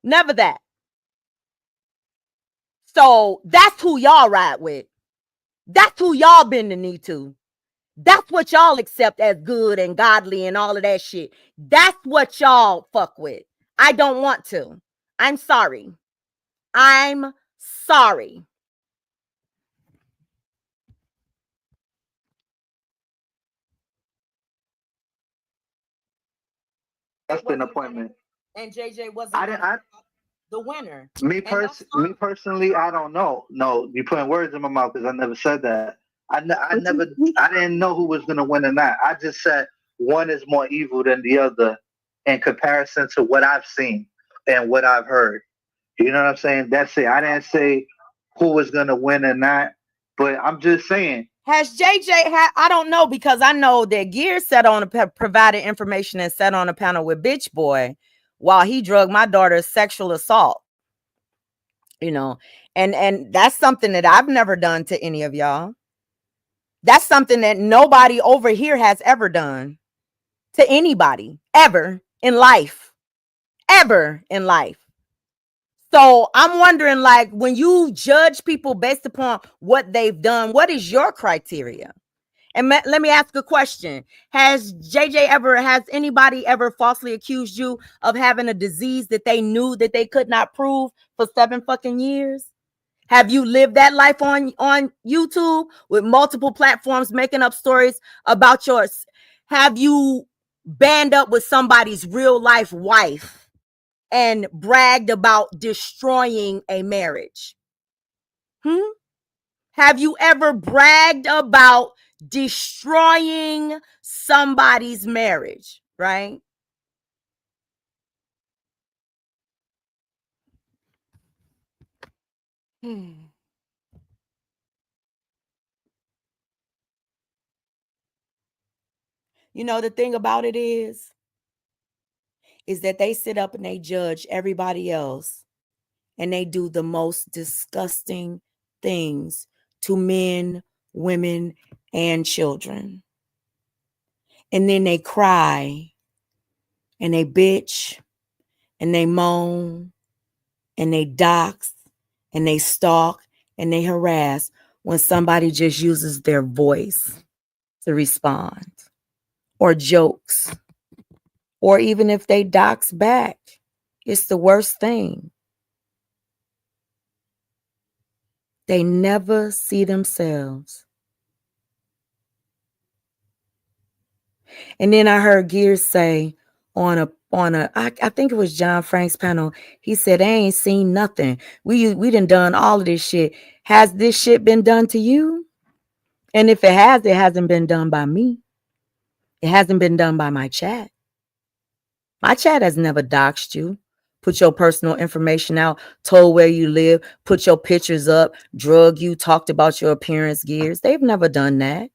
Speaker 1: Never that. So that's who y'all ride with. That's who y'all bend the knee to. That's what y'all accept as good and godly and all of that shit. That's what y'all fuck with. I don't want to. I'm sorry. I'm sorry.
Speaker 7: That's an appointment.
Speaker 1: And JJ wasn't the winner.
Speaker 7: Me personally, I don't know. No, you're putting words in my mouth because I never said that. I didn't know who was going to win or not. I just said one is more evil than the other in comparison to what I've seen and what I've heard. You know what I'm saying? That's it. I didn't say who was going to win or not, but I'm just saying.
Speaker 1: Has JJ I don't know, because I know that Gear provided information and sat on a panel with Bitch Boy while he drugged my daughter's sexual assault. You know, and that's something that I've never done to any of y'all. That's something that nobody over here has ever done to anybody ever in life. Ever in life. So I'm wondering, like, when you judge people based upon what they've done, what is your criteria? And let me ask a question. Has anybody ever falsely accused you of having a disease that they knew that they could not prove for 7 fucking years? Have you lived that life on YouTube with multiple platforms making up stories about yours? Have you band up with somebody's real life wife and bragged about destroying a marriage? Have you ever bragged about destroying somebody's marriage, right? You know, the thing about it is that they sit up and they judge everybody else, and they do the most disgusting things to men, women, and children. And then they cry and they bitch and they moan and they dox and they stalk and they harass when somebody just uses their voice to respond, or jokes, or even if they dox back. It's the worst thing. They never see themselves. And then I heard Gears say I think it was John Frank's panel, he said, they ain't seen nothing. We done all of this shit. Has this shit been done to you? And if it has, it hasn't been done by me. It hasn't been done by my chat. My chat has never doxed you, put your personal information out, told where you live, put your pictures up, drug you, talked about your appearance, Gears. They've never done that.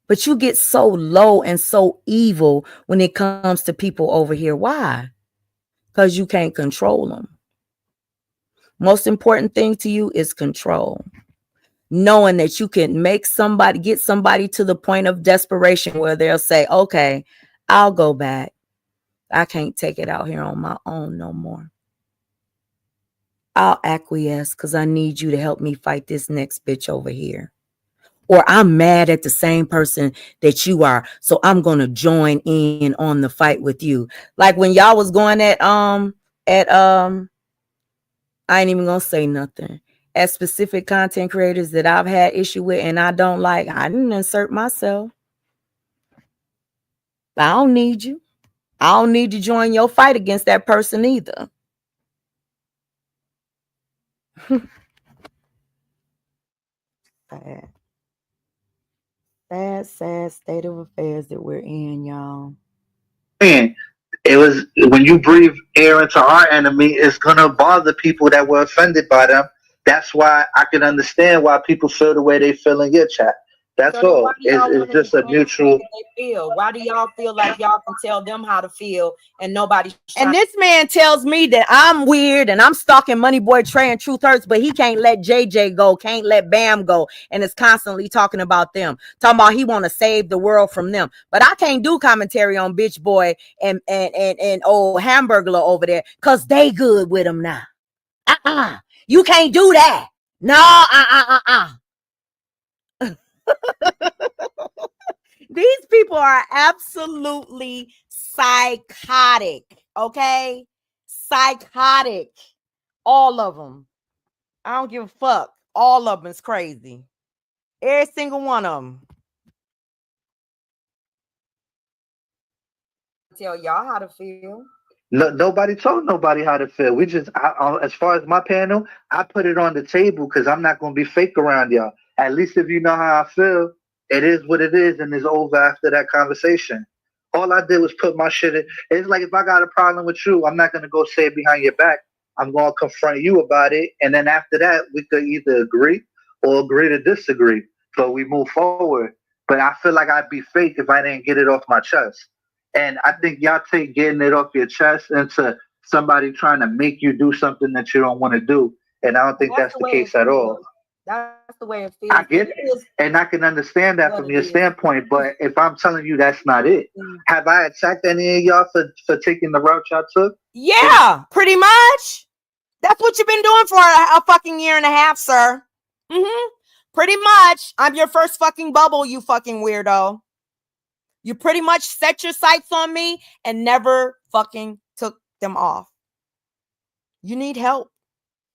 Speaker 1: But you get so low and so evil when it comes to people over here. Why? Because you can't control them. Most important thing to you is control. Knowing that you can get somebody to the point of desperation where they'll say, okay, I'll go back. I can't take it out here on my own no more. I'll acquiesce because I need you to help me fight this next bitch over here. Or I'm mad at the same person that you are, so I'm going to join in on the fight with you. Like when y'all was going at I ain't even going to say nothing. At specific content creators that I've had issue with and I don't like, I didn't insert myself. I don't need you. I don't need to join your fight against that person either. Sad state of affairs that we're in, y'all.
Speaker 7: Man, it was when you breathe air into our enemy, it's gonna bother people that were offended by them. That's why I can understand why people feel the way they feel in your chat. That's
Speaker 1: So
Speaker 7: all. It's just a mutual.
Speaker 1: Feel. Why do y'all feel like y'all can tell them how to feel and nobody? And this man tells me that I'm weird and I'm stalking Money Boy Trey and Truth Hurts, but he can't let JJ go, can't let Bam go, and is constantly talking about them, talking about he want to save the world from them. But I can't do commentary on Bitch Boy and old Hamburglar over there because they good with him now. You can't do that. No, These people are absolutely psychotic, okay? Psychotic. All of them. I don't give a fuck. All of them is crazy. Every single one of them. Tell y'all how to feel.
Speaker 7: No, nobody told nobody how to feel. We just, as far as my panel, I put it on the table because I'm not going to be fake around y'all. At least if you know how I feel, it is what it is and it's over after that conversation. All I did was put my shit in. It's like if I got a problem with you, I'm not going to go say it behind your back. I'm going to confront you about it. And then after that, we could either agree or agree to disagree. So we move forward. But I feel like I'd be fake if I didn't get it off my chest. And I think y'all take getting it off your chest into somebody trying to make you do something that you don't want to do. And I don't think that's the case at all.
Speaker 1: That's the way it feels.
Speaker 7: I get it. And I can understand that from your standpoint. But if I'm telling you that's not it, have I attacked any of y'all for taking the route y'all took?
Speaker 1: Yeah, pretty much. That's what you've been doing for a fucking year and a half, sir. Pretty much. I'm your first fucking bubble, you fucking weirdo. You pretty much set your sights on me and never fucking took them off. You need help.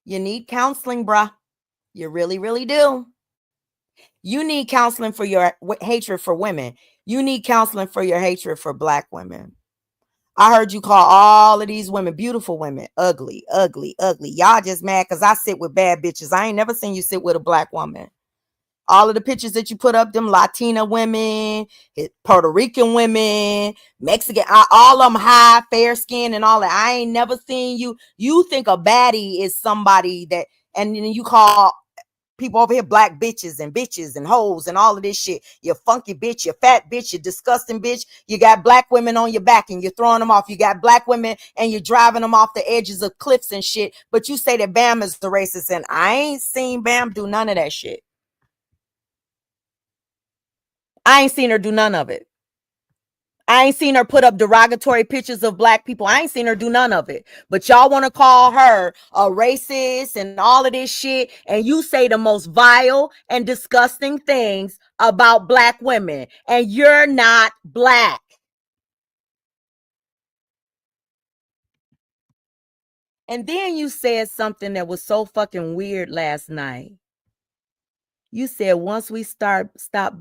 Speaker 1: You need counseling, bruh. You really, really do. You need counseling for your hatred for women. You need counseling for your hatred for Black women. I heard you call all of these women, beautiful women, ugly, ugly, ugly. Y'all just mad because I sit with bad bitches. I ain't never seen you sit with a black woman. All of the pictures that you put up, them Latina women, Puerto Rican women, Mexican, all of them high, fair skin and all that. I ain't never seen you. You think a baddie is somebody that, and then you call people over here black bitches and hoes and all of this shit. You funky bitch, you fat bitch, you disgusting bitch. You got black women on your back and you're throwing them off. You got black women and you're driving them off the edges of cliffs and shit. But you say that Bam is the racist, and I ain't seen Bam do none of that shit. I ain't seen her do none of it. I ain't seen her put up derogatory pictures of black people. I ain't seen her do none of it. But y'all want to call her a racist and all of this shit. And you say the most vile and disgusting things about black women. And you're not black. And then you said something that was so fucking weird last night. You said, once we stop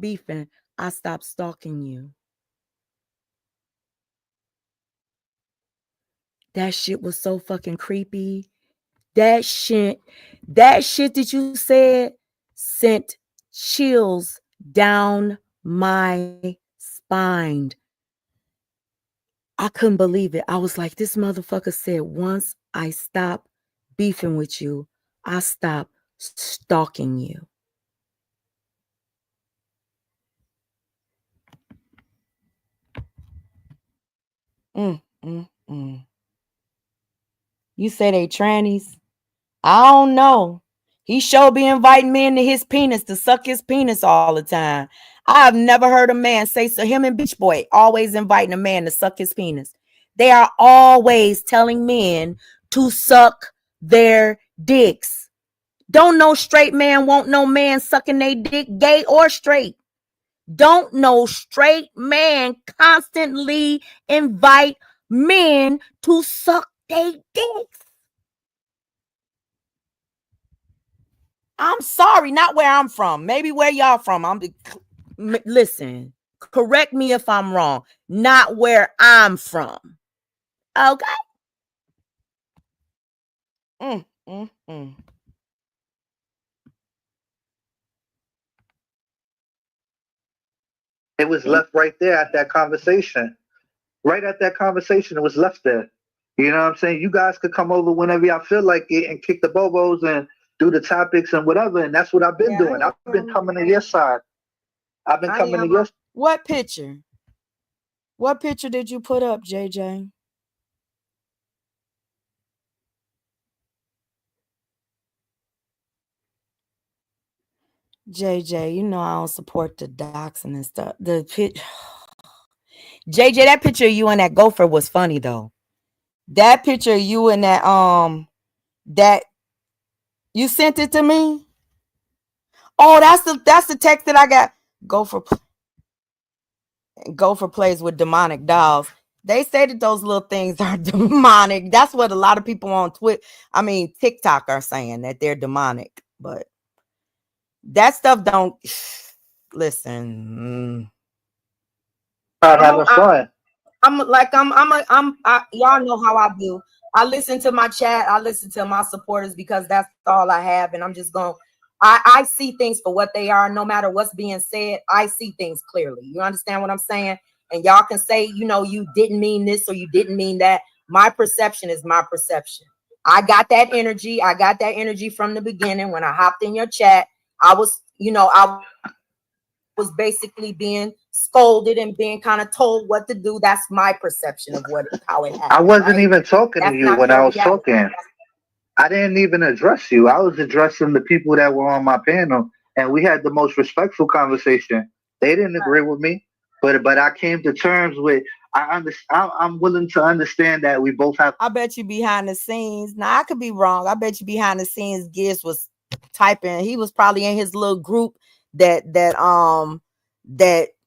Speaker 1: beefing, I stop stalking you. That shit was so fucking creepy. That shit that you said sent chills down my spine. I couldn't believe it. I was like, this motherfucker said, once I stop beefing with you, I stop stalking you. You say they trannies? I don't know. He sure be inviting men to his penis to suck his penis all the time. I've never heard a man say so. Him and Beach Boy always inviting a man to suck his penis. They are always telling men to suck their dicks. Don't no straight man want no man sucking their dick, gay or straight. Don't no straight man constantly invite men to suck their dicks. I'm sorry, not where I'm from. Maybe where y'all from. Listen, correct me if I'm wrong. Not where I'm from. Okay?
Speaker 7: It was left right there at that conversation. Right at that conversation, it was left there. You know what I'm saying? You guys could come over whenever y'all feel like it and kick the bobos and do the topics and whatever. And that's what I've been doing. I've been coming to your side. I've been coming to your side.
Speaker 1: What picture? What picture did you put up, JJ? JJ, you know I don't support the doxing and stuff. JJ, that picture of you and that gopher was funny though. That picture of you and that you sent it to me. Oh, that's the text that I got. Gopher plays with demonic dolls. They say that those little things are demonic. That's what a lot of people on TikTok are saying, that they're demonic. But that stuff don't listen.
Speaker 7: Having fun.
Speaker 1: Y'all know how I do. I listen to my chat. I listen to my supporters because that's all I have. And I'm just going, I see things for what they are. No matter what's being said, I see things clearly. You understand what I'm saying? And y'all can say, you didn't mean this or you didn't mean that. My perception is my perception. I got that energy. I got that energy from the beginning. When I hopped in your chat, I was basically being scolded and being kind of told what to do. That's my perception of how it happened.
Speaker 7: I wasn't even talking to you when I was talking. I didn't even address you. I was addressing the people that were on my panel, and we had the most respectful conversation. They didn't agree with me, but I came to terms with. I'm willing to understand that we both have.
Speaker 1: I bet you behind the scenes. Now I could be wrong. I bet you behind the scenes, Giz was typing. He was probably in his little group that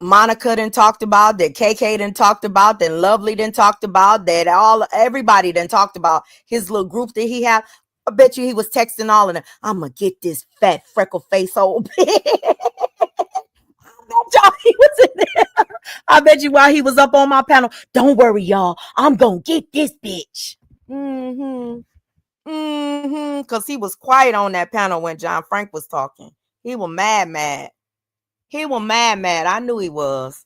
Speaker 1: Monica done talked about, that KK done talked about, that Lovely done talked about, that everybody done talked about, his little group that he had. I bet you he was texting all of them. I'm gonna get this fat freckle face old bitch. I bet y'all he was in there. I bet you while he was up on my panel, don't worry, y'all. I'm gonna get this bitch. Because he was quiet on that panel when John Frank was talking. He was mad. He was mad. I knew he was.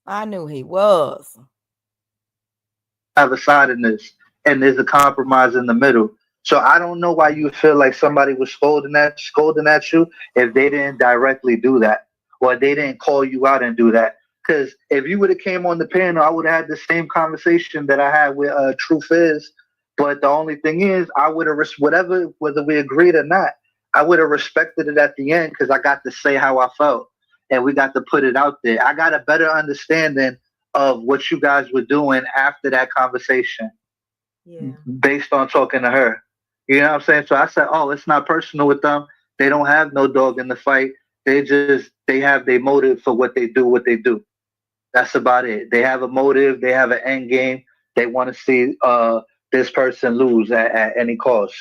Speaker 1: I knew he was.
Speaker 7: Have a side in this, and there's a compromise in the middle. So I don't know why you feel like somebody was scolding at you if they didn't directly do that, or they didn't call you out and do that. Because if you would have came on the panel, I would have had the same conversation that I had with Truth Is. But the only thing is, I would have whatever, whether we agreed or not, I would have respected it at the end because I got to say how I felt, and we got to put it out there. I got a better understanding of what you guys were doing after that conversation, based on talking to her. You know what I'm saying? So I said, oh, it's not personal with them. They don't have no dog in the fight. They have their motive for what they do. That's about it. They have a motive. They have an end game. They want to see this person lose at any cost.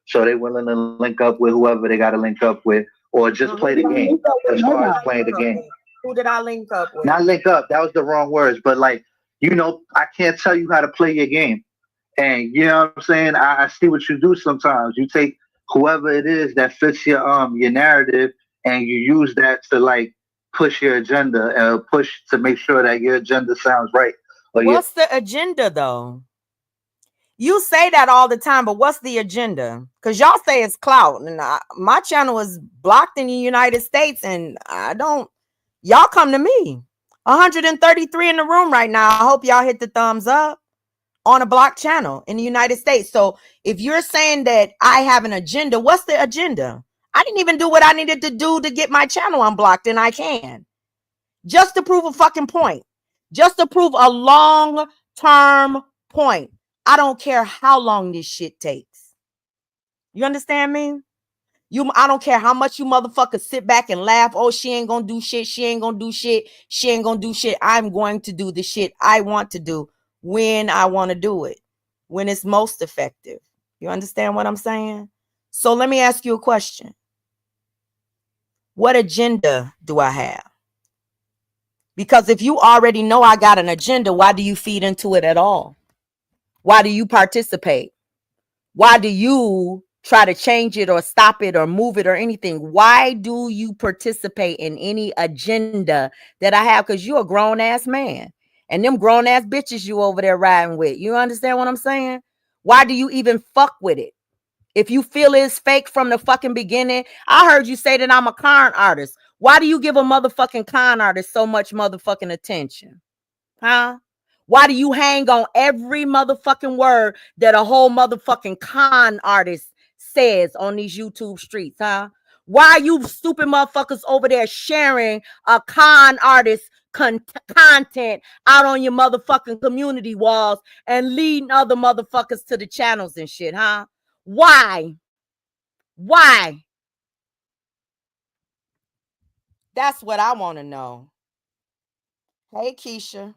Speaker 7: So they're willing to link up with whoever they got to link up with, or just play the game as far as playing the game.
Speaker 1: Who did I link up with?
Speaker 7: Not link up. That was the wrong words. But like, I can't tell you how to play your game. And you know what I'm saying? I see what you do sometimes. You take whoever it is that fits your narrative, and you use that to like push your agenda, push to make sure that your agenda sounds right.
Speaker 1: What's the agenda though? You say that all the time, but what's the agenda? Because y'all say it's clout, and my channel is blocked in the United States, and y'all come to me. 133 in the room right now. I hope y'all hit the thumbs up on a blocked channel in the United States. So if you're saying that I have an agenda, what's the agenda? I didn't even do what I needed to do to get my channel unblocked, and I can. Just to prove a fucking point. Just to prove a long-term point. I don't care how long this shit takes. You understand me? I don't care how much you motherfuckers sit back and laugh. Oh, she ain't gonna do shit. She ain't gonna do shit. She ain't gonna do shit. I'm going to do the shit I want to do when I want to do it, when it's most effective. You understand what I'm saying? So let me ask you a question. What agenda do I have? Because if you already know I got an agenda, why do you feed into it at all? Why do you participate? Why do you try to change it or stop it or move it or anything? Why do you participate in any agenda that I have? Because you're a grown-ass man. And them grown-ass bitches you over there riding with. You understand what I'm saying? Why do you even fuck with it? If you feel it's fake from the fucking beginning, I heard you say that I'm a con artist. Why do you give a motherfucking con artist so much motherfucking attention? Huh? Why do you hang on every motherfucking word that a whole motherfucking con artist says on these YouTube streets, huh? Why are you stupid motherfuckers over there sharing a con artist content out on your motherfucking community walls and leading other motherfuckers to the channels and shit, huh? Why? Why? That's what I want to know. Hey, Keisha.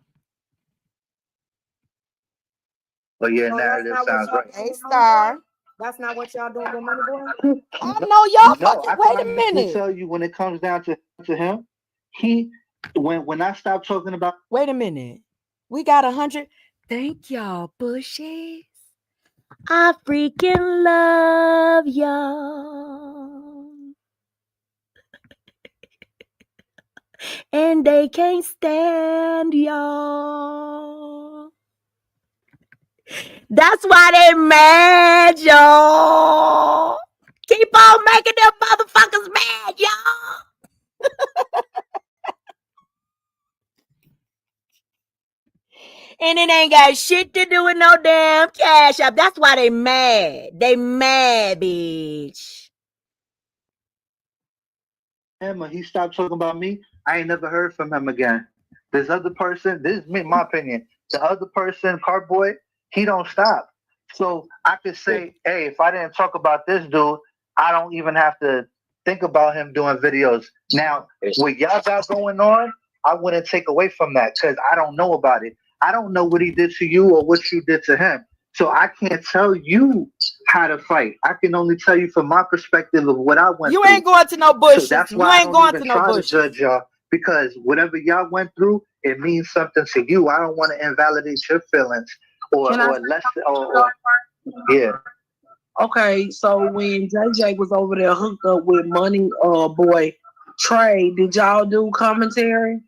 Speaker 7: But your narrative sounds right.
Speaker 1: Hey, Star. That's not what y'all doing with Money Boy? I know y'all fucking. Wait a minute.
Speaker 7: I tell you, when it comes down to him, when I stop talking about.
Speaker 1: Wait a minute. We got 100. Thank y'all, bushes. I freaking love y'all. And they can't stand y'all. That's why they mad, y'all. Keep on making them motherfuckers mad, y'all. And it ain't got shit to do with no damn cash app. That's why they mad. They mad, bitch.
Speaker 7: He stopped talking about me. I ain't never heard from him again. This other person, this is me, my opinion. The other person, Cardboy, he don't stop. So I could say, hey, if I didn't talk about this dude, I don't even have to think about him doing videos. Now, what y'all got going on, I wouldn't take away from that because I don't know about it. I don't know what he did to you or what you did to him. So I can't tell you how to fight. I can only tell you from my perspective of what I went
Speaker 1: You
Speaker 7: through.
Speaker 1: ain't going to no bushes.
Speaker 7: So that's
Speaker 1: You
Speaker 7: why I
Speaker 1: ain't
Speaker 7: don't
Speaker 1: going
Speaker 7: even
Speaker 1: to no
Speaker 7: try to
Speaker 1: bushes.
Speaker 7: judge y'all, because whatever y'all went through, it means something to you. I don't want to invalidate your feelings or less or yeah.
Speaker 6: Okay, so when JJ was over there hooked up with Money Boy Trey, did y'all do commentary?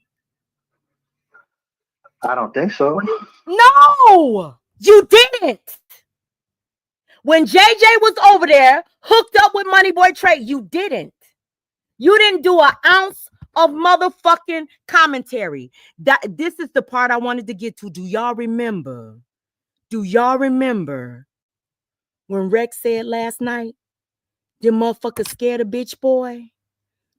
Speaker 7: I don't think so.
Speaker 1: No, you didn't. When JJ was over there hooked up with Money Boy Trey, you didn't. You didn't do an ounce of motherfucking commentary. This is the part I wanted to get to. Do y'all remember? Do y'all remember when Rex said last night, them motherfuckers scared a bitch boy?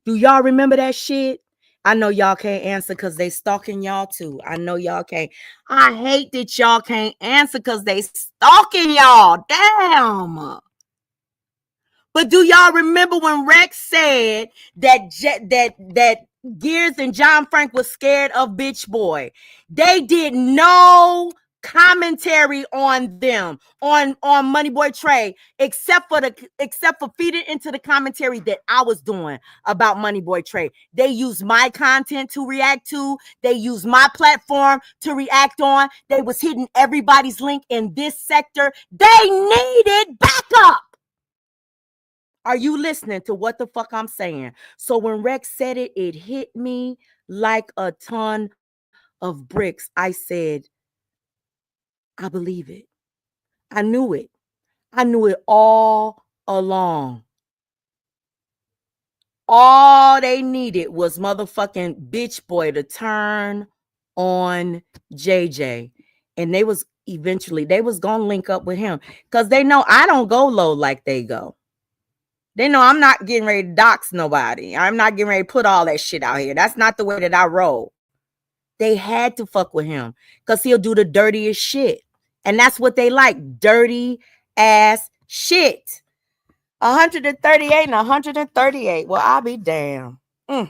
Speaker 1: Do y'all remember that shit? I know y'all can't answer because they stalking y'all too. I know y'all can't. I hate that y'all can't answer because they stalking y'all. Damn. But do y'all remember when Rex said that Gears and John Frank was scared of Bitch Boy? They did no commentary on them, on Moneyboy Trey, except for feeding into the commentary that I was doing about Moneyboy Trey. They used my content to react to. They used my platform to react on. They was hitting everybody's link in this sector. They needed backup. Are you listening to what the fuck I'm saying? So when Rex said it, it hit me like a ton of bricks. I said, I believe it. I knew it. I knew it all along. All they needed was motherfucking Bitch Boy to turn on JJ. And they was gonna link up with him. Because they know I don't go low like they go. They know I'm not getting ready to dox nobody. I'm not getting ready to put all that shit out here. That's not the way that I roll. They had to fuck with him because he'll do the dirtiest shit. And that's what they like. Dirty ass shit. 138 and 138. Well, I'll be damned.
Speaker 6: Okay.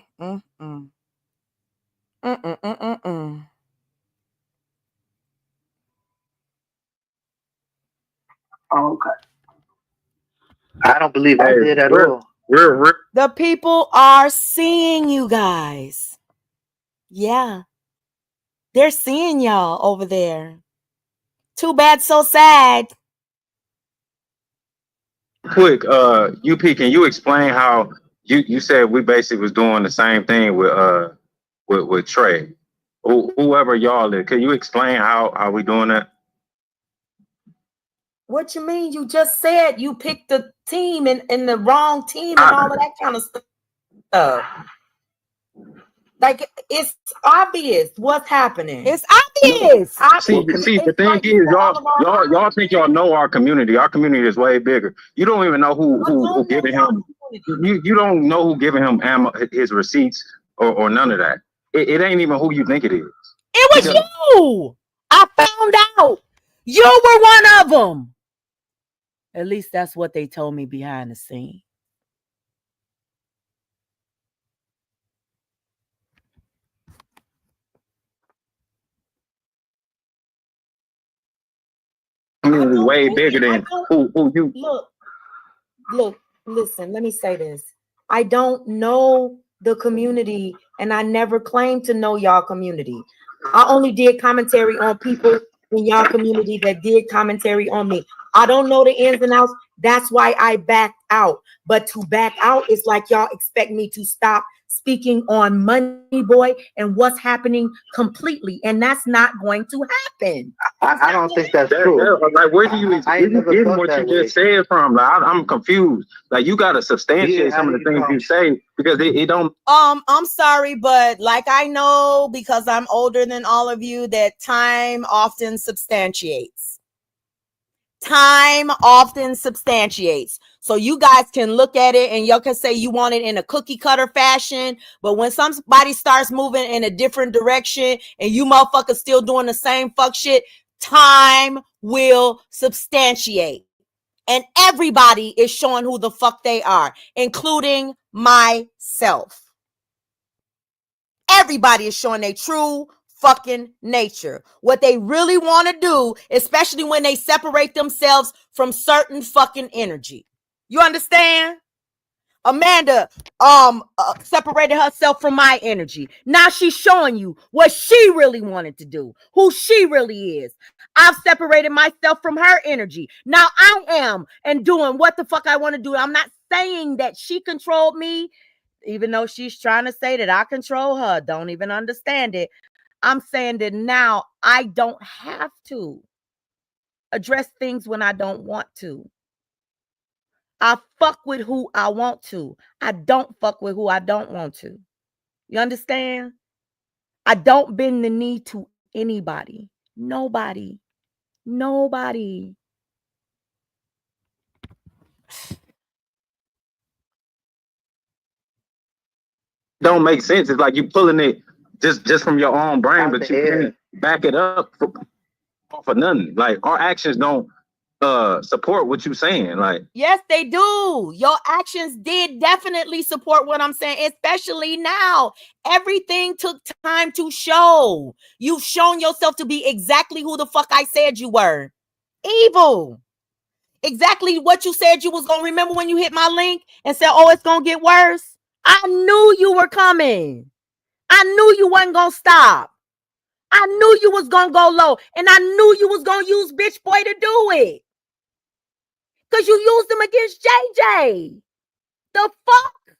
Speaker 7: I don't believe I did at all.
Speaker 1: The people are seeing you guys. Yeah. They're seeing y'all over there. Too bad, so sad.
Speaker 5: Quick, UP, can you explain how you said we basically was doing the same thing with Trey? Whoever y'all is, can you explain how we doing that?
Speaker 1: What you mean? You just said you picked the team and the wrong team and all of that kind of stuff. Like, it's obvious what's happening. It's obvious.
Speaker 5: See, the thing is, y'all think y'all know our community. Our community is way bigger. You don't even know who giving him. You don't know who giving him his receipts or none of that. It ain't even who you think it is.
Speaker 1: It was you. I found out you were one of them. At least that's what they told me behind the scene.
Speaker 5: Way bigger than who you
Speaker 1: look, listen, let me say this. I don't know the community, and I never claimed to know y'all community. I only did commentary on people in y'all community that did commentary on me. I don't know the ins and outs. That's why I backed out. But to back out is like y'all expect me to stop speaking on Money Boy and what's happening completely, and that's not going to happen.
Speaker 7: I don't think that's true.
Speaker 5: Like, where do you getting what you just said from? Like, I'm confused. Like, you gotta substantiate some of the things you say because it don't.
Speaker 1: I'm sorry, but like I know because I'm older than all of you that time often substantiates. Time often substantiates. So you guys can look at it and y'all can say you want it in a cookie cutter fashion, but when somebody starts moving in a different direction and you motherfuckers still doing the same fuck shit, time will substantiate. And everybody is showing who the fuck they are, including myself. Everybody is showing their true fucking nature. What they really want to do, especially when they separate themselves from certain fucking energy. You understand? Amanda separated herself from my energy. Now she's showing you what she really wanted to do, who she really is. I've separated myself from her energy. Now I am and doing what the fuck I want to do. I'm not saying that she controlled me, even though she's trying to say that I control her. Don't even understand it. I'm saying that now I don't have to address things when I don't want to. I fuck with who I want to. I don't fuck with who I don't want to. You understand? I don't bend the knee to anybody. Nobody. Nobody.
Speaker 5: Don't make sense. It's like you pulling it just from your own brain, but you can't back it up for nothing. Like our actions don't support what you're saying. Like,
Speaker 1: yes, they do. Your actions did definitely support what I'm saying, especially now. Everything took time to show. You've shown yourself to be exactly who the fuck I said you were. Evil. Exactly what you said you was gonna remember when you hit my link and said, oh, it's gonna get worse. I knew you were coming. I knew you wasn't gonna stop. I knew you was gonna go low, and I knew you was gonna use bitch boy to do it. Because you used him against JJ. The fuck?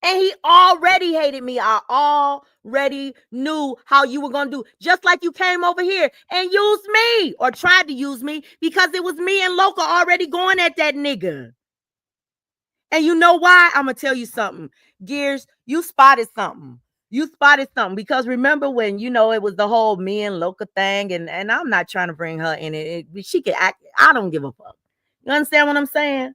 Speaker 1: And he already hated me. I already knew how you were going to do. Just like you came over here and used me or tried to use me because it was me and Loca already going at that nigga. And you know why? I'm going to tell you something. Gears, you spotted something. You spotted something because remember when, you know, it was the whole me and Loca thing, and I'm not trying to bring her in it. She can act. I don't give a fuck. You understand what I'm saying?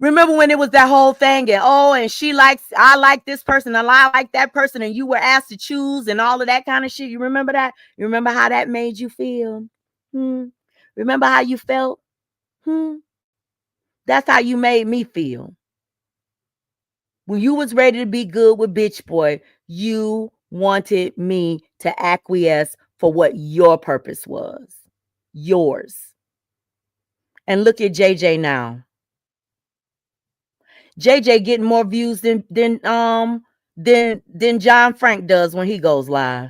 Speaker 1: Remember when it was that whole thing and I like this person and I like that person and you were asked to choose and all of that kind of shit. You remember that? You remember how that made you feel? Remember how you felt? That's how you made me feel. When you was ready to be good with bitch boy, you wanted me to acquiesce for what your purpose was. Yours. And look at JJ now. JJ getting more views than John Frank does when he goes live.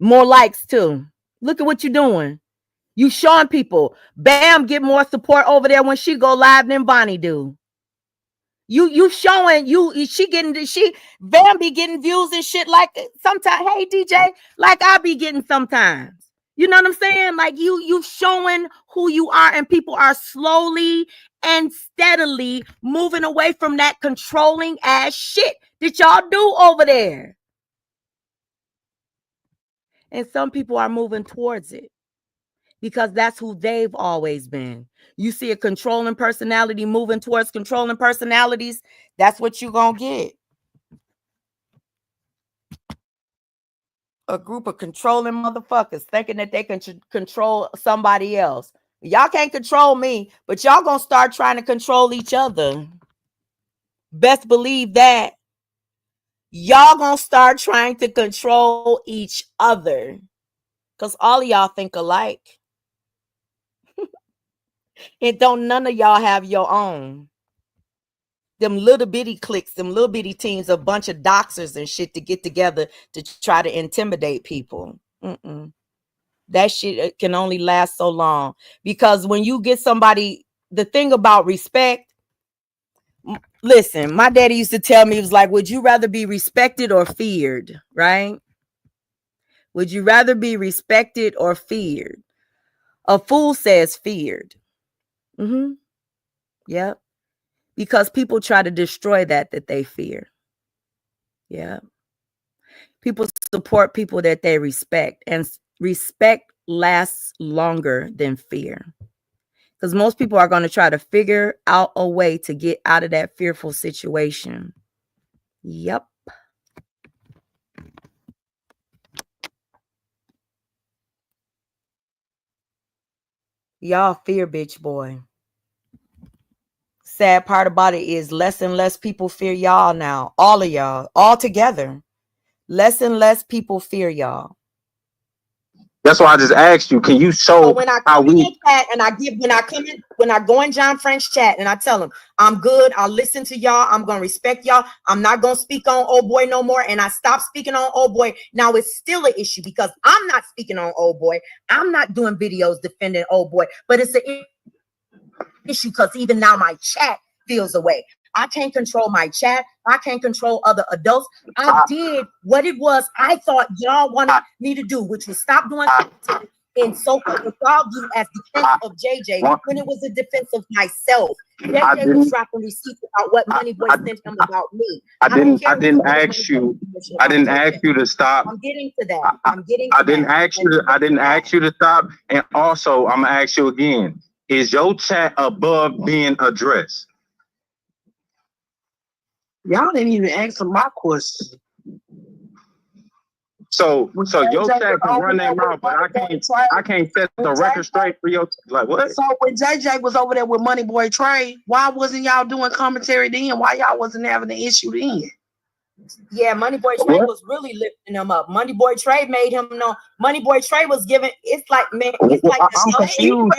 Speaker 1: More likes too. Look at what you're doing. You showing people. Bam get more support over there when she go live than Bonnie do. You showing Bam be getting views and shit like sometimes. Hey DJ, like I be getting sometimes. You know what I'm saying? Like you showing who you are, and people are slowly and steadily moving away from that controlling ass shit that y'all do over there. And some people are moving towards it because that's who they've always been. You see a controlling personality moving towards controlling personalities, that's what you're going to get. A group of controlling motherfuckers thinking that they can control somebody else. Y'all can't control me, but y'all gonna start trying to control each other. Best believe that. Y'all gonna start trying to control each other because all of y'all think alike. And don't none of y'all have your own. Them little bitty cliques, them little bitty teams, a bunch of doxers and shit to get together to try to intimidate people. That shit can only last so long. Because when you get somebody, the thing about respect, listen, my daddy used to tell me, he was like, would you rather be respected or feared, right? Would you rather be respected or feared? A fool says feared. Yep. Because people try to destroy that they fear. Yeah. People support people that they respect, and respect lasts longer than fear. Because most people are going to try to figure out a way to get out of that fearful situation. Yep. Y'all fear bitch boy. Sad part about it is less and less people fear y'all now. All of y'all. All together. Less and less people fear y'all.
Speaker 5: That's why I just asked you, can you show
Speaker 1: so when I come in chat and when I go in John Frank's chat and I tell him I'm good, I'll listen to y'all, I'm gonna respect y'all, I'm not gonna speak on old boy no more, and I stop speaking on old boy. Now it's still an issue because I'm not speaking on old boy. I'm not doing videos defending old boy, but it's an issue because even now my chat feels away. I can't control my chat. I can't control other adults. I did what it was I thought y'all wanted me to do, which was stop doing content in so-called you as defense of JJ when it was a defense of myself. JJ was dropping receipts about what Money Boy sent him about me.
Speaker 5: I didn't ask you to stop.
Speaker 1: I'm getting to that.
Speaker 5: I didn't ask you to stop. And also, I'm gonna ask you again. Is your chat above being addressed?
Speaker 6: Y'all didn't even answer my question.
Speaker 5: So your chat can run their mouth, but I can't set the record straight for your, like, what?
Speaker 6: So when JJ was over there with Money Boy Trey, why wasn't y'all doing commentary then? Why y'all wasn't having an issue then?
Speaker 1: Yeah, Money Boy Trey was really lifting him up. Money Boy Trey made him know. Money Boy Trey was giving. It's like, man, it's like
Speaker 5: I'm confused.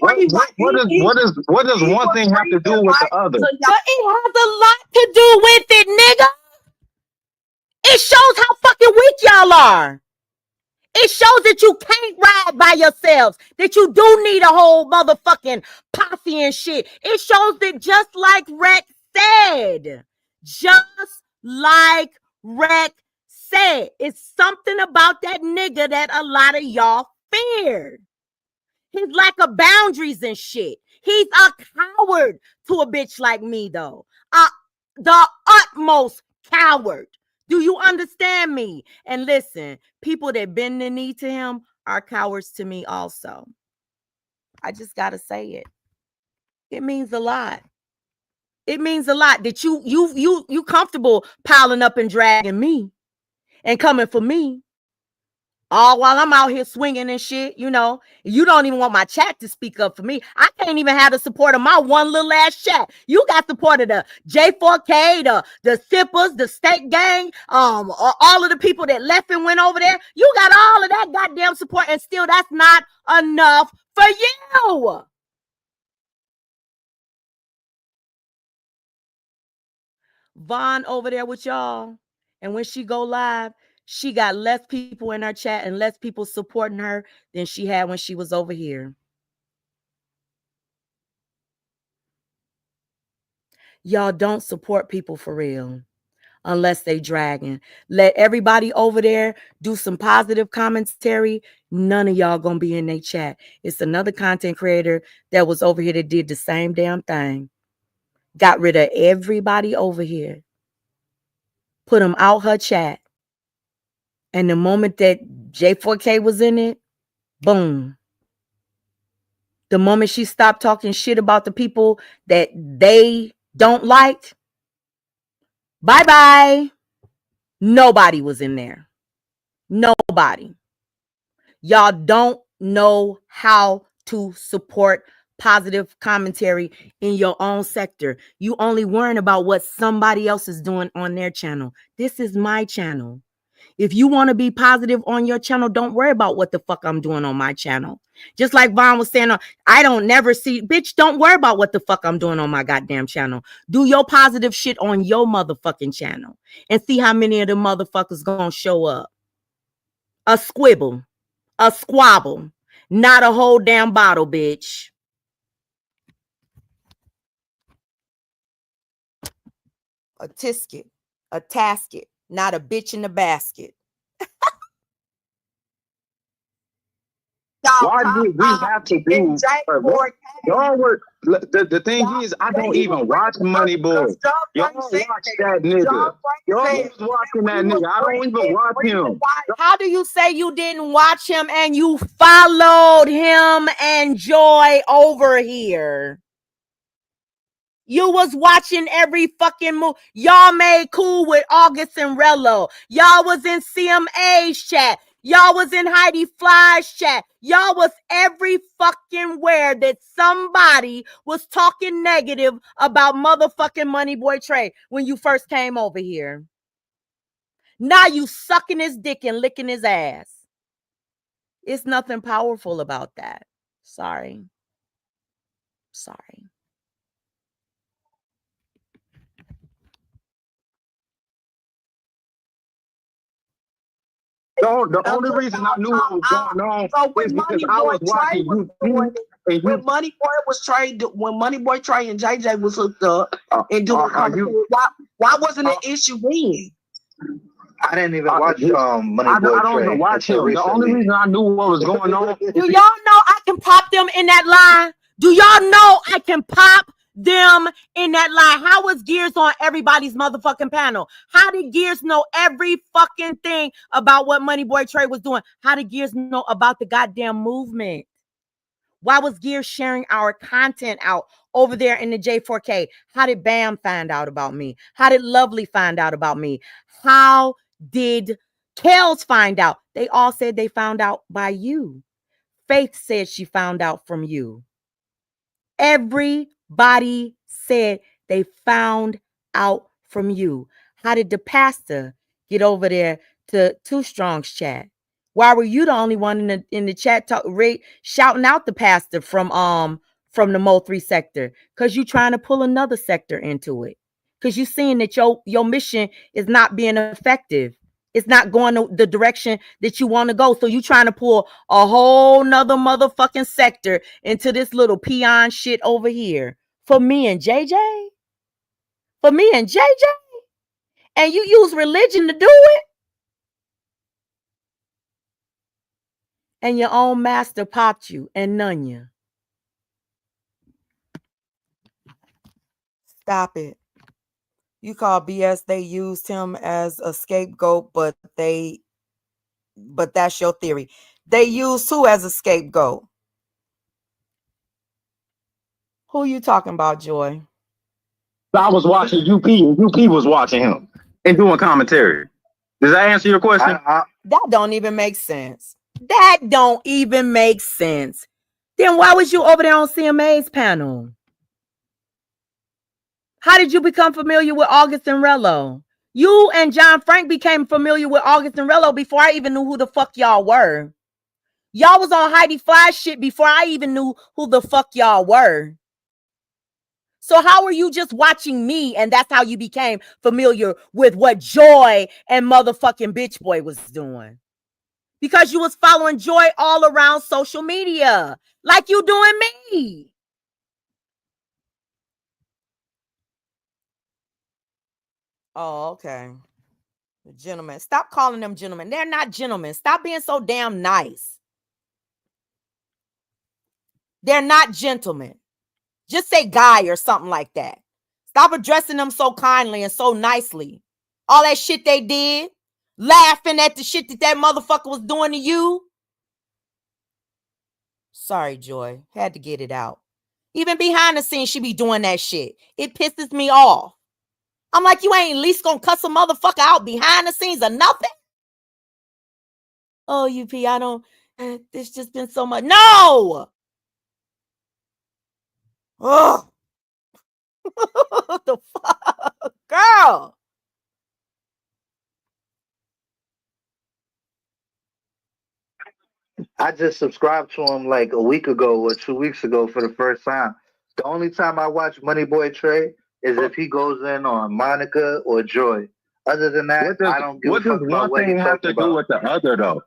Speaker 5: What does one thing have to do with the other?
Speaker 1: But it has a lot to do with it, nigga. It shows how fucking weak y'all are. It shows that you can't ride by yourselves, that you do need a whole motherfucking posse and shit. It shows that just like Rex said, it's something about that nigga that a lot of y'all feared. His lack of boundaries and shit. He's a coward to a bitch like me, though. The utmost coward. Do you understand me? And listen, people that bend the knee to him are cowards to me also. I just gotta say it. It means a lot. It means a lot that you comfortable piling up and dragging me and coming for me. All while I'm out here swinging and shit, you know. You don't even want my chat to speak up for me. I can't even have the support of my one little ass chat. You got support of the J4K, the Sippers, the State Gang, all of the people that left and went over there. You got all of that goddamn support, and still that's not enough for you. Vaughn over there with y'all, and when she go live, she got less people in her chat and less people supporting her than she had when she was over here. Y'all don't support people for real unless they dragging. Let everybody over there do some positive commentary. None of y'all gonna be in their chat. It's another content creator that was over here that did the same damn thing. Got rid of everybody over here. Put them out her chat. And the moment that J4K was in it, boom. The moment she stopped talking shit about the people that they don't like, bye-bye. Nobody was in there. Nobody. Y'all don't know how to support positive commentary in your own sector. You only worrying about what somebody else is doing on their channel. This is my channel. If you want to be positive on your channel, don't worry about what the fuck I'm doing on my channel. Just like Vaughn was saying, I don't never see, bitch, don't worry about what the fuck I'm doing on my goddamn channel. Do your positive shit on your motherfucking channel and see how many of the motherfuckers gonna show up. A squibble, a squabble, not a whole damn bottle, bitch. A tisket, a tasket, not a bitch in the basket.
Speaker 5: Why do we have to do? Y'all work. The thing is, I don't even watch Money Boy. Y'all watch that nigga. Y'all was watching that nigga. I don't even watch him.
Speaker 1: How do you say you didn't watch him and you followed him and Joy over here? You was watching every fucking move. Y'all made cool with August and Rello. Y'all was in CMA's chat. Y'all was in Heidi Fly's chat. Y'all was every fucking where that somebody was talking negative about motherfucking Money Boy Trey when you first came over here. Now you sucking his dick and licking his ass. It's nothing powerful about that. Sorry.
Speaker 5: The only reason I knew what was going on is because I was watching you.
Speaker 6: When Money Boy was trained, when Money Boy Trey and JJ was hooked up and doing why wasn't an issue then?
Speaker 7: I didn't even watch Money Boy
Speaker 5: I don't even watch him. The only reason I knew what was going on.
Speaker 1: Do y'all know I can pop them in that line? Do y'all know I can pop them in that line? How was Gears on everybody's motherfucking panel? How did Gears know every fucking thing about what Money Boy Trey was doing? How did Gears know about the goddamn movement? Why was Gears sharing our content out over there in the J4K? How did Bam find out about me? How did Lovely find out about me? How did Kels find out? They all said they found out by you. Faith said she found out from you. Everybody said they found out from you. How did the pastor get over there to Too Strong's chat? Why were you the only one in the chat shouting out the pastor from the Mo 3 sector? Because you trying to pull another sector into it. Because you seeing that your mission is not being effective. It's not going the direction that you want to go. So you trying to pull a whole nother motherfucking sector into this little peon shit over here. For me and JJ? For me and JJ? And you use religion to do it? And your own master popped you and none you. Stop it. You call BS they used him as a scapegoat, but that's your theory. They used who as a scapegoat? Who you talking about, Joy?
Speaker 5: I was watching UP and UP was watching him and doing commentary. Does that answer your question?
Speaker 1: That don't even make sense. That don't even make sense. Then why was you over there on CMA's panel? How did you become familiar with August and Rello? You and John Frank became familiar with August and Rello before I even knew who the fuck y'all were. Y'all was on Heidi Fly shit before I even knew who the fuck y'all were. So how were you just watching me and that's how you became familiar with what Joy and motherfucking Bitch Boy was doing? Because you was following Joy all around social media like you doing me. Oh, okay. The gentlemen. Stop calling them gentlemen. They're not gentlemen. Stop being so damn nice. They're not gentlemen. Just say guy or something like that. Stop addressing them so kindly and so nicely. All that shit they did, laughing at the shit that motherfucker was doing to you. Sorry, Joy. Had to get it out. Even behind the scenes, she be doing that shit. It pisses me off. I'm like, you ain't at least gonna cuss a motherfucker out behind the scenes or nothing? Oh, UP, I don't, there's just been so much. No! Oh! What the fuck? Girl!
Speaker 7: I just subscribed to him like a week ago or 2 weeks ago for the first time. The only time I watch Money Boy Trey is if he goes in on Monica or Joy. Other than that, I don't give a fuck about what he
Speaker 5: have to do with the other though?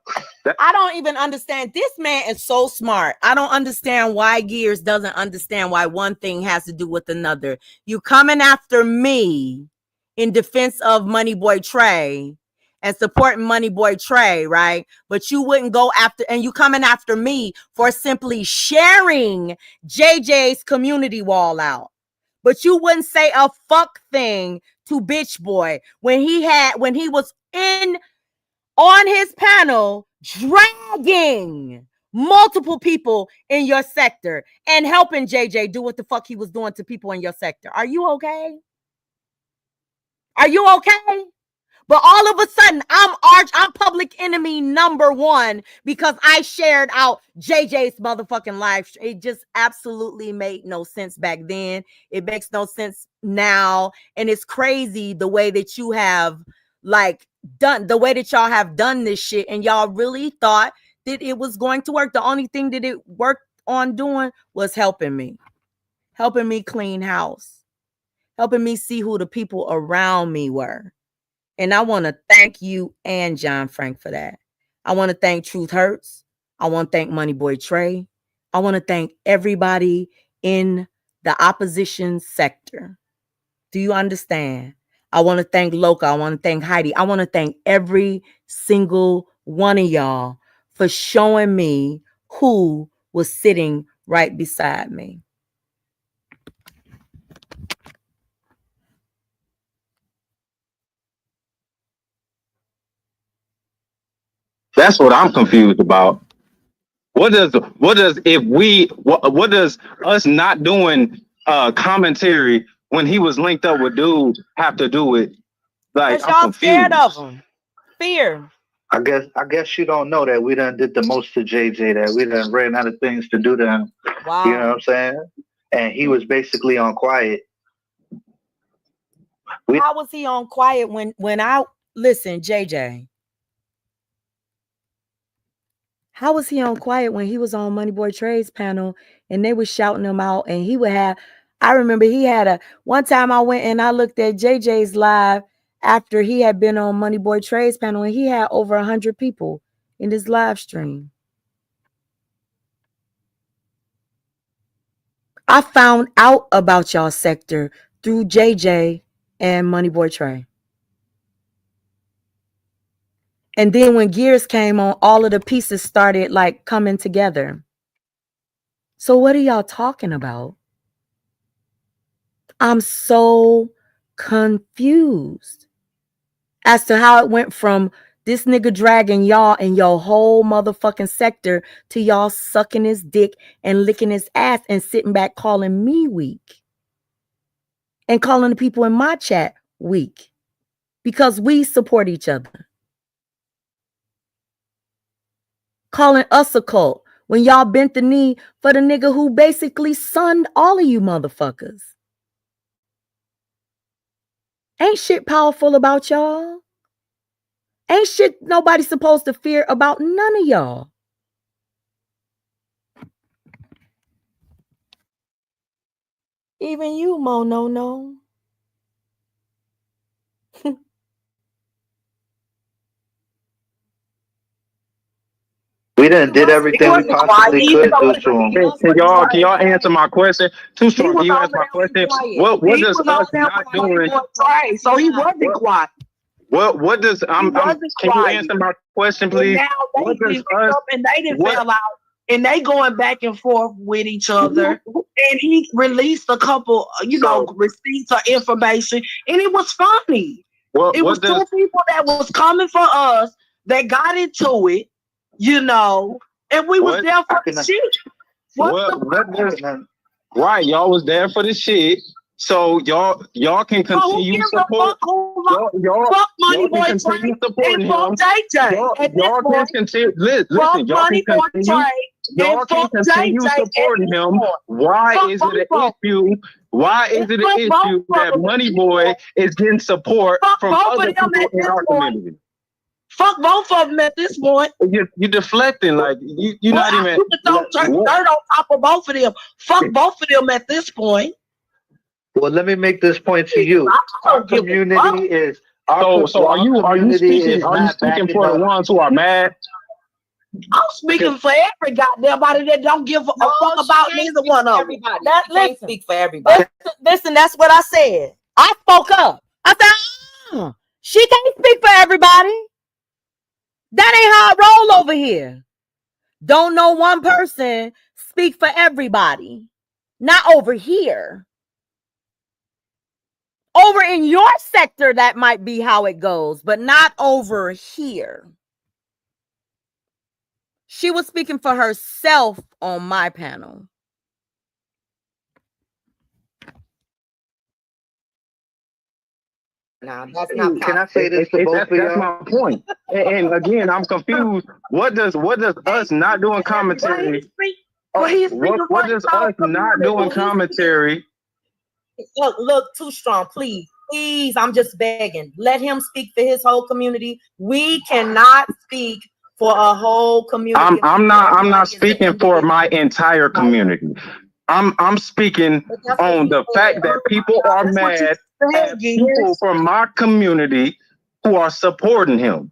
Speaker 1: I don't even understand. This man is so smart. I don't understand why Gears doesn't understand why one thing has to do with another. You coming after me in defense of Money Boy Trey and supporting Money Boy Trey, right? But you wouldn't go after, and you coming after me for simply sharing JJ's community wall out. But you wouldn't say a fuck thing to Bitch Boy when he was on his panel dragging multiple people in your sector and helping JJ do what the fuck he was doing to people in your sector. Are you okay? Are you okay? But all of a sudden, I'm public enemy number one because I shared out JJ's motherfucking life. It just absolutely made no sense back then. It makes no sense now. And it's crazy the way that you have like done the way that y'all have done this shit, and y'all really thought that it was going to work. The only thing that it worked on doing was helping me clean house, helping me see who the people around me were. And I want to thank you and John Frank for that. I want to thank Truth Hurts. I want to thank Money Boy Trey. I want to thank everybody in the opposition sector. Do you understand? I want to thank Loca. I want to thank Heidi. I want to thank every single one of y'all for showing me who was sitting right beside me.
Speaker 5: That's what I'm confused about. What does us not doing commentary when he was linked up with dudes have to do with? Like, I'm
Speaker 1: y'all scared
Speaker 5: confused.
Speaker 1: of him. Fear.
Speaker 7: I guess you don't know that we done did the most to JJ, that we done ran out of things to do to him.
Speaker 1: Wow.
Speaker 7: You know what I'm saying? And he was basically on quiet.
Speaker 1: How was he on quiet when I listen, JJ? How was he on quiet when he was on Money Boy Trey's panel and they were shouting him out? And he would have, I remember he had one time I went and I looked at JJ's live after he had been on Money Boy Trey's panel, and he had over 100 people in his live stream. I found out about y'all sector through JJ and Money Boy Trey. And then when Gears came on, all of the pieces started like coming together. So what are y'all talking about? I'm so confused as to how it went from this nigga dragging y'all and your whole motherfucking sector to y'all sucking his dick and licking his ass and sitting back calling me weak and calling the people in my chat weak because we support each other. Calling us a cult when y'all bent the knee for the nigga who basically sunned all of you motherfuckers. Ain't shit powerful about y'all. Ain't shit nobody supposed to fear about none of y'all. Even you, Mo No No.
Speaker 7: We done did everything we possibly could do to him.
Speaker 5: Can y'all answer my question? Too strong. Can you answer my question? What does us not doing?
Speaker 6: So he wasn't quiet.
Speaker 5: What does can you answer my question, please?
Speaker 6: Now they didn't up and they didn't fell out, and they going back and forth with each other. And he released a couple, receipts or information, and it was funny. It was two people that was coming for us that got into it, and we was there for the shit.
Speaker 5: Right, y'all was there for the shit. So y'all can continue support.
Speaker 6: Fuck Money Boy Trey and fuck JJ.
Speaker 5: Y'all can continue. Listen, y'all can continue supporting him. Why is it an issue? Why is it an issue that Money Boy is getting support from other people in our community?
Speaker 6: Fuck both of them at this point.
Speaker 5: You're deflecting, like you're not even.
Speaker 6: You can throw dirt on top of both of them. Fuck both of them at this point.
Speaker 7: Well, let me make this point to you. Our community is.
Speaker 5: So are you speaking for the ones who are mad?
Speaker 3: I'm speaking for every goddamn body that don't give a fuck about neither one of them.
Speaker 1: Let's speak for everybody. Listen, that's what I said. I spoke up. I said, she can't speak for everybody. That ain't how I roll over here. Don't know one person speak for everybody. Not over here. Over in your sector, that might be how it goes, but not over here. She was speaking for herself on my panel.
Speaker 7: Nah, that's not. Can I say this to both of y'all?
Speaker 5: That's my point. And again, I'm confused. What does us not doing commentary? What does us not doing commentary?
Speaker 1: Look, too strong, please. please, I'm just begging. Let him speak for his whole community. We cannot speak for a whole community.
Speaker 5: I'm not speaking for my entire community. I'm speaking on the fact that people are mad at people from my community who are supporting him.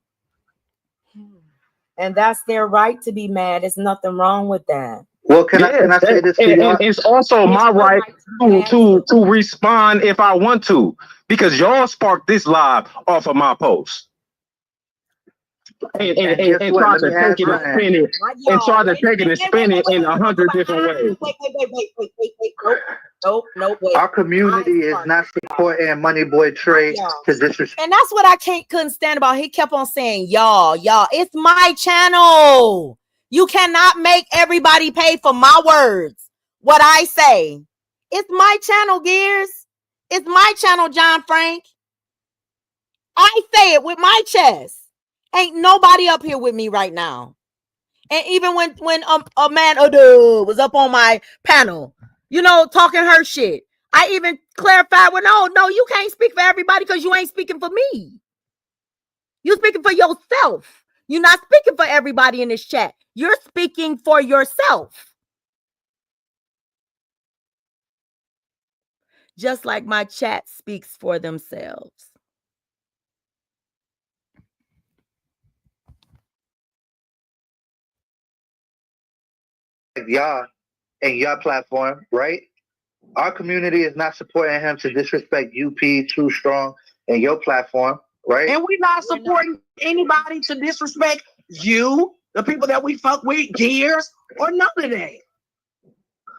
Speaker 1: And that's their right to be mad. There's nothing wrong with that.
Speaker 7: Well, can I say this?
Speaker 5: And it's also my right to respond if I want to, because y'all sparked this live off of my post. And try to take it and spin it, and try to take it and spin it in 100 different ways.
Speaker 1: Wait. Nope.
Speaker 7: Our community is not supporting Money Boy Trey to disrespect.
Speaker 1: And that's what I couldn't stand about. He kept on saying, y'all, it's my channel. You cannot make everybody pay for my words. What I say. It's my channel, Gears. It's my channel, John Frank. I say it with my chest. Ain't nobody up here with me right now. And even when a man was up on my panel, talking her shit, I even clarified, well, no, you can't speak for everybody because you ain't speaking for me. You're speaking for yourself. You're not speaking for everybody in this chat. You're speaking for yourself. Just like my chat speaks for themselves.
Speaker 7: Y'all and your platform, right? Our community is not supporting him to disrespect UP, Too Strong, and your platform, right?
Speaker 6: And we're not supporting anybody to disrespect you, the people that we fuck with, Gears, or none of that.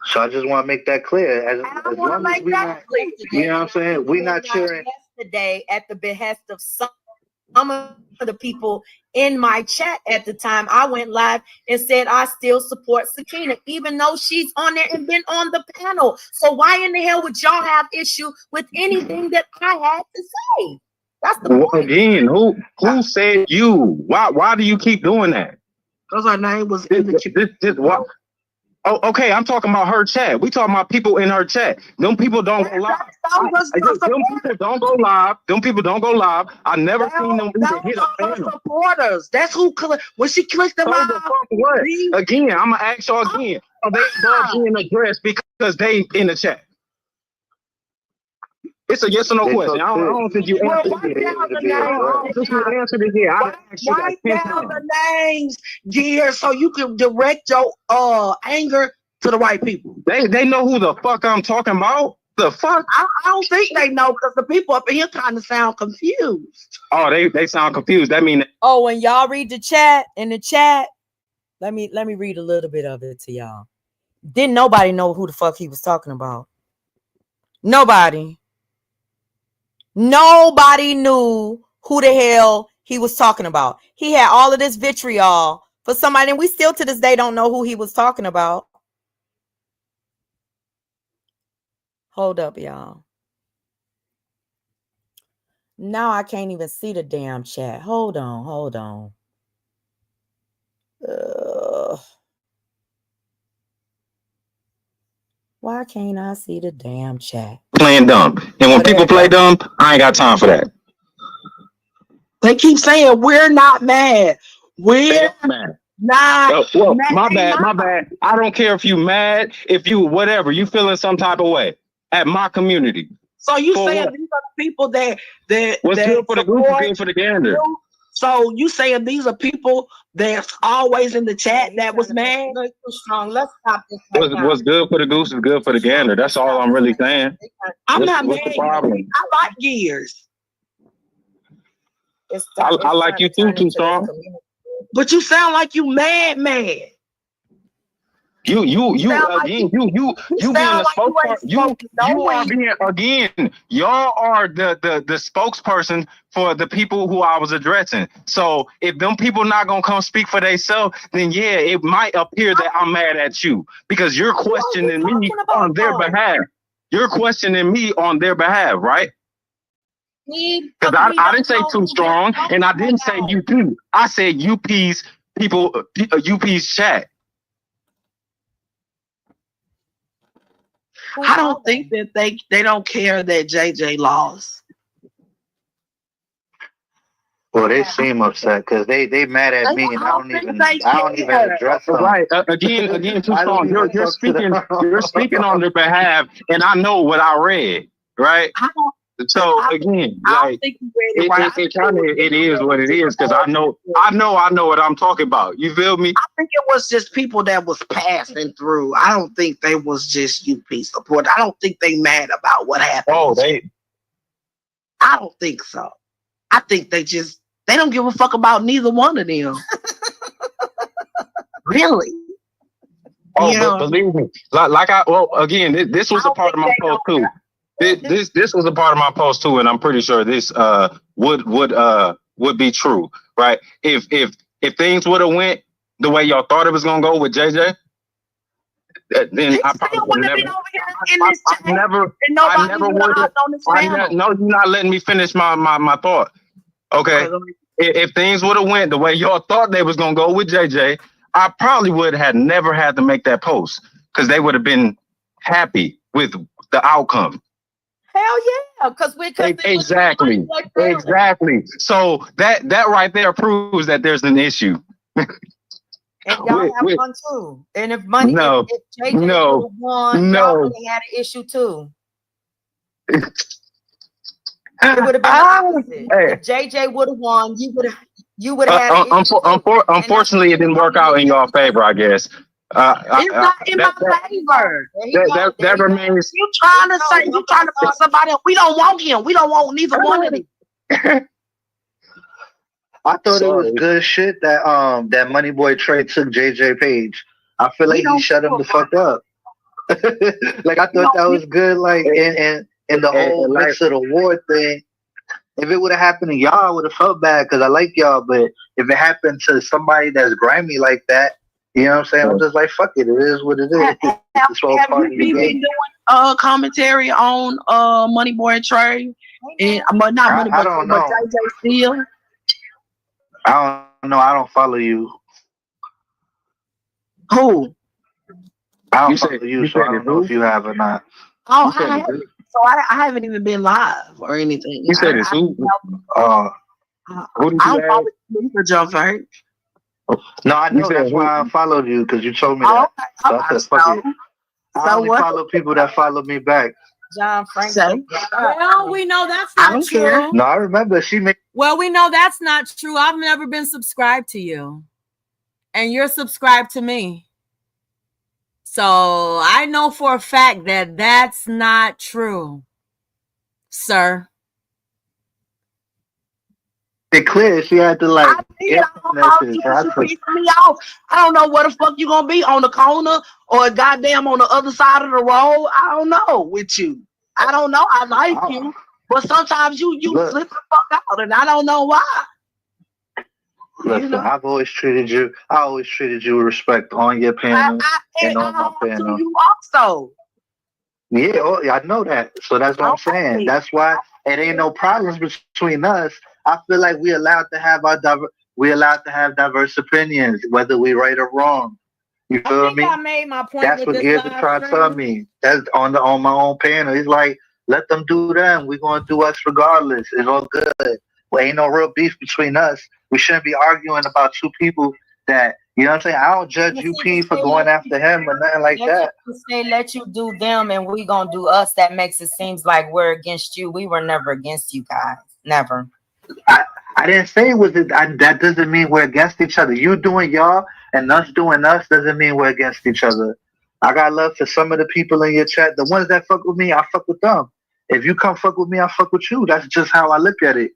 Speaker 7: So I just want to make that clear. As long as we not, you know what I'm saying? We're not cheering.
Speaker 1: Yesterday, at the behest of some of the people in my chat at the time, I went live and said I still support Sakina, even though she's on there and been on the panel. So why in the hell would y'all have issue with anything that I had to say? That's the point.
Speaker 5: Again, who said you? Why do you keep doing that?
Speaker 6: Because her name was in the
Speaker 5: what? Oh, okay, I'm talking about her chat. We talking about people in her chat. Them people don't go live. Them people don't go live. Them people don't go live. I never seen them even hit a panel.
Speaker 6: Supporters. That's who when she clicked them out.
Speaker 5: Again, I'm gonna ask y'all again. Are they being addressed because they in the chat? It's a yes or no question. I don't think you answered it. Answered it here.
Speaker 6: Write down the names, Gear, so you can direct your anger to the right people.
Speaker 5: They know who the fuck I'm talking about. The fuck?
Speaker 6: I don't think they know, because the people up here kind of sound confused.
Speaker 5: Oh, they sound confused. That mean.
Speaker 1: Oh, when y'all read the chat in the chat, let me read a little bit of it to y'all. Didn't nobody know who the fuck he was talking about? Nobody knew who the hell he was talking about. He had all of this vitriol for somebody, and we still to this day don't know who he was talking about. Hold up, y'all. Now I can't even see the damn chat. Hold on. Why can't I see the damn chat?
Speaker 5: Playing dumb. And when people play dumb, I ain't got time for that.
Speaker 6: They keep saying we're not mad. We're mad.
Speaker 5: Well, my bad. I don't care if you mad, if you whatever, you feeling some type of way at my community.
Speaker 6: So you saying these are the people that
Speaker 5: what's good for the goose is good for the gander.
Speaker 6: So you saying these are people that's always in the chat that was mad?
Speaker 1: Strong. Let's stop this.
Speaker 5: What's good for the goose is good for the gander. That's all I'm really saying.
Speaker 6: I'm not mad. I like Gears.
Speaker 5: I like you too, Strong.
Speaker 6: But you sound like you mad. You being the spokesperson. Y'all are the spokesperson for the people who I was addressing. So if them people not gonna come speak for themselves, then yeah, it might appear that I'm mad at you because you're questioning me on their behalf. You're questioning me on their behalf, right? Because I didn't say Too Strong, and I didn't say UP. I said UP's people, UP's chat. I don't think that they don't care that JJ lost.
Speaker 7: Well, they seem upset because they mad at me, and I don't even address them.
Speaker 5: Right. Again, too strong. You're speaking on their behalf, and I know what I read. Right. So again, like it is what it is because I know what I'm talking about. You feel me?
Speaker 6: I think it was just people that was passing through. I don't think they was just UP support. I don't think they mad about what happened.
Speaker 5: Oh,
Speaker 6: I don't think so. I think they don't give a fuck about neither one of them. Really?
Speaker 5: Oh, but believe me, again, this was a part of my post too. This was a part of my post too, and I'm pretty sure this would be true, right? If things would have went the way y'all thought it was gonna go with JJ, then I probably would never. No, you're not letting me finish my thought. Okay, if things would have went the way y'all thought they was gonna go with JJ, I probably would have never had to make that post because they would have been happy with the outcome.
Speaker 1: Hell yeah, because
Speaker 5: exactly. So that right there proves that there's an issue.
Speaker 1: And y'all have one too. And if JJ would have won, y'all would have had an issue too. It would have been opposite. If JJ would have won, you would have had an issue.
Speaker 5: Unfortunately, it didn't work out in your favor, I guess.
Speaker 6: It's not in my favor.
Speaker 5: That remains.
Speaker 6: You trying to pick somebody up. We don't want him. We don't want neither one of them.
Speaker 7: I thought it was good shit that that Money Boy Trey took JJ Page. I feel like he shut him the fuck up. Like I thought that was good. Like in the whole mix of the war thing. If it would have happened to y'all, I would have felt bad because I like y'all. But if it happened to somebody that's grimy like that, you know what I'm saying? I'm just like, fuck it. It is what it is.
Speaker 6: Have you been doing commentary on Money Boy Trey? And but not Money Boy Trey, but JJ Steele.
Speaker 7: I don't know. I don't follow you.
Speaker 6: Who?
Speaker 7: I don't follow you, so I don't know if you have or not.
Speaker 6: Oh, I haven't even been live or anything.
Speaker 5: You said it's who?
Speaker 6: I don't follow you for Joe Fert.
Speaker 7: No, I know that's why I followed you because you told me that. So I said, fuck it. I only follow people that follow me back.
Speaker 1: John Frank.
Speaker 8: Well, we know that's not true.
Speaker 7: Care. No, I remember she made.
Speaker 8: Well, we know that's not true. I've never been subscribed to you, and you're subscribed to me. So I know for a fact that that's not true, sir.
Speaker 7: It clear. She had to like.
Speaker 6: I don't know where the fuck you gonna be, on the corner or goddamn on the other side of the road. I don't know with you. I don't know. I like you, but sometimes you slip the fuck out, and I don't know why.
Speaker 7: Listen, I've always treated you. I always treated you with respect on your panel and on my panel.
Speaker 6: You also.
Speaker 7: Yeah, I know that. So that's what I'm saying. That's why it ain't no problems between us. I feel like we allowed to have diverse opinions, whether we right or wrong. You feel me?
Speaker 1: I made my point.
Speaker 7: That's what Gears is trying to tell me. That's on my own panel. He's like, let them do them. We're gonna do us regardless. It's all good. Well, ain't no real beef between us. We shouldn't be arguing about two people that, you know what I'm saying? I don't judge UP for going after him or nothing like that.
Speaker 1: Let you do them and we gonna do us. That makes it seem like we're against you. We were never against you guys. Never.
Speaker 7: I didn't say it was that doesn't mean we're against each other. You doing y'all and us doing us doesn't mean we're against each other. I got love for some of the people in your chat. The ones that fuck with me, I fuck with them. If you come fuck with me, I fuck with you. That's just how I look at it.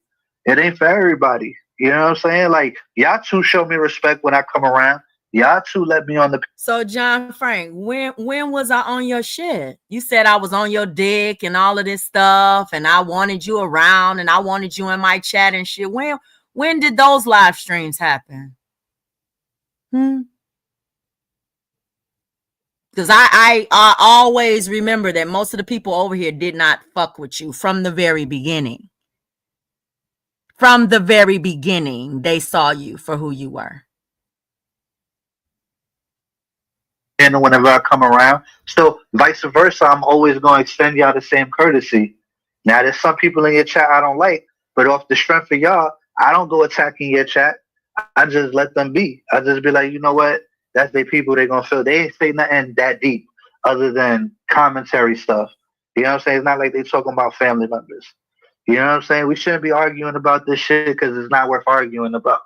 Speaker 7: It ain't for everybody. You know what I'm saying? Like, y'all two show me respect when I come around. Y'all two let me on the.
Speaker 8: So, John Frank, when was I on your shit? You said I was on your dick and all of this stuff, and I wanted you around, and I wanted you in my chat and shit. When did those live streams happen? Because I always remember that most of the people over here did not fuck with you from the very beginning. From the very beginning, they saw you for who you were.
Speaker 7: And whenever I come around, so vice versa, I'm always going to extend y'all the same courtesy. Now, there's some people in your chat I don't like, but off the strength of y'all, I don't go attacking your chat. I just let them be. I just be like, you know what? That's their people. They're gonna feel. They ain't say nothing that deep other than commentary stuff. You know what I'm saying? It's not like they talking about family members. You know what I'm saying? We shouldn't be arguing about this shit because it's not worth arguing about.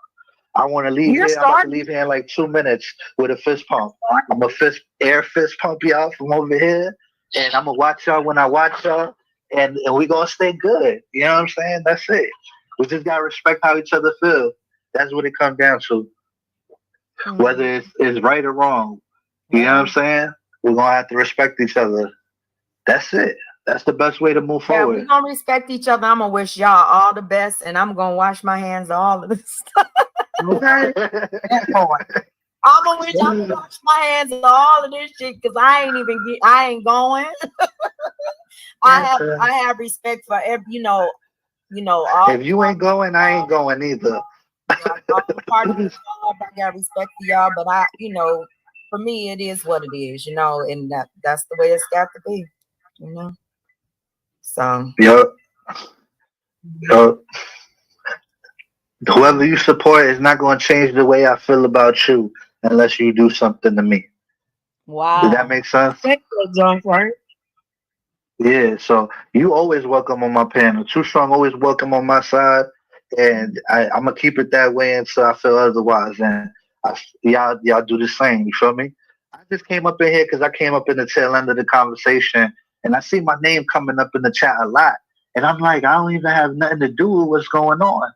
Speaker 7: I want to leave here. I'm about to leave here in like 2 minutes with a fist pump. I'm a air fist pump y'all from over here, and I'm gonna watch y'all when I watch y'all, and we gonna stay good. You know what I'm saying? That's it. We just gotta respect how each other feel. That's what it comes down to. Whether it's right or wrong. You know what I'm saying? We're gonna have to respect each other. That's it. That's the best way to move forward.
Speaker 1: Yeah, we're gonna respect each other. I'm gonna wish y'all all the best, and I'm gonna wash my hands of all of this stuff.
Speaker 6: Okay.
Speaker 1: I'm gonna wish y'all to wash my hands of all of this shit because I ain't going. I have respect for every, all
Speaker 7: if you ain't going, I ain't going either.
Speaker 1: all the parties, I got respect for y'all, but for me it is what it is, and that's the way it's got to be, So
Speaker 7: Yup. Whoever you support is not going to change the way I feel about you unless you do something to me.
Speaker 8: Wow.
Speaker 7: Does that make sense?
Speaker 6: Right?
Speaker 7: Yeah, so you always welcome on my panel. Too Strong always welcome on my side, and I'm gonna keep it that way until I feel otherwise. And y'all do the same. You feel me? I just came up in here because I came up in the tail end of the conversation, and I see my name coming up in the chat a lot, and I'm like, I don't even have nothing to do with what's going on.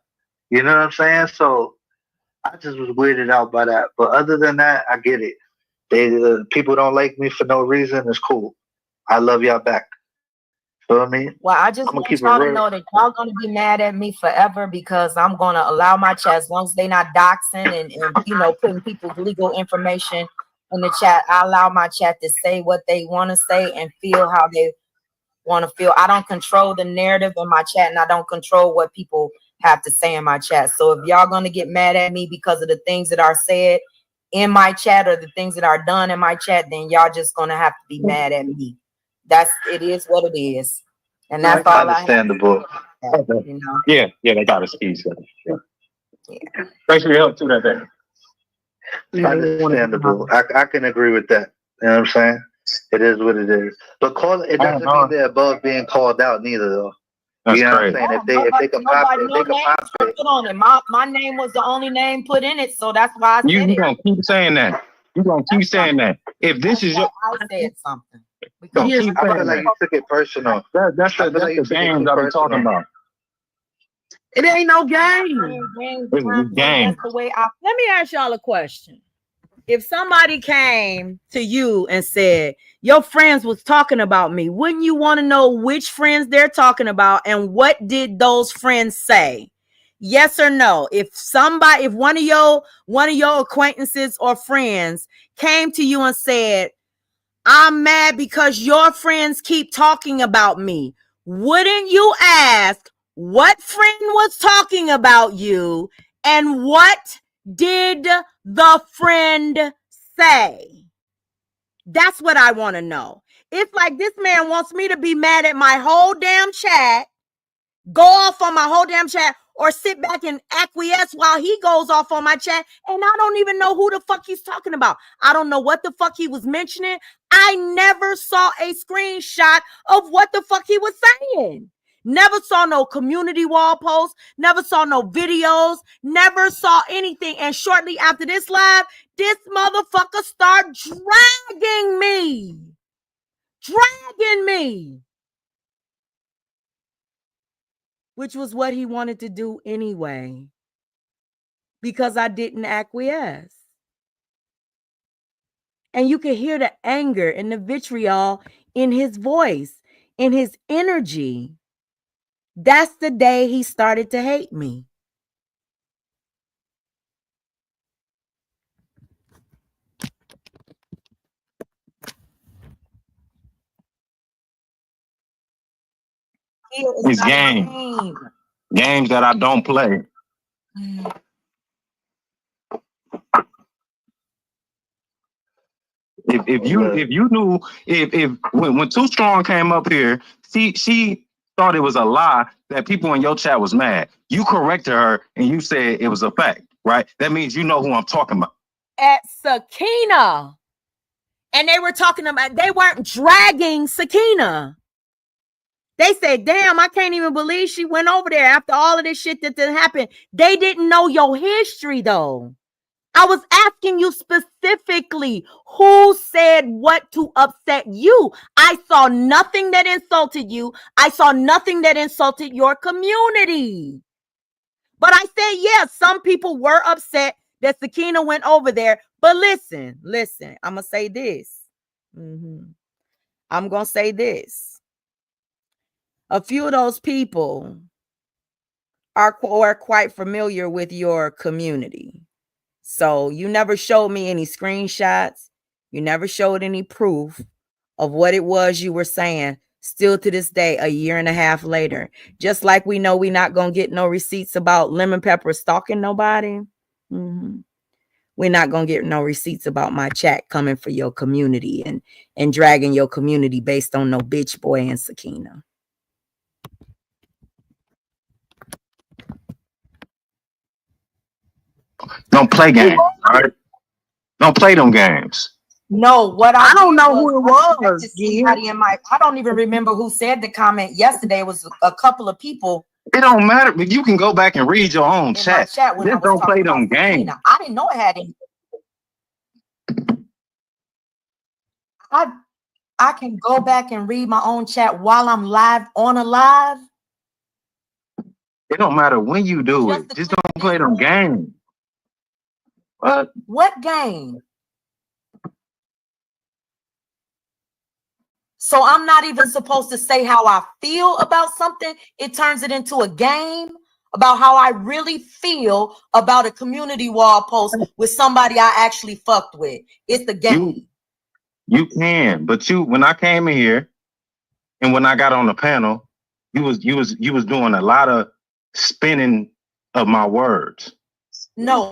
Speaker 7: You know what I'm saying? So I just was weirded out by that. But other than that, I get it. People don't like me for no reason. It's cool. I love y'all back. Feel me?
Speaker 1: Well, I just want y'all to know that y'all gonna be mad at me forever because I'm gonna allow my chat, as long as they not doxing and putting people's legal information in the chat. I allow my chat to say what they want to say and feel how they want to feel. I don't control the narrative in my chat, and I don't control what people have to say in my chat. So if y'all gonna get mad at me because of the things that are said in my chat or the things that are done in my chat, then y'all just gonna have to be mad at me. It is what it is, and that's all
Speaker 7: understandable.
Speaker 5: Yeah, they got a ski. Yeah. Thanks for your help too that day.
Speaker 7: Understandable. I can agree with that. You know what I'm saying? It is what it is. But it doesn't mean they're above being called out neither, though.
Speaker 5: That's
Speaker 7: you know
Speaker 5: crazy.
Speaker 7: What I'm saying? If they can pop it,
Speaker 1: put on it. My name was the only name put in it, so that's why I said it.
Speaker 5: You gonna keep saying that. You gonna keep saying that. If this is your,
Speaker 1: I said something.
Speaker 7: I feel like you took it personal.
Speaker 5: That's the games I've been talking about.
Speaker 6: It ain't no game.
Speaker 5: It's game.
Speaker 1: That's the way
Speaker 8: Let me ask y'all a question. If somebody came to you and said, your friends was talking about me, wouldn't you want to know which friends they're talking about and what did those friends say? Yes or no? If one of your acquaintances or friends came to you and said, I'm mad because your friends keep talking about me, wouldn't you ask what friend was talking about you and what did the friend say? That's what I want to know. It's like this man wants me to be mad at my whole damn chat, go off on my whole damn chat, or sit back and acquiesce while he goes off on my chat, and I don't even know who the fuck he's talking about. I don't know what the fuck he was mentioning. I never saw a screenshot of what the fuck he was saying. Never saw no community wall posts, never saw no videos, never saw anything. And shortly after this live, this motherfucker started dragging me. Which was what he wanted to do anyway, because I didn't acquiesce. And you could hear the anger and the vitriol in his voice, in his energy. That's the day he started to hate me.
Speaker 5: It's games that I don't play. If you knew when Too Strong came up here, she thought it was a lie that people in your chat was mad. You corrected her and you said it was a fact, right? That means you know who I'm talking about.
Speaker 8: At Sakina. And they were talking about, they weren't dragging Sakina. They said, damn, I can't even believe she went over there after all of this shit that happened. They didn't know your history, though. I was asking you specifically who said what to upset you. I saw nothing that insulted you. I saw nothing that insulted your community. But I said, yeah, some people were upset that Sakina went over there. But listen, I'm going to say this. I'm going to say this. A few of those people are quite familiar with your community. So you never showed me any screenshots. You never showed any proof of what it was you were saying. Still to this day, a year and a half later, just like we know we're not going to get no receipts about Lemon Pepper stalking nobody. We're not going to get no receipts about my chat coming for your community and dragging your community based on no bitch boy and Sakina.
Speaker 5: Don't play games, all right? Don't play them games.
Speaker 1: No, what
Speaker 6: I don't know who it was.
Speaker 1: I don't even remember who said the comment yesterday. It was a couple of people.
Speaker 5: It don't matter, but you can go back and read your own chat.
Speaker 1: When
Speaker 5: Just don't play them games.
Speaker 1: I didn't know it had any. I can go back and read my own chat while I'm live on a live.
Speaker 5: It don't matter when you do it. Just don't play them games.
Speaker 1: What game? So I'm not even supposed to say how I feel about something. It turns it into a game about how I really feel about a community wall post with somebody I actually fucked with. It's the game.
Speaker 5: You can, but when I came in here and when I got on the panel, you was doing a lot of spinning of my words.
Speaker 1: No,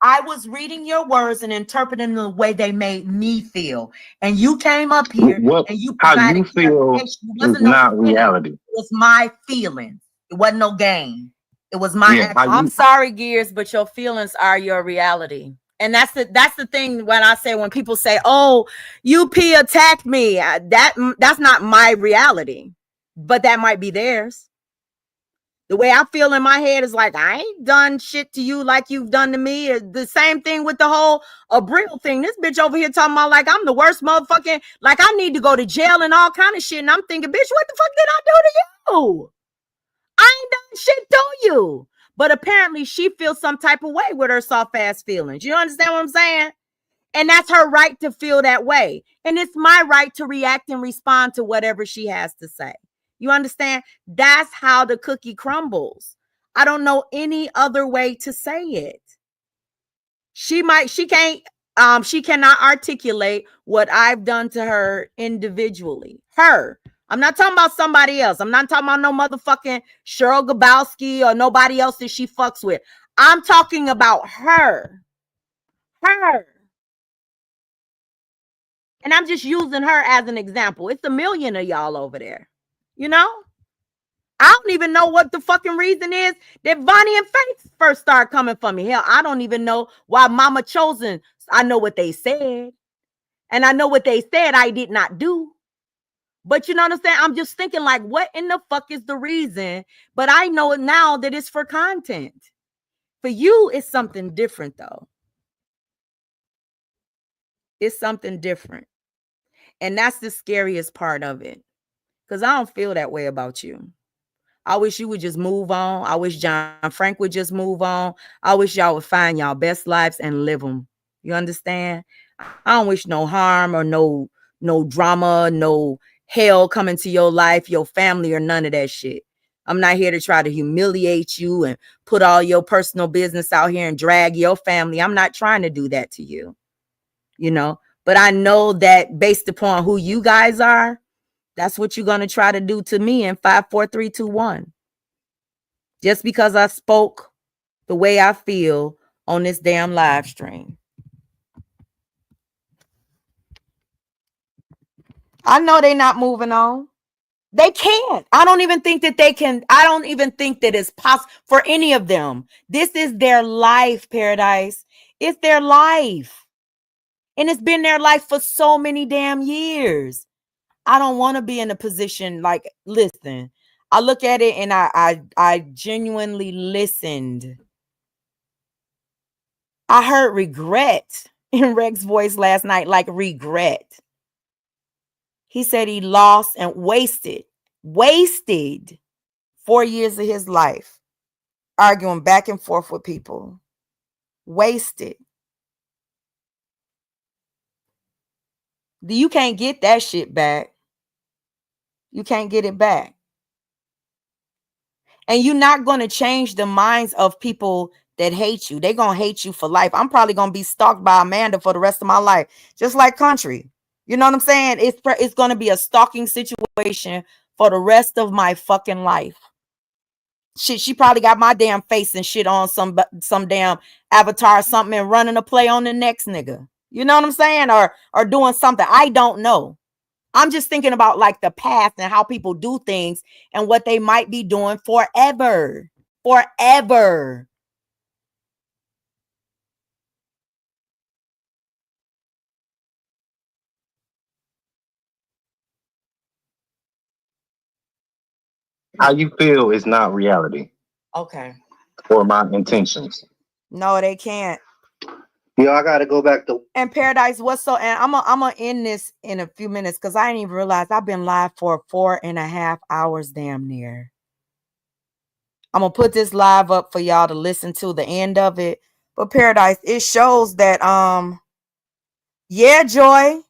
Speaker 1: I was reading your words and interpreting the way they made me feel. And you came up here and you provided
Speaker 5: how you feel is not reality.
Speaker 1: It was my feelings. It wasn't no game. It was my
Speaker 8: I'm sorry, Gears, but your feelings are your reality. And that's the thing when I say, when people say, oh, UP attacked me, that's not my reality, but that might be theirs. The way I feel in my head is like, I ain't done shit to you like you've done to me. The same thing with the whole Abril thing. This bitch over here talking about like I'm the worst motherfucking, like I need to go to jail and all kind of shit. And I'm thinking, bitch, what the fuck did I do to you? I ain't done shit to you. But apparently she feels some type of way with her soft ass feelings. You understand what I'm saying? And that's her right to feel that way. And it's my right to react and respond to whatever she has to say. You understand? That's how the cookie crumbles. I don't know any other way to say it. She cannot articulate what I've done to her individually. Her. I'm not talking about somebody else. I'm not talking about no motherfucking Cheryl Gabowski or nobody else that she fucks with. I'm talking about her. Her. And I'm just using her as an example. It's a million of y'all over there. You know? I don't even know what the fucking reason is that Vonnie and Faith first started coming for me. Hell, I don't even know why Mama Chosen. I know what they said. And I know what they said I did not do. But you know what I'm saying? I'm just thinking like, what in the fuck is the reason? But I know it now that it's for content. For you, it's something different though. It's something different. And that's the scariest part of it. Because I don't feel that way about you. I wish you would just move on. I wish John Frank would just move on. I wish y'all would find y'all best lives and live them. You understand? I don't wish no harm or no drama, no hell coming to your life, your family, or none of that shit. I'm not here to try to humiliate you and put all your personal business out here and drag your family. I'm not trying to do that to you, you know, but I know that based upon who you guys are, that's what you're going to try to do to me in 5, 4, 3, 2, 1. Just because I spoke the way I feel on this damn live stream. I know they're not moving on.
Speaker 1: They can't. I don't even think that they can. I don't even think that it's possible for any of them. This is their life, Paradise. It's their life. And it's been their life for so many damn years. I don't want to be in a position like, listen, I look at it and I genuinely listened. I heard regret in Rex's voice last night, like regret. He said he lost and wasted 4 years of his life arguing back and forth with people. Wasted. You can't get that shit back. You can't get it back. And you're not going to change the minds of people that hate you. They're going to hate you for life. I'm probably going to be stalked by Amanda for the rest of my life. Just like Country. You know what I'm saying? It's going to be a stalking situation for the rest of my fucking life. Shit, she probably got my damn face and shit on some damn avatar or something and running a play on the next nigga. You know what I'm saying? Or doing something. I don't know. I'm just thinking about like the past and how people do things and what they might be doing forever. Forever.
Speaker 5: How you feel is not reality.
Speaker 1: Okay.
Speaker 5: Or my intentions.
Speaker 1: No, they can't.
Speaker 7: Yo, I gotta go back to
Speaker 1: And Paradise, what's so? And I'm gonna end this in a few minutes because I didn't even realize I've been live for 4.5 hours, damn near. I'm gonna put this live up for y'all to listen to the end of it. But Paradise, it shows that yeah, Joy,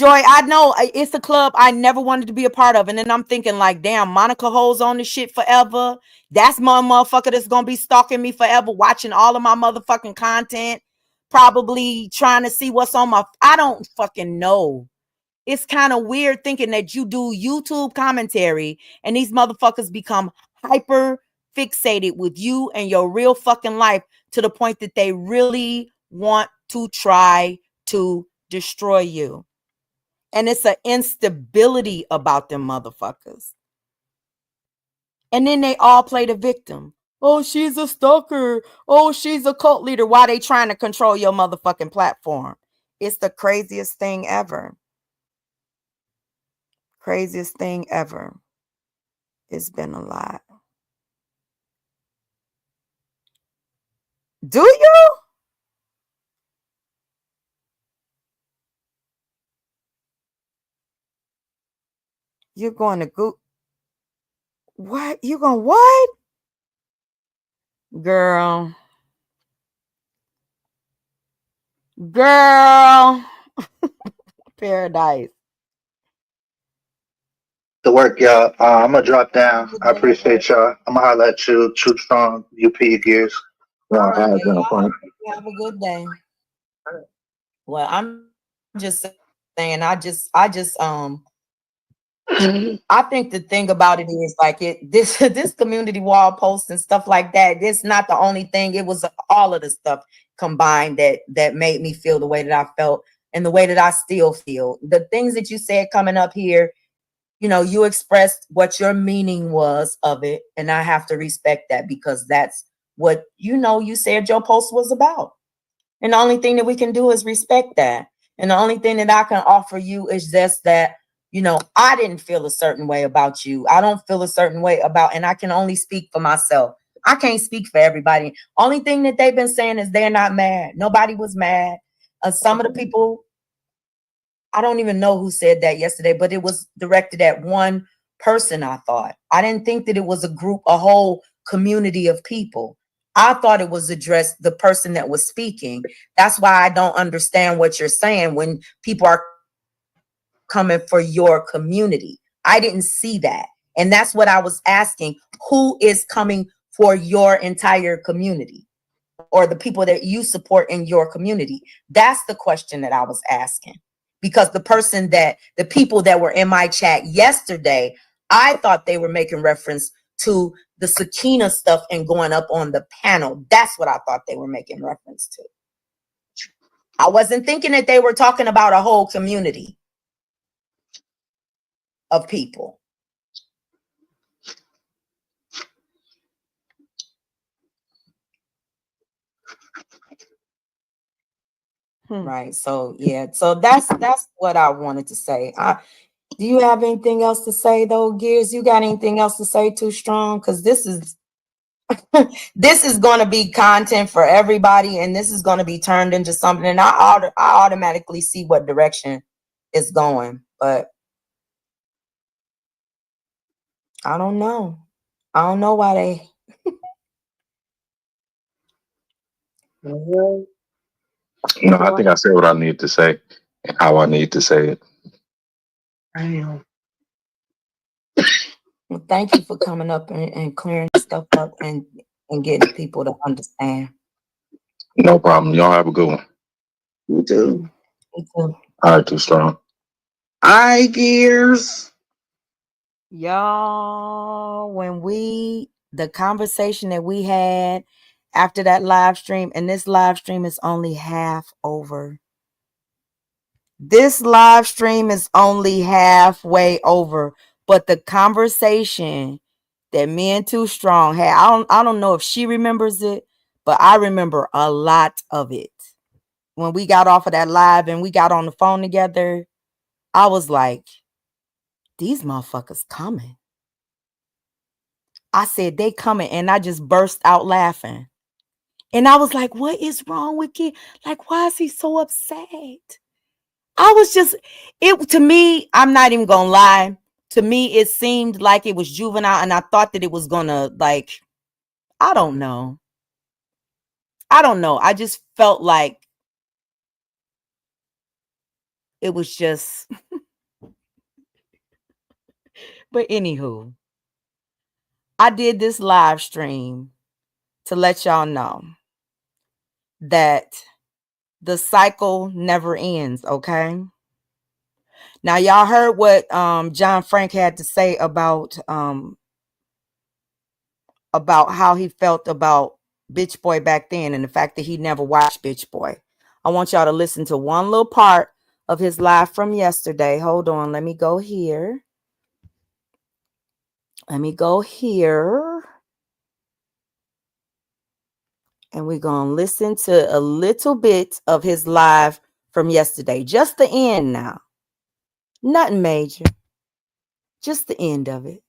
Speaker 1: I know it's a club I never wanted to be a part of, and then I'm thinking like, damn, Monica holds on to shit forever. That's my motherfucker that's gonna be stalking me forever, watching all of my motherfucking content, probably trying to see what's on my. I don't fucking know. It's kind of weird thinking that you do YouTube commentary and these motherfuckers become hyper fixated with you and your real fucking life to the point that they really want to try to destroy you. And it's an instability about them motherfuckers. And then they all play the victim. Oh, she's a stalker. Oh, she's a cult leader. Why they trying to control your motherfucking platform? It's the craziest thing ever. Craziest thing ever. It's been a lot. Do you? You're going to go. What? You going what? Girl. Paradise.
Speaker 7: the work, y'all. I'm gonna drop down. I appreciate y'all. I'm gonna holler at you. Too strong. UP gears.
Speaker 1: All right, have a good day. Well, I'm just saying, I think the thing about it is like this community wall post and stuff like that. It's not the only thing. It was all of the stuff combined that made me feel the way that I felt and the way that I still feel. The things that you said coming up here, you know, you expressed what your meaning was of it, and I have to respect that because that's what you said your post was about. And the only thing that we can do is respect that. And the only thing that I can offer you is just that, I didn't feel a certain way about you. I don't feel a certain way about, and I can only speak for myself. I can't speak for everybody. Only thing that they've been saying is they're not mad. Nobody was mad. Some of the people, I don't even know who said that yesterday, but it was directed at one person, I thought. I didn't think that it was a whole community of people. I thought it was addressed the person that was speaking. That's why I don't understand what you're saying when people are coming for your community. I didn't see that. And that's what I was asking. Who is coming for your entire community or the people that you support in your community? That's the question that I was asking. Because the people that were in my chat yesterday, I thought they were making reference to the Sakina stuff and going up on the panel. That's what I thought they were making reference to. I wasn't thinking that they were talking about a whole community of people. Right. So yeah. So that's what I wanted to say. Do you have anything else to say though, Gears? You got anything else to say too strong? Because this is this is going to be content for everybody, and this is going to be turned into something. And I automatically see what direction it's going, but I don't know. I don't know why they.
Speaker 5: No, I think I said what I need to say and how I need to say it.
Speaker 6: Damn.
Speaker 1: Well, thank you for coming up and clearing stuff up and getting people to understand.
Speaker 5: No problem. Y'all have a good one.
Speaker 6: You too.
Speaker 1: Me too.
Speaker 5: All right, too strong.
Speaker 6: All right, Gears.
Speaker 1: Y'all, when the conversation that we had after that live stream, and this live stream is only half over. This live stream is only halfway over, but the conversation that me and Too Strong had, I don't know if she remembers it, but I remember a lot of it. When we got off of that live and we got on the phone together, I was like, these motherfuckers coming. I said, they coming, and I just burst out laughing. And I was like, what is wrong with you? Like, why is he so upset? I was just, to me, I'm not even gonna lie. To me, it seemed like it was juvenile, and I thought that it was gonna, like, I don't know. I just felt like it was just, but anywho, I did this live stream to let y'all know that the cycle never ends, okay? Now, y'all heard what John Frank had to say about how he felt about Bitch Boy back then and the fact that he never watched Bitch Boy. I want y'all to listen to one little part of his live from yesterday. Hold on, let me go here. And we're going to listen to a little bit of his live from yesterday. Just the end now. Nothing major. Just the end of it,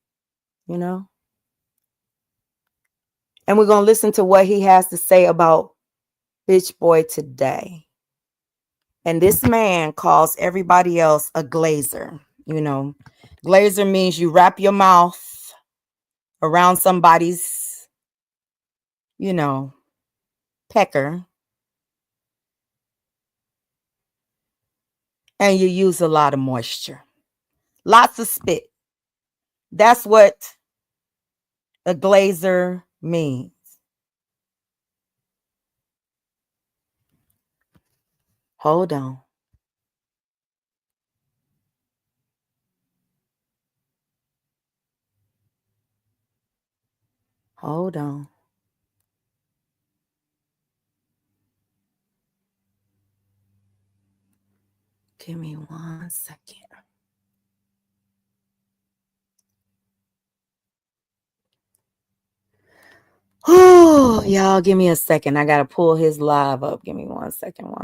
Speaker 1: you know? And we're going to listen to what he has to say about Bitch Boy today. And this man calls everybody else a glazer. You know, glazer means you wrap your mouth around somebody's, you know, pecker. And you use a lot of moisture. Lots of spit. That's what a glazer means. Hold on. Hold on. Give me 1 second. Oh, y'all, give me a second. I got to pull his live up. Give me 1 second.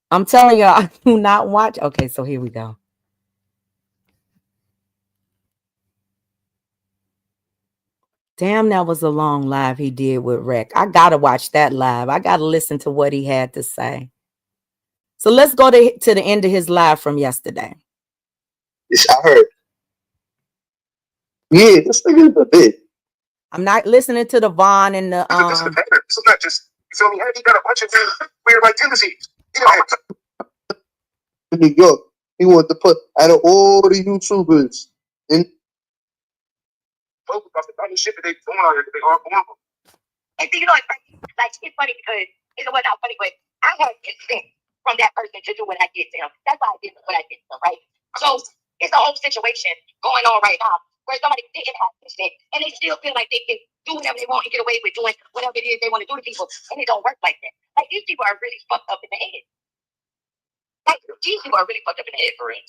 Speaker 1: I'm telling y'all, I do not watch. Okay, so here we go. Damn, that was a long live he did with Rec. I got to watch that live. I got to listen to what he had to say. So let's go to the end of his live from yesterday.
Speaker 9: I heard. Yeah, this nigga is a bit.
Speaker 1: I'm not listening to the Vaughn and the
Speaker 9: This is not just, you feel me? He got a bunch of weird like tendencies. In New York, he wanted to put out of all the YouTubers in focus on the funny shit that they doing out here, they all going on.
Speaker 10: And so, you know, it's funny because it's not funny, but I had instinct from that person to do what I did to him. That's why I did what I did to him, right? So it's a whole situation going on right now where somebody didn't have instinct and they still feel like they can do whatever they want and get away with doing whatever it is they want to do to people, and it don't work like that. Like, these people are really fucked up in the head. Like, these people are really fucked up in the head for real.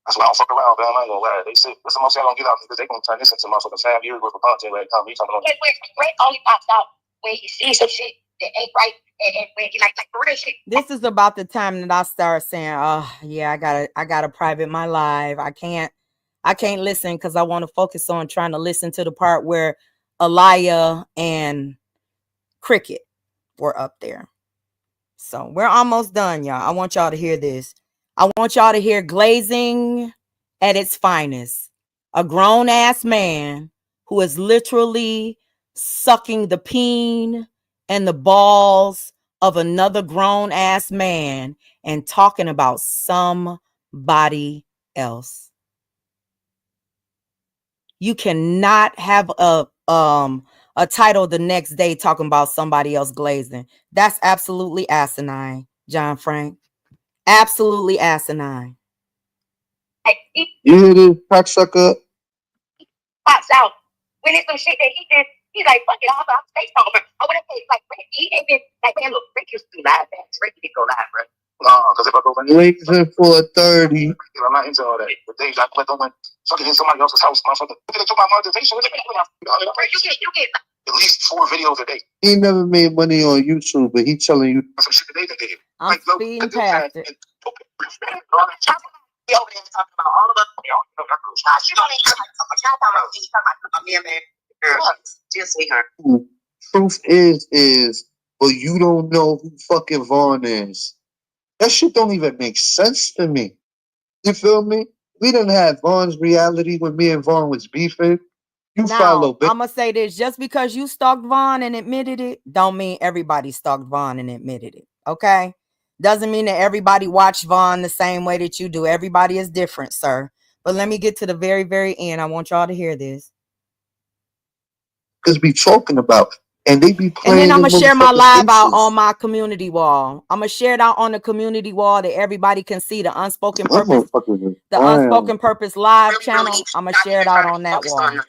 Speaker 9: That's why I don't fuck around, man. I ain't gonna lie. They say this is the most y'all gonna get out because they gonna turn this into motherfucking 5 years worth of content right now. Me talking about.
Speaker 10: Brett only pops out when he sees some shit that ain't right. And when like for real shit.
Speaker 8: This is about the time that I start saying, "Oh yeah, I gotta private my live. I can't listen because I want to focus on trying to listen to the part where Aliyah and Cricket were up there." So we're almost done, y'all. I want y'all to hear this. I want y'all to hear glazing at its finest. A grown ass man who is literally sucking the peen and the balls of another grown ass man and talking about somebody else. You cannot have a title the next day talking about somebody else glazing. That's absolutely asinine, John Frank. Absolutely asinine.
Speaker 9: You hear this, cocksucker?
Speaker 10: Pops out when it's some shit that he did. He's like, fuck it, I'll say something. I would have said, like, Rick, he ain't been like, man, look, Rick used to be live, man. Rick didn't go live, bro. No, because if I go back,
Speaker 9: Blazing for 30.
Speaker 10: I'm not into all that. But they got let them win. Fucking in somebody else's house, motherfucker. Look at my monetization. You get at least 4 videos a day.
Speaker 9: He never made money on YouTube, but he telling you.
Speaker 10: Some shit that they did.
Speaker 8: I'm speeding past it.
Speaker 10: He over there talking about all of us. She don't even talk about me, man. Just with her.
Speaker 9: Truth is, but you don't know who fucking Vaughn is. That shit don't even make sense to me. You feel me? We didn't have Vaughn's reality when me and Vaughn was beefing. You
Speaker 8: now,
Speaker 9: follow.
Speaker 8: I'm gonna say this: just because you stalked Vaughn and admitted it, don't mean everybody stalked Vaughn and admitted it. Okay? Doesn't mean that everybody watched Vaughn the same way that you do. Everybody is different, sir. But let me get to the very, very end. I want y'all to hear this.
Speaker 9: Because be talking about, and they be playing.
Speaker 8: And then I'm gonna share my live out on my community wall. I'm gonna share it out on the community wall that everybody can see the unspoken purpose, the unspoken purpose live channel. I'm gonna share it out on that wall.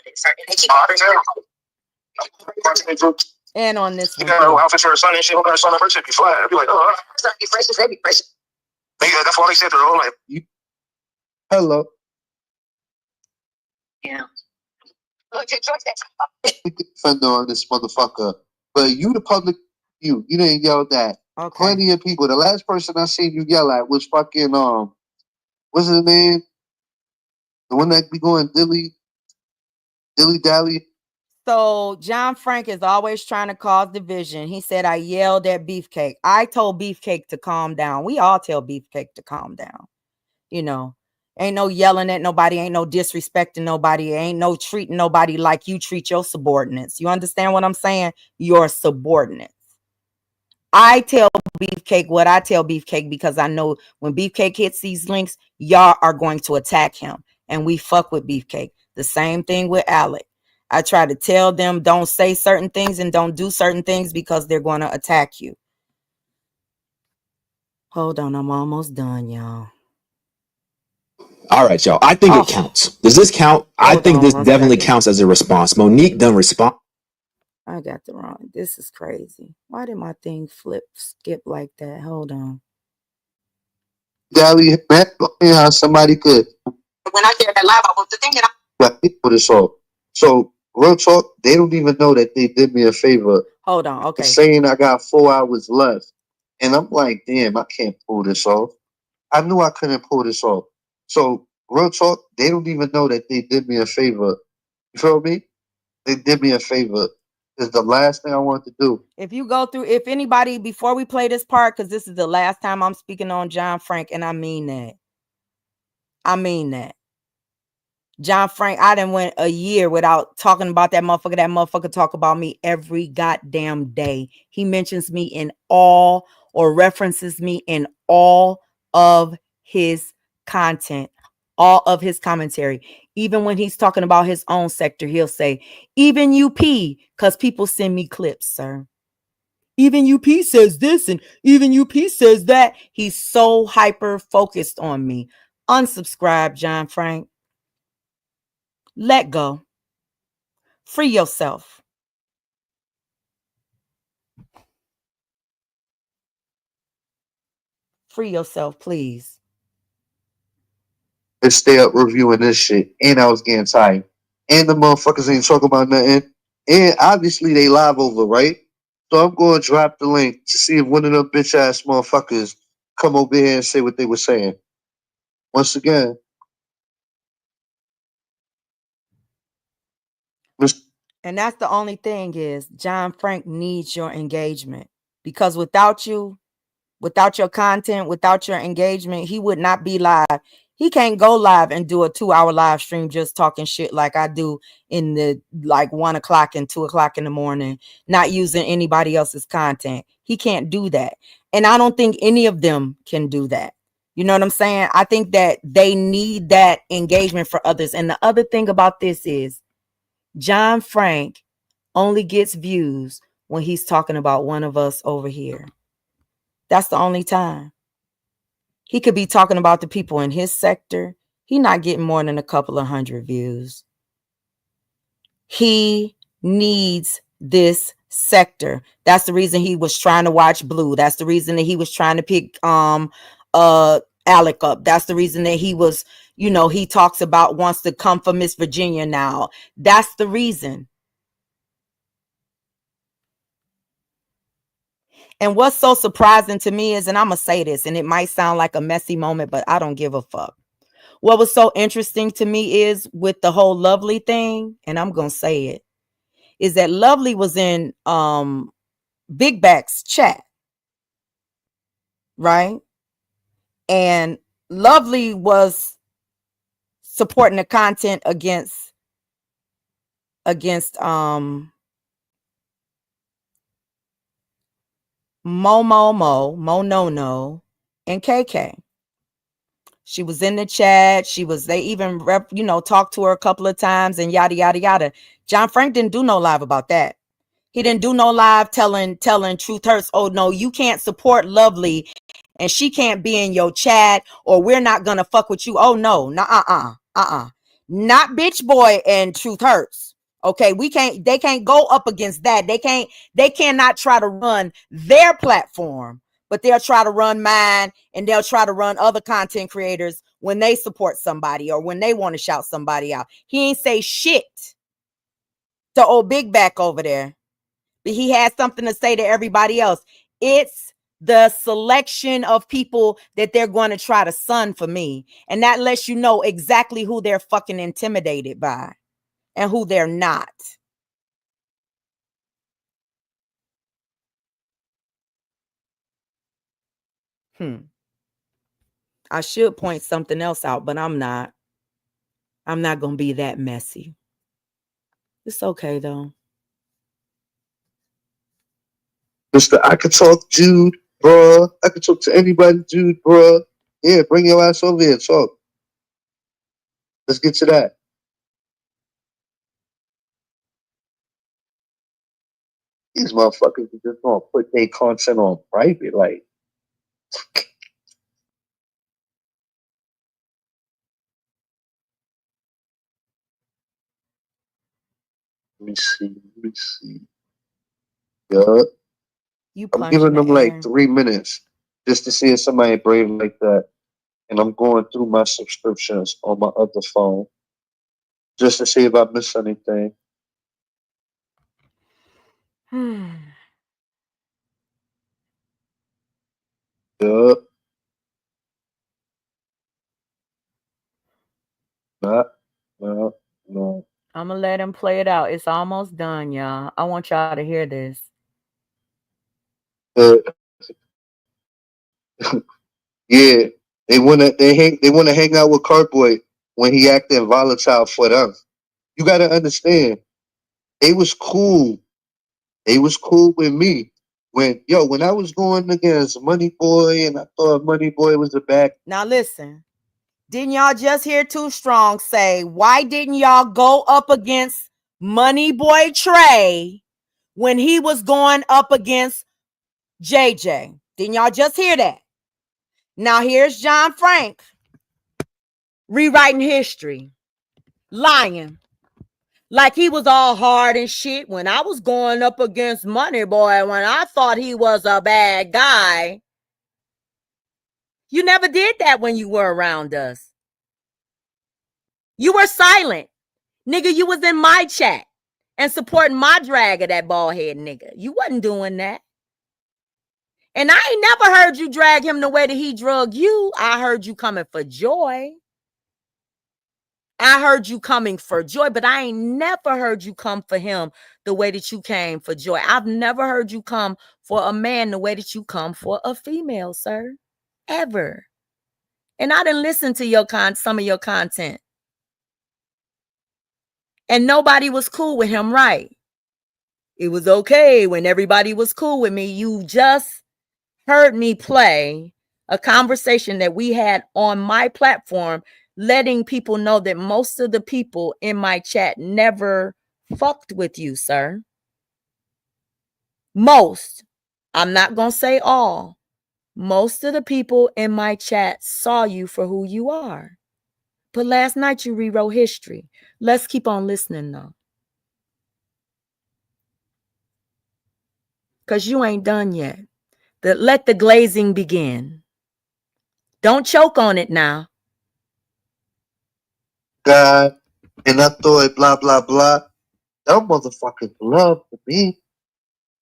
Speaker 8: And on this one.
Speaker 10: You got no outfit for her son and shit. Her son, her shit be flat. I'd be like, oh, be fresh. They be fresh. That's why they said they're all like,
Speaker 9: hello.
Speaker 10: Yeah.
Speaker 9: Defend on this motherfucker, but you the public, you didn't yell that. Okay. Plenty of people. The last person I seen you yell at was fucking what's his name? The one that be going dilly dally.
Speaker 8: So John Frank is always trying to cause division. He said I yelled at Beefcake. I told Beefcake to calm down. We all tell Beefcake to calm down. You know, ain't no yelling at nobody, ain't no disrespecting nobody, ain't no treating nobody like you treat your subordinates. You understand what I'm saying? Your subordinates. I tell Beefcake what I tell Beefcake because I know when Beefcake hits these links, y'all are going to attack him. And we fuck with Beefcake. The same thing with Alec. I try to tell them don't say certain things and don't do certain things because they're going to attack you. Hold on, I'm almost done, y'all.
Speaker 11: All right, y'all. I think it counts. Does this count? I think this definitely counts as a response. Monique done respond.
Speaker 8: I got the wrong. This is crazy. Why did my thing skip like that? Hold on.
Speaker 9: Dally, yeah, somebody could.
Speaker 10: When I did that live, I was thinking.
Speaker 9: Put this off. So real talk, they don't even know that they did me a favor.
Speaker 8: Hold on, okay.
Speaker 9: Saying I got 4 hours left, and I'm like, damn, I can't pull this off. I knew I couldn't pull this off. So real talk, they don't even know that they did me a favor. You feel me? They did me a favor. It's the last thing I want to do.
Speaker 8: If you go through, if anybody, before we play this part, because this is the last time I'm speaking on John Frank, and I mean that. I mean that. John Frank, I done went a year without talking about that motherfucker. That motherfucker talk about me every goddamn day. He mentions me in all or references me in all of his content, all of his commentary. Even when he's talking about his own sector, he'll say, even UP, because people send me clips, sir. Even UP says this and even UP says that. He's so hyper focused on me. Unsubscribe, John Frank. Let go. Free yourself. Free yourself, please.
Speaker 9: And stay up reviewing this shit. And I was getting tired. And the motherfuckers ain't talking about nothing. And obviously they live over, right? So I'm going to drop the link to see if one of them bitch ass motherfuckers come over here and say what they were saying. Once again,
Speaker 1: and that's the only thing is John Frank needs your engagement, because without you, without your content, without your engagement, he would not be live. He can't go live and do a 2-hour live stream just talking shit like I do in the like 1 o'clock and 2 o'clock in the morning, not using anybody else's content. He can't do that. And I don't think any of them can do that. You know what I'm saying? I think that they need that engagement for others. And the other thing about this is John Frank only gets views when he's talking about one of us over here. That's the only time. He could be talking about the people in his sector. He's not getting more than a couple of 100 views. He needs this sector. That's the reason he was trying to watch Blue. That's the reason that he was trying to pick Alec up. That's the reason that he was, you know, he talks about wants to come for Miss Virginia now. That's the reason. And what's so surprising to me is, and I'm going to say this, and it might sound like a messy moment, but I don't give a fuck. What was so interesting to me is with the whole Lovely thing, and I'm going to say it, is that Lovely was in Big Back's chat, right? And Lovely was supporting the content against Mo No No, and KK. She was in the chat. They even, talked to her a couple of times and yada, yada, yada. John Frank didn't do no live about that. He didn't do no live telling Truth Hurts, oh, no, you can't support Lovely and she can't be in your chat, or we're not going to fuck with you. Oh, no, not Bitch Boy and Truth Hurts. Okay, they can't go up against that. They cannot try to run their platform, but they'll try to run mine, and they'll try to run other content creators when they support somebody or when they want to shout somebody out. He ain't say shit to old Big Back over there, but he has something to say to everybody else. It's the selection of people that they're going to try to sun for me. And that lets you know exactly who they're fucking intimidated by and who they're not. I should point something else out, but I'm not. I'm not going to be that messy. It's okay, though.
Speaker 9: Mr. I could talk, Jude, bruh. I could talk to anybody, Jude, bruh. Yeah, bring your ass over here, talk. Let's get to that. These motherfuckers are just gonna put their content on private, like. Let me see. Yeah. I'm giving them like 3 minutes just to see if somebody brave like that. And I'm going through my subscriptions on my other phone just to see if I miss anything. Yeah. No.
Speaker 1: I'm going to let him play it out. It's almost done, y'all. I want y'all to hear this.
Speaker 9: Yeah. They wanna hang out with Cartboy when he acting volatile for them. You gotta understand, they was cool. They was cool with me. When I was going against Money Boy and I thought Money Boy was the back.
Speaker 1: Now listen. Didn't y'all just hear Too Strong say, why didn't y'all go up against Money Boy Trey when he was going up against JJ? Didn't y'all just hear that? Now here's John Frank rewriting history, lying like he was all hard and shit when I was going up against Money Boy when I thought he was a bad guy. You never did that when you were around us. You were silent. Nigga, you was in my chat.
Speaker 8: and supporting my drag of that bald head nigga. You wasn't doing that. And I ain't never heard you drag him the way that he drug you. I heard you coming for joy. I heard you coming for joy, but I ain't never heard you come for him the way that you came for joy. I've never heard you come for a man the way that you come for a female, sir. Ever. And I didn't listen to some of your content. And nobody was cool with him, right? It was okay when everybody was cool with me. You just heard me play a conversation that we had on my platform, letting people know that most of the people in my chat never fucked with you, sir. Most. I'm not going to say all. Most of the people in my chat saw you for who you are. But last night you rewrote history. Let's keep on listening though. Because you ain't done yet. Let the glazing begin. Don't choke on it now.
Speaker 9: God, and I thought blah, blah, blah. Them motherfuckers loved me.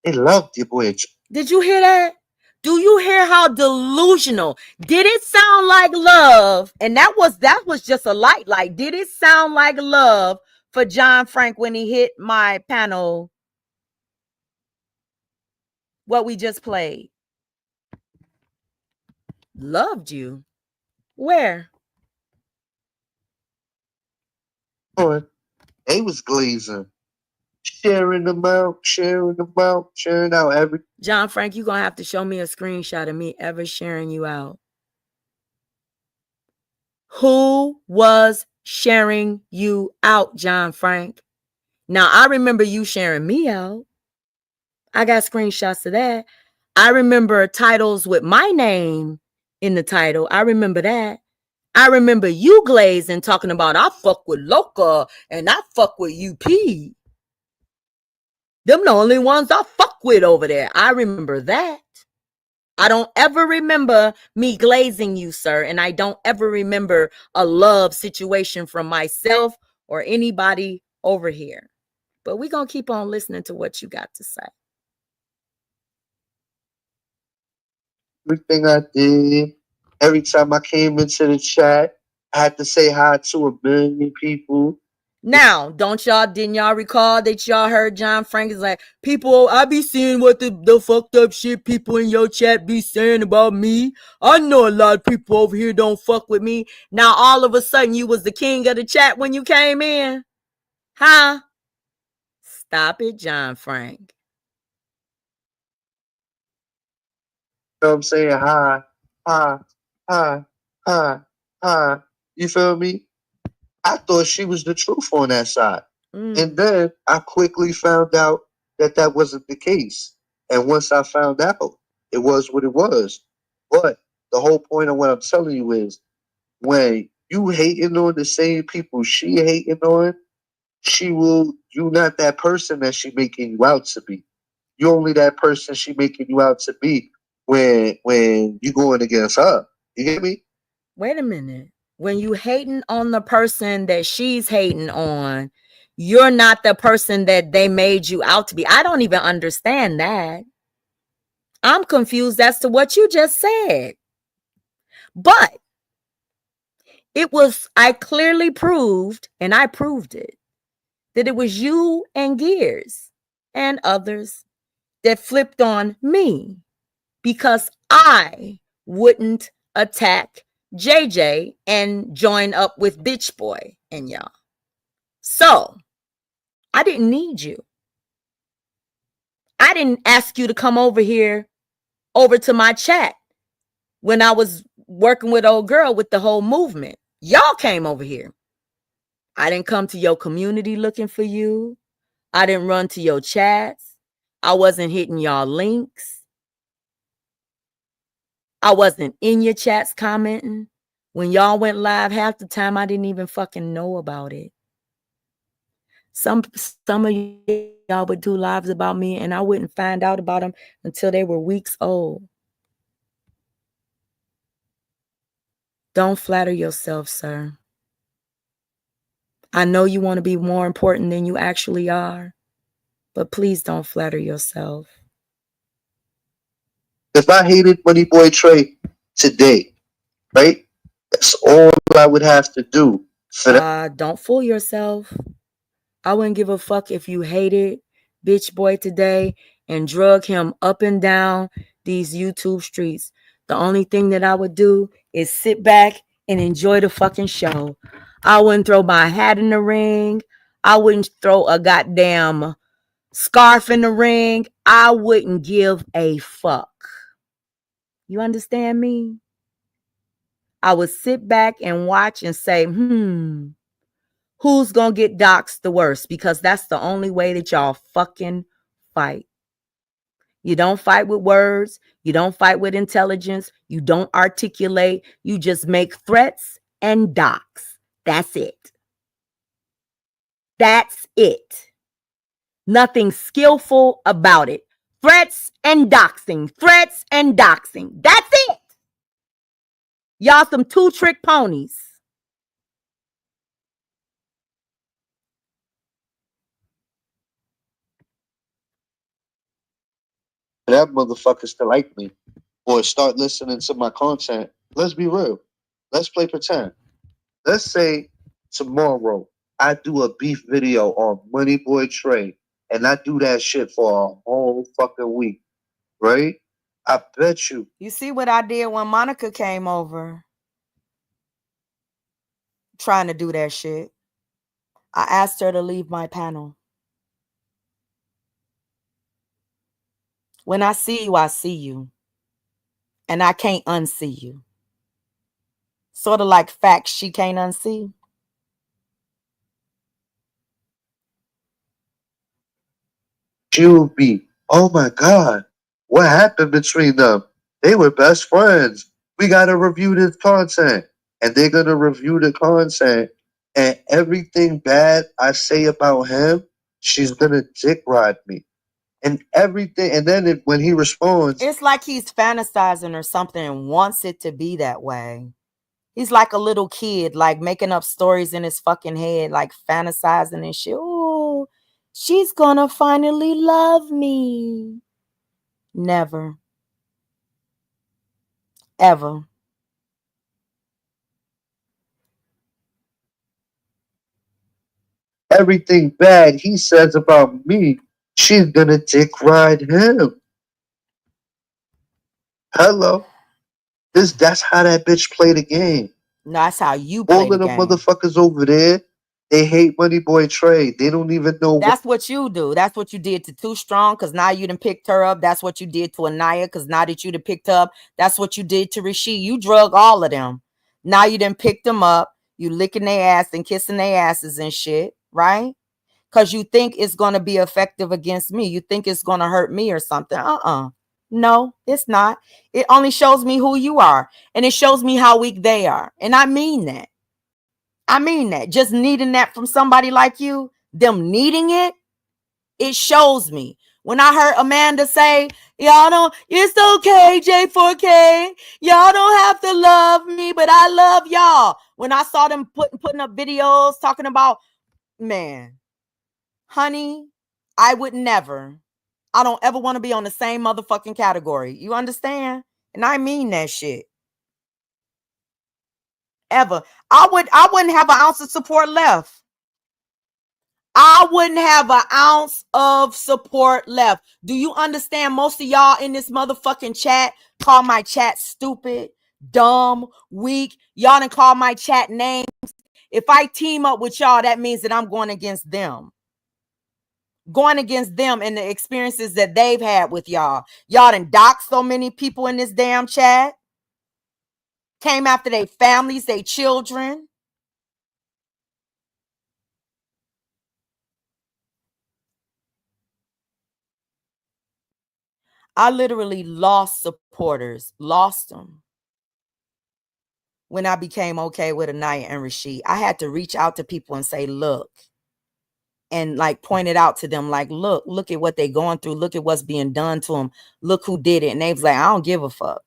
Speaker 9: They loved your boy.
Speaker 8: Did you hear that? Do you hear how delusional? Did it sound like love? And that was just a light. Like, did it sound like love for John Frank when he hit my panel? What we just played. Loved you. Where?
Speaker 9: They was glazing. Sharing them out. Sharing out every.
Speaker 8: John Frank, you're going to have to show me a screenshot of me ever sharing you out. Who was sharing you out, John Frank? Now, I remember you sharing me out. I got screenshots of that. I remember titles with my name in the title. I remember that. I remember you glazing talking about I fuck with Loca and I fuck with UP. Them the only ones I fuck with over there. I remember that. I don't ever remember me glazing you, sir. And I don't ever remember a love situation from myself or anybody over here. But we're going to keep on listening to what you got to say.
Speaker 9: Everything I did, every time I came into the chat, I had to say hi to 1 million people.
Speaker 8: Now, didn't y'all recall that y'all heard John Frank is like, people, I be seeing what the fucked up shit people in your chat be saying about me. I know a lot of people over here don't fuck with me. Now, all of a sudden, you was the king of the chat when you came in? Huh? Stop it, John Frank.
Speaker 9: You know what I'm saying? Hi. You feel me? I thought she was the truth on that side. And then I quickly found out that wasn't the case. And once I found out, it was what it was. But the whole point of what I'm telling you is, when you hating on the same people she hating on, you not that person that she making you out to be. You only that person she making you out to be when you going against her. You get me?
Speaker 8: Wait a minute. When you hating on the person that she's hating on, you're not the person that they made you out to be. I don't even understand that. I'm confused as to what you just said. But I clearly proved, and I proved it, that it was you and Gears and others that flipped on me because I wouldn't attack JJ and join up with Bitch Boy and y'all. So I didn't need you. I didn't ask you to come over here, over to my chat when I was working with old girl with the whole movement. Y'all came over here. I didn't come to your community looking for you. I didn't run to your chats. I wasn't hitting y'all links. I wasn't in your chats commenting. When y'all went live, half the time I didn't even fucking know about it. Some of y'all would do lives about me and I wouldn't find out about them until they were weeks old. Don't flatter yourself, sir. I know you want to be more important than you actually are.
Speaker 1: But please don't flatter yourself.
Speaker 9: If I hated Money Boy Trey today, right? That's all I would have to do.
Speaker 1: Don't fool yourself. I wouldn't give a fuck if you hated Bitch Boy today and drug him up and down these YouTube streets. The only thing that I would do is sit back and enjoy the fucking show. I wouldn't throw my hat in the ring. I wouldn't throw a goddamn scarf in the ring. I wouldn't give a fuck. You understand me? I would sit back and watch and say, who's gonna get doxxed the worst? Because that's the only way that y'all fucking fight. You don't fight with words. You don't fight with intelligence. You don't articulate. You just make threats and dox. That's it. That's it. Nothing skillful about it. Threats and doxing. Threats and doxing. That's it. Y'all some two-trick ponies.
Speaker 9: That motherfuckers to like me or start listening to my content. Let's be real. Let's play pretend. Let's say tomorrow I do a beef video on Money Boy Trey and I do that shit for a whole fucking week, right? I bet you.
Speaker 1: You see what I did when Monica came over? Trying to do that shit. I asked her to leave my panel. When I see you, I see you. And I can't unsee you. Sort of like facts she can't unsee.
Speaker 9: She'll be, oh my God, what happened between them? They were best friends. We got to review this content. And they're going to review the content. And everything bad I say about him, she's going to dick ride me. And everything. And then when he responds,
Speaker 1: it's like he's fantasizing or something and wants it to be that way. He's like a little kid, like making up stories in his fucking head, like fantasizing and shit. Ooh, she's gonna finally love me. Never. Ever.
Speaker 9: everything bad he says about me, she's gonna dick ride him. Hello. That's how that bitch play the game.
Speaker 1: No, that's how you play
Speaker 9: All of
Speaker 1: the
Speaker 9: the
Speaker 1: game.
Speaker 9: motherfuckers over there, they hate Money Boy Trey. They don't even know.
Speaker 1: That's what you do. That's what you did to Too Strong, because now you done picked her up. That's what you did to Anaya, because now that you done picked her up, that's what you did to Rashid. You drug all of them. Now you done picked them up. You licking their ass and kissing their asses and shit, right? Because you think it's going to be effective against me. You think it's going to hurt me or something. No, it's not. It only shows me who you are. And it shows me how weak they are. And I mean that. I mean that. Just needing that from somebody like you, them needing it, it shows me. When I heard Amanda say, y'all don't, it's okay, J4K. Y'all don't have to love me, but I love y'all. When I saw them putting up videos talking about, man, honey, I would never. I don't ever want to be on the same motherfucking category. You understand? And I mean that shit. Ever. I wouldn't have an ounce of support left. I wouldn't have an ounce of support left. Do you understand? Most of y'all in this motherfucking chat call my chat stupid, dumb, weak. Y'all done call my chat names. If I team up with y'all, that means that I'm going against them. Going against them and the experiences that they've had with y'all. Y'all done doxed so many people in this damn chat. Came after their families, their children. I literally lost supporters, lost them. When I became okay with Anaya and Rashid, I had to reach out to people and say, look, and like point it out to them, like, look at what they're going through. Look at what's being done to them. Look who did it. And they was like, I don't give a fuck.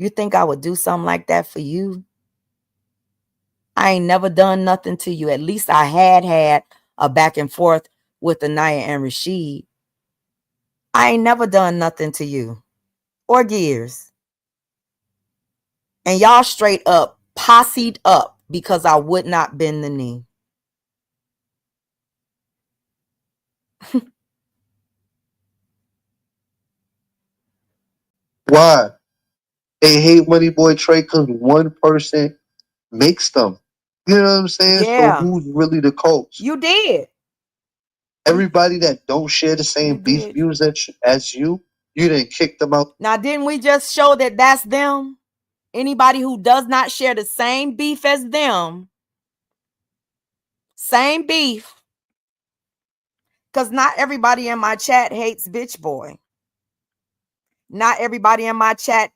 Speaker 1: You think I would do something like that for you? I ain't never done nothing to you. At least I had a back and forth with Anaya and Rashid. I ain't never done nothing to you or Gears. And y'all straight up posse'd up because I would not bend the knee.
Speaker 9: Why? They hate Money Boy Trey because one person makes them. You know what I'm saying?
Speaker 1: Yeah.
Speaker 9: So who's really the coach?
Speaker 1: You did.
Speaker 9: Everybody that don't share the same beef views as you didn't kick them out.
Speaker 1: Now, didn't we just show that that's them? Anybody who does not share the same beef as them, same beef, because not everybody in my chat hates Bitch Boy. Not everybody in my chat,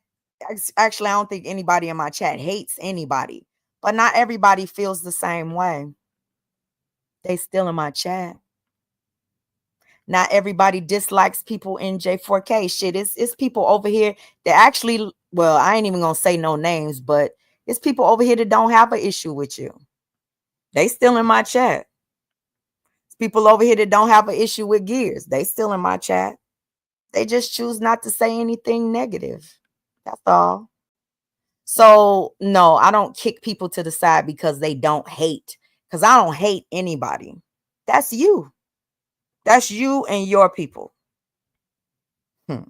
Speaker 1: actually, I don't think anybody in my chat hates anybody, but not everybody feels the same way. They still in my chat. Not everybody dislikes people in J4K. Shit, it's people over here that actually, well, I ain't even gonna say no names, but it's people over here that don't have an issue with you. They still in my chat. It's people over here that don't have an issue with Gears. They still in my chat. They just choose not to say anything negative. That's all. So, no, I don't kick people to the side because they don't hate. Because I don't hate anybody. That's you. That's you and your people. The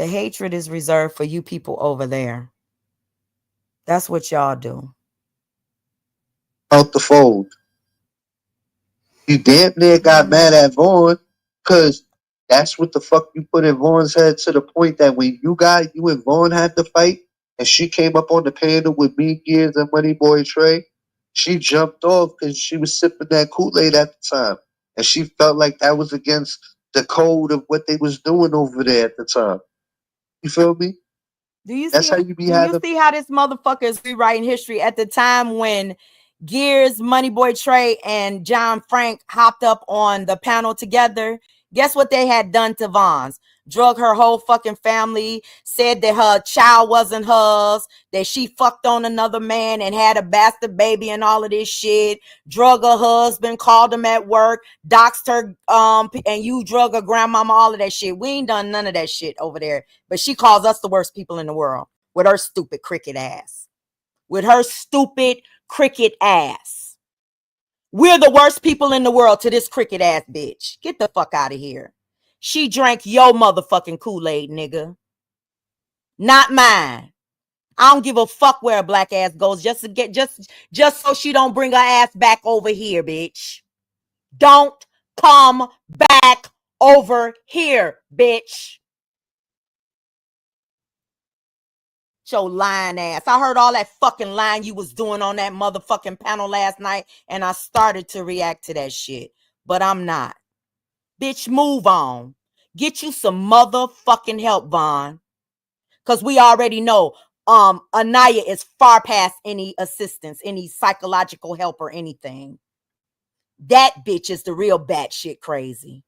Speaker 1: hatred is reserved for you people over there. That's what y'all do.
Speaker 9: Out the fold. You damn near got mad at Vaughn because that's what the fuck you put in Vaughn's head, to the point that when you and Vaughn had to fight and she came up on the panel with me, Gears, and Money Boy Trey, she jumped off because she was sipping that Kool-Aid at the time. And she felt like that was against the code of what they was doing over there at the time. You feel me?
Speaker 1: Do you see how this motherfucker is rewriting history at the time when Gears, Money Boy Trey, and John Frank hopped up on the panel together? Guess what they had done to Vaughn's? Drug her whole fucking family, said that her child wasn't hers, that she fucked on another man and had a bastard baby and all of this shit. Drug her husband, called him at work, doxed her, and you drug her grandmama, all of that shit. We ain't done none of that shit over there. But she calls us the worst people in the world with her stupid cricket ass. With her stupid cricket ass. We're the worst people in the world to this cricket ass bitch. Get the fuck out of here. She drank your motherfucking Kool-Aid, nigga. Not mine. I don't give a fuck where a black ass goes just so she don't bring her ass back over here, bitch. Don't come back over here, bitch. Your lying ass. I heard all that fucking lying you was doing on that motherfucking panel last night, and I started to react to that shit. But I'm not. Bitch, move on. Get you some motherfucking help, Vaughn. Because we already know Anaya is far past any assistance, any psychological help or anything. That bitch is the real batshit crazy.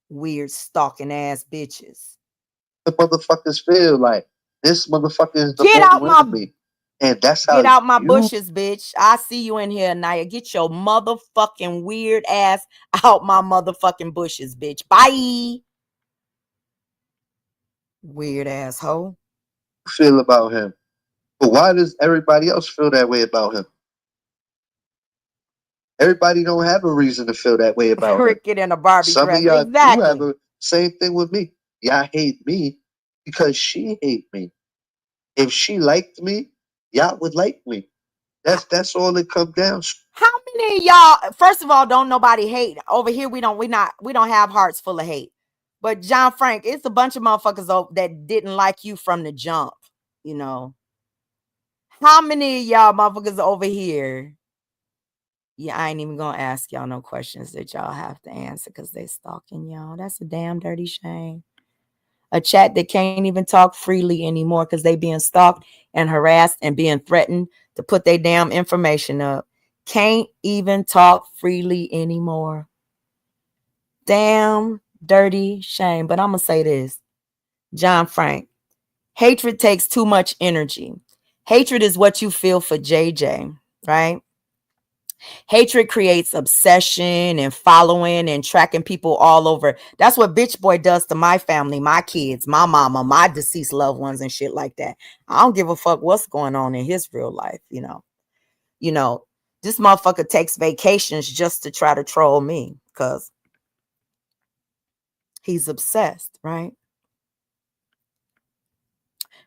Speaker 1: Weird stalking ass bitches.
Speaker 9: The motherfuckers feel like this motherfucker is the enemy. And that's how
Speaker 1: get out my bushes, bitch. I see you in here, Naya. Get your motherfucking weird ass out my motherfucking bushes, bitch. Bye. Weird asshole.
Speaker 9: Feel about him. But why does everybody else feel that way about him? Everybody don't have a reason to feel that way about
Speaker 1: Cricket in a Barbie
Speaker 9: Some
Speaker 1: dress.
Speaker 9: of y'all
Speaker 1: exactly.
Speaker 9: do have a same thing with me. Y'all hate me because she hate me. If she liked me, y'all would like me. That's all it comes down to.
Speaker 1: How many of y'all, first of all, don't nobody hate? Over here, we don't have hearts full of hate. But John Frank, it's a bunch of motherfuckers that didn't like you from the jump, you know. How many of y'all motherfuckers over here? Yeah, I ain't even gonna ask y'all no questions that y'all have to answer because they stalking y'all. That's a damn dirty shame. A chat that can't even talk freely anymore because they being stalked and harassed and being threatened to put their damn information up. Can't even talk freely anymore. Damn dirty shame. But I'm going to say this. John Frank. Hatred takes too much energy. Hatred is what you feel for JJ, right? Hatred creates obsession and following and tracking people all over. That's what bitch boy does to my family, my kids, my mama, my deceased loved ones and shit like that. I don't give a fuck what's going on in his real life, you know. This motherfucker takes vacations just to try to troll me because he's obsessed, right?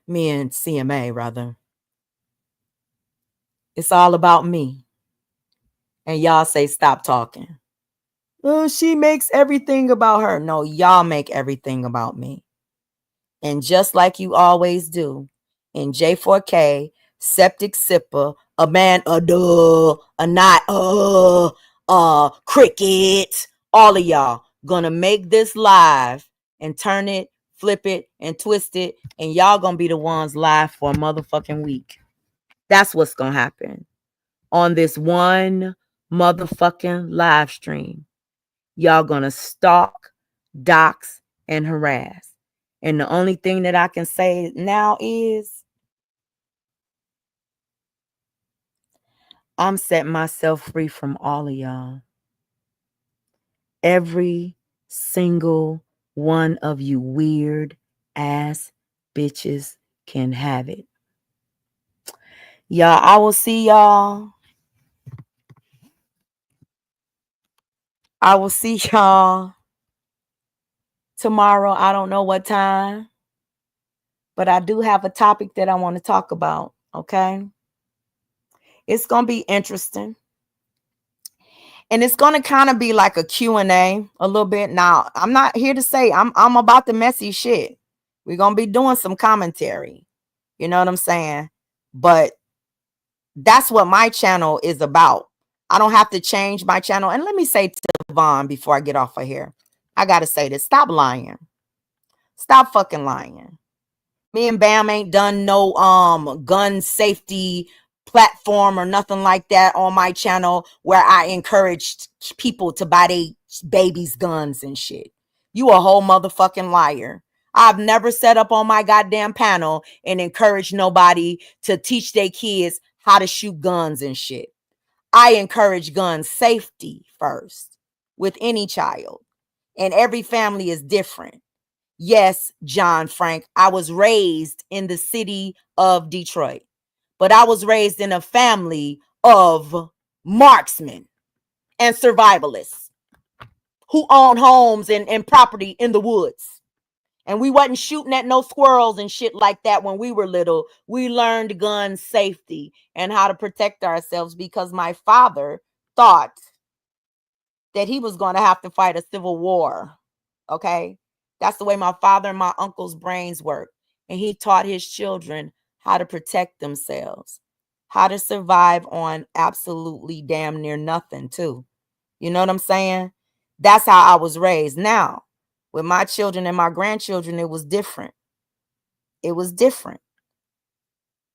Speaker 1: Me and CMA, rather. It's all about me. And y'all say, stop talking. Oh, she makes everything about her. No, y'all make everything about me. And just like you always do, in J4K, septic sipper, a man, a duh, a not, cricket, all of y'all gonna make this live and turn it, flip it, and twist it, and y'all gonna be the ones live for a motherfucking week. That's what's gonna happen on this one motherfucking live stream. Y'all gonna stalk, dox, and harass. And the only thing that I can say now is I'm setting myself free from all of y'all. Every single one of you weird ass bitches can have it. Y'all, I will see y'all. I will see y'all tomorrow. I don't know what time, but I do have a topic that I want to talk about, okay? It's going to be interesting. And it's going to kind of be like a Q&A a little bit. Now, I'm not here to say I'm about the messy shit. We're going to be doing some commentary. You know what I'm saying? But that's what my channel is about. I don't have to change my channel. And let me say to Vaughn before I get off of here, I got to say this. Stop lying. Stop fucking lying. Me and Bam ain't done no gun safety platform or nothing like that on my channel where I encouraged people to buy their babies guns and shit. You a whole motherfucking liar. I've never set up on my goddamn panel and encouraged nobody to teach their kids how to shoot guns and shit. I encourage gun safety first with any child. And every family is different. Yes, John Frank, I was raised in the city of Detroit, but I was raised in a family of marksmen and survivalists who owned homes and property in the woods. And we wasn't shooting at no squirrels and shit like that when we were little. We learned gun safety and how to protect ourselves because my father thought that he was going to have to fight a civil war. Okay? That's the way my father and my uncle's brains work. And he taught his children how to protect themselves, how to survive on absolutely damn near nothing, too. You know what I'm saying? That's how I was raised. Now, with my children and my grandchildren, it was different. It was different.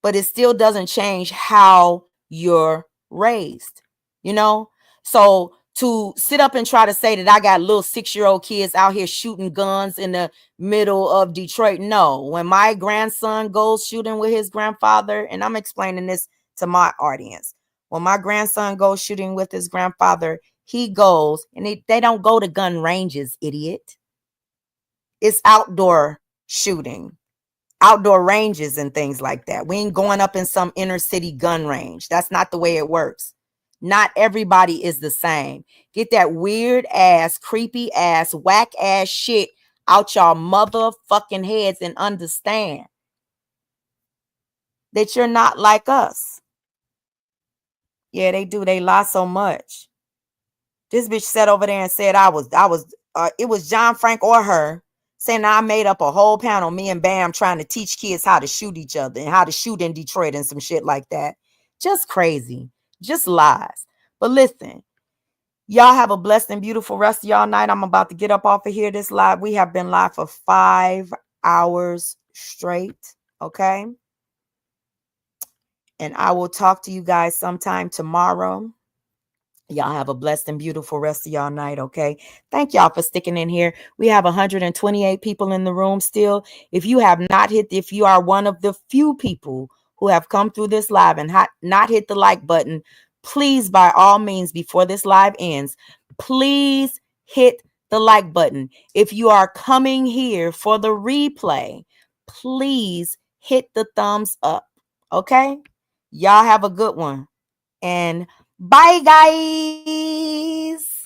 Speaker 1: But it still doesn't change how you're raised, you know? So to sit up and try to say that I got little 6-year-old kids out here shooting guns in the middle of Detroit. No, when my grandson goes shooting with his grandfather, and I'm explaining this to my audience. When my grandson goes shooting with his grandfather, he goes, and they don't go to gun ranges, idiot. It's outdoor shooting. Outdoor ranges and things like that. We ain't going up in some inner city gun range. That's not the way it works. Not everybody is the same. Get that weird ass, creepy ass, whack ass shit out y'all motherfucking heads and understand that you're not like us. Yeah, they do. They lie so much. This bitch sat over there and said it was John Frank or her saying I made up a whole panel, me and Bam, trying to teach kids how to shoot each other and how to shoot in Detroit and some shit like that. Just crazy. Just lies. But listen, y'all have a blessed and beautiful rest of y'all night. I'm about to get up off of here. This live, we have been live for 5 hours straight. Okay. And I will talk to you guys sometime tomorrow. Y'all have a blessed and beautiful rest of y'all night, okay? Thank y'all for sticking in here. We have 128 people in the room still. If you have not hit, if you are one of the few people who have come through this live and not hit the like button, please, by all means, before this live ends, please hit the like button. If you are coming here for the replay, please hit the thumbs up, okay? Y'all have a good one. And bye, guys.